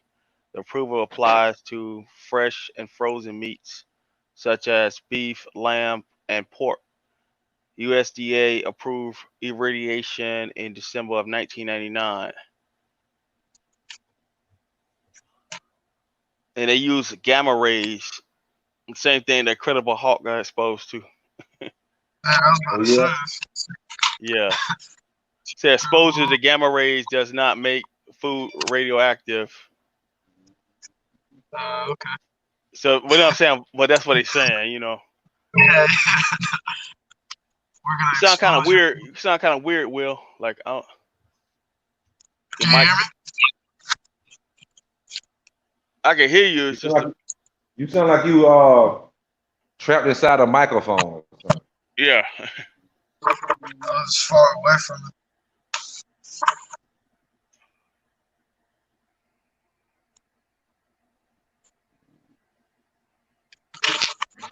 the approval applies to fresh and frozen meats such as beef, lamb, and pork. USDA approved irradiation in December of 1999. And they use gamma rays, the same thing that Credible Hawk got exposed to. Yeah. So exposure to gamma rays does not make food radioactive. Okay. So what I'm saying, well, that's what he's saying, you know. Yeah. We're gonna You sound kind of weird. You sound kind of weird, Will. Like, your mic. I can hear you. It's just you sound like you trapped inside a microphone. Yeah. I was far away from it.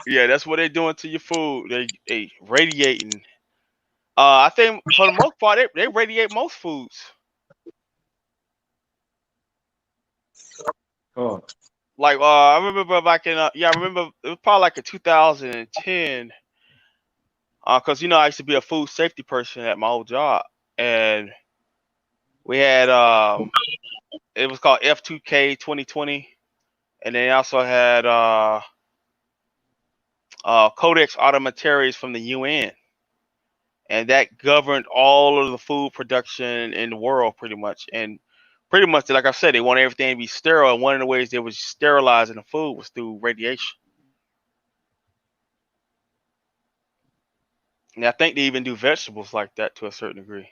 Yeah, that's what they're doing to your food. They radiating. I think for the most part, they radiate most foods. Oh. Like I remember back in I remember it was probably like in 2010. Because I used to be a food safety person at my old job, and we had it was called F2K 2020, and they also had Codex Alimentarius from the UN, and that governed all of the food production in the world pretty much. And pretty much, like I said, they want everything to be sterile. And one of the ways they was sterilizing the food was through radiation. And I think they even do vegetables like that to a certain degree.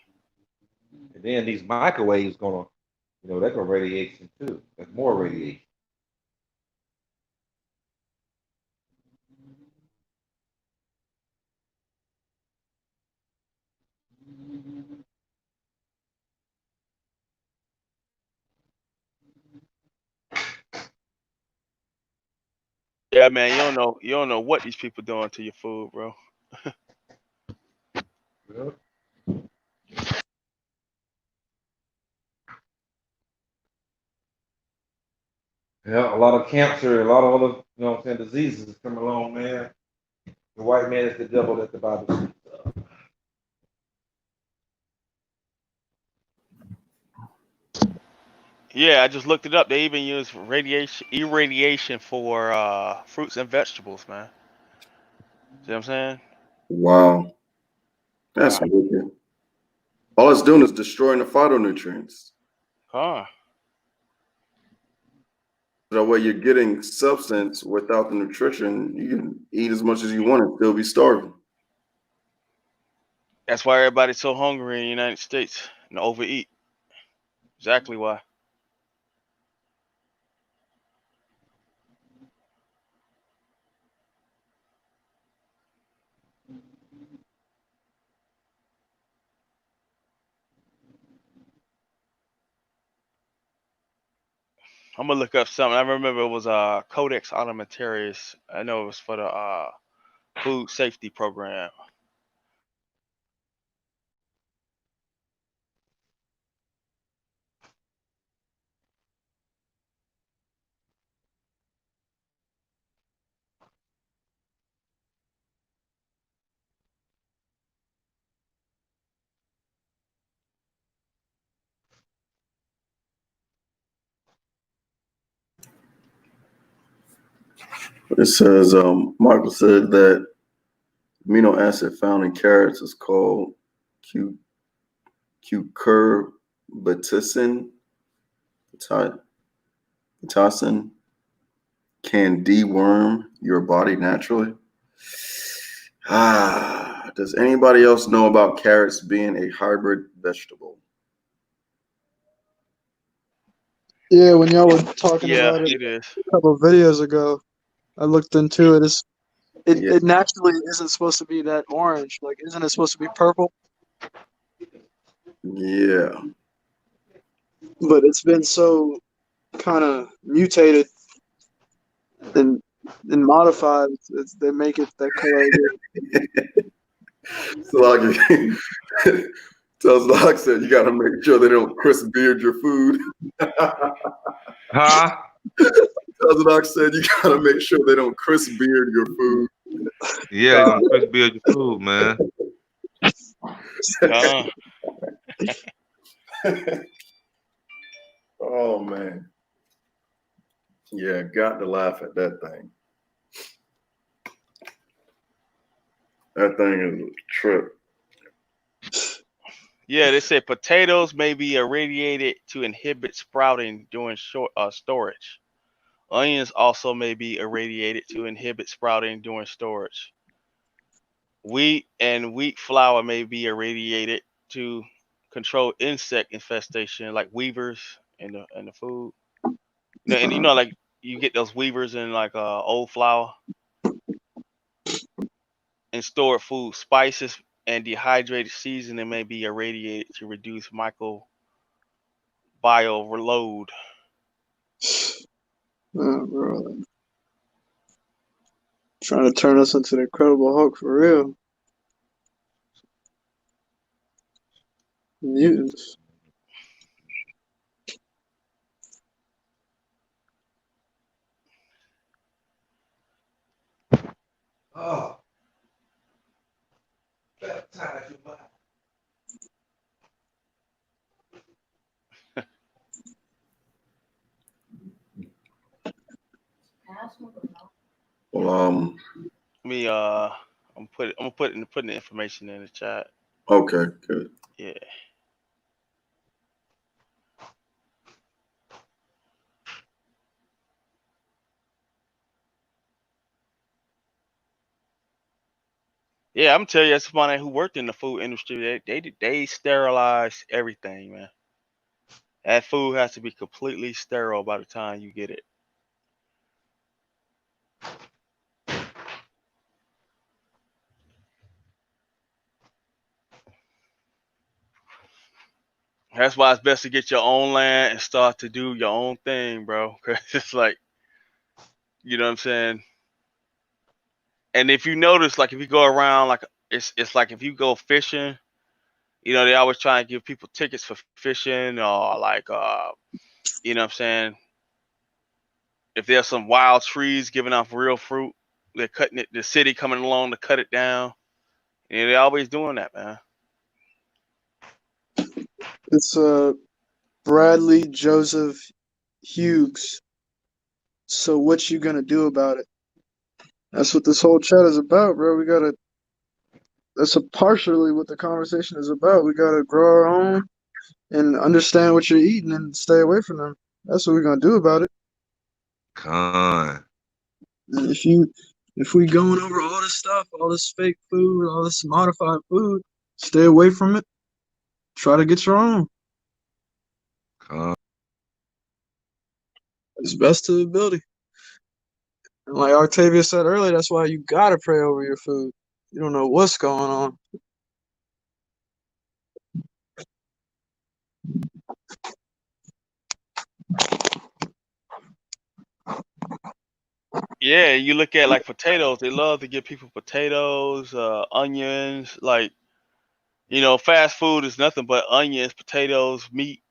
And then these microwaves they're gonna radiation too. That's more radiation. Yeah, man, you don't know what these people doing to your food, bro. Yeah, a lot of cancer, a lot of other, diseases come along, man. The white man is the devil that the Bible speaks of. Yeah, I just looked it up. They even use irradiation for fruits and vegetables, man. See what I'm saying? Wow. That's wicked. All it's doing is destroying the phytonutrients. Huh. That way you're getting substance without the nutrition. You can eat as much as you want and still be starving. That's why everybody's so hungry in the United States and overeat. Exactly why. I'm gonna look up something. I remember it was Codex Alimentarius. I know it was for the food safety program. It says, Michael said that amino acid found in carrots is called cucurbitacin. Pitocin can deworm your body naturally. Does anybody else know about carrots being a hybrid vegetable? Yeah, when y'all were talking Yeah, about it it is. a couple of videos ago, I looked into it. Yeah. It naturally isn't supposed to be that orange. Like, isn't it supposed to be purple? Yeah. But it's been so kind of mutated and modified. They make it that color. Like said, you got to make sure they don't crisp beard your food. Huh? Like said, you got to make sure they don't crisp beard your food. Yeah, they're gonna crisp build your food, man. Oh man. Yeah, got to laugh at that thing. That thing is a trip. Yeah, they said potatoes may be irradiated to inhibit sprouting during storage. Onions also may be irradiated to inhibit sprouting during storage. Wheat and wheat flour may be irradiated to control insect infestation, like weevers in the food. And like you get those weevers in like old flour. And stored food, spices and dehydrated seasoning may be irradiated to reduce microbial load. Oh, bro. Trying to turn us into the Incredible Hulk for real. Mutants. Oh. Well, I'm putting the information in the chat. Okay, good. Yeah. Yeah, I'm telling you, that's somebody who worked in the food industry. They sterilize everything, man. That food has to be completely sterile by the time you get it. That's why it's best to get your own land and start to do your own thing, bro. Cause it's like, you know what I'm saying? And if you notice, like if you go around, like it's like if you go fishing, they always try and give people tickets for fishing or like you know what I'm saying? If there's some wild trees giving off real fruit, they're cutting it, the city coming along to cut it down. And they're always doing that, man. It's Bradley Joseph Hughes. So what you gonna do about it? That's what this whole chat is about, bro. That's partially what the conversation is about. We gotta grow our own and understand what you're eating and stay away from them. That's what we're gonna do about it. Con. And if we going over all this stuff, all this fake food, all this modified food, stay away from it. Try to get your own. Con. It's best to the ability. And like Octavia said earlier, that's why you gotta pray over your food. You don't know what's going on. Yeah, you look at like potatoes, they love to give people potatoes, onions, like fast food is nothing but onions, potatoes, meat.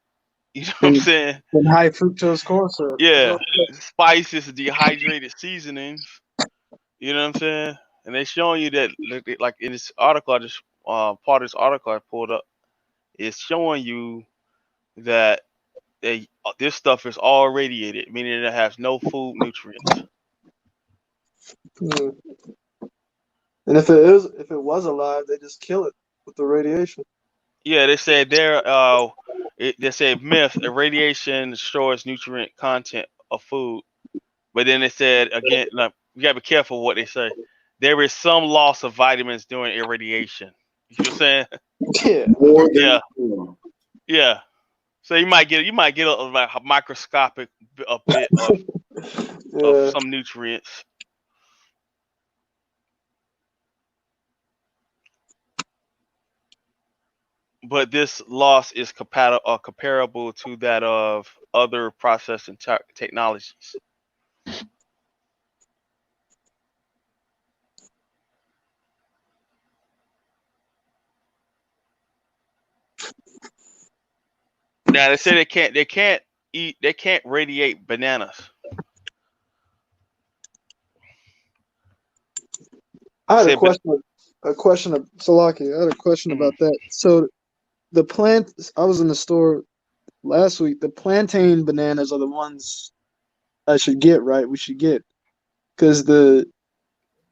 You know what I'm saying? And high fructose corn syrup. Yeah. Spices, dehydrated seasonings. You know what I'm saying? And they showing you that, like in this article, part of this article I pulled up, it's showing you that this stuff is all radiated, meaning it has no food nutrients. Mm. And if it was alive, they just kill it with the radiation. Yeah, they said they said myth, irradiation destroys nutrient content of food. But then they said again, like, you gotta be careful what they say. there is some loss of vitamins during irradiation. You know what I'm saying? Yeah. More than Yeah. before. Yeah. So you might get like a microscopic a bit of Yeah. some nutrients. But this loss is comparable to that of other processing technologies. Now they say they can't radiate bananas. I had Say, a question of Salaki. I had a question about that. So the plant, I was in the store last week. The plantain bananas are the ones I should get, right? We should get, because the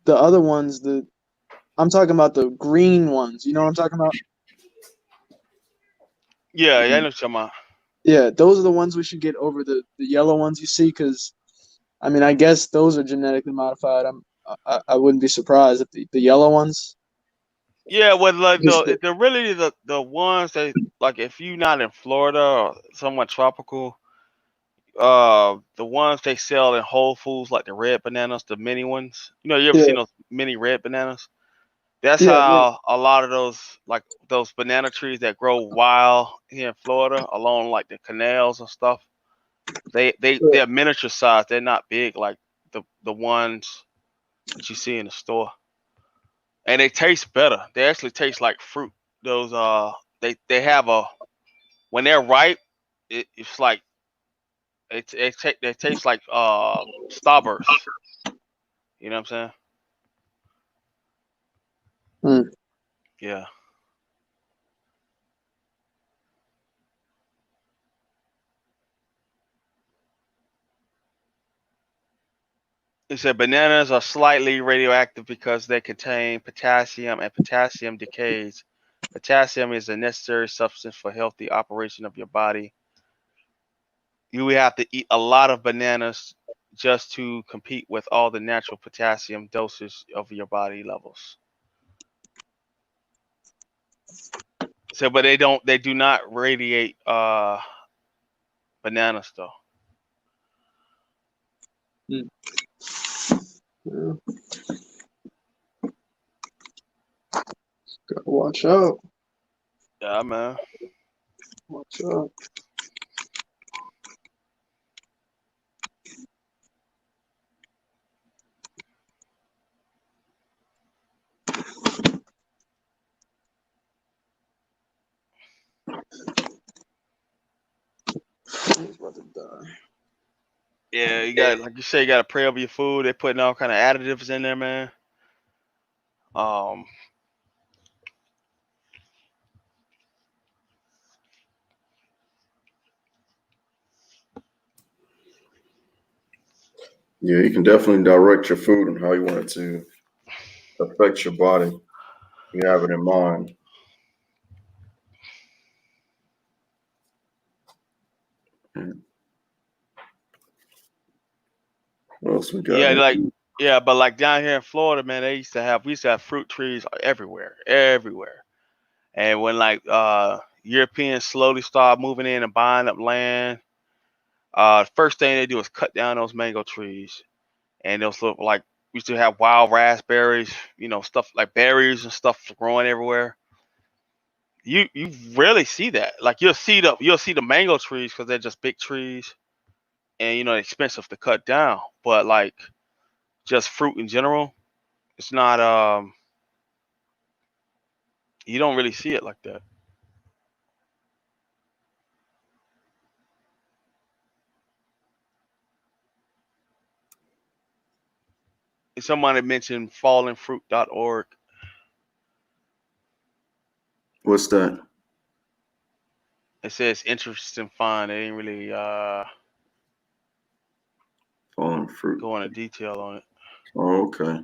other ones, I'm talking about the green ones. You know what I'm talking about? yeah, I know what you're talking about. Yeah, those are the ones we should get over the yellow ones you see, because I mean, I guess those are genetically modified. I wouldn't be surprised if the yellow ones. Yeah, well, like Just the really the ones that, like, if you're not in Florida or somewhat tropical, the ones they sell in Whole Foods, like the red bananas, the mini ones. You know, you ever Yeah. seen those mini red bananas? That's Yeah, how a lot of those banana trees that grow wild here in Florida along like the canals and stuff. They're miniature size. They're not big like the ones that you see in the store. And they taste better. They actually taste like fruit. Those they have when they're ripe, it's like they taste like Starburst. You know what I'm saying? Hmm. Yeah. It said bananas are slightly radioactive because they contain potassium, and potassium decays. Potassium is a necessary substance for healthy operation of your body. You would have to eat a lot of bananas just to compete with all the natural potassium doses of your body levels. So, but they do not radiate bananas though. Yeah. Gotta watch out. Yeah, man. Watch out. He's about to die. Yeah, you got, like you say, you got to pray over your food. They're putting all kind of additives in there, man. Yeah, you can definitely direct your food and how you want it to affect your body. You have it in mind. What else we got? Yeah, but like down here in Florida, man, we used to have fruit trees everywhere. And when like Europeans slowly start moving in and buying up land, first thing they do is cut down those mango trees. And those look like, we used to have wild raspberries, stuff like berries and stuff growing everywhere. You rarely see that. Like you'll see the mango trees because they're just big trees, and expensive to cut down. But like just fruit in general, it's not you don't really see it like that. And somebody mentioned fallenfruit.org. What's that? It says interesting find. They didn't really Fallen fruit. go into detail on it. Oh, okay.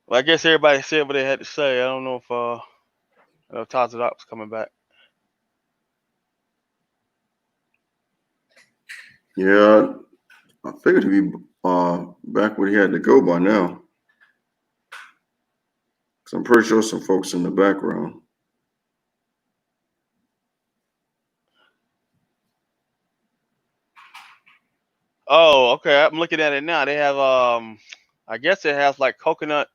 Well, I guess everybody said what they had to say. I don't know if TDOC was coming back. Yeah, I figured he'd be back when he had to go by now. Cause I'm pretty sure some folks in the background. Oh, okay. I'm looking at it now. They have I guess it has like coconut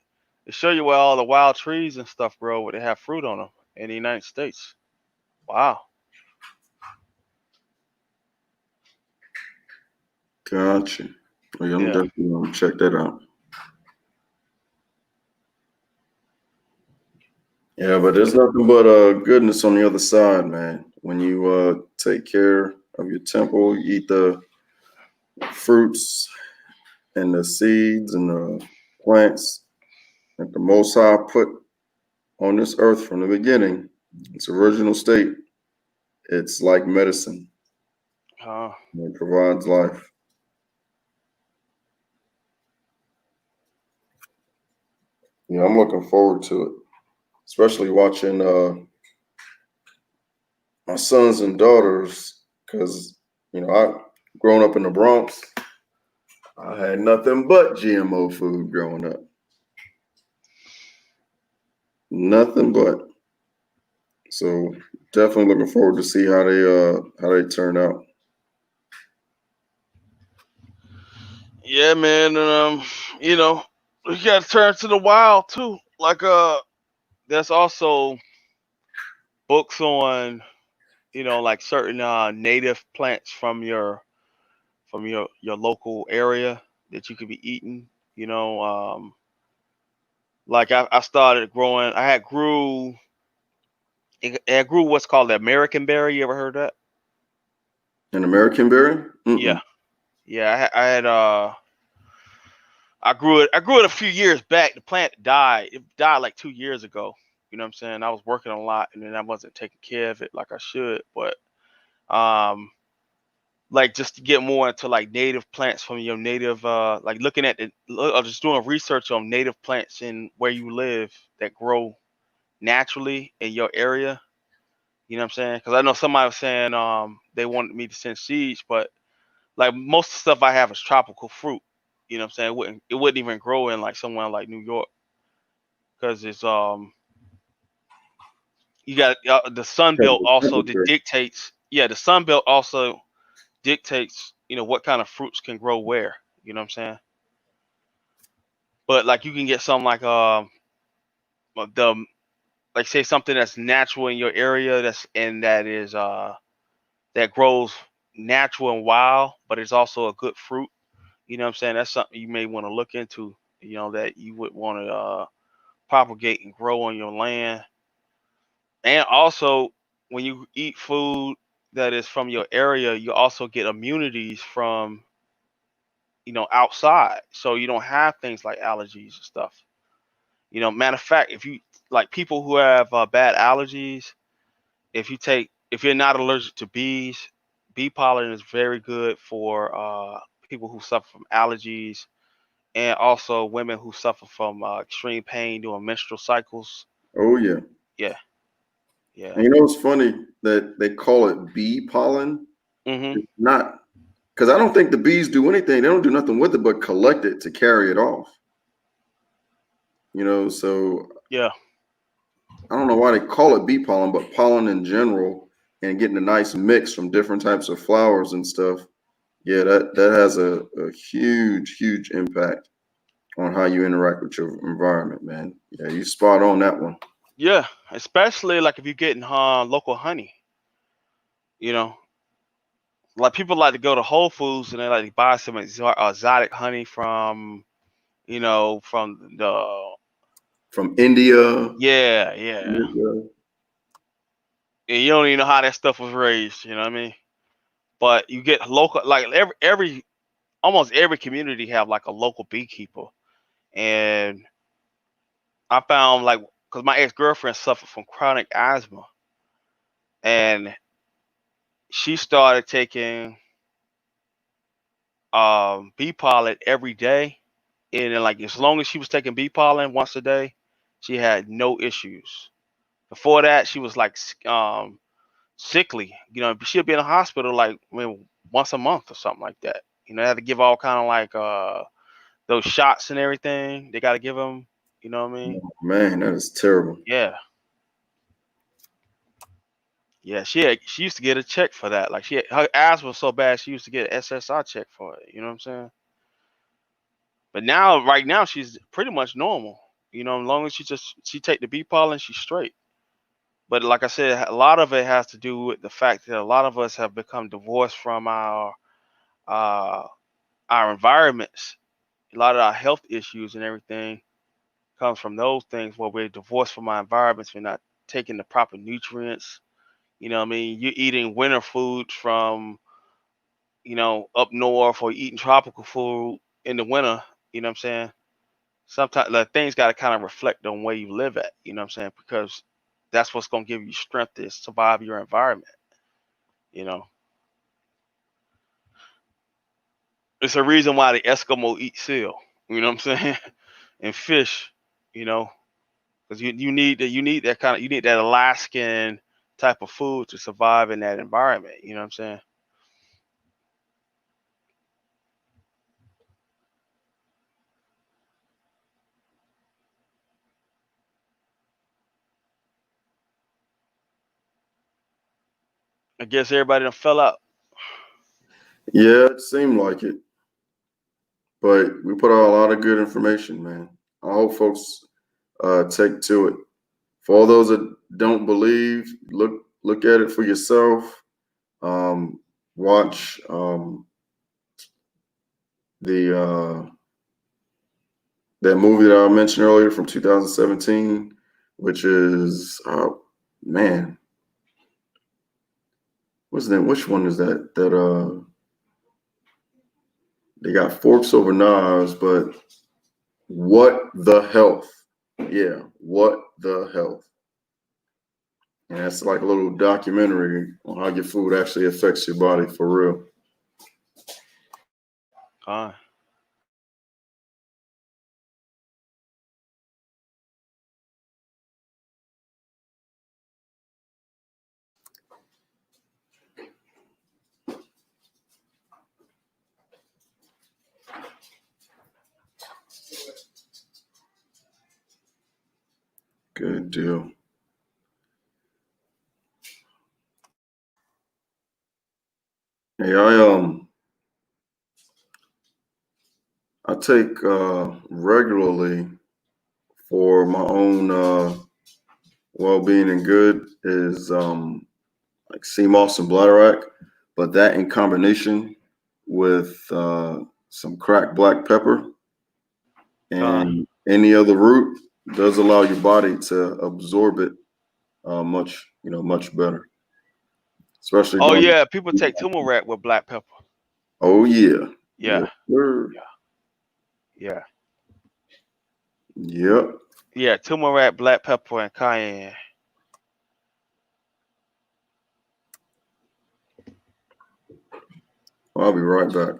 to show you where all the wild trees and stuff grow, where they have fruit on them in the United States. Wow. Gotcha. Oh, yeah, I'm Yeah. definitely gonna check that out. Yeah, but there's nothing but goodness on the other side, man. When you take care of your temple, you eat the fruits and the seeds and the plants that the Most High put on this earth from the beginning, its original state. It's like medicine. It provides life. Yeah, I'm looking forward to it, especially watching my sons and daughters, because I grown up in the Bronx. I had nothing but GMO food growing up. Nothing but. So definitely looking forward to see how they turn out. Yeah, man. And you gotta turn to the wild too. Like there's also books on, like certain native plants from your local area that you could be eating. Like I started growing. I grew what's called the American berry. You ever heard of that? An American berry? Yeah, yeah. I grew it. I grew it a few years back. The plant died. It died like 2 years ago. You know what I'm saying? I was working a lot, and then I wasn't taking care of it like I should. But like just to get more into like native plants from your native, like looking at just doing research on native plants in where you live that grow naturally in your area. You know what I'm saying? Because I know somebody was saying they wanted me to send seeds, but like most of the stuff I have is tropical fruit. You know what I'm saying? It wouldn't even grow in like somewhere like New York, because it's you got the sun belt also that dictates. Yeah, the sun belt also dictates what kind of fruits can grow where. You know what I'm saying? But like you can get something like the like say something that's natural in your area that grows natural and wild, but it's also a good fruit. You know what I'm saying? That's something you may want to look into. That you would want to propagate and grow on your land. And also, when you eat food that is from your area, you also get immunities from outside, so you don't have things like allergies and stuff. Matter of fact, if you like people who have bad allergies, if you're not allergic to bees, bee pollen is very good for people who suffer from allergies, and also women who suffer from extreme pain during menstrual cycles. Oh yeah. Yeah, yeah. And it's funny that they call it bee pollen. Mm-hmm. It's not, because I don't think the bees do anything. They don't do nothing with it but collect it to carry it off. So yeah. I don't know why they call it bee pollen, but pollen in general, and getting a nice mix from different types of flowers and stuff. Yeah, that has a huge impact on how you interact with your environment, man. Yeah, you spot on that one. Yeah, especially like if you're getting local honey. Like people like to go to Whole Foods and they like to buy some exotic honey from From India. Yeah. And you don't even know how that stuff was raised. You know what I mean? But you get local, like almost every community have like a local beekeeper. And I found like, because my ex-girlfriend suffered from chronic asthma, and she started taking bee pollen every day, and then, like as long as she was taking bee pollen once a day, she had no issues. Before that, she was like sickly. She'd be in the hospital like once a month or something like that. You know, they have to give all kind of like those shots and everything. They got to give them. You know what I mean? Man, that is terrible. Yeah. Yeah, she used to get a check for that. Like her ass was so bad, she used to get an SSI check for it. You know what I'm saying? But now, right now, she's pretty much normal. You know, as long as she take the B pollen, she's straight. But like I said, a lot of it has to do with the fact that a lot of us have become divorced from our environments. A lot of our health issues and everything comes from those things where we're divorced from our environments. We're not taking the proper nutrients. You know what I mean? You're eating winter foods from, you know, up north, or eating tropical food in the winter. You know what I'm saying? Sometimes like, things got to kind of reflect on where you live at. You know what I'm saying? Because that's what's going to give you strength to survive your environment. You know, it's a reason why the Eskimo eat seal. You know what I'm saying? And fish. You know, because you need that Alaskan type of food to survive in that environment. You know what I'm saying? I guess everybody done fell out. Yeah, it seemed like it. But we put out a lot of good information, man. I hope folks take to it. For all those that don't believe, look at it for yourself. Watch that movie that I mentioned earlier from 2017, which is man, what's the name? Which one is that? They got forks over knives, but what the health? Yeah, what the health? And that's like a little documentary on how your food actually affects your body for real. Good deal. Hey, I take regularly for my own well-being and good is like sea moss and bladderwrack, but that in combination with some cracked black pepper and any other root does allow your body to absorb it much better. Especially Oh during. yeah, people take turmeric with black pepper. Oh yeah. Yeah. Yes, sir. Yeah. Yep. Yeah, turmeric, black pepper, and cayenne. I'll be right back.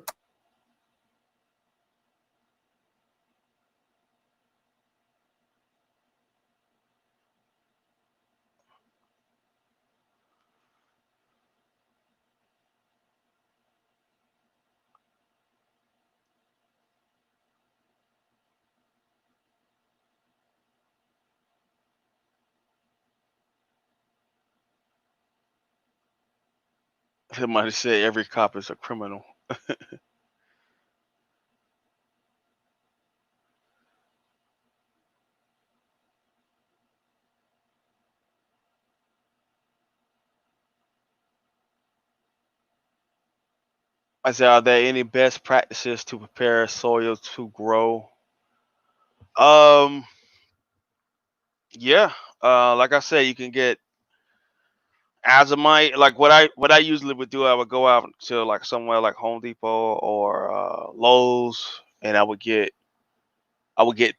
Somebody said every cop is a criminal. I said, are there any best practices to prepare soil to grow? Yeah. Like I said, you can get azomite. Like what I usually would do, I would go out to like somewhere like Home Depot or Lowe's, and I would get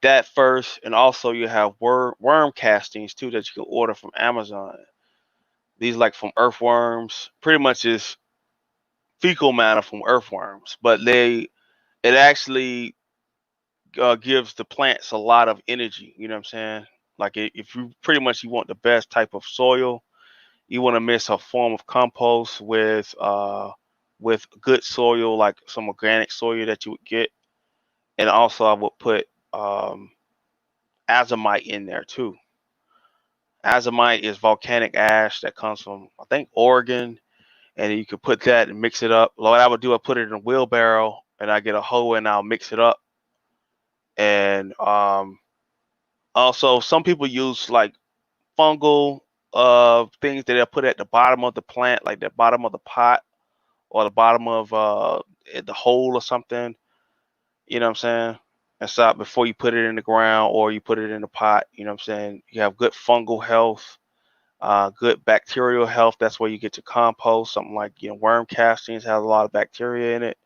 that first, and also you have worm castings too that you can order from Amazon. These like from earthworms, pretty much is fecal matter from earthworms, but it actually gives the plants a lot of energy. You know what I'm saying? Like if you pretty much you want the best type of soil, you want to mix a form of compost with with good soil, like some organic soil that you would get. And also I would put azomite in there too. Azomite is volcanic ash that comes from, I think, Oregon, and you could put that and mix it up. What I would do, I put it in a wheelbarrow, and I get a hoe and I'll mix it up. And also, some people use like fungal things that they'll put at the bottom of the plant, like the bottom of the pot or the bottom of the hole or something. You know what I'm saying? And stop before you put it in the ground or you put it in the pot. You know what I'm saying? You have good fungal health, good bacterial health. That's where you get your compost. Something like, you know, worm castings has a lot of bacteria in it,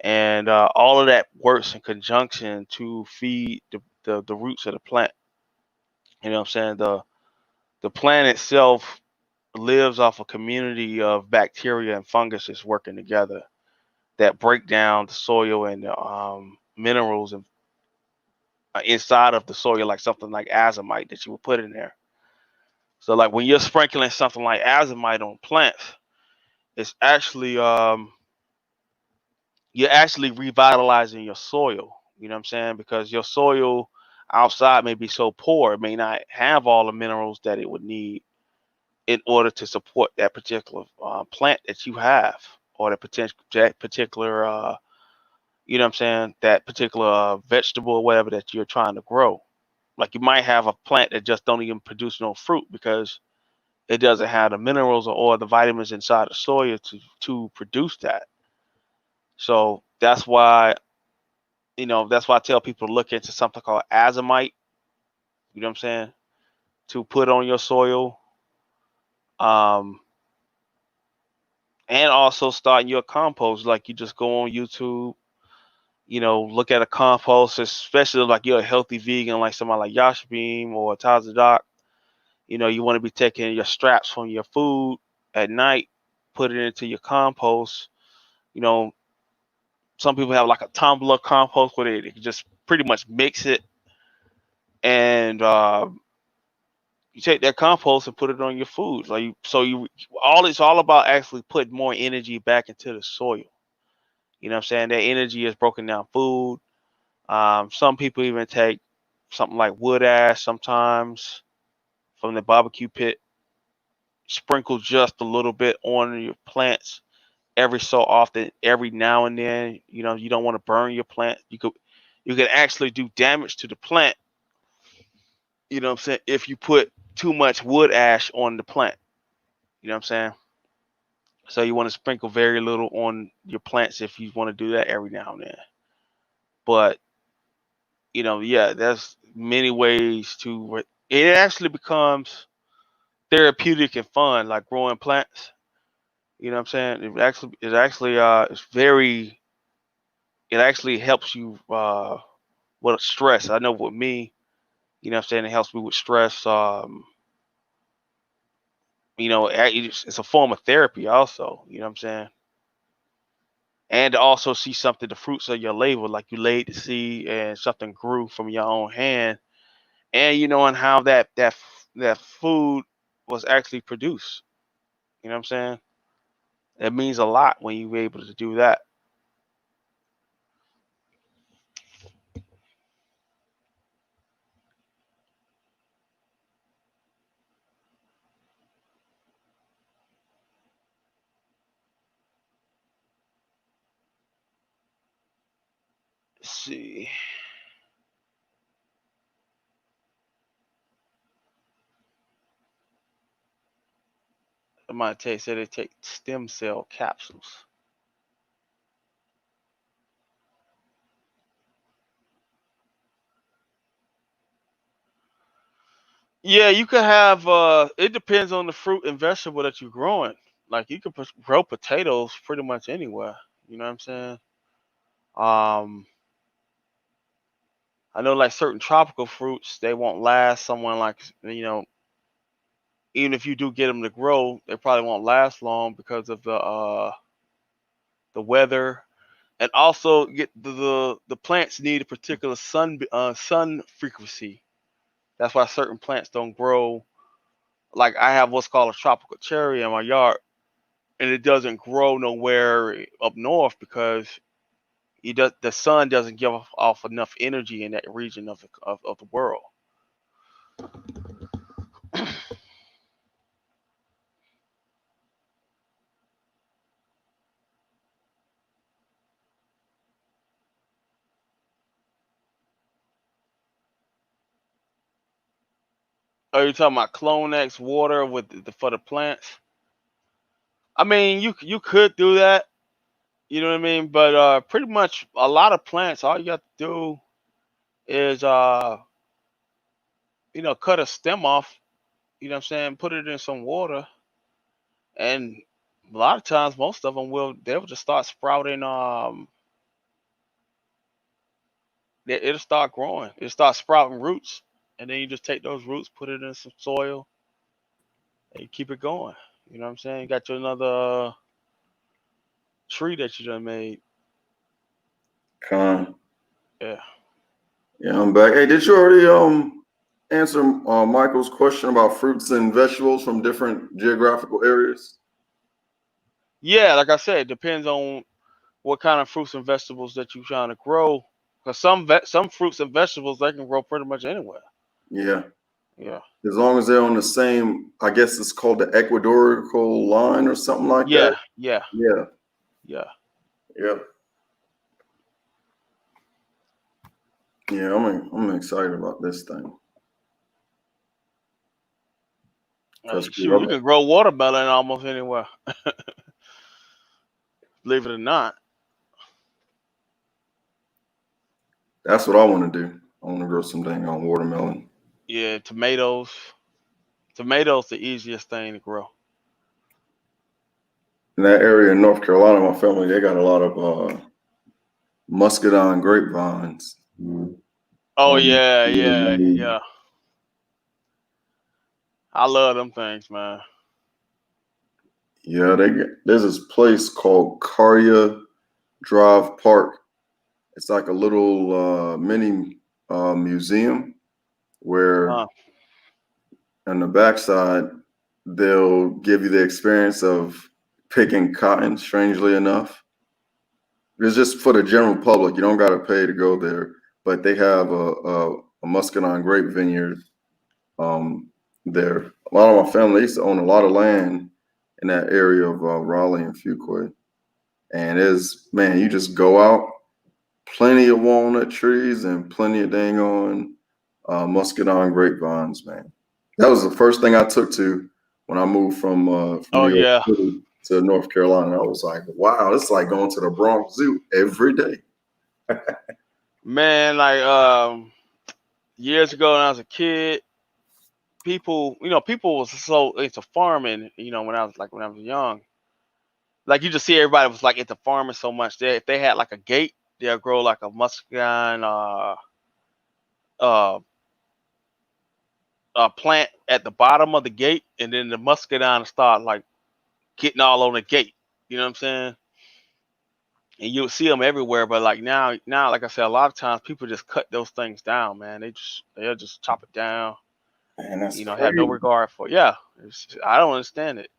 and all of that works in conjunction to feed the roots of the plant. You know what I'm saying? The plant itself lives off a community of bacteria and funguses working together that break down the soil and minerals and inside of the soil, like something like azomite that you would put in there. So like when you're sprinkling something like azomite on plants, it's actually you're actually revitalizing your soil. You know what I'm saying? Because your soil outside may be so poor, it may not have all the minerals that it would need in order to support that particular plant that you have, or that particular you know what I'm saying, that particular vegetable or whatever that you're trying to grow. Like you might have a plant that just don't even produce no fruit because it doesn't have the minerals or the vitamins inside the soil to produce that. So that's why, you know, that's why I tell people to look into something called azomite. You know what I'm saying? To put on your soil. And also starting your compost. Like you just go on YouTube, you know, look at a compost, especially like you're a healthy vegan, like somebody like Yashabim or TDOC. You know, you want to be taking your straps from your food at night, put it into your compost. You know, some people have like a tumbler compost where they can just pretty much mix it, and you take that compost and put it on your food. Like it's all about actually putting more energy back into the soil. You know what I'm saying? That energy is broken down food. Some people even take something like wood ash sometimes from the barbecue pit, sprinkle just a little bit on your plants every so often, every now and then. You know, you don't want to burn your plant. You can actually do damage to the plant. You know what I'm saying? If you put too much wood ash on the plant. You know what I'm saying? So you want to sprinkle very little on your plants if you want to do that every now and then. But you know, yeah, there's many ways to. It actually becomes therapeutic and fun, like growing plants. You know what I'm saying? It actually helps you with stress. I know with me, you know what I'm saying, it helps me with stress. You know, it's a form of therapy also, you know what I'm saying? And to also see something, the fruits of your labor, like you laid the seed and something grew from your own hand, and you know, and how that food was actually produced. You know what I'm saying? It means a lot when you're able to do that. Let's see. Somebody said they take stem cell capsules. Yeah, you could have. It depends on the fruit and vegetable that you're growing. Like you could grow potatoes pretty much anywhere. You know what I'm saying? Um, I know like certain tropical fruits, they won't last. Someone like, you know, even if you do get them to grow, they probably won't last long because of the weather, and also get the plants need a particular sun frequency. That's why certain plants don't grow. Like I have what's called a tropical cherry in my yard. and it doesn't grow nowhere up north because the sun doesn't give off enough energy in that region of the world. Are you talking about Clonex water for the plants? I mean, you could do that. You know what I mean? But pretty much a lot of plants, all you have to do is cut a stem off. You know what I'm saying? Put it in some water, and a lot of times, most of them they'll just start sprouting. It'll start growing. It'll start sprouting roots, and then you just take those roots, put it in some soil, and you keep it going. You know what I'm saying? You got you another tree that you done made. Con. Yeah. Yeah, I'm back. Hey, did you already answer Michael's question about fruits and vegetables from different geographical areas? Yeah, like I said, it depends on what kind of fruits and vegetables that you're trying to grow. Because some fruits and vegetables they can grow pretty much anywhere. Yeah. Yeah. As long as they're on the same, I guess it's called the equatorial line or something like Yeah. that. Yeah. Yeah. Yeah. Yep. Yeah, I'm excited about this thing. Shoot, you can grow watermelon almost anywhere. Believe it or not. That's what I want to do. I want to grow some dang on watermelon. Yeah, tomatoes. Tomatoes the easiest thing to grow. In that area in North Carolina, my family, they got a lot of muscadine grapevines. Oh yeah. I love them things, man. Yeah, there's this place called Carya Drive Park. It's like a little mini museum where on the backside they'll give you the experience of picking cotton. Strangely enough, it's just for the general public. You don't got to pay to go there, but they have a muscadine grape vineyard there. A lot of my family used to own a lot of land in that area of Raleigh and Fuquay. And man, you just go out, plenty of walnut trees and plenty of dang on muscadine grapevines, man. That was the first thing I took to when I moved from New York City to North Carolina. I was like, wow, it's like going to the Bronx Zoo every day. Man, like years ago when I was a kid, people was so into farming, when I was young. Like you just see everybody was like into farming so much that if they had like a gate, they'll grow like a muscadine plant at the bottom of the gate, and then the muscadine will start like getting all on the gate. You know what I'm saying? And you'll see them everywhere, but like now, like I said, a lot of times people just cut those things down, man. They'll just chop it down. Man, that's Have no regard for it. Yeah. I don't understand it.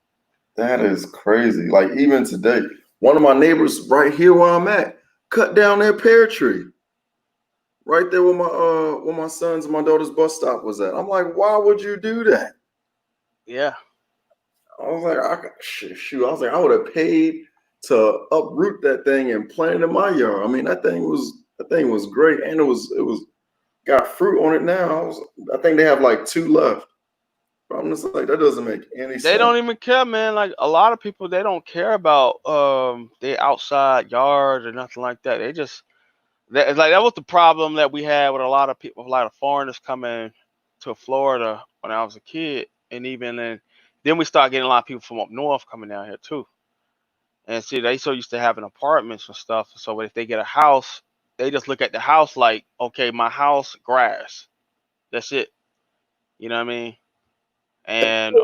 That is crazy. Like even today, one of my neighbors right here where I'm at cut down their pear tree. Right there where my son's and my daughter's bus stop was at. I'm like, why would you do that? Yeah. I was like, shoot. I was like, I would have paid to uproot that thing and plant it in my yard. I mean, that thing was great, and it was got fruit on it now. I think they have like 2 left. But I'm just like, that doesn't make any sense. They don't even care, man. Like a lot of people, they don't care about their outside yard or nothing like that. They just that was the problem that we had with a lot of people, a lot of foreigners coming to Florida when I was a kid, and then we start getting a lot of people from up north coming down here too. And see, they so used to having apartments and stuff. So if they get a house, they just look at the house like, okay, my house, grass. That's it. You know what I mean? And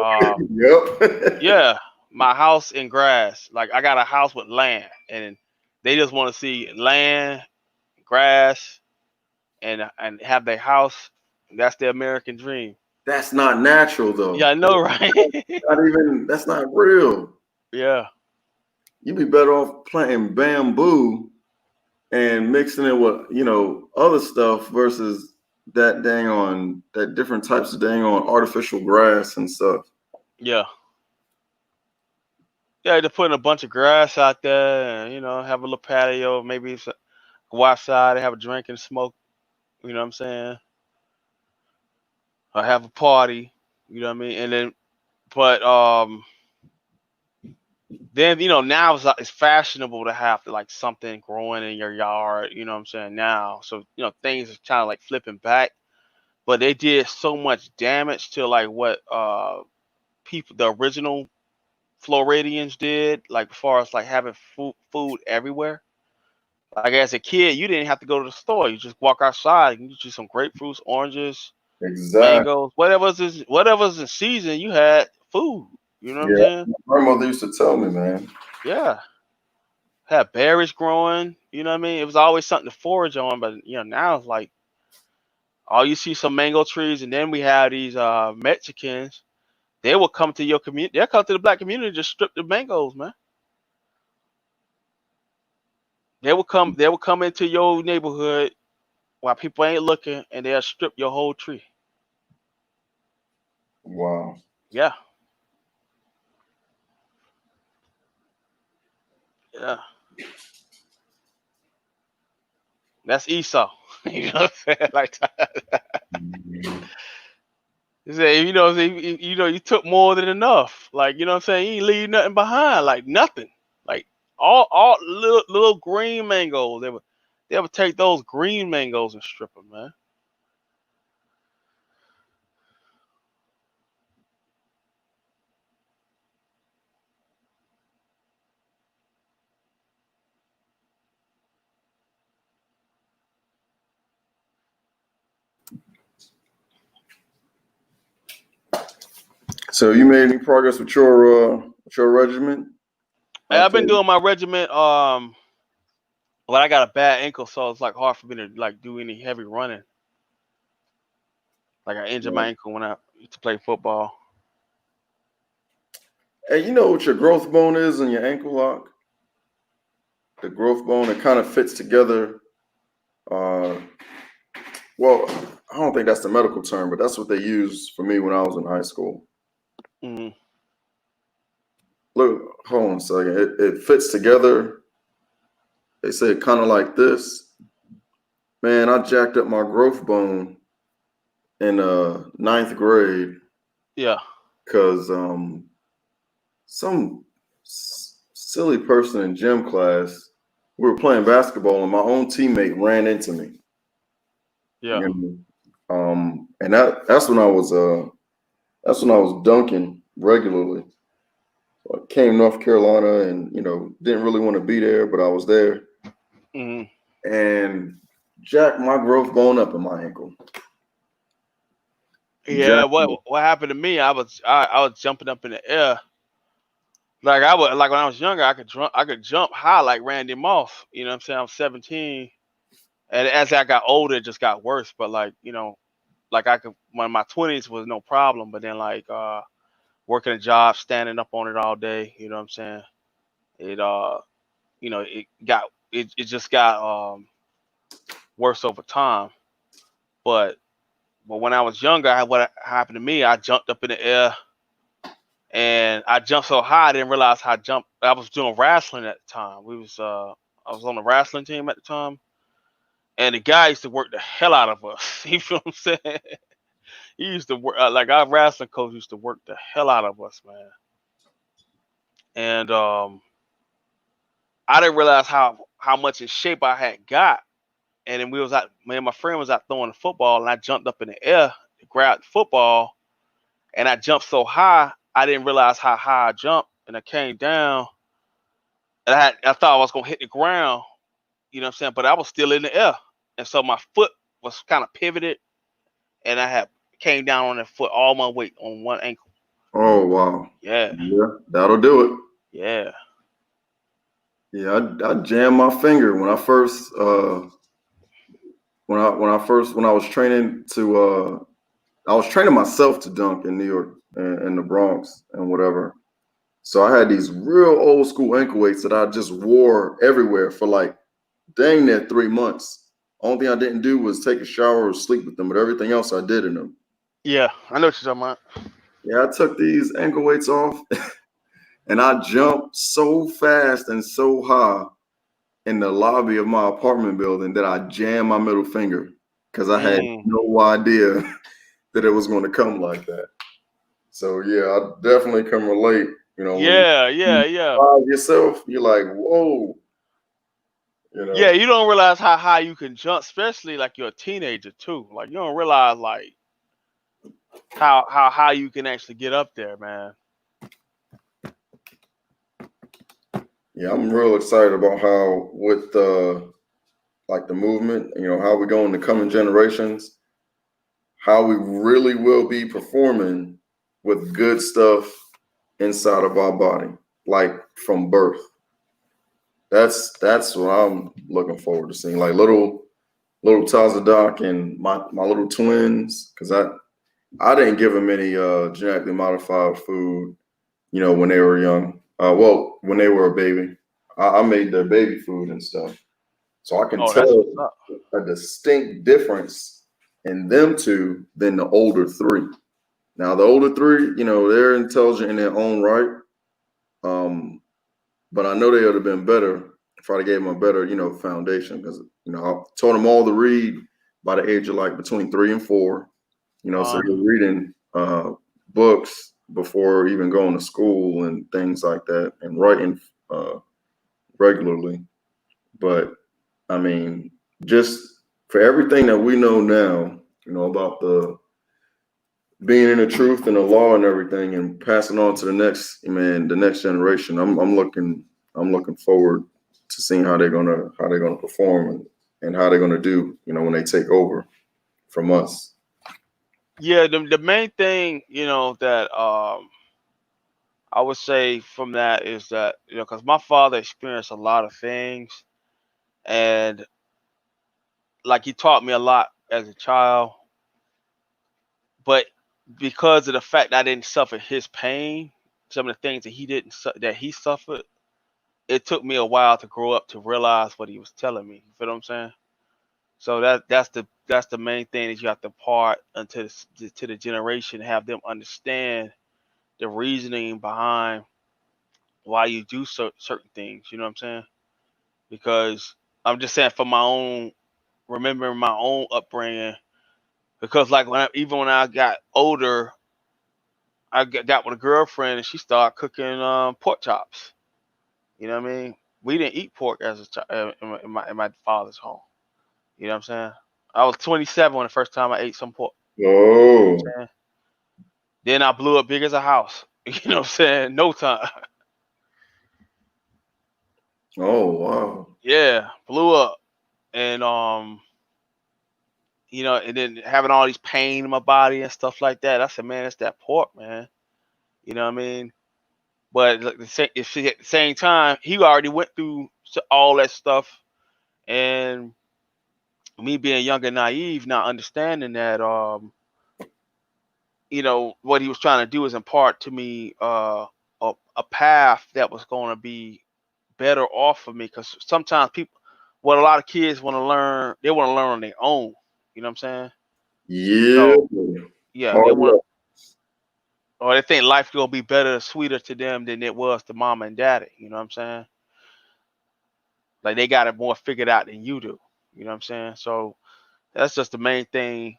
yep. yeah, my house and grass. Like I got a house with land, and they just want to see land, grass, and have their house. That's the American dream. That's not natural though. Yeah, I know, right? That's not real. Yeah. you'd be better off planting bamboo and mixing it with, you know, other stuff versus that different types of dang on artificial grass and stuff. Yeah. Yeah, to put a bunch of grass out there and, you know, have a little patio, maybe go outside and have a drink and smoke, you know what I'm saying? Or have a party, you know what I mean? And then, but then, you know, now it's fashionable to have like something growing in your yard, you know what I'm saying, now. So, you know, things are kind of like flipping back, but they did so much damage to like what the original Floridians did, like as far as like having food everywhere. Like as a kid, you didn't have to go to the store. You just walk outside and get you some grapefruits, oranges, Exactly. mangoes, whatever's in season. You had food. You know what I'm Yeah, saying? my grandmother used to tell me, man. Yeah. Had berries growing. You know what I mean? It was always something to forage on. But you know, now it's like all you see some mango trees, and then we have these Mexicans. They will come to your community. They'll come to the black community to just strip the mangoes, man. They will come. They will come into your neighborhood while people ain't looking, and they'll strip your whole tree. Wow. Yeah. Yeah. That's Esau. You know what I'm saying? Like, you say, you know, you took more than enough. Like, you know what I'm saying? You ain't leave nothing behind. Like nothing. Like all little green mangoes. They would take those green mangoes and strip them, man. So you made any progress with your regiment? I've been doing my regiment. Well, I got a bad ankle, so it's like hard for me to like do any heavy running. Like I injured my ankle when I used to play football. Hey, you know what your growth bone is in your ankle lock? The growth bone, it kind of fits together. Well, I don't think that's the medical term, but that's what they used for me when I was in high school. Mm-hmm. Look, hold on a second. It fits together. They say kind of like this. Man, I jacked up my growth bone in 9th grade. Yeah. Because some silly person in gym class, we were playing basketball, and my own teammate ran into me. Yeah. You know? And that's when I was dunking regularly. I came to North Carolina, and you know, didn't really want to be there, but I was there. Mm-hmm. And jacked my growth bone up in my ankle. Yeah, what happened to me? I was jumping up in the air. Like when I was younger, I could jump high like Randy Moss. You know what I'm saying? I was 17, and as I got older, it just got worse. But like, you know, like when my 20s was no problem, but then like working a job, standing up on it all day. You know what I'm saying? It you know, it just got worse over time. But when I was younger, what happened to me? I jumped up in the air. And I jumped so high, I didn't realize how I jumped. I was doing wrestling at the time. I was on the wrestling team at the time, and the guy used to work the hell out of us. You feel what I'm saying? He used to work like our wrestling coach used to work the hell out of us, man. And I didn't realize how much in shape I had got. And then me and my friend was out throwing the football, and I jumped up in the air to grab the football, and I jumped so high, I didn't realize how high I jumped, and I came down. And I thought I was gonna hit the ground, you know what I'm saying? But I was still in the air. And so my foot was kind of pivoted, and I had came down on that foot, all my weight on one ankle. Oh wow. Yeah. Yeah, that'll do it. Yeah. Yeah, I jammed my finger when I first when I was training I was training myself to dunk in New York and in the Bronx and whatever. So I had these real old school ankle weights that I just wore everywhere for like dang near 3 months. Only thing I didn't do was take a shower or sleep with them, but everything else I did in them. Yeah, I know what you're talking about. Yeah, I took these ankle weights off and I jumped so fast and so high in the lobby of my apartment building that I jammed my middle finger because I had no idea that it was going to come like that. So yeah, I definitely can relate. You know, when Yeah, you yeah. find yourself, you're like, whoa. You know. Yeah, you don't realize how high you can jump, especially like you're a teenager too. Like you don't realize like how high you can actually get up there, man. Yeah, I'm real excited about how with like the movement, you know, how we go in the coming generations, how we really will be performing with good stuff inside of our body, like from birth. That's what I'm looking forward to seeing. Like little Tazadoc and my little twins, because I didn't give them any genetically modified food, you know, when they were young. Well, when they were a baby, I made their baby food and stuff, so I can Oh, that's tell what's up. a distinct difference in them two than the older three. Now, the older three, you know, they're intelligent in their own right, but I know they would have been better if I'd have gave them a better, you know, foundation, because you know I taught them all to read by the age of like between 3 and 4. You know, so they're reading books before even going to school and things like that, and writing regularly. But I mean, just for everything that we know now, you know, about the being in the truth and the law and everything, and passing on to the next the next generation. I'm looking forward to seeing how they're gonna perform and how they're gonna do, you know, when they take over from us. Yeah, the main thing, you know, that I would say from that is that, you know, because my father experienced a lot of things, and like he taught me a lot as a child, but because of the fact that I didn't suffer his pain, some of the things that that he suffered, it took me a while to grow up to realize what he was telling me. You feel what I'm saying? So that's the main thing that you have to impart into to the generation, have them understand the reasoning behind why you do certain things. You know what I'm saying? Because I'm just saying for my own, remembering my own upbringing. Because like even when I got older, I got with a girlfriend and she started cooking pork chops. You know what I mean? We didn't eat pork as a child in my father's home. You know what I'm saying? I was 27 when the first time I ate some pork. You know what I'm Oh, saying? Then I blew up big as a house. You know what I'm saying? No time. oh wow. Yeah, blew up. And you know, and then having all these pain in my body and stuff like that. I said, man, it's that pork, man. You know what I mean? But at the same time, he already went through all that stuff, and me being young and naive, not understanding that, you know, what he was trying to do is impart to me a path that was going to be better off for me. Because sometimes people, what a lot of kids want to learn, they want to learn on their own. You know what I'm saying? Yeah. So yeah, they Hard want, luck. or they think life will be better, sweeter to them than it was to mama and daddy. You know what I'm saying? Like they got it more figured out than you do. You know what I'm saying? So that's just the main thing.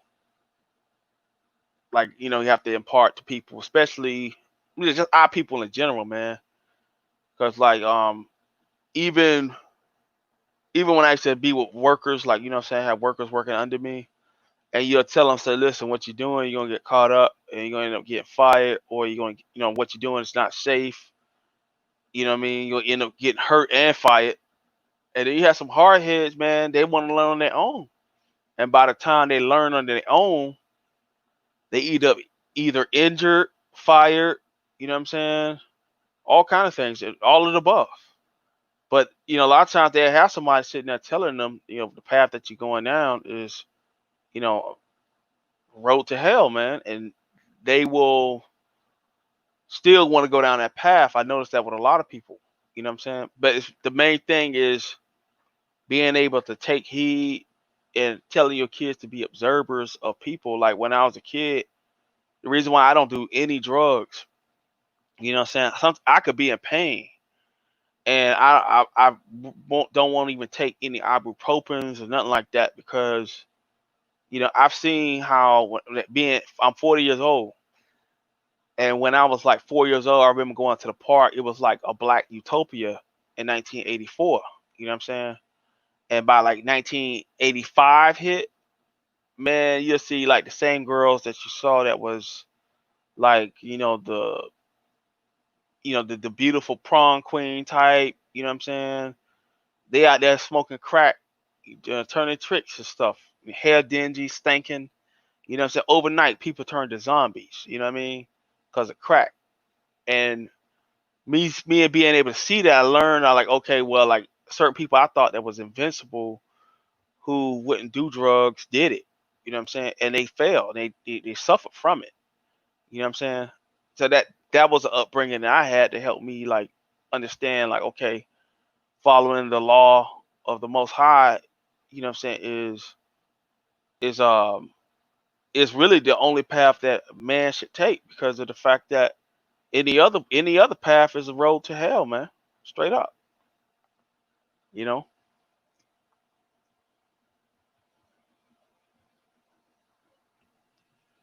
Like, you know, you have to impart to people, especially just our people in general, man. Because like even when I used to be with workers, like, you know what I'm saying, have workers working under me, and you'll tell them, say, listen, what you're doing, you're gonna get caught up and you're gonna end up getting fired, or you're gonna, you know, what you're doing is not safe. You know what I mean? You'll end up getting hurt and fired. And then you have some hard heads, man, they want to learn on their own. And by the time they learn on their own, they either injured, fired, you know what I'm saying? All kind of things, all of the above. But you know, a lot of times they have somebody sitting there telling them, you know, the path that you're going down is, you know, road to hell, man. And they will still want to go down that path. I noticed that with a lot of people. You know what I'm saying? But the main thing is being able to take heed and telling your kids to be observers of people. Like when I was a kid, the reason why I don't do any drugs, you know what I'm saying? I could be in pain, and I don't want to even take any ibuprofens or nothing like that, because I've seen how I'm 40 years old, and when I was like 4 years old, I remember going to the park. It was like a black utopia in 1984. You know what I'm saying? And by like 1985 hit, man, you'll see like the same girls that you saw that was like, the beautiful prom queen type, you know what I'm saying? They out there smoking crack, turning tricks and stuff, hair dingy, stinking, you know what I'm saying? Overnight, people turn to zombies, you know what I mean? Because of crack. And me and being able to see that, I learned, I like, okay, well, like certain people I thought that was invincible who wouldn't do drugs did it, you know what I'm saying? And they failed, they suffered from it, you know what I'm saying? So that was an upbringing that I had to help me like understand, like, okay, following the law of the Most High, you know what I'm saying, is really the only path that man should take, because of the fact that any other path is a road to hell, man. Straight up, you know.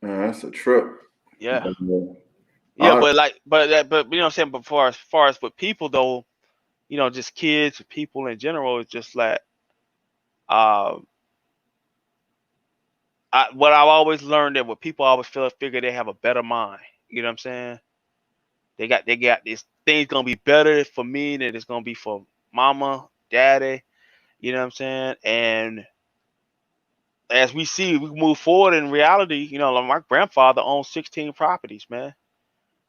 That's a trip. Yeah, But, yeah, but you know what I'm saying. But far as with people though, just kids, people in general, it's just like, um, what I've always learned, that what people always figure they have a better mind. You know what I'm saying? They got this thing's gonna be better for me than it's gonna be for mama, daddy. You know what I'm saying? And as we move forward in reality, like my grandfather owned 16 properties, man.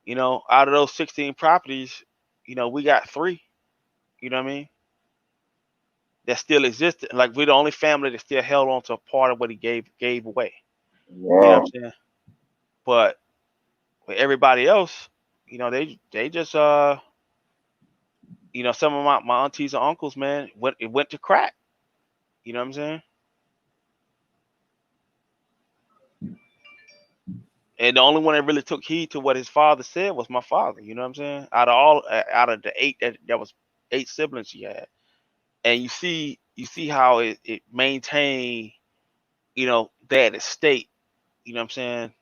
Out of those 16 properties, we got 3, you know what I mean, that still existed. Like we're the only family that still held on to a part of what he gave away. You know what wow. I'm saying? But with everybody else, they just some of my aunties and uncles, man, went to crack. You know what I'm saying? And the only one that really took heed to what his father said was my father. You know what I'm saying? Out of the 8 that was 8 siblings he had, and you see how it maintained, that estate. You know what I'm saying?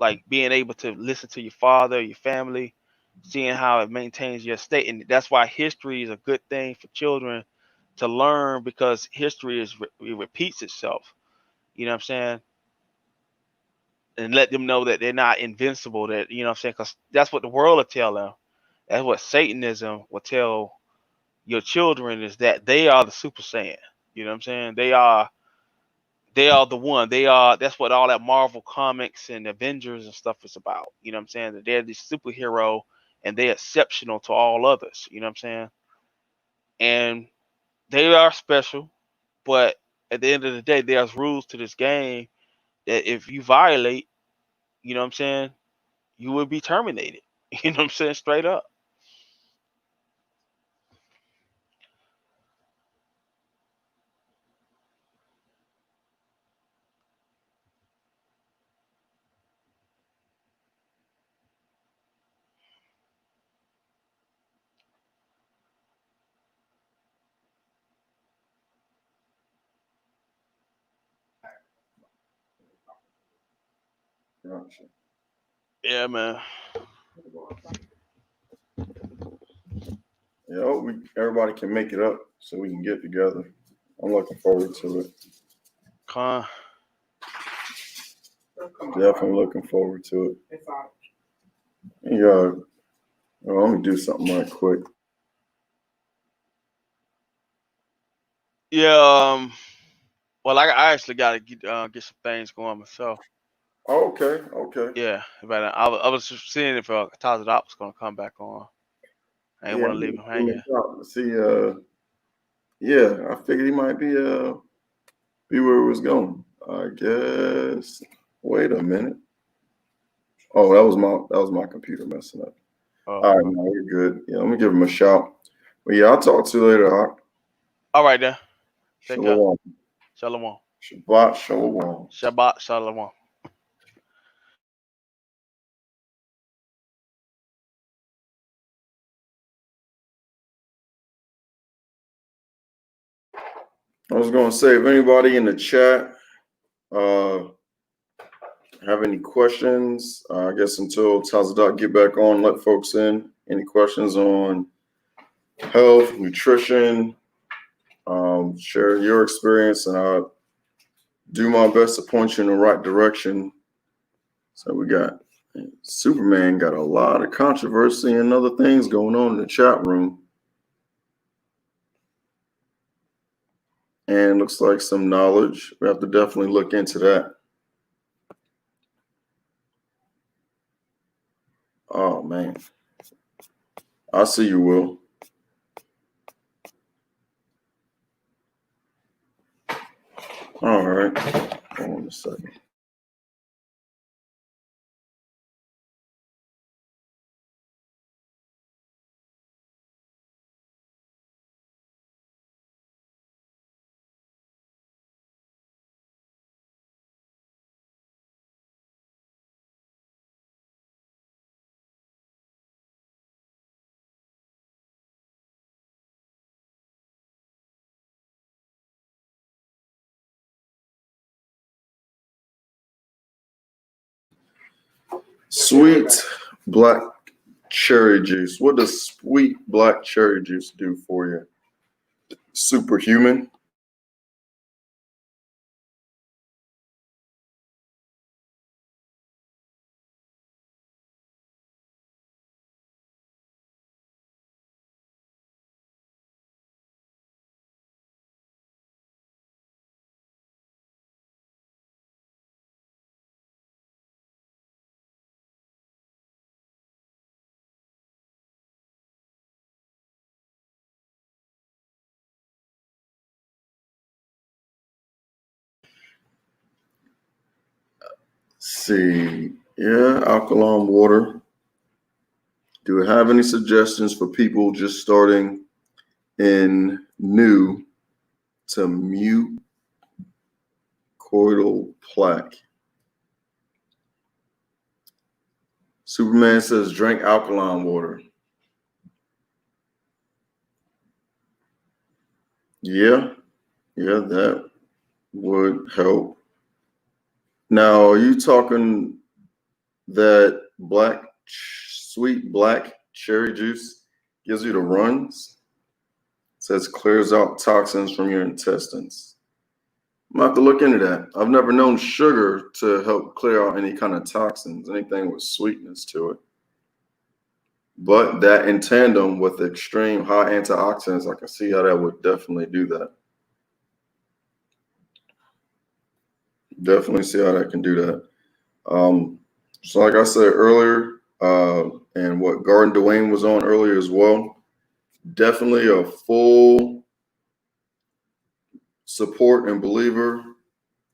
Like being able to listen to your father, your family, seeing how it maintains your estate, and that's why history is a good thing for children to learn, because history it repeats itself. You know what I'm saying? And let them know that they're not invincible. That, you know what I'm saying? Because that's what the world will tell them. That's what Satanism will tell your children, is that they are the Super Saiyan. You know what I'm saying? They are the one. That's what all that Marvel comics and Avengers and stuff is about. You know what I'm saying? That they're the superhero and they're exceptional to all others. You know what I'm saying? And they are special, but at the end of the day, there's rules to this game that if you violate, you know what I'm saying, you will be terminated. You know what I'm saying? Straight up. Gotcha. Yeah, man. Yeah, I hope everybody can make it up so we can get together. I'm looking forward to it. Definitely looking forward to it. Yeah, let me do something right quick. Yeah. Well, I actually got to get some things going myself. Oh, okay. Yeah, but I was just seeing if Taza Dot was gonna come back on. I didn't Yeah, want to leave him hanging. see, yeah, I figured he might be where it was going. I guess. Wait a minute. Oh, that was my computer messing up. All right, no, you're good. Yeah, let me give him a shout. But yeah, I'll talk to you later, Hawk. All right then. Take care. Shalom. Shalom. Shabbat shalom. Shabbat shalom. I was gonna say, if anybody in the chat have any questions, I guess until Tazadak get back on, let folks in. Any questions on health, nutrition, share your experience, and I'll do my best to point you in the right direction. So we got Superman got a lot of controversy and other things going on in the chat room. And looks like some knowledge. We have to definitely look into that. Oh man. I see you, Will. All right. Hold on a second. Sweet black cherry juice. What does sweet black cherry juice do for you? Superhuman? See, yeah, alkaline water. Do we have any suggestions for people just starting in new to mucoidal plaque? Superman says drink alkaline water. Yeah, that would help. Now, are you talking that sweet black cherry juice gives you the runs? It says clears out toxins from your intestines. I'm gonna have to look into that. I've never known sugar to help clear out any kind of toxins, anything with sweetness to it. But that in tandem with extreme high antioxidants, I can see how that would definitely do that. Definitely see how that can do that. So like I said earlier, and what Garden Dwayne was on earlier as well, definitely a full support and believer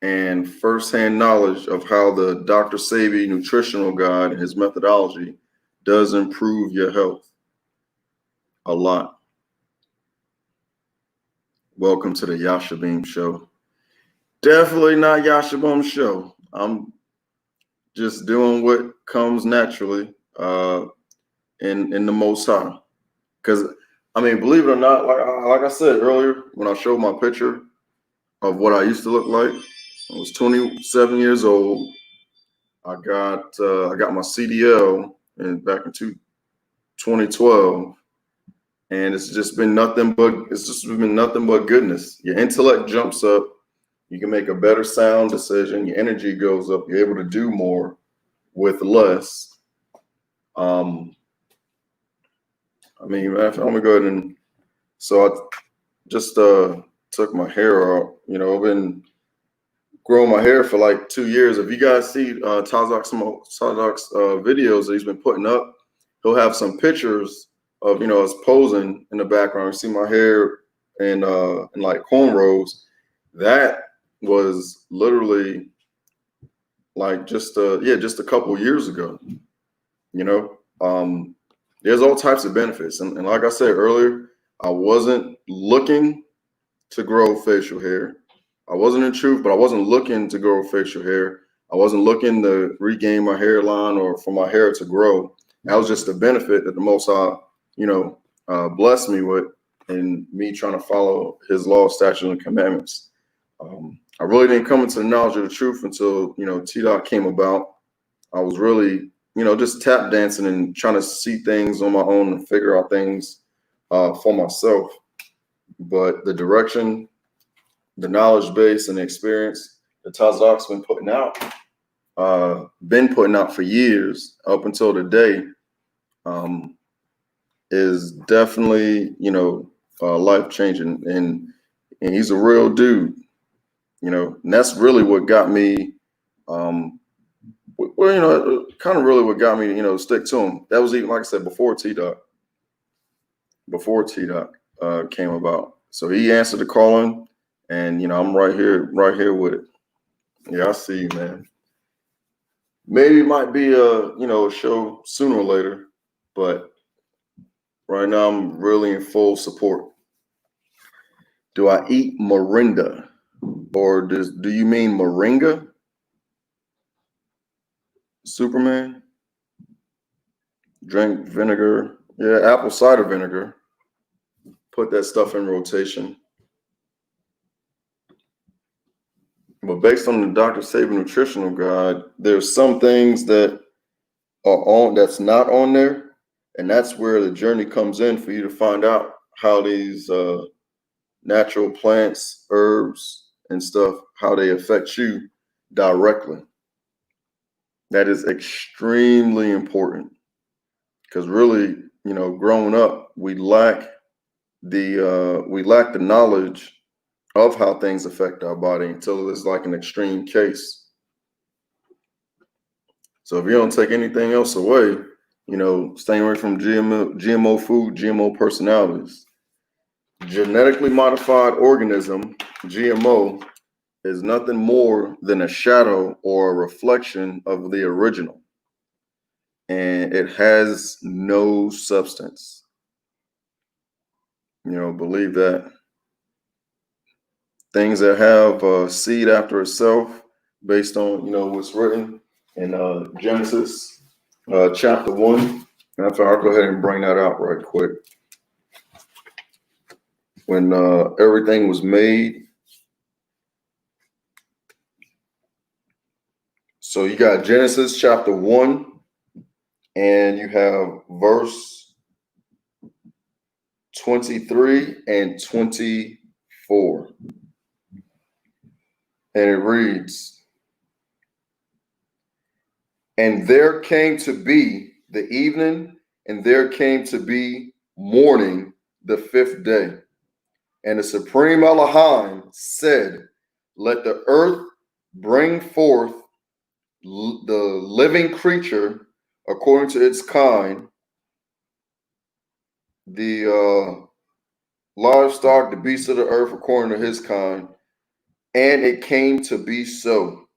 and firsthand knowledge of how the Dr. Sebi nutritional guide and his methodology does improve your health a lot. Welcome to the Yashabim show. Definitely not Yashabim show. I'm just doing what comes naturally in the Most High. Because, I mean, believe it or not, like I said earlier, when I showed my picture of what I used to look like, I was 27 years old. I got my CDL back in 2012, and it's just been nothing but goodness. Your intellect jumps up. You can make a better sound decision. Your energy goes up. You're able to do more with less. I mean, I'm gonna go ahead and so I just took my hair out. You know, I've been growing my hair for like 2 years. If you guys see Tazak's videos that he's been putting up, he'll have some pictures of, you know, us posing in the background. You see my hair and like cornrows. That was literally like just a couple years ago. You know, there's all types of benefits, and like I said earlier, I wasn't looking to grow facial hair. I wasn't in truth, but I wasn't looking to grow facial hair. I wasn't looking to regain my hairline or for my hair to grow. That was just a benefit that the Most High, you know, blessed me with, in me trying to follow His law, statutes, and commandments. I really didn't come into the knowledge of the truth until, you know, TDOC came about. I was really, you know, just tap dancing and trying to see things on my own and figure out things for myself. But the direction, the knowledge base, and the experience that TDOC's been putting out for years up until today, is definitely, you know, life changing. And he's a real dude, you know, and that's really what got me, well, you know, kind of really what got me, you know, to stick to him. That was even, like I said, before TDOC came about. So he answered the calling, and, you know, I'm right here with it. Yeah, I see you, man. Maybe it might be a show sooner or later, but right now I'm really in full support. Do I eat moringa, or do you mean moringa? Superman? Drink vinegar. Yeah, apple cider vinegar. Put that stuff in rotation. But based on the Dr. Saban nutritional guide, there's some things that that's not on there, and that's where the journey comes in for you to find out how these natural plants, herbs, and stuff, how they affect you directly. That is extremely important, because really, you know, growing up, we lack the knowledge of how things affect our body until it's like an extreme case. So if you don't take anything else away, you know, staying away from GMO food, GMO personalities. Genetically modified organism, GMO, is nothing more than a shadow or a reflection of the original. And it has no substance. You know, believe that. Things that have a seed after itself, based on, you know, what's written in Genesis chapter 1. I'll go ahead and bring that out right quick. When everything was made. So you got Genesis chapter 1, and you have verse 23 and 24. And it reads, "And there came to be the evening, and there came to be morning the fifth day. And the Supreme Elohim said, Let the earth bring forth the living creature according to its kind, the livestock, the beasts of the earth according to his kind. And it came to be so."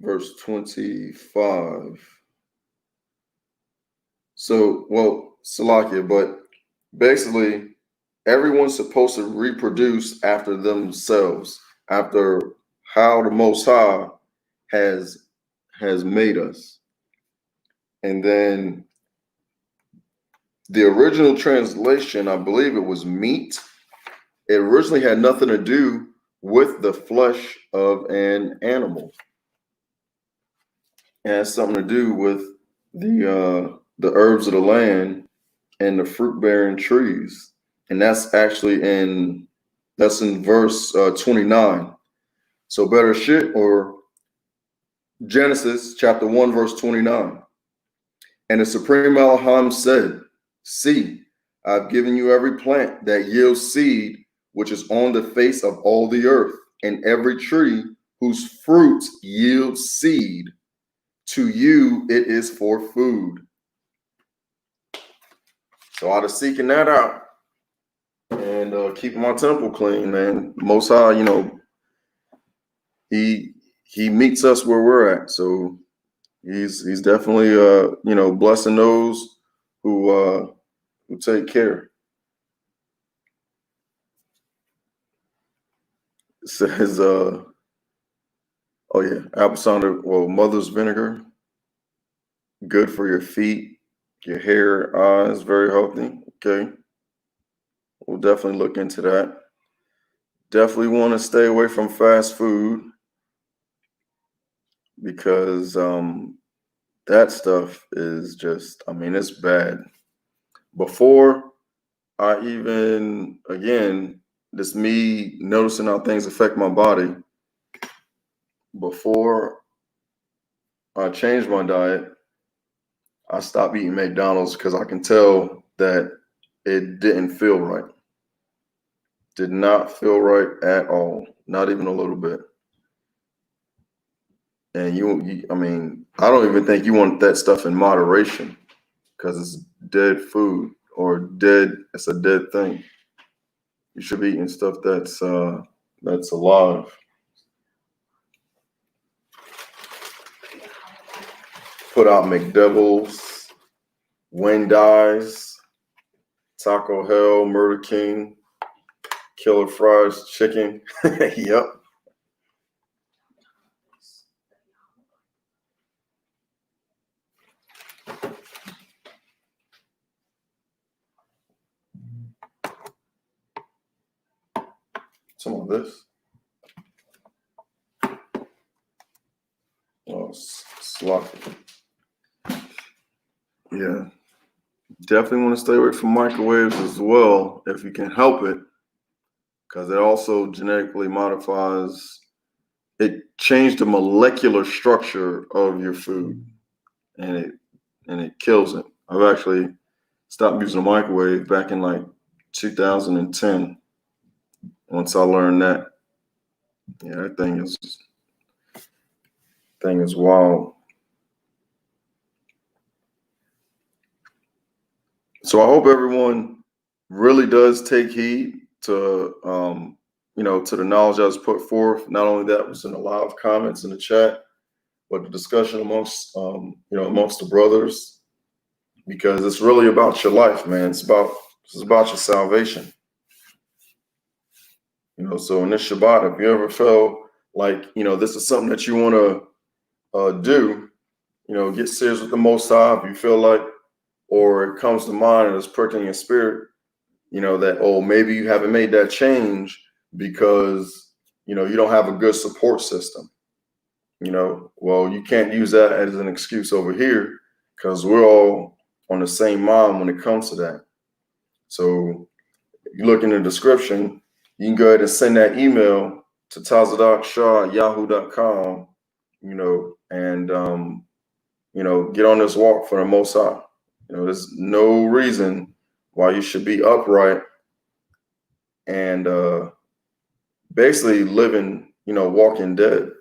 Verse 25. So, well, Salakia, but basically, everyone's supposed to reproduce after themselves, after how the Most High has made us. And then the original translation, I believe it was meat. It originally had nothing to do with the flesh of an animal. It has something to do with the herbs of the land and the fruit-bearing trees. And that's actually in verse 29. So better shit, or Genesis chapter 1, verse 29. "And the Supreme Elohim said, See, I've given you every plant that yields seed, which is on the face of all the earth, and every tree whose fruit yields seed. To you it is for food." So out of seeking that out, and keeping my temple clean, man. Most High, you know, he meets us where we're at. So he's definitely you know, blessing those who take care. It says oh yeah, apple cider, well, mother's vinegar, good for your feet, your hair, eyes, very healthy. Okay. We'll definitely look into that. Definitely want to stay away from fast food because that stuff is just, I mean, it's bad. Before I even, again, this me noticing how things affect my body. Before I changed my diet, I stopped eating McDonald's because I can tell that it didn't feel right. Did not feel right at all, not even a little bit. And you, I mean, I don't even think you want that stuff in moderation because it's dead food or dead. It's a dead thing. You should be eating stuff that's alive. Put out McDevils, Wendy's, Taco Hell, Murder King, Killer Fries Chicken. Yep. Some of this. Oh, sloppy. Yeah. Definitely want to stay away from microwaves as well if you can help it, because it also genetically modifies. It changed the molecular structure of your food, and it kills it. I've actually stopped using a microwave back in like 2010. Once I learned that, yeah, that thing is wild. So I hope everyone really does take heed to you know, to the knowledge I was put forth. Not only that was in the live comments in the chat, but the discussion amongst you know, amongst the brothers, because it's really about your life, man. It's about your salvation. You know, so in this Shabbat, if you ever felt like, you know, this is something that you want to do, you know, get serious with the Most High. If you feel like, or it comes to mind and it's pricking your spirit, you know, that, oh, maybe you haven't made that change because, you know, you don't have a good support system. You know, well, you can't use that as an excuse over here because we're all on the same mind when it comes to that. So if you look in the description, you can go ahead and send that email to tazadokshaw@yahoo.com, you know, and, you know, get on this walk for the Most High. You know, there's no reason why you should be upright and basically living, you know, walking dead.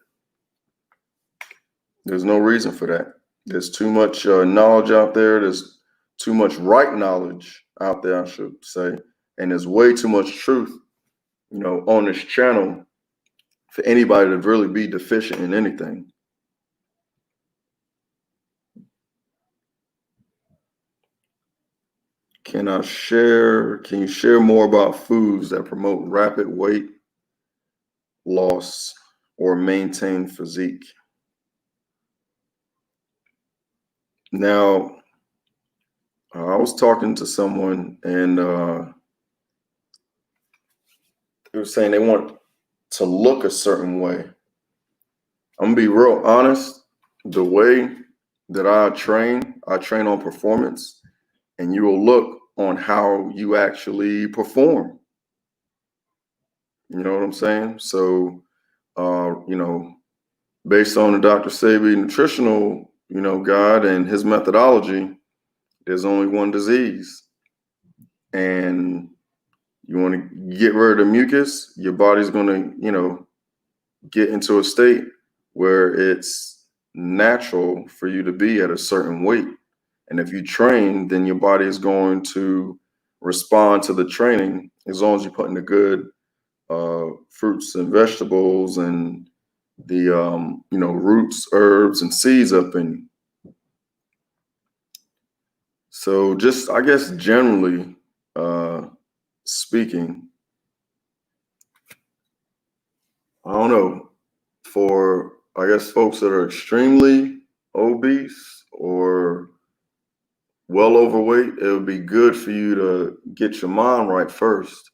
There's no reason for that. There's too much knowledge out there. There's too much right knowledge out there, I should say. And there's way too much truth, you know, on this channel for anybody to really be deficient in anything. Can you share more about foods that promote rapid weight loss or maintain physique? Now, I was talking to someone and they were saying they want to look a certain way. I'm gonna be real honest. The way that I train on performance, and you will look on how you actually perform. You know what I'm saying? So, you know, based on the Dr. Sebi nutritional, you know, guide and his methodology, there's only one disease. And you want to get rid of the mucus, your body's going to, you know, get into a state where it's natural for you to be at a certain weight. And if you train, then your body is going to respond to the training as long as you're putting the good fruits and vegetables and the roots, herbs, and seeds up in you. So just, I guess, generally speaking, I don't know, for, I guess, folks that are extremely obese or well overweight, it would be good for you to get your mind right first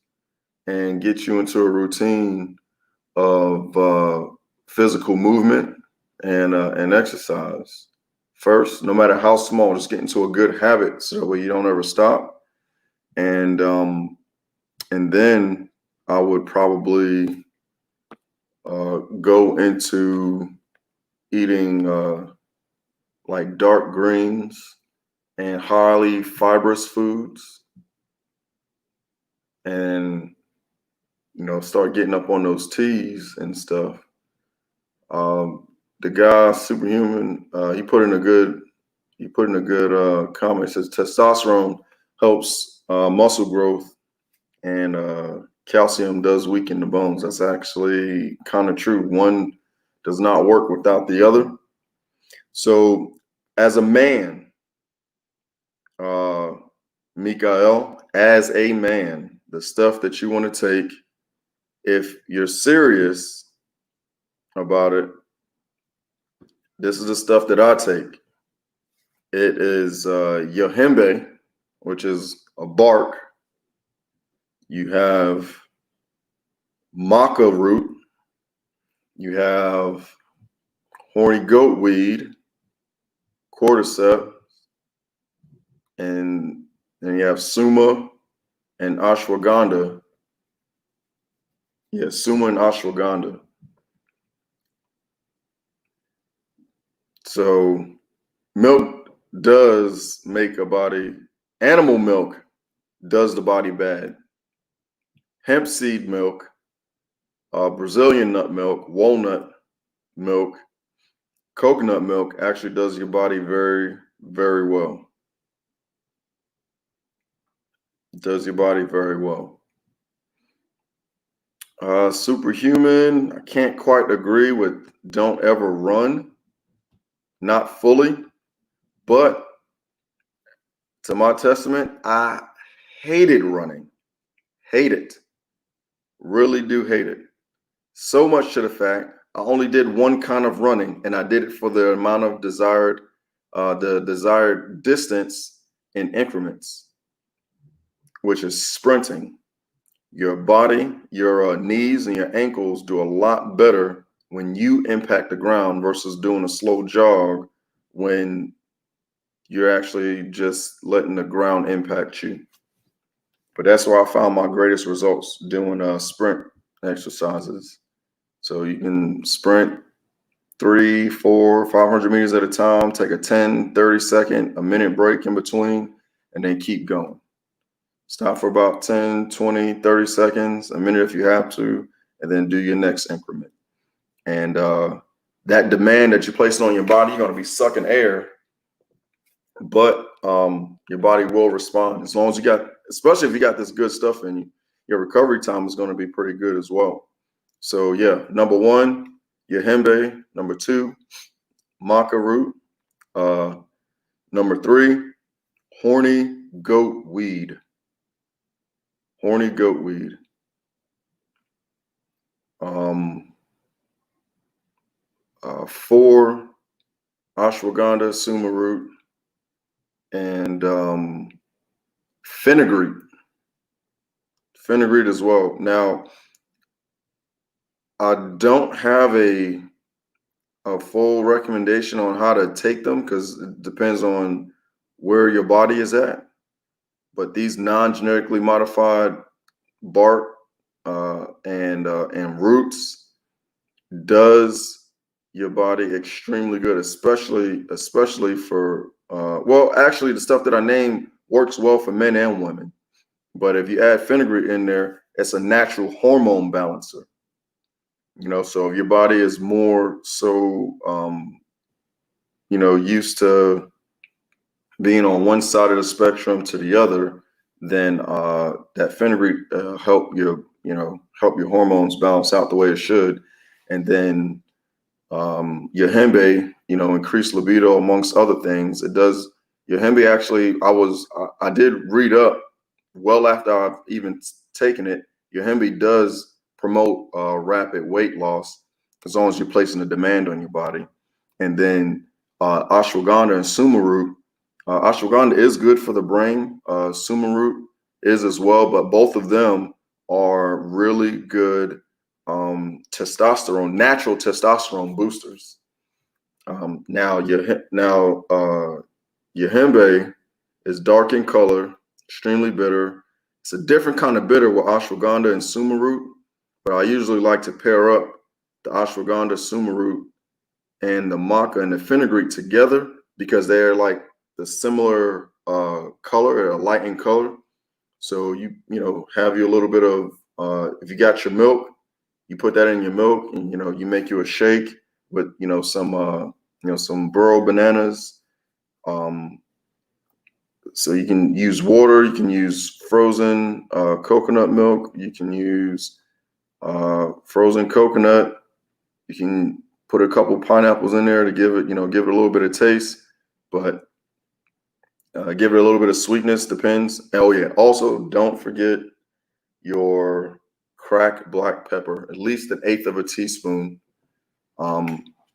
and get you into a routine of physical movement and exercise first, no matter how small. Just get into a good habit so that way you don't ever stop. And then I would probably go into eating like dark greens and highly fibrous foods, and start getting up on those teas and stuff. The guy Superhuman, he put in a good comment. It says testosterone helps muscle growth, and calcium does weaken the bones. That's actually kind of true. One does not work without the other. So as a man, Mikael, as a man, the stuff that you want to take, if you're serious about it, this is the stuff that I take. It is yohimbe, which is a bark. You have maca root. You have horny goat weed, cordyceps, and then you have suma and ashwagandha. Yeah, suma and ashwagandha. So milk does make a body, animal milk does the body bad. Hemp seed milk, Brazilian nut milk, walnut milk, coconut milk actually does your body very, very well. It does your body very well. Superhuman, I can't quite agree with don't ever run. Not fully, but to my testament, I hated running. Hate it. Really do hate it. So much to the fact I only did one kind of running, and I did it for the amount of desired distance in increments, which is sprinting. Your body, your knees and your ankles do a lot better when you impact the ground versus doing a slow jog when you're actually just letting the ground impact you. But that's where I found my greatest results, doing sprint exercises. So you can sprint 300, 400, 500 meters at a time, take a 10, 30 second, a minute break in between, and then keep going. Stop for about 10, 20, 30 seconds, a minute if you have to, and then do your next increment. And that demand that you're placing on your body, you're going to be sucking air, but your body will respond. As long as you got, especially if you got this good stuff in you, your recovery time is going to be pretty good as well. So yeah, number one, yohimbe. Number two, maca root. Number three, horny goat weed. Horny goat weed. 4, ashwagandha, suma root, and fenugreek. Fenugreek as well. Now, I don't have a full recommendation on how to take them because it depends on where your body is at. But these non-genetically modified bark and roots does your body extremely good, especially for well, actually the stuff that I named works well for men and women. But if you add fenugreek in there, it's a natural hormone balancer. So if your body is more so used to being on one side of the spectrum to the other, then that fenugreek help your hormones balance out the way it should, and then your hembe, increase libido amongst other things. It does. Your hembe actually, I did read up well after I've even taken it. Your hembe does promote rapid weight loss as long as you're placing a demand on your body. And then ashwagandha and suma root. Ashwagandha is good for the brain. Suma root is as well, but both of them are really good natural testosterone boosters. Now your hembe is dark in color, extremely bitter. It's a different kind of bitter with ashwagandha and suma root, but I usually like to pair up the ashwagandha, suma root, and the maca and the fenugreek together because they're like the similar color, light in color. So you have your little bit of if you got your milk, you put that in your milk, and you make you a shake with some burro bananas. So you can use water, you can use frozen coconut milk, you can use frozen coconut. You can put a couple pineapples in there to give it a little bit of taste, but give it a little bit of sweetness. Depends. Oh yeah. Also, don't forget your cracked black pepper, at least 1/8 of a teaspoon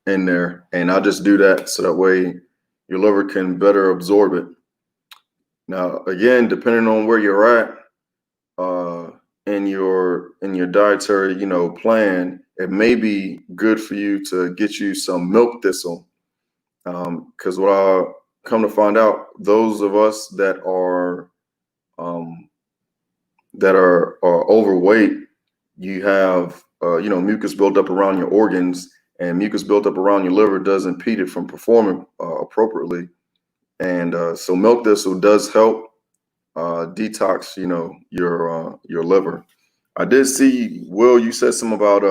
in there. And I'll just do that so that way your liver can better absorb it. Now, again, depending on where you're at in your dietary, plan, it may be good for you to get you some milk thistle. Because what I come to find out, those of us that are overweight, you have mucus built up around your organs, and mucus built up around your liver does impede it from performing appropriately. And so milk thistle does help detox, your liver. I did see, Will, you said something about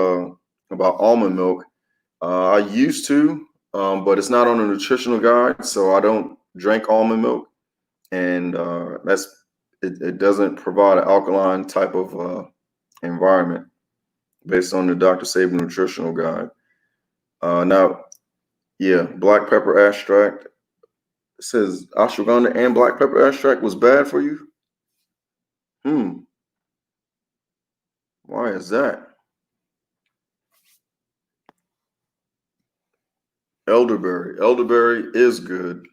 almond milk. I used to, but it's not on a nutritional guide, so I don't drink almond milk, and it doesn't provide an alkaline type of environment based on the Dr. Saban nutritional guide. Now, yeah, black pepper extract. It says ashwagandha and black pepper extract was bad for you. Why is that? Elderberry. Elderberry is good.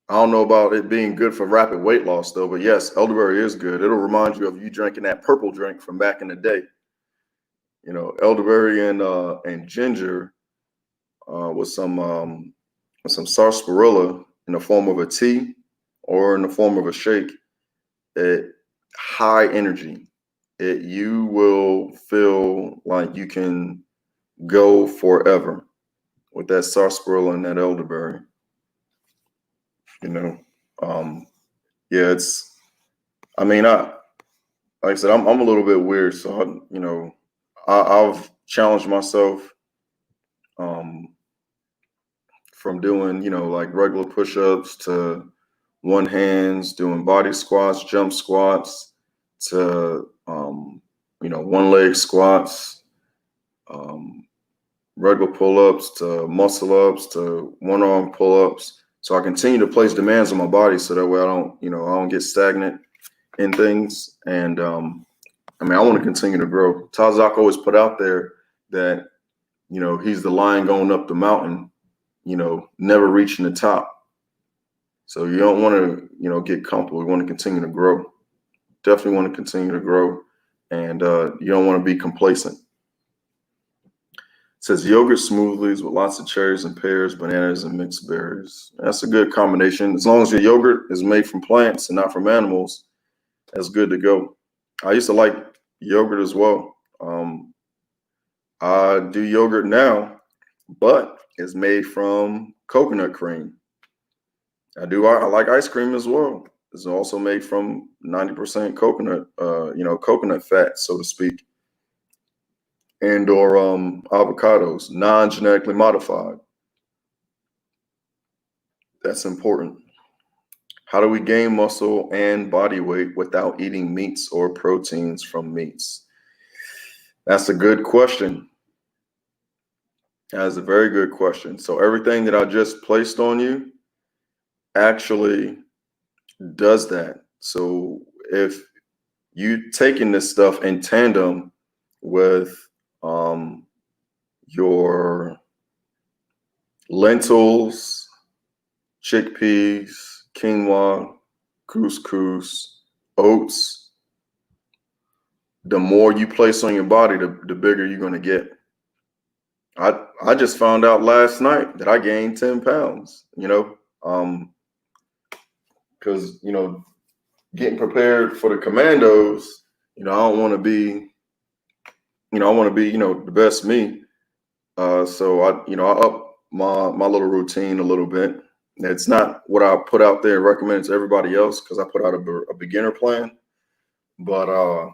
I don't know about it being good for rapid weight loss though, but yes, elderberry is good. It'll remind you of you drinking that purple drink from back in the day. Elderberry and ginger with some sarsaparilla in the form of a tea or in the form of a shake. High energy. You will feel like you can go forever with that sarsaparilla and that elderberry. Yeah, like I said, I'm a little bit weird, so I've challenged myself from doing like regular push-ups to one hands, doing body squats, jump squats, to one leg squats, regular pull-ups, to muscle ups, to one arm pull-ups. So I continue to place demands on my body so that way I don't get stagnant in things. And I want to continue to grow. Tazak always put out there that he's the lion going up the mountain, never reaching the top. So you don't want to get comfortable. You want to continue to grow. Definitely want to continue to grow, and you don't want to be complacent. It says yogurt smoothies with lots of cherries and pears, bananas, and mixed berries. That's a good combination. As long as your yogurt is made from plants and not from animals, that's good to go. I used to like yogurt as well. I do yogurt now, but it's made from coconut cream. I like ice cream as well. It's also made from 90% coconut, coconut fat, so to speak, and or avocados, non-genetically modified. That's important. How do we gain muscle and body weight without eating meats or proteins from meats? That's a good question. That is a very good question. So everything that I just placed on you actually does that. So if you taking this stuff in tandem with your lentils, chickpeas, quinoa, couscous, oats, the more you place on your body, the bigger you're going to get. I just found out last night that I gained 10 pounds, because, getting prepared for the commandos, I don't want to be, I want to be, the best me. So I up my little routine a little bit. It's not what I put out there and recommend to everybody else, because I put out a beginner plan. But I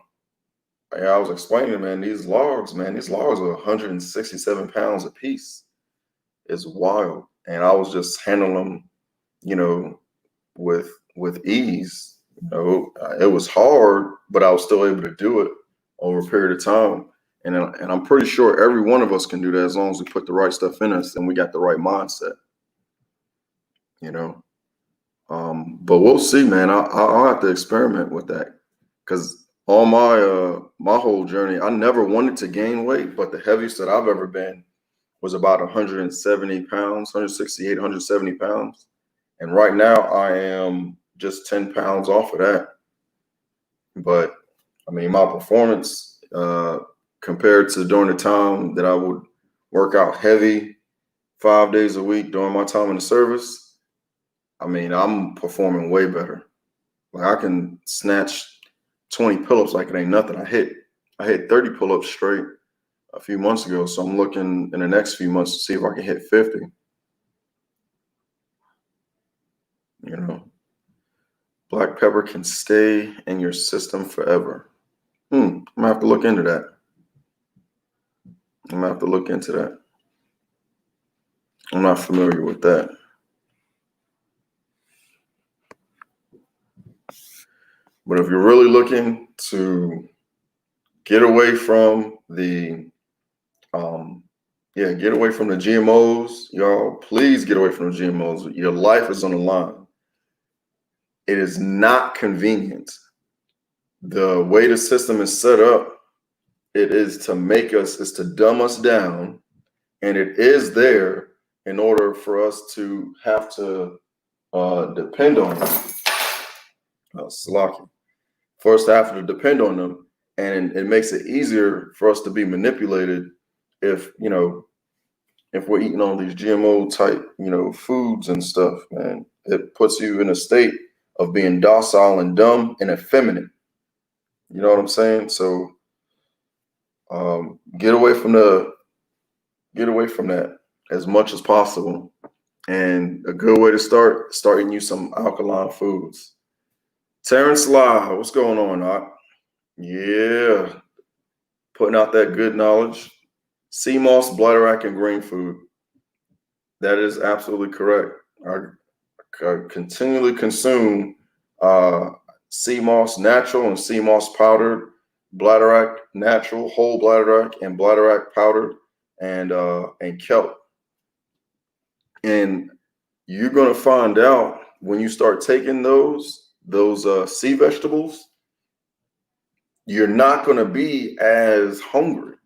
was explaining, man, these logs are 167 pounds a piece. It's wild. And I was just handling them, with ease. It was hard, but I was still able to do it over a period of time. And I'm pretty sure every one of us can do that as long as we put the right stuff in us and we got the right mindset. But we'll see, man. I'll have to experiment with that, because on my whole journey, I never wanted to gain weight, but the heaviest that I've ever been was about 170 pounds, 168, 170 pounds. And right now I am just 10 pounds off of that. But I mean, my performance, compared to during the time that I would work out heavy 5 days a week during my time in the service, I mean, I'm performing way better. Like, I can snatch 20 pull-ups like it ain't nothing. I hit 30 pull-ups straight a few months ago. So I'm looking in the next few months to see if I can hit 50. Black pepper can stay in your system forever. I'm gonna have to look into that. I'm not familiar with that. But if you're really looking to get away from the get away from the GMOs, y'all, please get away from the GMOs. Your life is on the line. It is not convenient. The way the system is set up, it is to dumb us down, and it is there in order for us to have to depend on them. For us to have to depend on them, and it makes it easier for us to be manipulated if we're eating all these GMO type foods and stuff. Man, it puts you in a state of being docile and dumb and effeminate. You know what I'm saying? So get away from that as much as possible. And a good way to start eating you some alkaline foods. Terrence Lau, what's going on, Doc? Yeah, putting out that good knowledge. Sea moss, bladderwrack, and green food. That is absolutely correct. I continually consume sea moss natural and sea moss powdered, bladderwrack natural, whole bladderwrack, and bladderwrack powdered, and kelp. And you're gonna find out when you start taking those sea vegetables, you're not gonna be as hungry.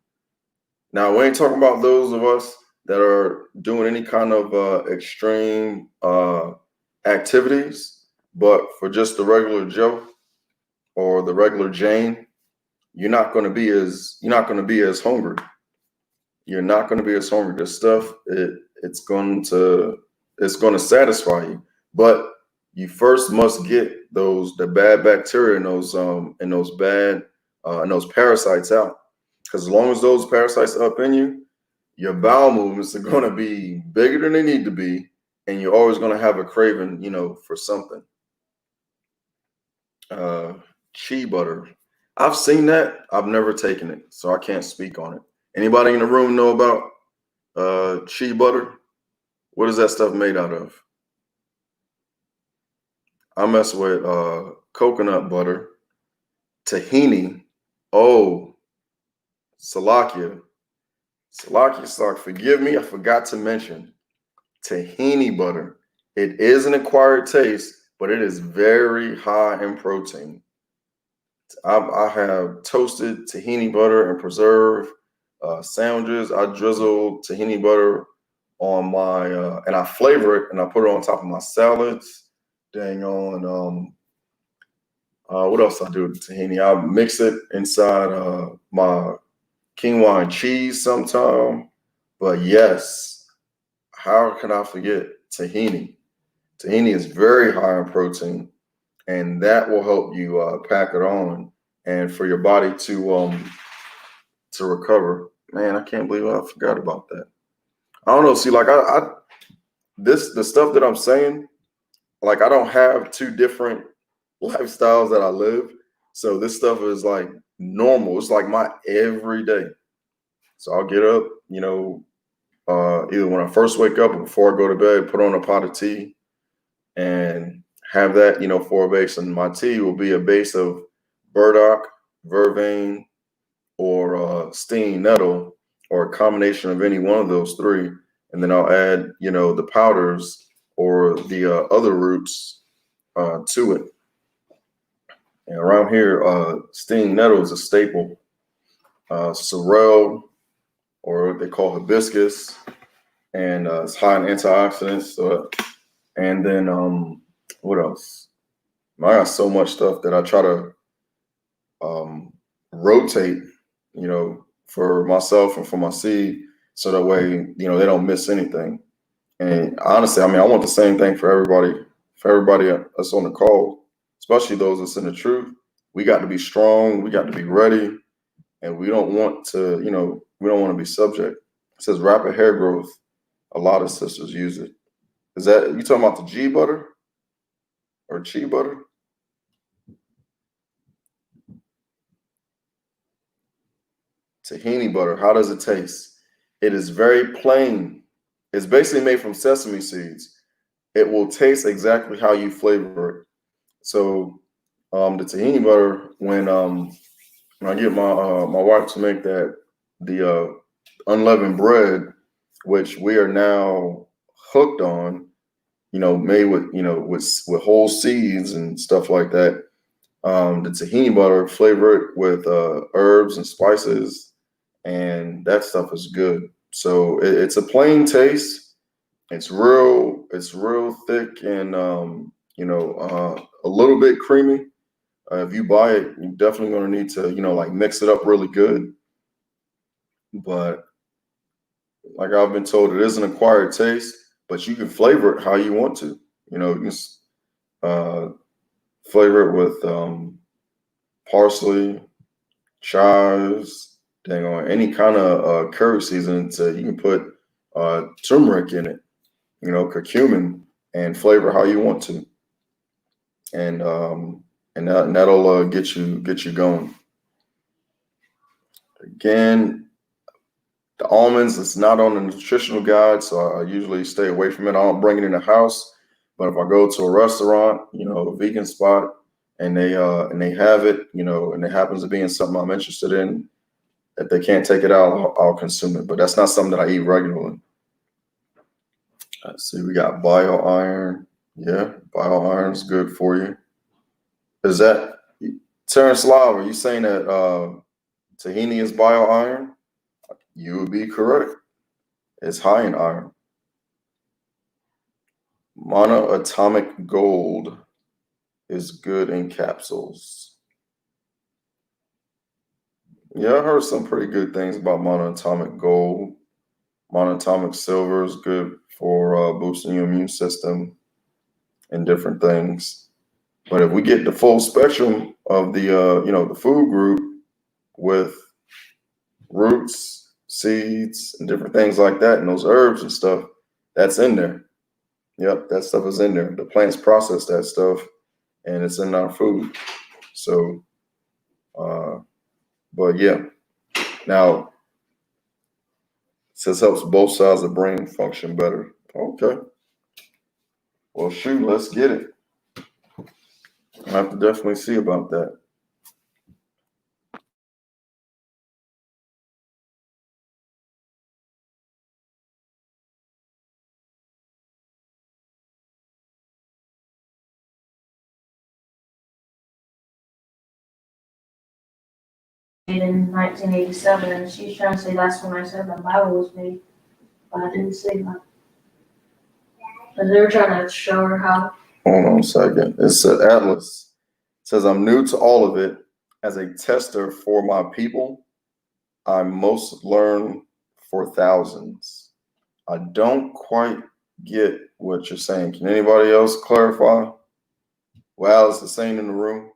Now, we ain't talking about those of us that are doing any kind of extreme activities, but for just the regular Joe or the regular Jane, you're not going to be as hungry. You're not going to be as hungry. This stuff, it's going to satisfy you, but you first must get the bad bacteria and those parasites out. Because as long as those parasites are up in you, your bowel movements are going to be bigger than they need to be, and you're always going to have a craving, for something. Shea butter. I've seen that. I've never taken it, so I can't speak on it. Anybody in the room know about shea butter? What is that stuff made out of? I mess with coconut butter, tahini. Oh, Salakia. Salakia, forgive me, I forgot to mention tahini butter. It is an acquired taste, but it is very high in protein. I have toasted tahini butter and preserve sandwiches. I drizzle tahini butter on my, and I flavor it and I put it on top of my salads. Dang on, what else I do with tahini? I mix it inside my quinoa and cheese sometime. But yes, how can I forget tahini? Tahini is very high in protein, and that will help you pack it on and for your body to recover. Man, I can't believe I forgot about that. I don't know. See, like the stuff that I'm saying, like I don't have two different lifestyles that I live. So this stuff is like normal. It's like my everyday. So I'll get up, either when I first wake up or before I go to bed, put on a pot of tea and have that, for a base. And my tea will be a base of burdock, vervain, or stinging nettle, or a combination of any one of those three. And then I'll add, the powders or the other roots to it. And around here, stinging nettle is a staple. Sorrel, or what they call hibiscus, and it's high in antioxidants. And then what else? I got so much stuff that I try to rotate, for myself and for my seed, so that way, they don't miss anything. And honestly, I want the same thing for everybody that's on the call, especially those that's in the truth. We got to be strong. We got to be ready. And we don't want to, we don't want to be subject. It says rapid hair growth. A lot of sisters use it. Is that, you talking about the G butter or chi butter? Tahini butter, how does it taste? It is very plain. It's basically made from sesame seeds. It will taste exactly how you flavor it. So the tahini butter, when I get my wife to make the unleavened bread, which we are now hooked on, made with with whole seeds and stuff like that. The tahini butter, flavor it with herbs and spices, and that stuff is good. So it's a plain taste. It's real thick and a little bit creamy. If you buy it, you're definitely going to need to like mix it up really good. But like I've been told, it is an acquired taste, but you can flavor it how you want to. You can flavor it with parsley, chives, any kind of curry seasoning. You can put turmeric in it, curcumin, and flavor how you want to, and that'll get you going. Again, the almonds, it's not on the nutritional guide, so I usually stay away from it. I don't bring it in the house, but if I go to a restaurant, a vegan spot, and they have it, and it happens to be in something I'm interested in, if they can't take it out, I'll consume it. But that's not something that I eat regularly. Let's see, we got bio iron. Yeah, bio iron is good for you. Is that Terrence Love? Are you saying that tahini is bio iron? You would be correct. It's high in iron. Monoatomic gold is good in capsules. Yeah, I heard some pretty good things about monoatomic gold. Monoatomic silver is good for boosting your immune system and different things. But if we get the full spectrum of the the food group with roots, seeds, and different things like that, and those herbs and stuff, that's in there. Yep, that stuff is in there. The plants process that stuff, and it's in our food. So, but yeah. Now, it says helps both sides of the brain function better. Okay. Well, shoot, let's get it. I have to definitely see about that. In 1987, and she's trying to say that's when I said the Bible was made, but I didn't say that. Because they were trying to show her how. Hold on a second. It's an Atlas. It says, I'm new to all of it. As a tester for my people, I most learn for thousands. I don't quite get what you're saying. Can anybody else clarify? Well, it's the same in the room.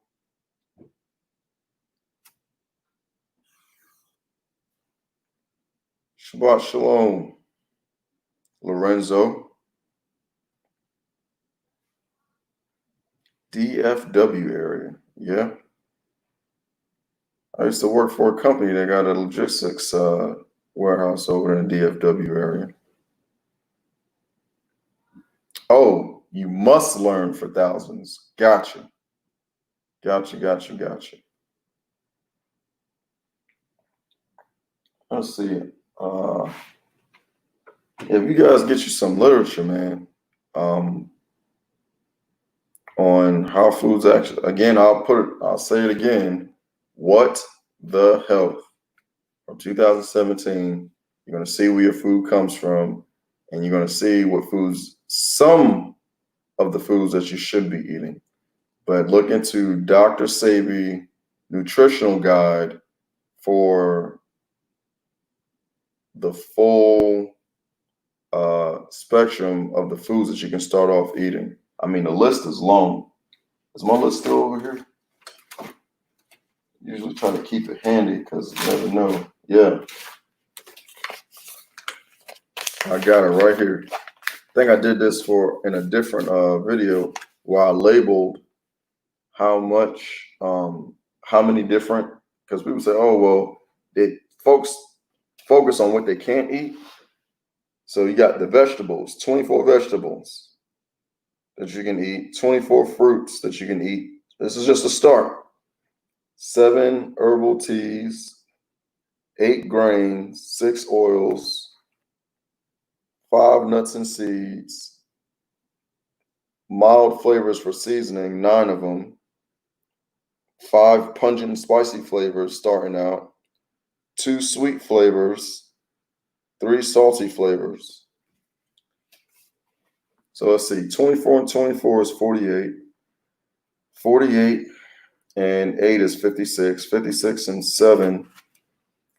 Shabbat Shalom. Lorenzo. DFW area. Yeah. I used to work for a company that got a logistics warehouse over in the DFW area. Oh, you must learn for thousands. Gotcha. Gotcha. Let's see. If you guys get you some literature, man, on how foods actually, again, I'll say it again. What the Health from 2017. You're going to see where your food comes from, and you're going to see what foods, some of the foods that you should be eating. But look into Dr. Sebi nutritional guide for the full spectrum of the foods that you can start off eating. I mean, the list is long. Is my list still over here? Usually try to keep it handy because you never know. Yeah. I got it right here. I think I did this in a different video where I labeled how many different, because people say, oh, well, folks focus on what they can't eat. So you got the vegetables, 24 vegetables that you can eat, 24 fruits that you can eat. This is just a start. 7 herbal teas, 8 grains, 6 oils, 5 nuts and seeds, mild flavors for seasoning, 9 of them, 5 pungent and spicy flavors starting out, 2 sweet flavors, 3 salty flavors. So let's see, 24 and 24 is 48. 48 and 8 is 56. 56 and 7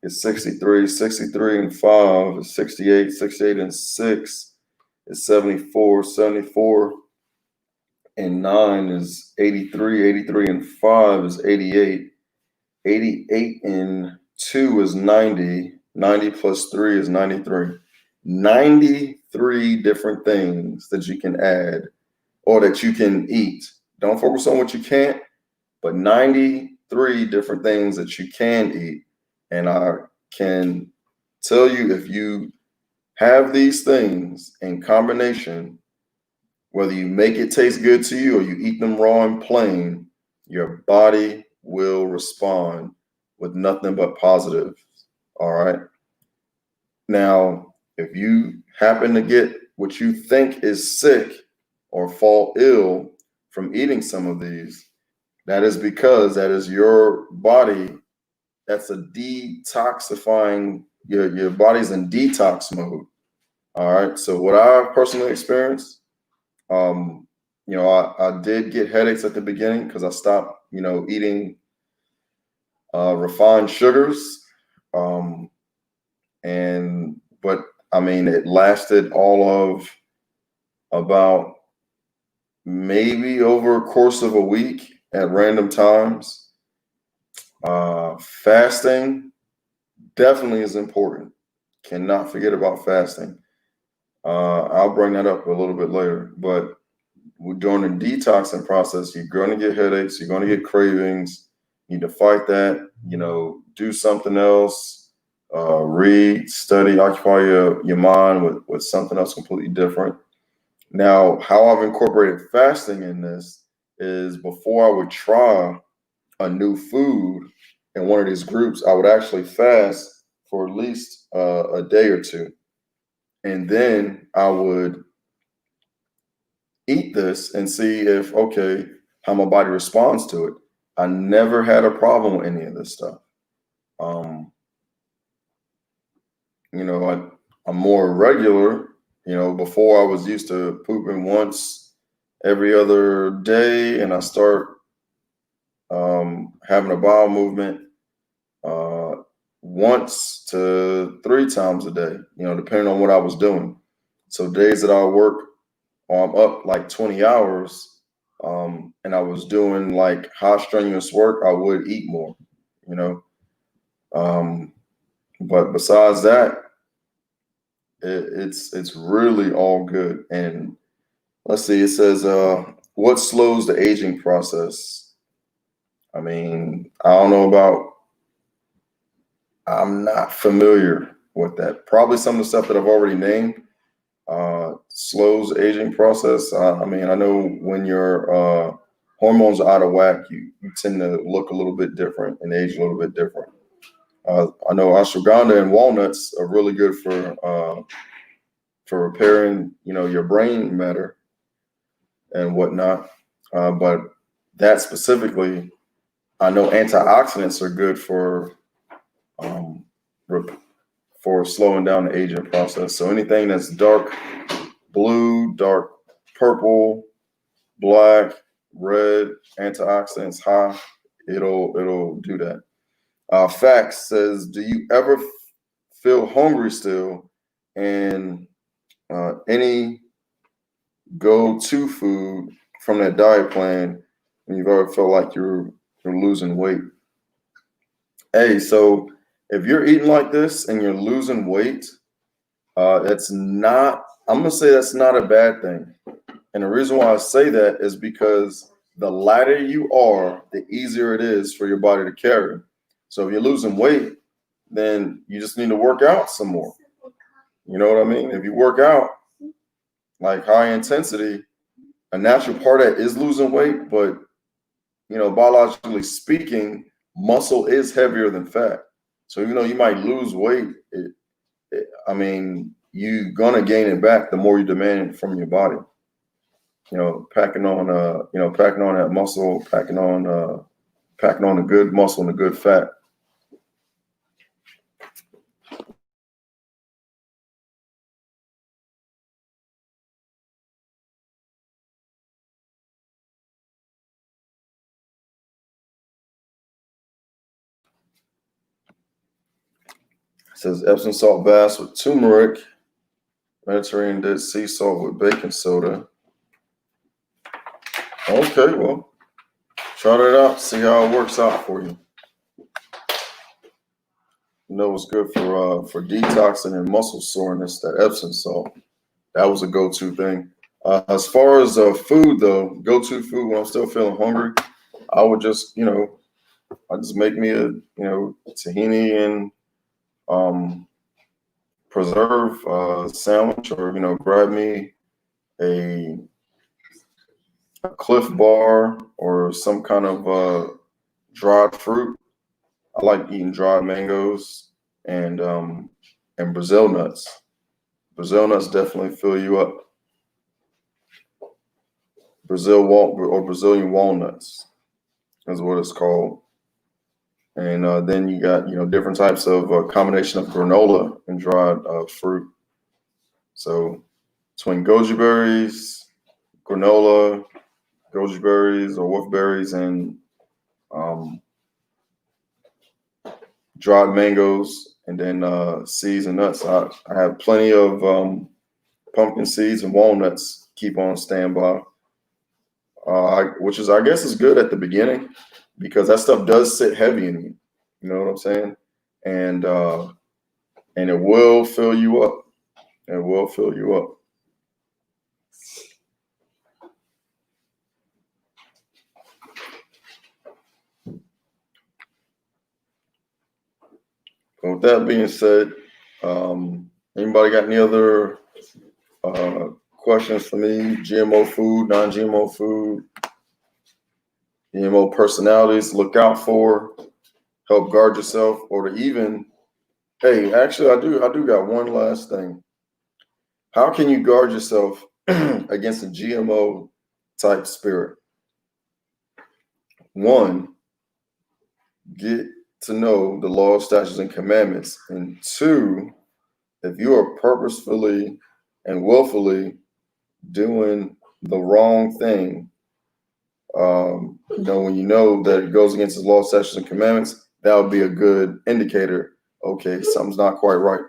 is 63. 63 and 5 is 68. 68 and 6 is 74. 74 and 9 is 83. 83 and 5 is 88. 88 and 2 is 90. 90 plus 3 is 93. 93 different things that you can add or that you can eat. Don't focus on what you can't, but 93 different things that you can eat. And I can tell you, if you have these things in combination, whether you make it taste good to you or you eat them raw and plain, your body will respond with nothing but positive. All right. Now, if you happen to get what you think is sick or fall ill from eating some of these, that is because that is your body. That's a detoxifying, your body's in detox mode. All right. So what I personally experienced, I did get headaches at the beginning because I stopped, eating refined sugars. But I mean, it lasted all of about maybe over a course of a week at random times. Fasting definitely is important. Cannot forget about fasting. I'll bring that up a little bit later, but during the detoxing process, you're going to get headaches, you're going to get cravings. You need to fight that, do something else, read, study, occupy your mind with something else completely different. Now, how I've incorporated fasting in this is before I would try a new food in one of these groups, I would actually fast for at least a day or two. And then I would eat this and see if, okay, how my body responds to it. I never had a problem with any of this stuff. You know, I'm more regular. You know, before I was used to pooping once every other day, and I start having a bowel movement once to 3 times a day, you know, depending on what I was doing. So days that I work, or I'm up like 20 hours, and I was doing like high strenuous work, I would eat more, you know. But besides that, it's really all good. And let's see, it says, what slows the aging process? I mean, I don't know about, I'm not familiar with that. Probably some of the stuff that I've already named slows the aging process. I mean, I know when your hormones are out of whack, you tend to look a little bit different and age a little bit different. I know ashwagandha and walnuts are really good for repairing, you know, your brain matter and whatnot. But that specifically, I know antioxidants are good for slowing down the aging process. So anything that's dark blue, dark purple, black, red, antioxidants high, it'll do that. Facts says, do you ever feel hungry still? And any go-to food from that diet plan when you've ever felt like you're losing weight? Hey, so if you're eating like this and you're losing weight, that's not, I'm gonna say that's not a bad thing. And the reason why I say that is because the lighter you are, the easier it is for your body to carry. So if you're losing weight, then you just need to work out some more. You know what I mean? If you work out like high intensity, a natural part of that is losing weight, but you know, biologically speaking, muscle is heavier than fat. So even though you might lose weight, I mean, you're gonna gain it back the more you demand from your body. You know, packing on that muscle, packing on the good muscle and the good fat. It says Epsom salt baths with turmeric, Mediterranean Dead Sea salt with baking soda. Okay, well, try that out, see how it works out for you. You know what's good for detoxing and muscle soreness, that Epsom salt. That was a go-to thing. As far as food though, go-to food when I'm still feeling hungry, I would just, you know, I just make me a, you know, tahini and preserve sandwich, or, you know, grab me a Cliff Bar or some kind of dried fruit. I like eating dried mangoes and Brazil nuts. Brazil nuts definitely fill you up. Brazilian walnuts is what it's called. And then you got, you know, different types of combination of granola and dried fruit. So between goji berries, granola, goji berries or wolfberries, and dried mangoes, and then seeds and nuts. I have plenty of pumpkin seeds and walnuts keep on standby, which is, I guess, is good at the beginning because that stuff does sit heavy in you. You know what I'm saying? And it will fill you up. It will fill you up. With that being said, anybody got any other questions for me? GMO food, non-GMO food? GMO personalities, look out for, help guard yourself, or to even, hey, actually, I do got one last thing. How can you guard yourself against a GMO type spirit? One, get to know the law, statutes, and commandments. And two, if you are purposefully and willfully doing the wrong thing, when you know that it goes against the law, statutes, and commandments, that would be a good indicator. Okay, something's not quite right.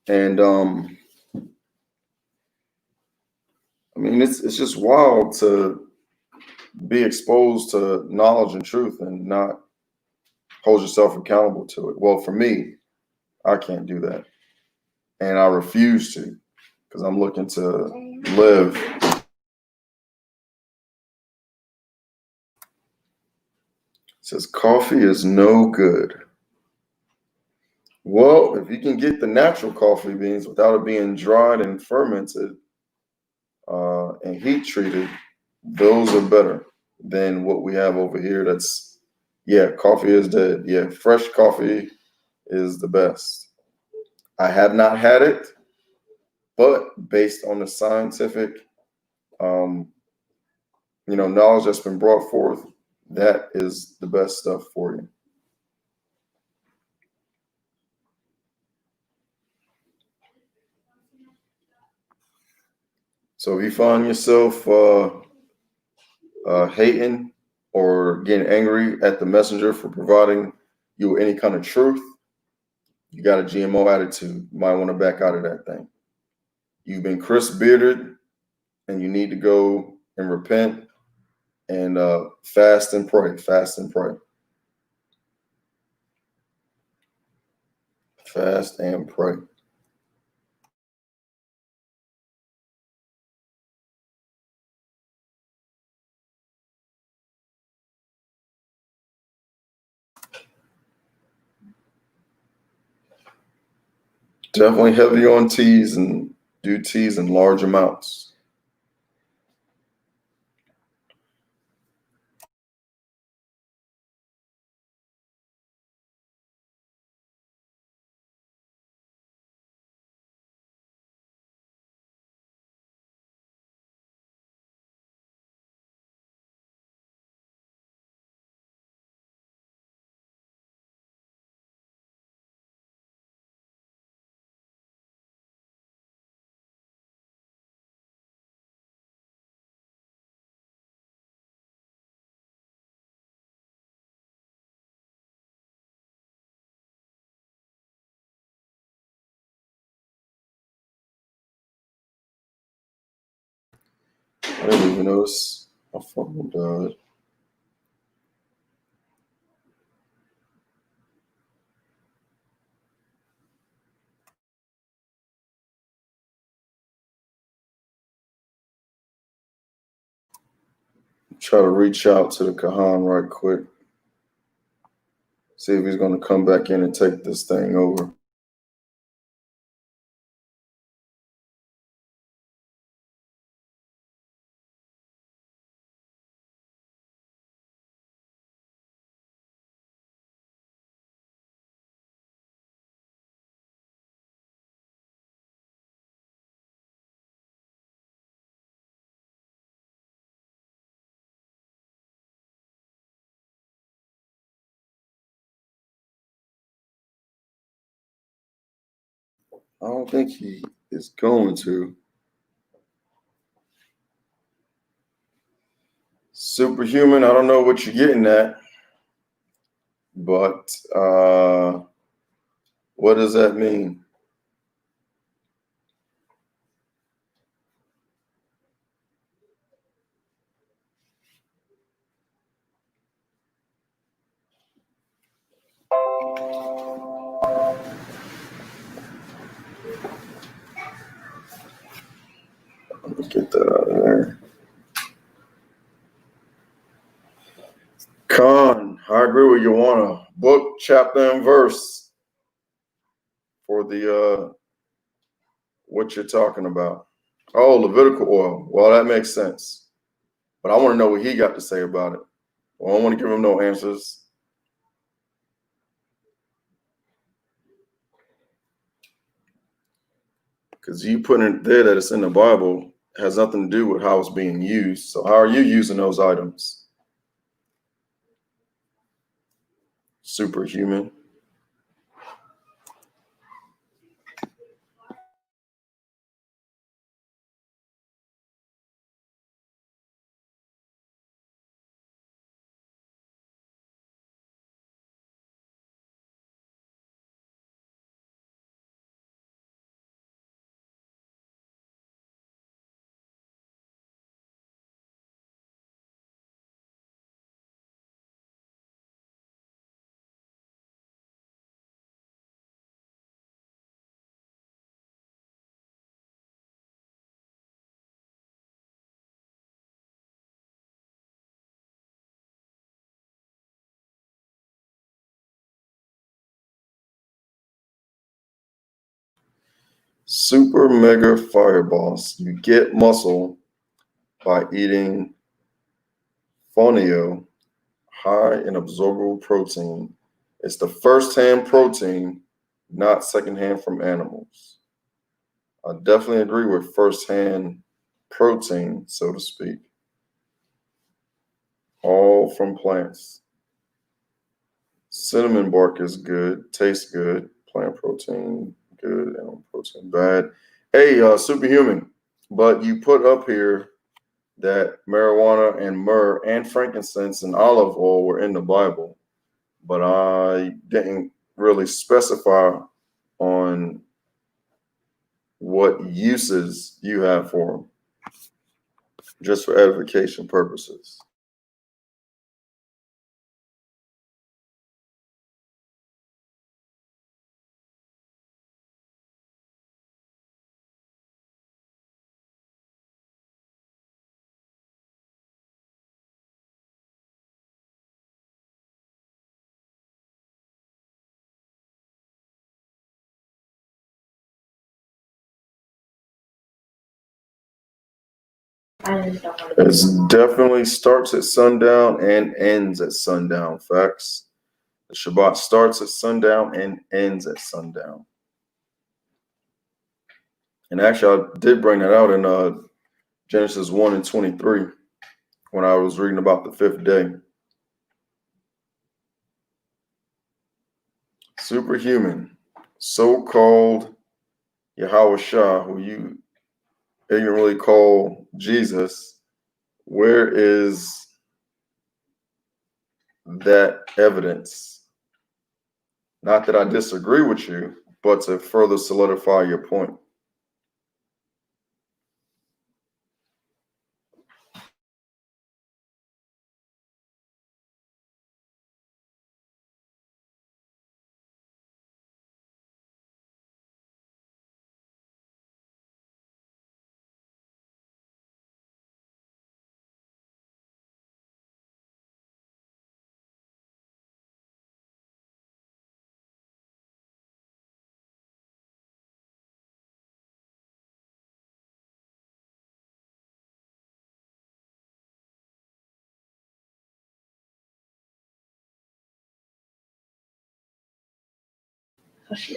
And I mean, it's just wild to be exposed to knowledge and truth and not hold yourself accountable to it. Well, for me, I can't do that. And I refuse to, because I'm looking to live. It says coffee is no good. Well, if you can get the natural coffee beans without it being dried and fermented and heat treated, those are better than what we have over here. That's, yeah, coffee is dead. Yeah, fresh coffee is the best. I have not had it, but based on the scientific, knowledge that's been brought forth, that is the best stuff for you. So if you find yourself hating or getting angry at the messenger for providing you with any kind of truth, you got a GMO attitude. You might want to back out of that thing. You've been crisp bearded and you need to go and repent and fast and pray. Fast and pray. Fast and pray. Definitely heavy on teas and do teas in large amounts. I didn't even notice my phone died. Try to reach out to the Kahan right quick. See if he's going to come back in and take this thing over. I don't think he is going to. Superhuman, I don't know what you're getting at, but what does that mean? Let's get that out of there. Khan, I agree with you. Want a book, chapter, and verse for the what you're talking about. Oh, Levitical oil. Well, that makes sense. But I want to know what he got to say about it. Well, I don't want to give him no answers. Because you putting it there that it's in the Bible has nothing to do with how it's being used. So how are you using those items? Superhuman. Super mega fireballs. You get muscle by eating fonio, high in absorbable protein. It's the first-hand protein, not second-hand from animals. I definitely agree with first-hand protein, so to speak. All from plants. Cinnamon bark is good, tastes good. Plant protein, good. Animal protein, bad. Hey, superhuman, but you put up here that marijuana and myrrh and frankincense and olive oil were in the Bible, but I didn't really specify on what uses you have for them, just for edification purposes. It definitely starts at sundown and ends at sundown. Facts. The Shabbat starts at sundown and ends at sundown. And actually, I did bring that out in Genesis 1 and 23 when I was reading about the fifth day. Superhuman, so-called Yahweh Shah, who you ignorantly call Jesus, where is that evidence? Not that I disagree with you, but to further solidify your point.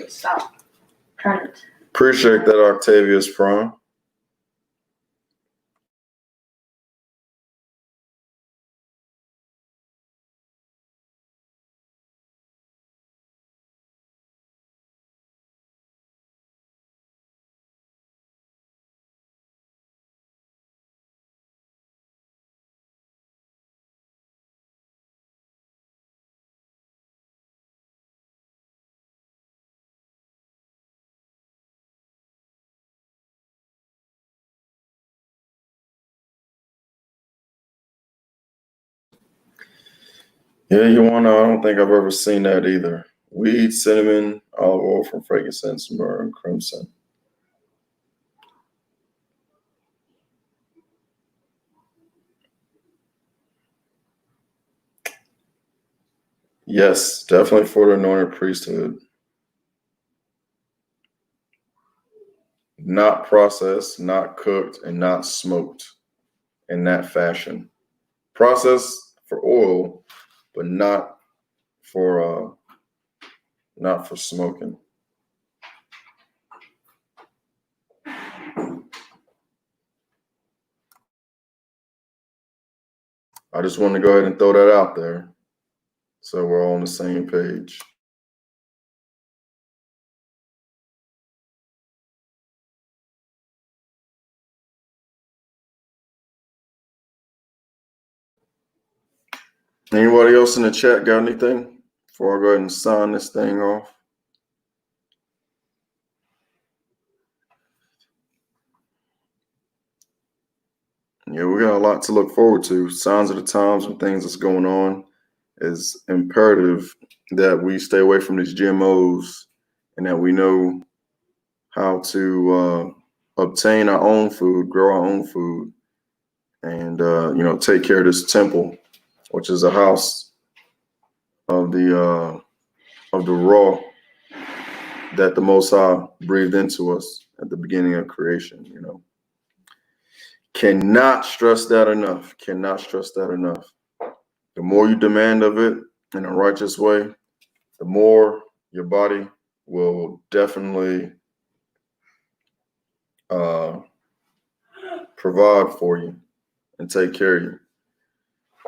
Stop. Trying to. Appreciate that, Octavius Prime. Yeah, I don't think I've ever seen that either. Weed, cinnamon, olive oil from frankincense, myrrh, and crimson. Yes, definitely for the anointed priesthood. not processed, not cooked, and not smoked in that fashion. Processed for oil, but not for smoking. I just want to go ahead and throw that out there so we're all on the same page. Anybody else in the chat got anything before I go ahead and sign this thing off? Yeah, we got a lot to look forward to. Signs of the times and things that's going on. Is imperative that we stay away from these GMOs and that we know how to obtain our own food, grow our own food, and take care of this temple, which is a house of the raw that the Most High breathed into us at the beginning of creation. Cannot stress that enough. Cannot stress that enough. The more you demand of it in a righteous way, the more your body will definitely provide for you and take care of you.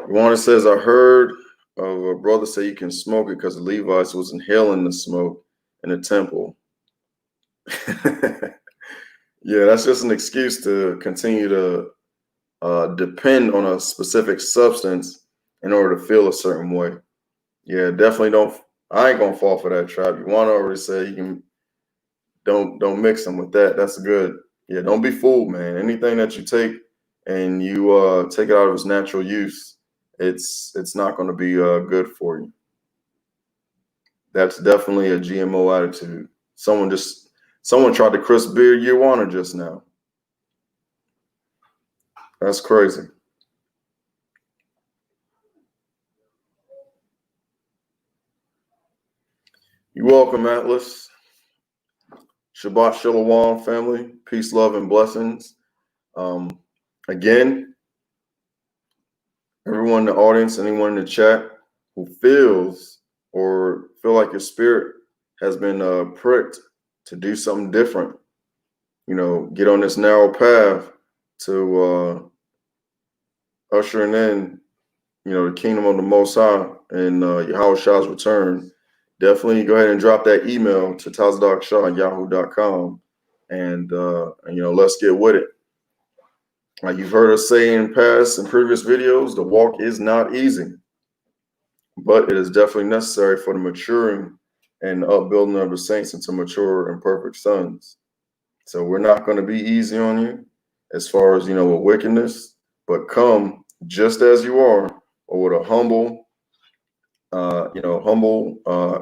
Juana says, I heard of a brother say you can smoke it because the Levites was inhaling the smoke in the temple. Yeah, that's just an excuse to continue to depend on a specific substance in order to feel a certain way. Yeah, definitely don't. I ain't gonna fall for that trap. You want to already say you can. Don't mix them with that. That's good. Yeah, don't be fooled, man. Anything that you take and you take it out of its natural use, it's not going to be good for you. That's definitely a GMO attitude. Someone tried to crisp beer Juana just now. That's crazy. You're welcome, Atlas. Shabbat Shalom, family. Peace, love, and blessings. Again, everyone in the audience, anyone in the chat who feels or feel like your spirit has been pricked to do something different, get on this narrow path to ushering in, the kingdom of the Most High and Yahushua's return. Definitely go ahead and drop that email to tazdocshaw@yahoo.com and let's get with it. Like you've heard us say in past and previous videos, the walk is not easy, but it is definitely necessary for the maturing and upbuilding of the saints into mature and perfect sons. So we're not going to be easy on you as far as, with wickedness, but come just as you are, or with a humble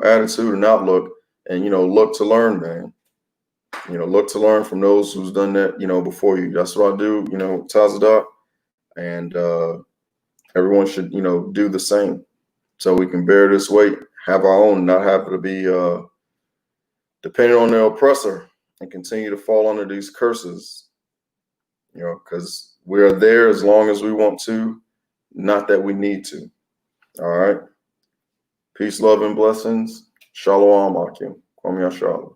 attitude and outlook, and, look to learn, man. Look to learn from those who's done that, before you. That's what I do, Tazadok, and everyone should, do the same so we can bear this weight, have our own, not have to be dependent on the oppressor and continue to fall under these curses, because we are there as long as we want to, not that we need to. All right. Peace, love, and blessings. Shalom, Akim. Kwame Yashala.